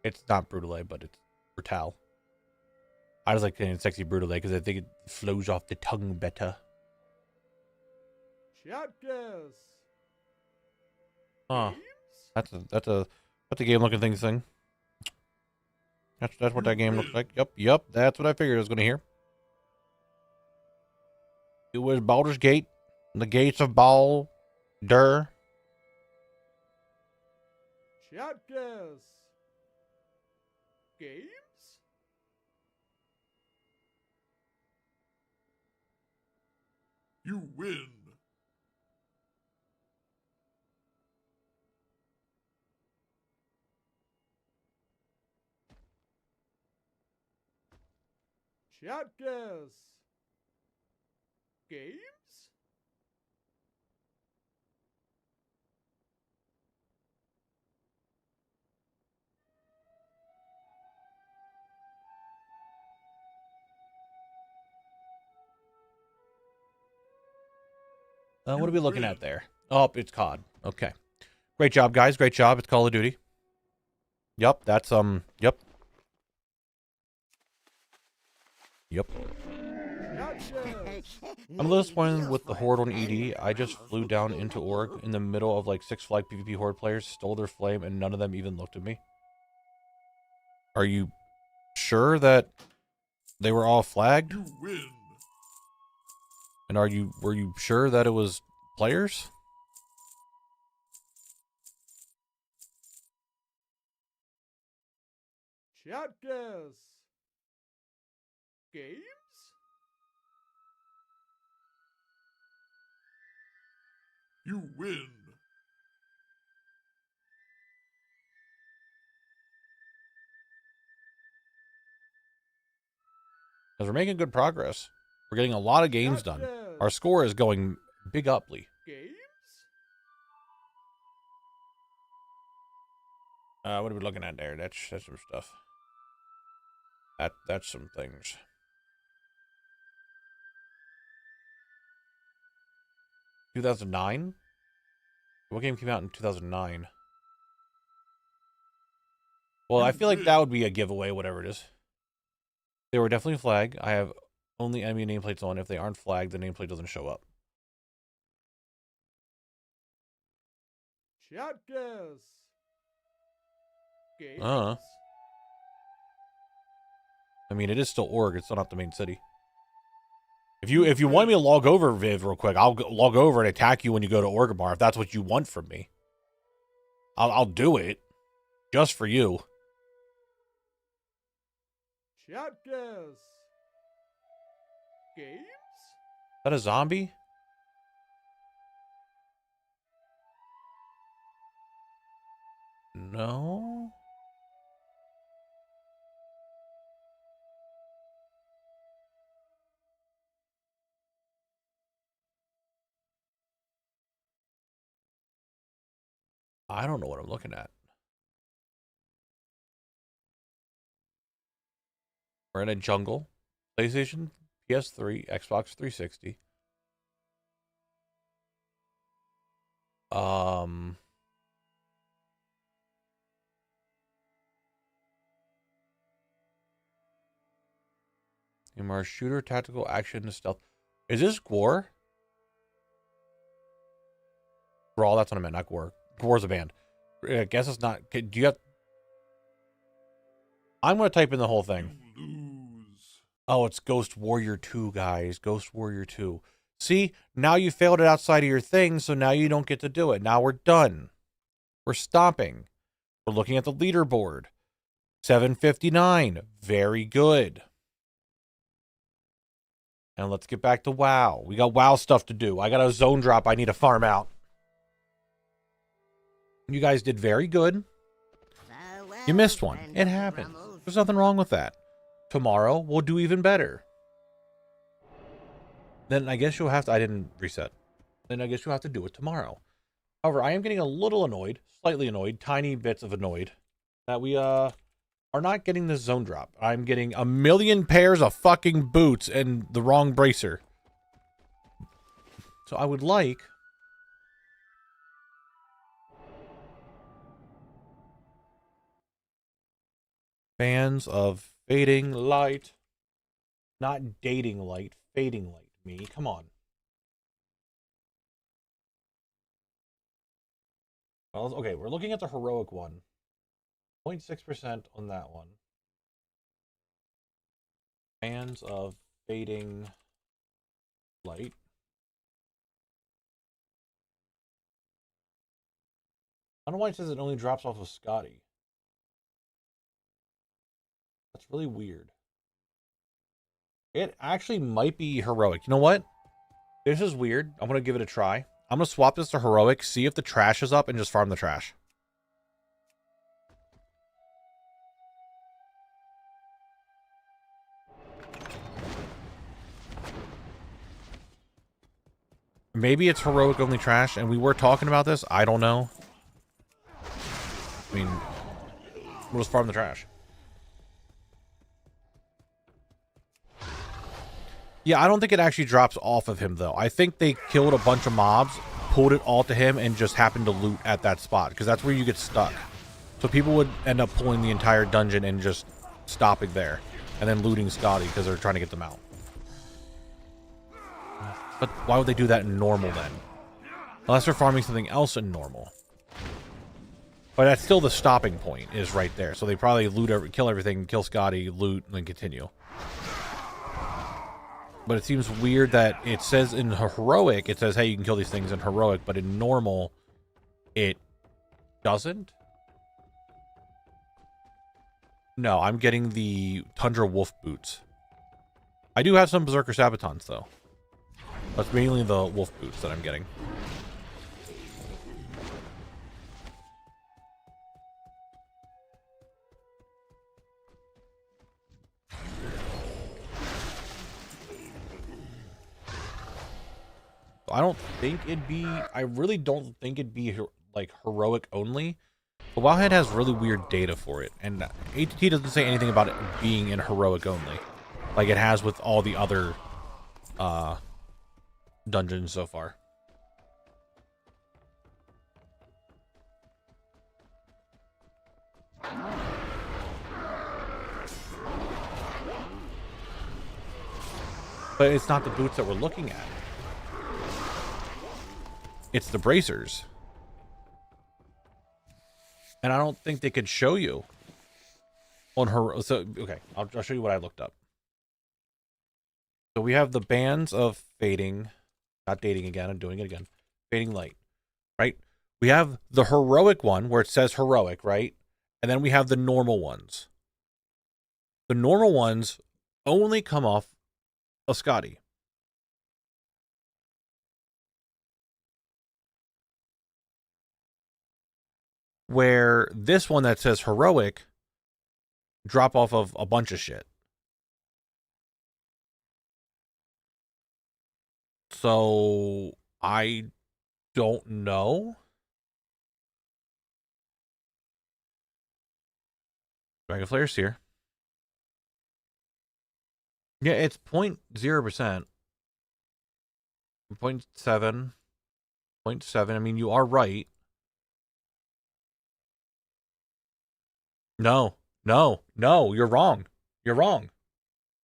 It's not Brutale, but it's Brutal. I just like saying Sexy Brutale because I think it flows off the tongue better. Chatgas. Huh. Games? That's a game looking thing. That's what that game looks like. Yep, that's what I figured I was gonna hear. It was Baldur's Gate, the gates of Baldur. Chatgas. Games? You win. Chatgas. Games? What are we looking at there? Oh, it's COD. Okay. Great job, guys. Great job. It's Call of Duty. Yep, that's yep. Yep. Chatgas. I'm a little disappointed with the Horde on ED. I just flew down into Org in the middle of like 6 Flag PvP Horde players, stole their flame, and none of them even looked at me. Are you sure that they were all flagged? You win. And were you sure that it was players? Chatgas. Games? You win. Because we're making good progress. We're getting a lot of games done. Chatgas. Our score is going big uply. Games? What are we looking at there? That's some stuff. That's some things. (2009). What game came out in 2009? Well, I feel like that would be a giveaway, whatever it is. They were definitely flagged. I have only enemy nameplates on. If they aren't flagged, the nameplate doesn't show up. Chatgas. Games? I mean, it is still Org. It's still not the main city. If you want me to log over, Viv, real quick, I'll log over and attack you when you go to Orgrimmar. If that's what you want from me, I'll do it, just for you. Chatgas. Games? Is that a zombie? No. I don't know what I'm looking at. We're in a jungle. PlayStation, PS3, Xbox 360. MR shooter, tactical action, stealth. Is this Gwar? Grawl, that's what I meant, not Gwar. Gwar's a band. I guess it's not. Do you have... I'm going to type in the whole thing. Oh, it's Ghost Warrior 2, guys. Ghost Warrior 2. See, now you failed it outside of your thing, so now you don't get to do it. Now we're done. We're stopping. We're looking at the leaderboard. 759. Very good. And let's get back to WoW. We got WoW stuff to do. I got a zone drop I need to farm out. You guys did very good. You missed one. It happens. There's nothing wrong with that. Tomorrow, we'll do even better. Then I guess you'll have to... I didn't reset. Then I guess you'll have to do it tomorrow. However, I am getting a little annoyed. Slightly annoyed. Tiny bits of annoyed. That we are not getting this zone drop. I'm getting 1,000,000 pairs of fucking boots and the wrong bracer. So I would like... Fans of fading light. Not dating light. Fading light. Me. Come on. Well, okay, we're looking at the heroic one. 0.6% on that one. Fans of fading light. I don't know why it says it only drops off of Scotty. That's really weird. It actually might be heroic. You know what? This is weird. I'm going to give it a try. I'm going to swap this to heroic, see if the trash is up, and just farm the trash. Maybe it's heroic only trash, and we were talking about this. I don't know. I mean, we'll just farm the trash. Yeah, I don't think it actually drops off of him, though. I think they killed a bunch of mobs, pulled it all to him, and just happened to loot at that spot, because that's where you get stuck. So people would end up pulling the entire dungeon and just stopping there, and then looting Scotty because they're trying to get them out. But why would they do that in normal, then? Unless they're farming something else in normal. But that's still the stopping point, is right there. So they probably kill everything, kill Scotty, loot, and then continue. But it seems weird that it says in heroic, it says, hey, you can kill these things in heroic, but in normal, it doesn't? No, I'm getting the Tundra Wolf boots. I do have some Berserker Sabatons, though. That's mainly the Wolf boots that I'm getting. I don't think it'd be... I really don't think it'd be, like, heroic only. But Wowhead has really weird data for it. And ATT doesn't say anything about it being in heroic only. Like it has with all the other dungeons so far. But it's not the boots that we're looking at. It's the bracers. And I don't think they could show you on her. So, okay, I'll show you what I looked up. So we have the bands of fading, not dating again, I'm doing it again. Fading light, right? We have the heroic one where it says heroic, right? And then we have the normal ones. The normal ones only come off of Scotty. Where this one that says heroic drop off of a bunch of shit. So I don't know. Dragon Flare's here. Yeah, it's 0.0%. 0.7. 0.7. I mean, you are right. No, you're wrong. You're wrong.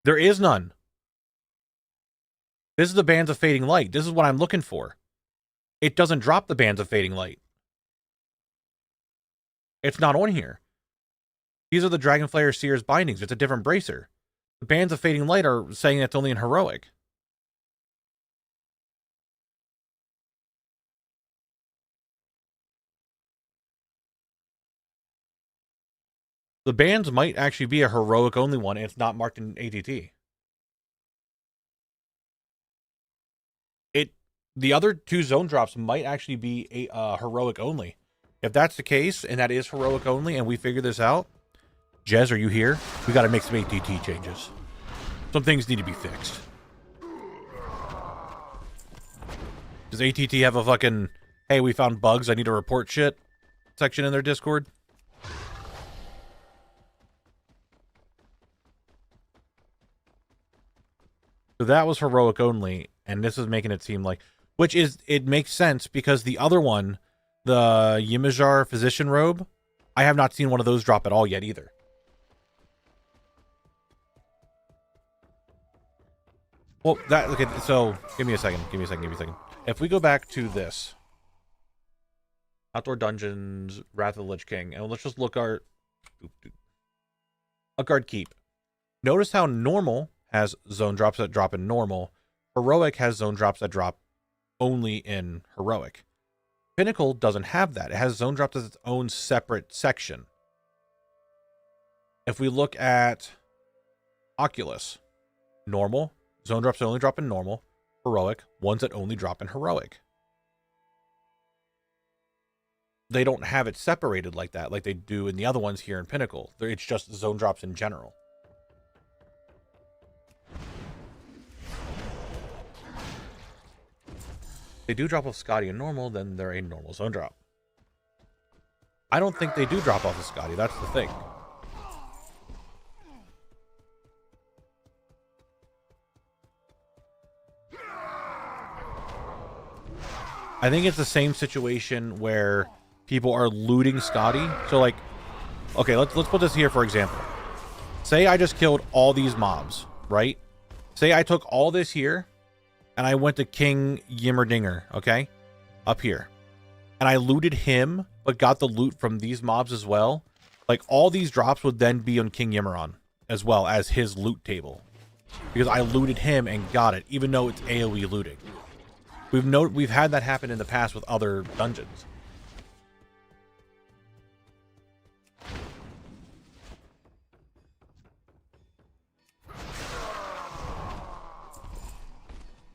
There is none. This is the Bands of Fading Light. This is what I'm looking for. It doesn't drop the Bands of Fading Light. It's not on here. These are the Dragonflayer Seer's bindings. It's a different bracer. The Bands of Fading Light are saying it's only in Heroic. The bands might actually be a Heroic only one, and it's not marked in ATT. The other 2 zone drops might actually be a Heroic only. If that's the case, and that is Heroic only, and we figure this out, Jez, are you here? We got to make some ATT changes. Some things need to be fixed. Does ATT have a fucking, hey, we found bugs, I need to report shit section in their Discord? So that was Heroic only, and this is making it seem like, which is, it makes sense because the other one, the Yimijar Physician Robe, I have not seen one of those drop at all yet either. Well, that, look at, so, give me a second. If we go back to this, Outdoor Dungeons, Wrath of the Lich King, and let's just look our, Guard Keep. Notice how normal has zone drops that drop in normal. Heroic has zone drops that drop only in Heroic. Pinnacle doesn't have that. It has zone drops as its own separate section. If we look at Oculus, normal, zone drops that only drop in normal. Heroic, ones that only drop in Heroic. They don't have it separated like that, like they do in the other ones here in Pinnacle. It's just zone drops in general. They do drop off Scotty in normal, then they're a normal zone drop. I don't think they do drop off of Scotty. That's the thing. I think it's the same situation where people are looting Scotty. So like, okay, let's put this here for example. Say I just killed all these mobs, right? Say I took all this here and I went to King Yimmerdinger, okay? Up here. And I looted him, but got the loot from these mobs as well. Like, all these drops would then be on King Yimmeron, as well as his loot table. Because I looted him and got it, even though it's AoE looting. We've had that happen in the past with other dungeons.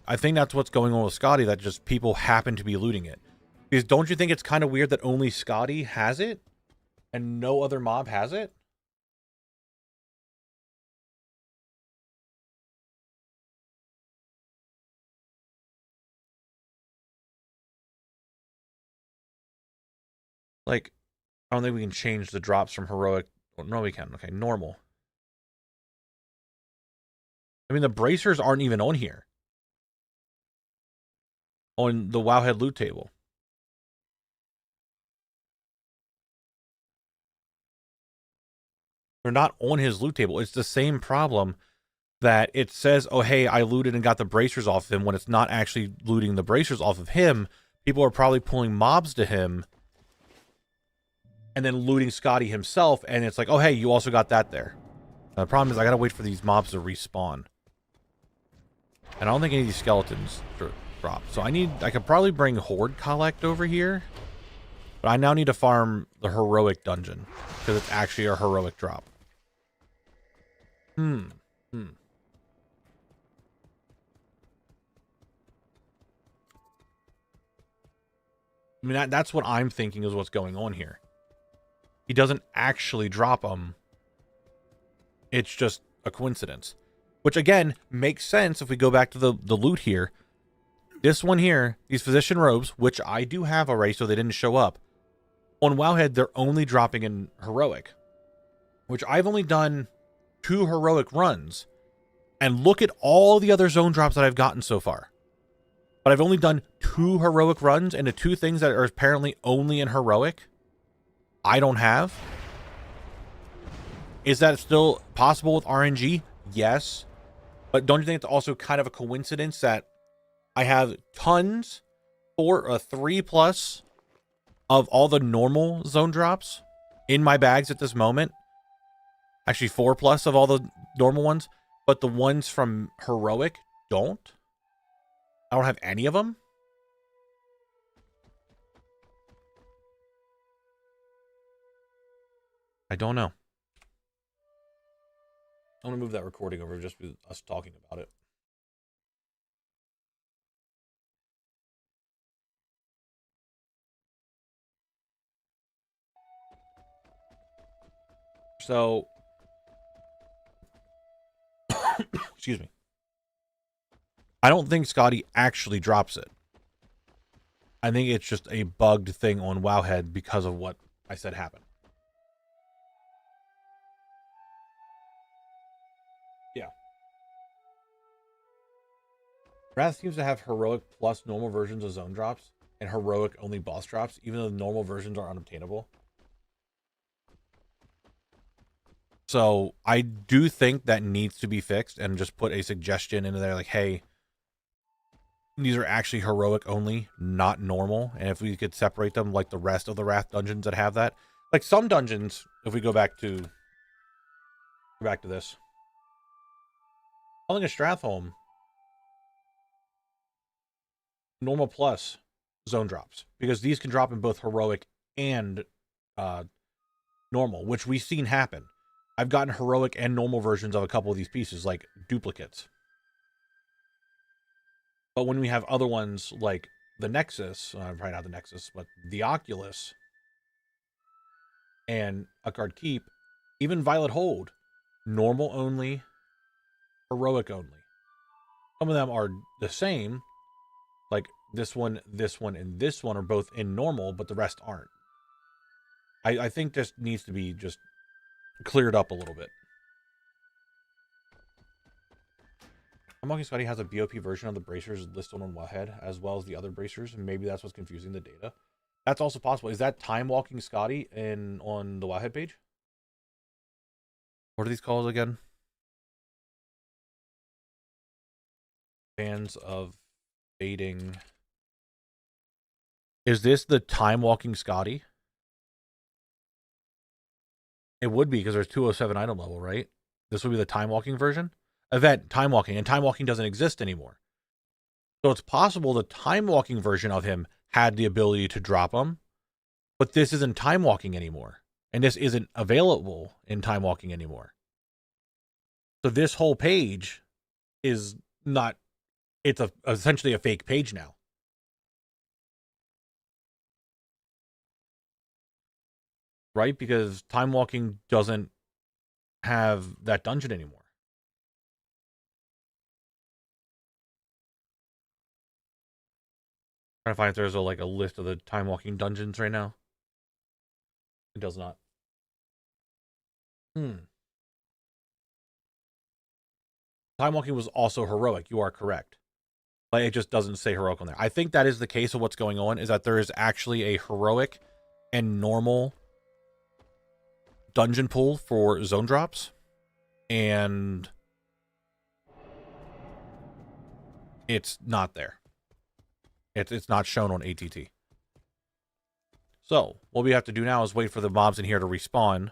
I think that's what's going on with Scotty, that just people happen to be looting it. Because don't you think it's kind of weird that only Scotty has it and no other mob has it? Like, I don't think we can change the drops from heroic. Well, no, we can. Okay, normal. I mean, the bracers aren't even on here. On the Wowhead loot table. They're not on his loot table. It's the same problem that it says, oh, hey, I looted and got the bracers off of him, when it's not actually looting the bracers off of him. People are probably pulling mobs to him and then looting Scotty himself, and it's like, oh, hey, you also got that there. Now, the problem is I gotta wait for these mobs to respawn. And I don't think any of these skeletons drop. So I could probably bring Horde Collect over here. But I now need to farm the heroic dungeon, because it's actually a heroic drop. I mean, that's what I'm thinking is what's going on here. He doesn't actually drop them. It's just a coincidence. Which, again, makes sense if we go back to the loot here. This one here, these physician robes, which I do have already, so they didn't show up. On Wowhead, they're only dropping in heroic. Which I've only done 2 heroic runs. And look at all the other zone drops that I've gotten so far. But I've only done 2 heroic runs, and the 2 things that are apparently only in heroic, I don't have. Is that still possible with RNG? Yes. But don't you think it's also kind of a coincidence that I have tons, 3 plus of all the normal zone drops in my bags at this moment? Actually, 4 plus of all the normal ones, but the ones from Heroic don't. I don't have any of them. I don't know. I'm going to move that recording over just with us talking about it. So, excuse me. I don't think Scotty actually drops it. I think it's just a bugged thing on Wowhead because of what I said happened. Yeah. Wrath seems to have heroic plus normal versions of zone drops and heroic only boss drops, even though the normal versions are unobtainable. So I do think that needs to be fixed, and just put a suggestion into there like, hey, these are actually heroic only, not normal. And if we could separate them like the rest of the Wrath dungeons that have that. Like some dungeons, if we go back to this. Calling a Stratholme, normal plus zone drops, because these can drop in both heroic and normal, which we've seen happen. I've gotten heroic and normal versions of a couple of these pieces, like duplicates. But when we have other ones like the Nexus, probably not the Nexus, but the Oculus and a card Keep, even Violet Hold, normal only, heroic only. Some of them are the same, like this one, and this one are both in normal, but the rest aren't. I think this needs to be just cleared up a little bit. Among Scotty has a BOP version of the bracers listed on Wowhead, as well as the other bracers, and maybe that's what's confusing the data. That's also possible. Is that Time Walking Scotty on the Wowhead page? What are these called again? Fans of Fading. Is this the Time Walking Scotty? It would be, because there's 207 item level, right? This would be the Time Walking version. Event, Time Walking, and Time Walking doesn't exist anymore. So it's possible the Time Walking version of him had the ability to drop them, but this isn't Time Walking anymore. And this isn't available in Time Walking anymore. So this whole page is not, it's essentially a fake page now. Right? Because Time Walking doesn't have that dungeon anymore. Trying to find if there's a list of the Time Walking dungeons right now. It does not. Time Walking was also heroic. You are correct. But it just doesn't say heroic on there. I think that is the case of what's going on, is that there is actually a heroic and normal dungeon pool for zone drops. And it's not there. It's not shown on ATT. So what we have to do now is wait for the mobs in here to respawn.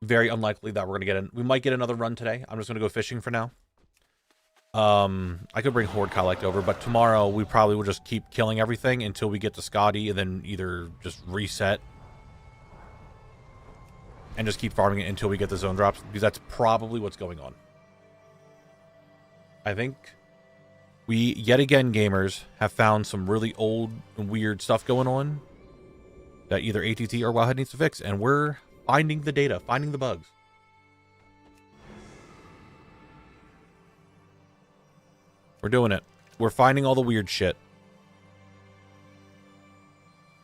Very unlikely that we're going to we might get another run today. I'm just going to go fishing for now. I could bring Horde Collect over, but tomorrow we probably will just keep killing everything until we get to Scotty, and then either just reset and just keep farming it until we get the zone drops, because that's probably what's going on. I think we, yet again, gamers, have found some really old and weird stuff going on that either ATT or Wowhead needs to fix, and we're finding the data, finding the bugs. We're doing it. We're finding all the weird shit.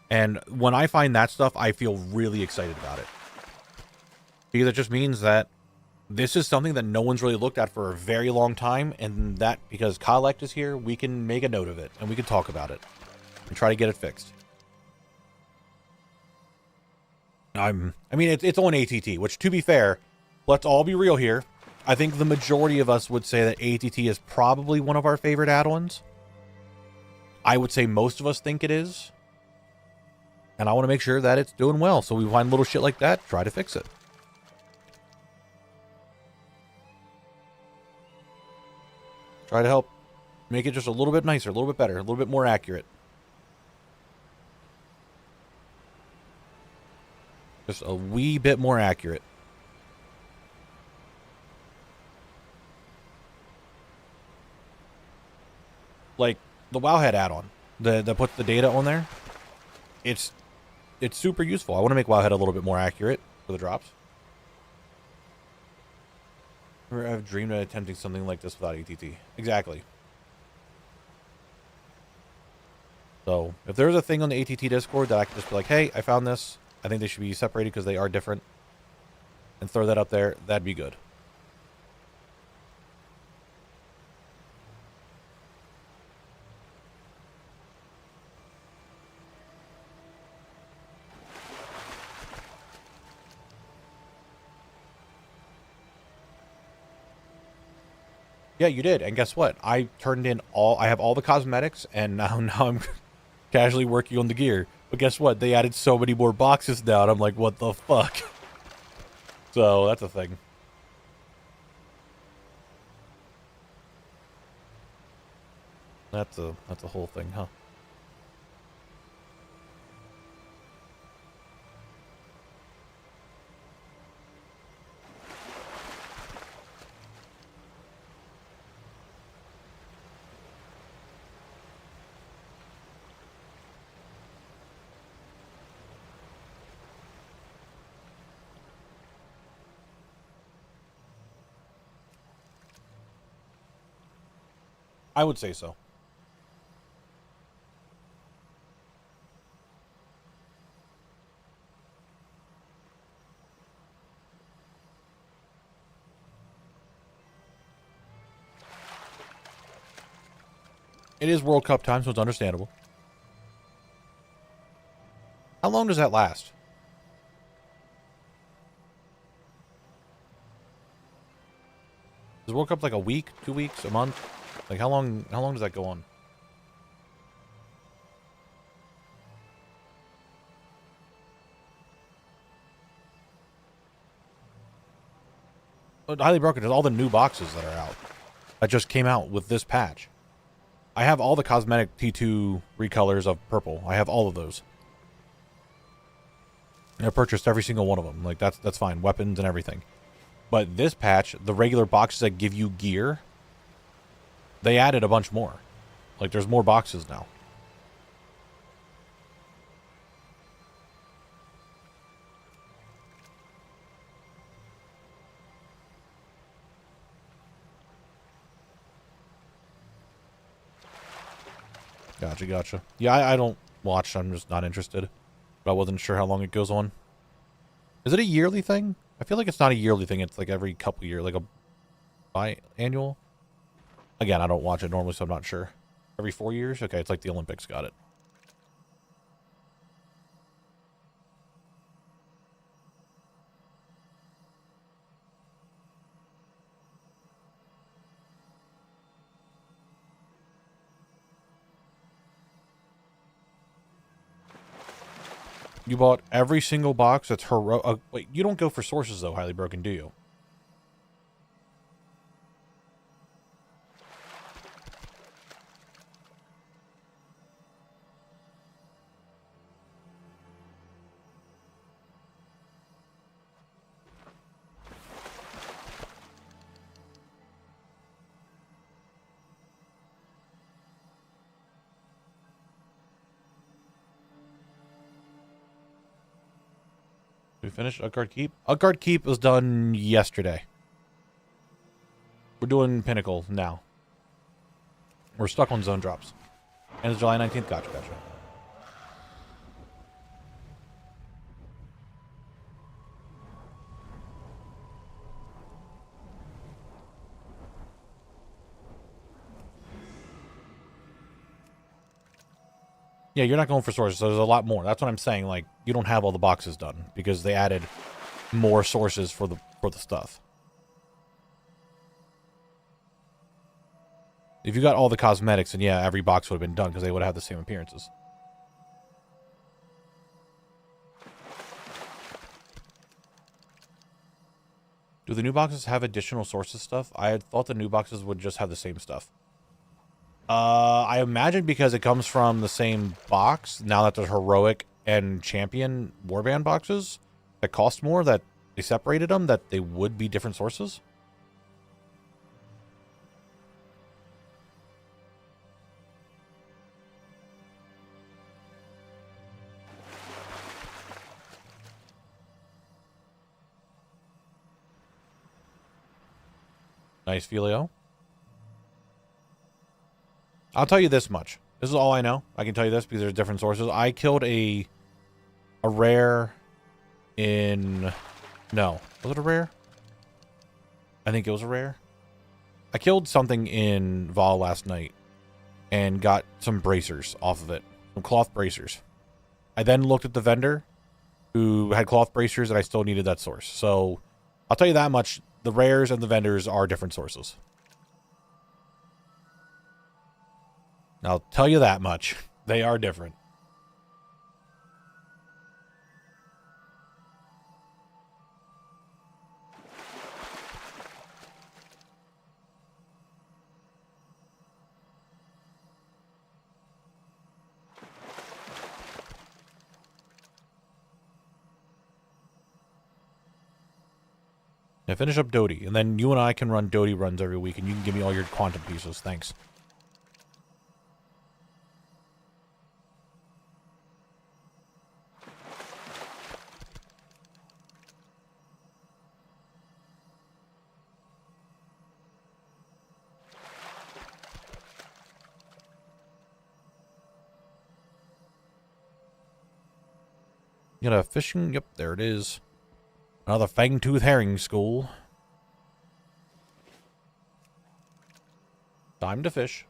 And when I find that stuff, I feel really excited about it. Because it just means that this is something that no one's really looked at for a very long time, and that because Collect is here, we can make a note of it, and we can talk about it, and try to get it fixed. I mean, it's on ATT, which, to be fair, let's all be real here. I think the majority of us would say that ATT is probably one of our favorite add-ons. I would say most of us think it is. And I want to make sure that it's doing well. So we find little shit like that, try to fix it. Try to help make it just a little bit nicer, a little bit better, a little bit more accurate. Just a wee bit more accurate. Like the Wowhead add-on that puts the data on there. It's super useful. I want to make Wowhead a little bit more accurate for the drops. I've dreamed of attempting something like this without ATT. Exactly. So, if there's a thing on the ATT Discord that I can just be like, hey, I found this. I think they should be separated because they are different. And throw that up there, that'd be good. Yeah, you did. And guess what? I turned in I have all the cosmetics, and now I'm casually working on the gear. But guess what? They added so many more boxes now, and I'm like, what the fuck? So, that's a thing. That's a whole thing, huh? I would say so. It is World Cup time, so it's understandable. How long does that last? Is World Cup like a week, 2 weeks, a month? Like how long does that go on? Highly Broken is all the new boxes that are out. That just came out with this patch. I have all the cosmetic T2 recolors of purple. I have all of those. And I purchased every single one of them. Like that's fine. Weapons and everything. But this patch, the regular boxes that give you gear, they added a bunch more. Like there's more boxes now. Gotcha. Yeah, I don't watch. I'm just not interested. But I wasn't sure how long it goes on. Is it a yearly thing? I feel like it's not a yearly thing. It's like every couple years, like a biannual. Again, I don't watch it normally, so I'm not sure. Every 4 years? Okay, it's like the Olympics. Got it. You bought every single box that's heroic. Wait, you don't go for sources, though, Highly Broken, do you? We finished Utgard Keep? Utgard Keep was done yesterday. We're doing Pinnacle now. We're stuck on zone drops. And it's July 19th. Gotcha. Yeah, you're not going for sources, so there's a lot more. That's what I'm saying. Like, you don't have all the boxes done because they added more sources for the stuff. If you got all the cosmetics, then yeah, every box would have been done because they would have had the same appearances. Do the new boxes have additional sources stuff? I had thought the new boxes would just have the same stuff. I imagine because it comes from the same box, now that there's heroic and champion warband boxes that cost more, that they separated them, that they would be different sources. Nice, Filio. I'll tell you this much. This is all I know. I can tell you this because there's different sources. I killed a rare in... No. Was it a rare? I think it was a rare. I killed something in Vol last night and got some bracers off of it. Some cloth bracers. I then looked at the vendor who had cloth bracers and I still needed that source. So I'll tell you that much. The rares and the vendors are different sources. I'll tell you that much. They are different. Yeah, finish up Dodie, and then you and I can run Dodie runs every week, and you can give me all your quantum pieces. Thanks. You got a fishing? Yep, there it is. Another fang-tooth herring school. Time to fish.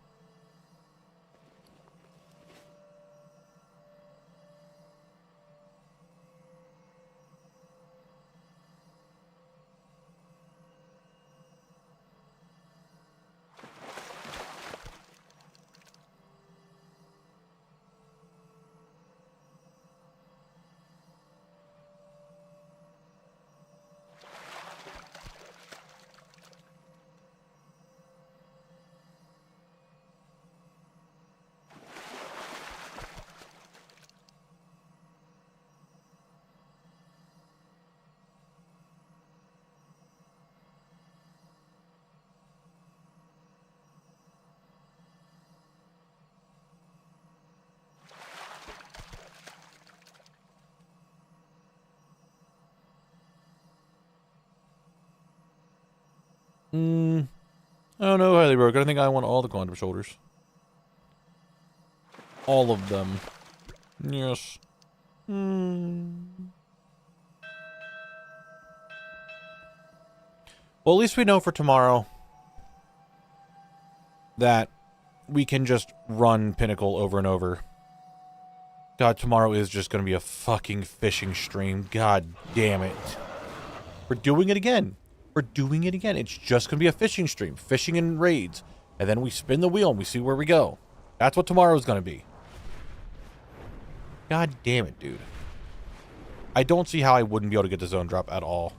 I don't know how they work. I think I want all the quantum shoulders. All of them. Yes. Well, at least we know for tomorrow that we can just run Pinnacle over and over. God, tomorrow is just going to be a fucking fishing stream. God damn it. We're doing it again. We're doing it again. It's just going to be a fishing stream. Fishing and raids. And then we spin the wheel and we see where we go. That's what tomorrow's going to be. God damn it, dude. I don't see how I wouldn't be able to get the zone drop at all.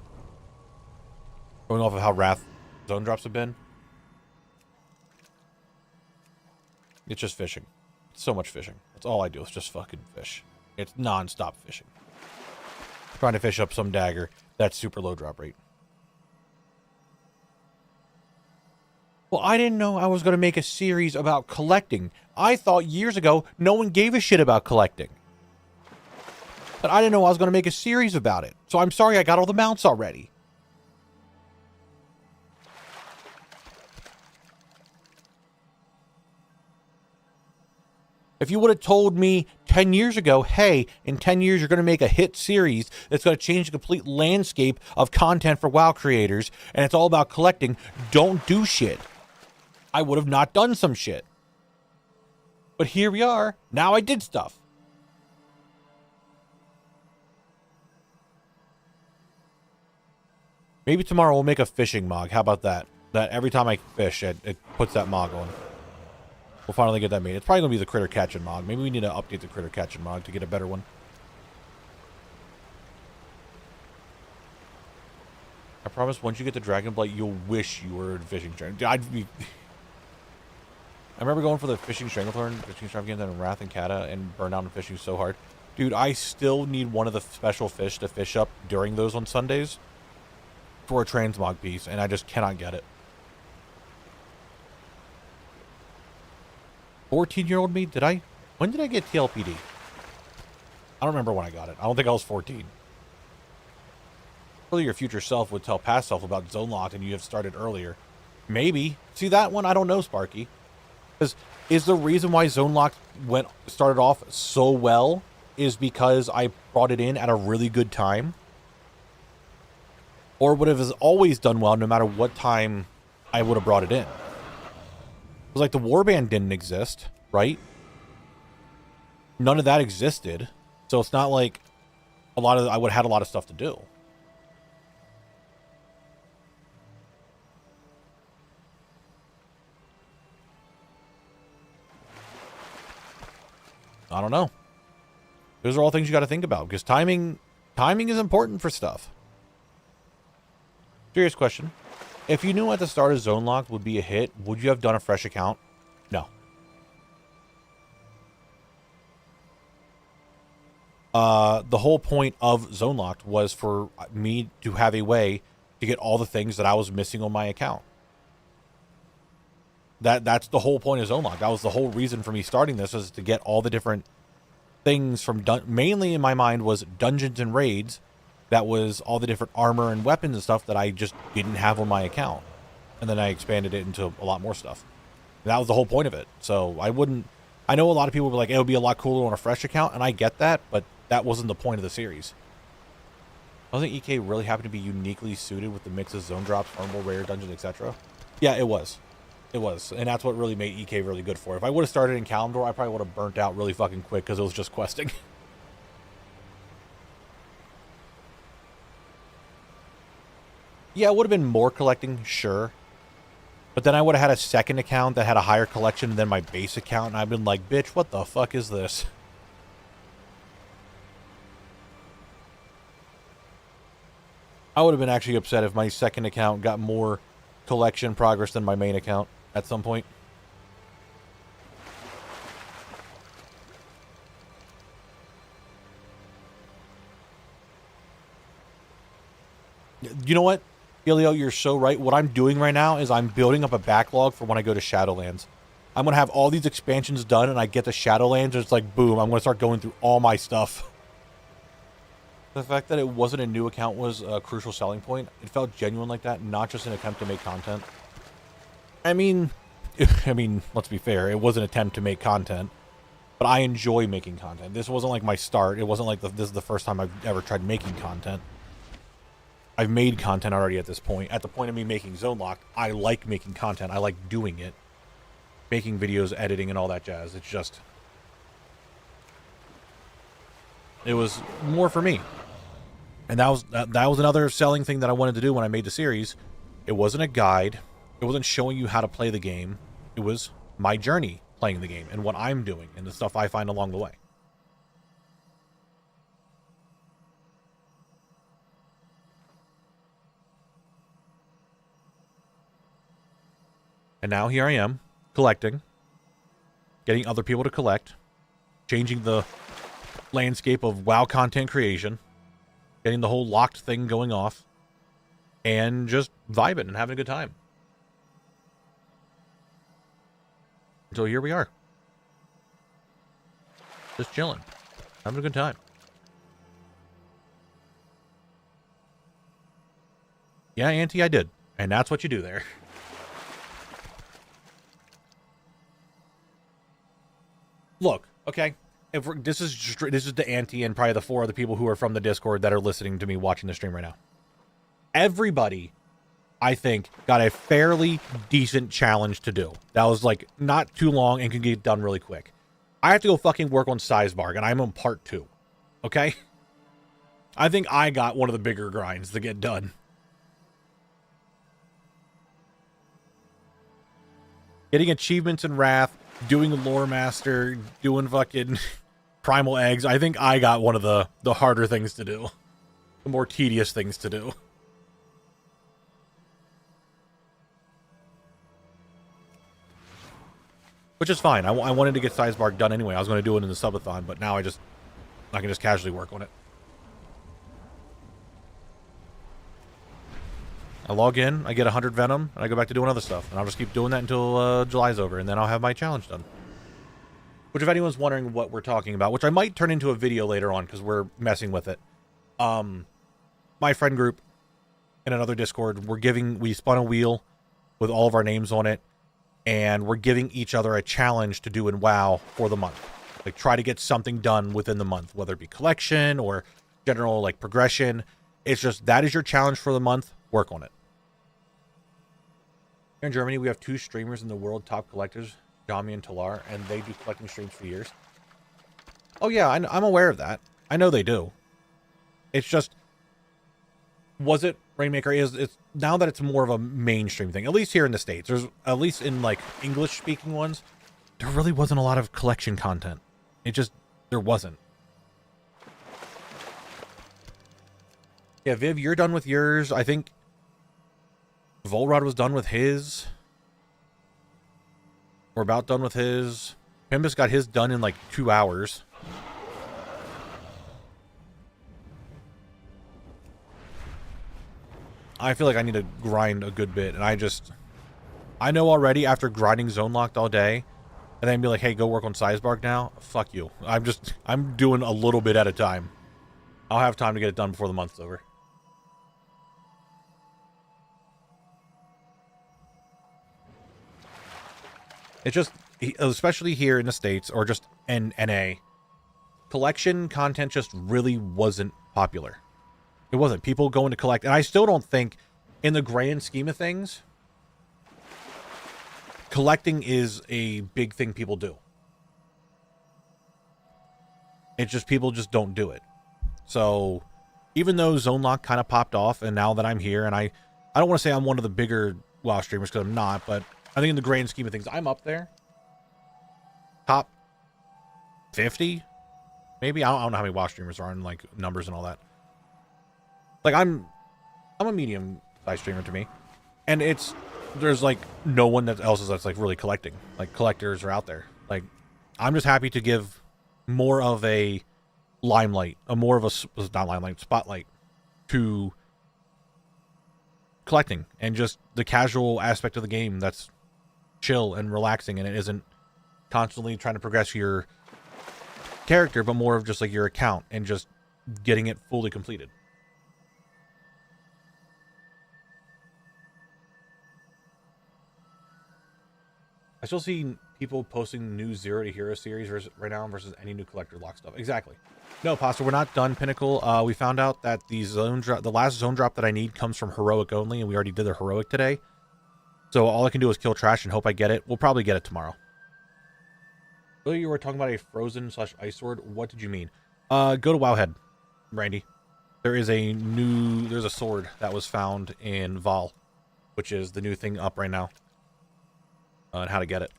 Going off of how Wrath zone drops have been. It's just fishing. It's so much fishing. That's all I do. It's just fucking fish. It's non-stop fishing. Trying to fish up some dagger. That's super low drop rate. Well, I didn't know I was going to make a series about collecting. I thought years ago no one gave a shit about collecting. But I didn't know I was going to make a series about it. So I'm sorry I got all the mounts already. If you would have told me 10 years ago, hey, in 10 years you're going to make a hit series that's going to change the complete landscape of content for WoW creators, and it's all about collecting, don't do shit, I would have not done some shit. But here we are. Now I did stuff. Maybe tomorrow we'll make a fishing mog. How about that? That every time I fish, it puts that mog on. We'll finally get that made. It's probably going to be the critter catching mod. Maybe we need to update the critter catching mod to get a better one. I promise once you get the Dragon Blight, you'll wish you were in Fishing Strength. I remember going for the Fishing Stranglethorn, Fishing Extravaganza, and Wrath and Kata, and burn down and fishing so hard. Dude, I still need one of the special fish to fish up during those on Sundays for a transmog piece, and I just cannot get it. 14-year-old me? When did I get TLPD? I don't remember when I got it. I don't think I was 14. Probably your future self would tell past self about Zone Locked and you have started earlier. Maybe. See, that one, I don't know, Sparky. Because is the reason why Zone Locked started off so well is because I brought it in at a really good time? Or would it have always done well no matter what time I would have brought it in? It was like the Warband didn't exist, right? None of that existed. So it's not like I would have had a lot of stuff to do. I don't know. Those are all things you got to think about because timing is important for stuff. Serious question. If you knew at the start of Zone Locked would be a hit, would you have done a fresh account? No. The whole point of Zone Locked was for me to have a way to get all the things that I was missing on my account. That's the whole point of Zone Locked. That was the whole reason for me starting this, was to get all the different things from mainly in my mind was dungeons and raids. That was all the different armor and weapons and stuff that I just didn't have on my account. And then I expanded it into a lot more stuff. And that was the whole point of it. So I know a lot of people were like, it would be a lot cooler on a fresh account, and I get that, but that wasn't the point of the series. I think EK really happened to be uniquely suited with the mix of zone drops, farmable, rare, dungeons, etc. Yeah, it was. It was. And that's what really made EK really good for it. If I would have started in Kalimdor, I probably would have burnt out really fucking quick because it was just questing. Yeah, it would have been more collecting, sure. But then I would have had a second account that had a higher collection than my base account, and I've been like, bitch, what the fuck is this? I would have been actually upset if my second account got more collection progress than my main account at some point. You know what, Elio, you're so right. What I'm doing right now is I'm building up a backlog for when I go to Shadowlands. I'm going to have all these expansions done, and I get to Shadowlands, and it's like, boom, I'm going to start going through all my stuff. The fact that it wasn't a new account was a crucial selling point. It felt genuine like that, not just an attempt to make content. I mean, let's be fair. It was an attempt to make content, but I enjoy making content. This wasn't like my start. It wasn't like this is the first time I've ever tried making content. I've made content already at this point. At the point of me making Zone Locked, I like making content. I like doing it. Making videos, editing, and all that jazz. It's just... it was more for me. And that was another selling thing that I wanted to do when I made the series. It wasn't a guide. It wasn't showing you how to play the game. It was my journey playing the game and what I'm doing and the stuff I find along the way. And now here I am, collecting, getting other people to collect, changing the landscape of WoW content creation, getting the whole locked thing going off, and just vibing and having a good time. So here we are. Just chilling, having a good time. Yeah, Auntie, I did. And that's what you do there. Look, okay, if this is the Auntie and probably the 4 other people who are from the Discord that are listening to me watching the stream right now. Everybody, I think, got a fairly decent challenge to do. That was like not too long and can get done really quick. I have to go fucking work on Sizebarg, and I'm on part 2. Okay? I think I got one of the bigger grinds to get done. Getting achievements in Wrath, doing a lore master, doing fucking primal eggs. I think I got one of the harder things to do. The more tedious things to do. Which is fine. I wanted to get Sizebark done anyway. I was going to do it in the subathon, but now I can just casually work on it. I log in, I get 100 Venom, and I go back to doing other stuff. And I'll just keep doing that until July's over, and then I'll have my challenge done. Which, if anyone's wondering what we're talking about, which I might turn into a video later on, because we're messing with it. My friend group in another Discord, we spun a wheel with all of our names on it, and we're giving each other a challenge to do in WoW for the month. Like, try to get something done within the month, whether it be collection or general, like, progression. It's just, that is your challenge for the month. Work on it. Here in Germany, we have 2 streamers in the world, top collectors, Jami and Talar, and they do collecting streams for years. Oh yeah, I'm aware of that. I know they do. It's just, was it Rainmaker? It's now that it's more of a mainstream thing, at least here in the States. There's, at least in like English speaking ones, there really wasn't a lot of collection content. There wasn't. Yeah, Viv, you're done with yours. I think Volrod was done with his. We're about done with his. Pimbus got his done in like 2 hours. I feel like I need to grind a good bit, and I know already after grinding Zone Locked all day, and then be like, hey, go work on Sizebark now. Fuck you. I'm doing a little bit at a time. I'll have time to get it done before the month's over. It's just, especially here in the States, or just in NA, collection content just really wasn't popular. It wasn't. People going to collect, and I still don't think, in the grand scheme of things, collecting is a big thing people do. It's just, people just don't do it. So, even though Zone Lock kind of popped off, and now that I'm here, and I don't want to say I'm one of the bigger WoW streamers, because I'm not, but I think in the grand scheme of things, I'm up there. Top 50? Maybe? I don't know how many WoW streamers are in, like, numbers and all that. Like, I'm a medium-sized streamer to me. And there's, like, no one else that's, like, really collecting. Like, collectors are out there. Like, I'm just happy to give more of a limelight, more of a, not limelight, spotlight to collecting and just the casual aspect of the game that's chill and relaxing, and it isn't constantly trying to progress your character, but more of just like your account and just getting it fully completed. I still see people posting new 0 to Hero series right now versus any new collector lock stuff. Exactly. No, Pasta, we're not done, Pinnacle. We found out that the last zone drop that I need comes from Heroic only, and we already did the Heroic today. So all I can do is kill trash and hope I get it. We'll probably get it tomorrow. Earlier you were talking about a frozen/ice sword. What did you mean? Go to Wowhead, Randy. There's a sword that was found in Val, which is the new thing up right now. And how to get it.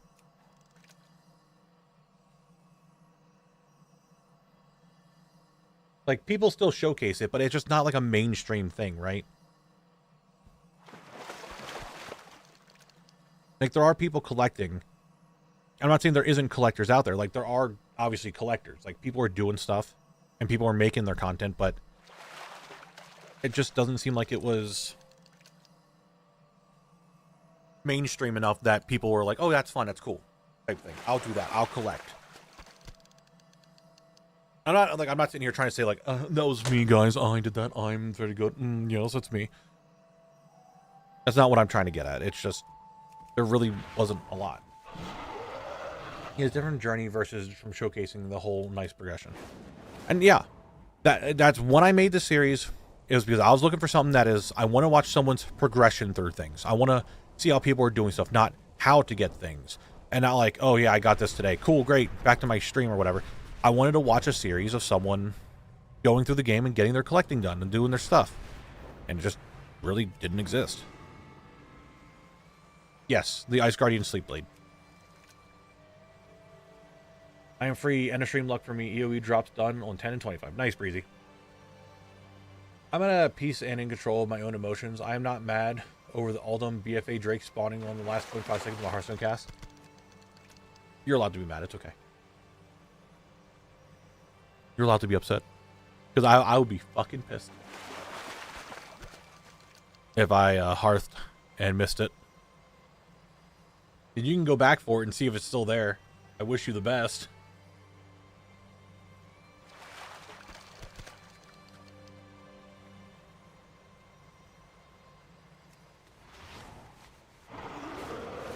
Like, people still showcase it, but it's just not like a mainstream thing, right? Like, there are people collecting. I'm not saying there isn't collectors out there. Like, there are obviously collectors. Like, people are doing stuff, and people are making their content, but it just doesn't seem like it was mainstream enough that people were like, oh, that's fun, that's cool, type thing. I'll do that. I'll collect. I'm not sitting here trying to say like, that was me, guys. I did that. I'm very good. Yes, that's me. That's not what I'm trying to get at. It's just, there really wasn't a lot. He has a different journey versus from showcasing the whole nice progression. And yeah, that's when I made this series. It was because I was looking for something that is, I want to watch someone's progression through things. I want to see how people are doing stuff, not how to get things. And not like, oh yeah, I got this today. Cool, great. Back to my stream or whatever. I wanted to watch a series of someone going through the game and getting their collecting done and doing their stuff. And it just really didn't exist. Yes, the Ice Guardian Sleep Blade. I am free. End of stream luck for me. EOE drops done on 10 and 25. Nice, Breezy. I'm at a peace and in control of my own emotions. I am not mad over the Aldum BFA Drake spawning on the last 25 seconds of the Hearthstone cast. You're allowed to be mad. It's okay. You're allowed to be upset. Because I would be fucking pissed if I hearthed and missed it. And you can go back for it and see if it's still there. I wish you the best.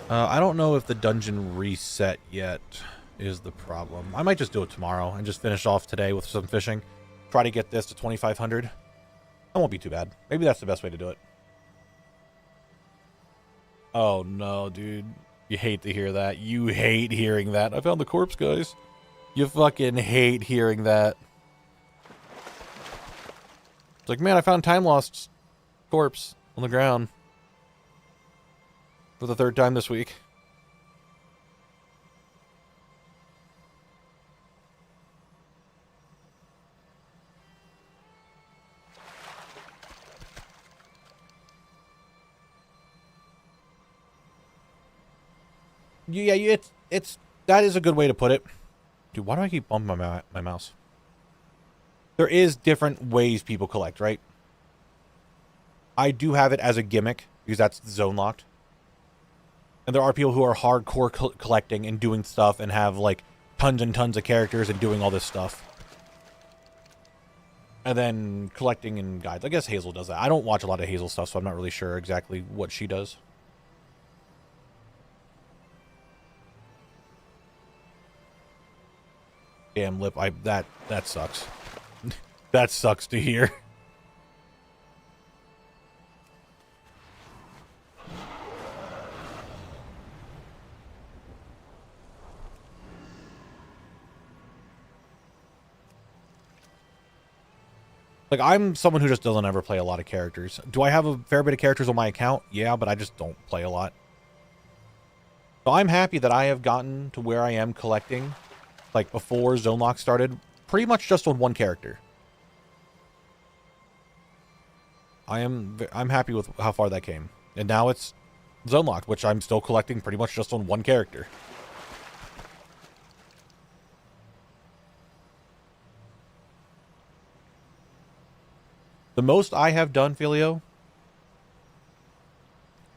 I don't know if the dungeon reset yet is the problem. I might just do it tomorrow and just finish off today with some fishing. Try to get this to 2,500. That won't be too bad. Maybe that's the best way to do it. Oh no, dude. You hate to hear that. You hate hearing that. I found the corpse, guys. You fucking hate hearing that. It's like, man, I found Time Lost's corpse on the ground. For the 3rd time this week. Yeah, it's that is a good way to put it. Dude, why do I keep bumping my mouse? There is different ways people collect, right? I do have it as a gimmick because that's zone locked. And there are people who are hardcore collecting and doing stuff and have like tons and tons of characters and doing all this stuff. And then collecting in guides. I guess Hazel does that. I don't watch a lot of Hazel stuff, so I'm not really sure exactly what she does. Damn lip, that sucks. That sucks to hear. Like, I'm someone who just doesn't ever play a lot of characters. Do I have a fair bit of characters on my account? Yeah, but I just don't play a lot. So I'm happy that I have gotten to where I am collecting, like before Zone Lock started, pretty much just on one character. I'm happy with how far that came. And now it's Zone Locked, which I'm still collecting pretty much just on one character. The most I have done, Filio,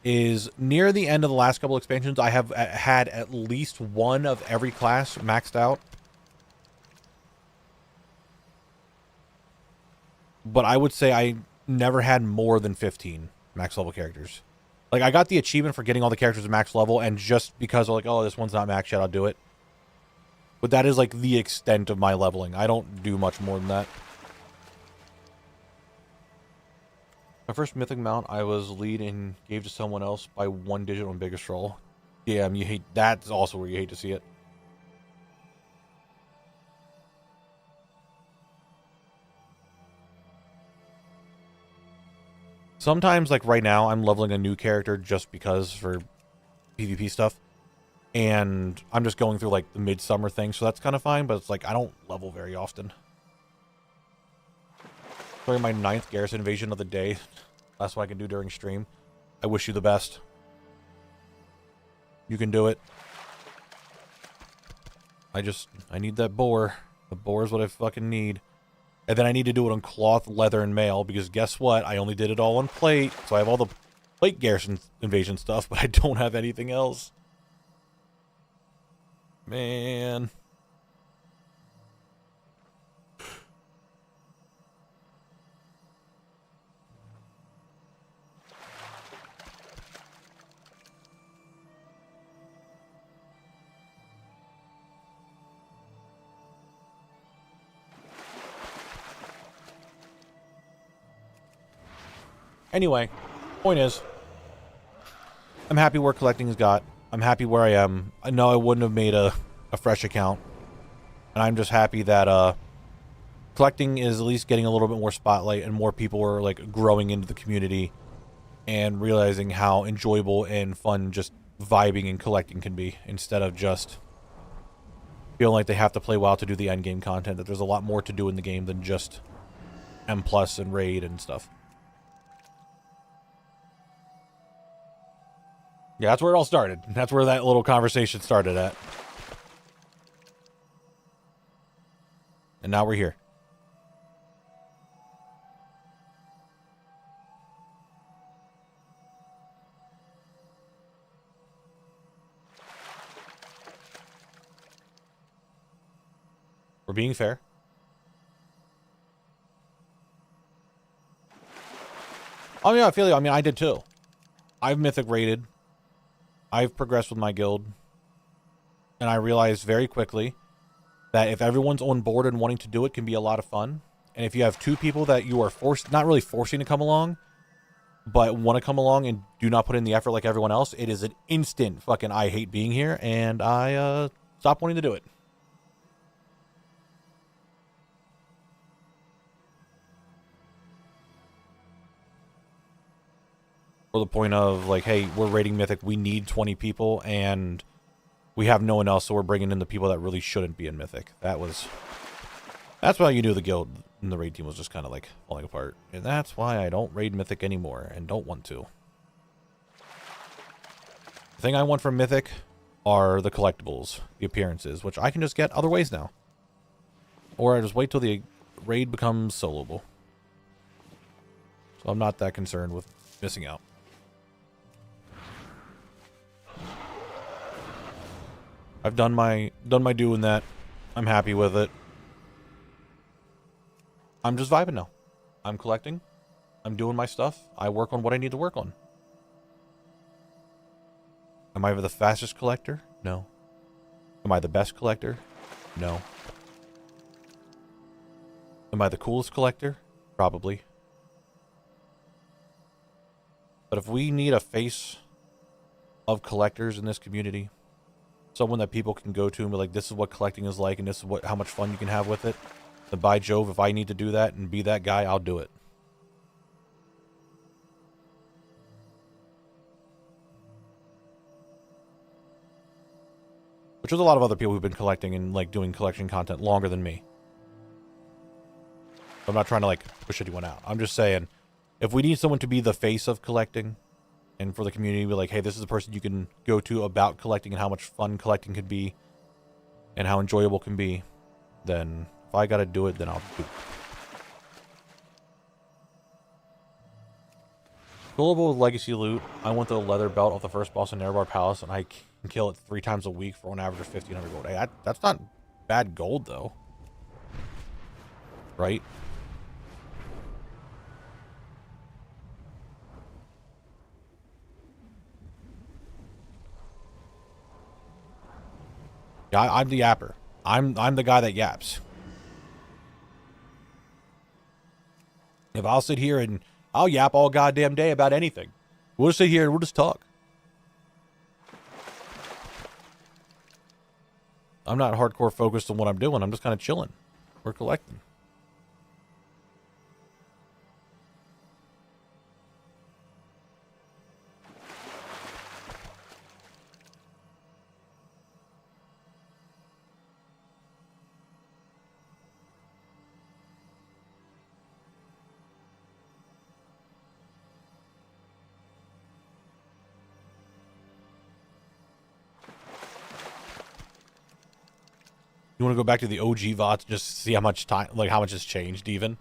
is near the end of the last couple expansions, I have had at least one of every class maxed out. But I would say I never had more than 15 max level characters. Like, I got the achievement for getting all the characters at max level, and just because I'm like, oh, this one's not max yet, I'll do it. But that is like the extent of my leveling. I don't do much more than that. My first mythic mount I was lead and gave to someone else by 1 digit on biggest roll. Yeah, you hate, that's also where you hate to see it. Sometimes, like right now, I'm leveling a new character just because for PvP stuff. And I'm just going through like the midsummer thing, so that's kind of fine, but it's like I don't level very often. During my 9th garrison invasion of the day. That's what I can do during stream. I wish you the best. You can do it. I need that boar. The boar is what I fucking need. And then I need to do it on cloth, leather, and mail, because guess what? I only did it all on plate, so I have all the plate garrison invasion stuff, but I don't have anything else. Man. Anyway, point is, I'm happy where collecting has got. I'm happy where I am. I know I wouldn't have made a fresh account. And I'm just happy that collecting is at least getting a little bit more spotlight and more people are like growing into the community and realizing how enjoyable and fun just vibing and collecting can be instead of just feeling like they have to play WoW to do the end game content, that there's a lot more to do in the game than just M+ and raid and stuff. Yeah, that's where it all started. That's where that little conversation started at. And now we're here. We're being fair. Oh yeah, I feel you. I mean, I did too. I've mythic raided. I've progressed with my guild. And I realized very quickly that if everyone's on board and wanting to do it, can be a lot of fun. And if you have two people that you are forced, not really forcing to come along, but want to come along and do not put in the effort like everyone else, it is an instant fucking I hate being here, and I stop wanting to do it. Or the point of, like, hey, we're raiding Mythic, we need 20 people, and we have no one else, so we're bringing in the people that really shouldn't be in Mythic. That's why you knew the guild and the raid team was just kind of, like, falling apart. And that's why I don't raid Mythic anymore, and don't want to. The thing I want from Mythic are the collectibles, the appearances, which I can just get other ways now. Or I just wait till the raid becomes soloable. So I'm not that concerned with missing out. I've done my due in that. I'm happy with it. I'm just vibing now. I'm collecting. I'm doing my stuff. I work on what I need to work on. Am I the fastest collector? No. Am I the best collector? No. Am I the coolest collector? Probably. But if we need a face of collectors in this community, someone that people can go to and be like, this is what collecting is like, and this is how much fun you can have with it, then by Jove, if I need to do that and be that guy, I'll do it. Which is a lot of other people who've been collecting and, like, doing collection content longer than me. I'm not trying to, like, push anyone out. I'm just saying, if we need someone to be the face of collecting, and for the community to be like, hey, this is the person you can go to about collecting and how much fun collecting could be, and how enjoyable it can be, then if I gotta do it, then I'll do it. Pullable with legacy loot. I want the leather belt off the first boss in Erebar Palace, and I can kill it 3 times a week for an average of 1,500 gold. Hey, that's not bad gold, though. Right? Yeah, I'm the yapper. I'm the guy that yaps. If I'll sit here and I'll yap all goddamn day about anything. We'll just sit here and we'll just talk. I'm not hardcore focused on what I'm doing. I'm just kind of chilling. We're collecting. You want to go back to the OG VODs just to see how much time, like how much has changed even?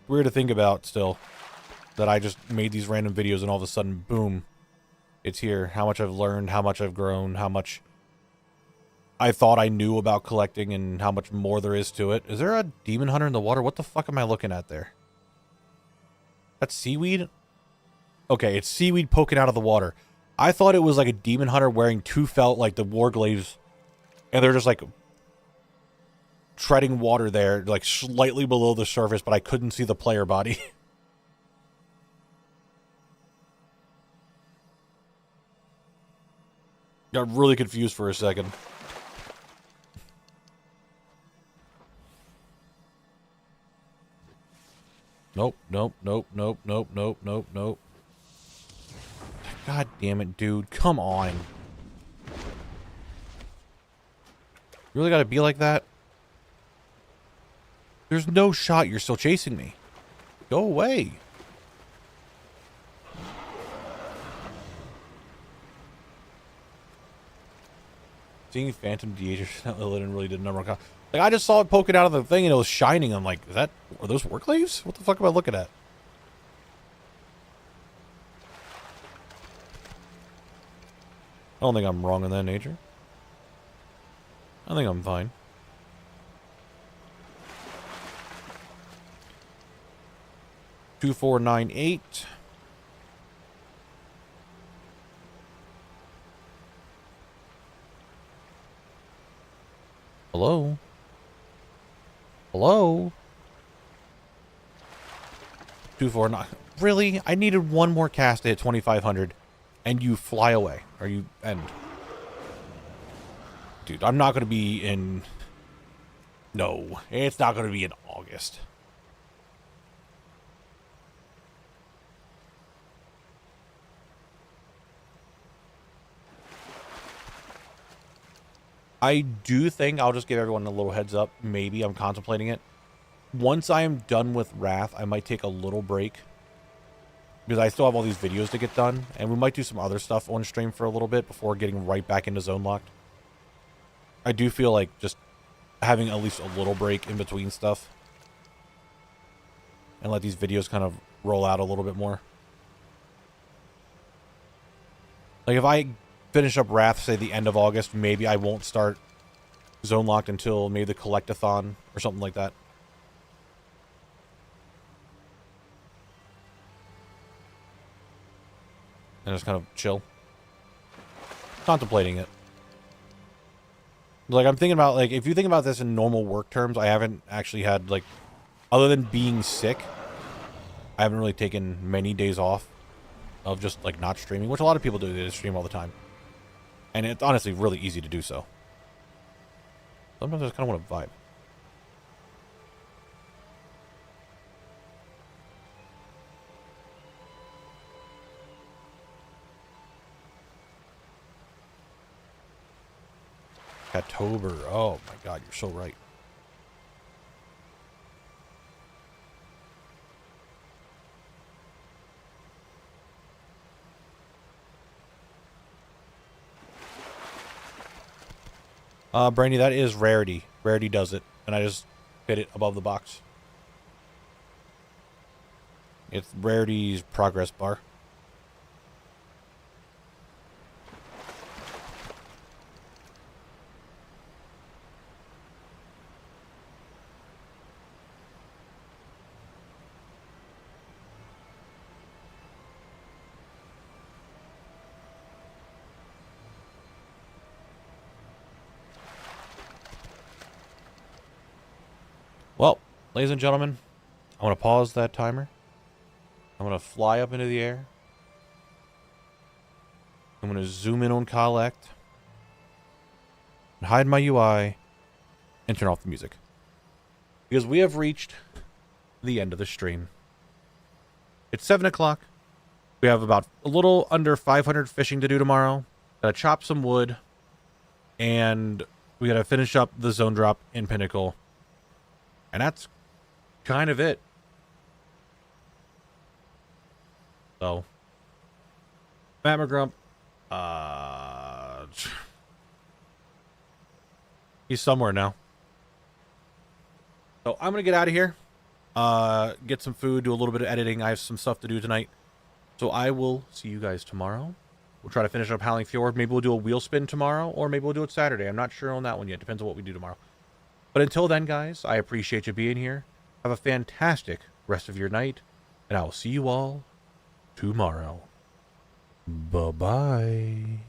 Weird to think about still, that I just made these random videos and all of a sudden, boom, it's here. How much I've learned, how much I've grown, how much I thought I knew about collecting and how much more there is to it. Is there a demon hunter in the water? What the fuck am I looking at there? That's seaweed? Okay, it's seaweed poking out of the water. I thought it was like a demon hunter wearing 2 felt, like the warglaives, and they're just like treading water there, like slightly below the surface, but I couldn't see the player body. Got really confused for a second. Nope, nope, nope, nope, nope, nope, nope, nope. God damn it, dude. Come on. You really gotta be like that? There's no shot you're still chasing me. Go away. Seeing Phantom DH really did a number on. Like, I just saw it poking out of the thing and it was shining. I'm like, are those work leaves? What the fuck am I looking at? I don't think I'm wrong in that nature. I think I'm fine. Two, 4, 9, 8. Hello? Hello? 2, 4, 9. Really? I needed one more cast to hit 2,500, and you fly away. Or you end. Dude, I'm not going to be in... No, it's not going to be in August. I do think I'll just give everyone a little heads up. Maybe I'm contemplating it. Once I am done with Wrath, I might take a little break. Because I still have all these videos to get done. And we might do some other stuff on stream for a little bit before getting right back into Zone Locked. I do feel like just having at least a little break in between stuff. And let these videos kind of roll out a little bit more. Like if I finish up Wrath, say the end of August, maybe I won't start Zone Locked until maybe the Collectathon or something like that. And just kind of chill. Contemplating it. Like, I'm thinking about, like, if you think about this in normal work terms, I haven't actually had, like, other than being sick, I haven't really taken many days off of just, like, not streaming, which a lot of people do. They just stream all the time. And it's honestly really easy to do so. Sometimes I just kind of want to vibe. October. Oh my god, you're so right. Brandy, that is Rarity. Rarity does it, and I just hit it above the box. It's Rarity's progress bar. Well, ladies and gentlemen, I'm going to pause that timer. I'm going to fly up into the air. I'm going to zoom in on Collect. And hide my UI. And turn off the music. Because we have reached the end of the stream. It's 7 o'clock. We have about a little under 500 fishing to do tomorrow. Gotta chop some wood. And we gotta finish up the zone drop in Pinnacle. And that's kind of it. So, Matt McGrump, he's somewhere now. So I'm gonna get out of here, get some food, do a little bit of editing. I have some stuff to do tonight. So I will see you guys tomorrow. We'll try to finish up Howling Fjord. Maybe we'll do a wheel spin tomorrow, or maybe we'll do it Saturday. I'm not sure on that one yet. Depends on what we do tomorrow. But until then, guys, I appreciate you being here. Have a fantastic rest of your night, and I will see you all tomorrow. Bye-bye.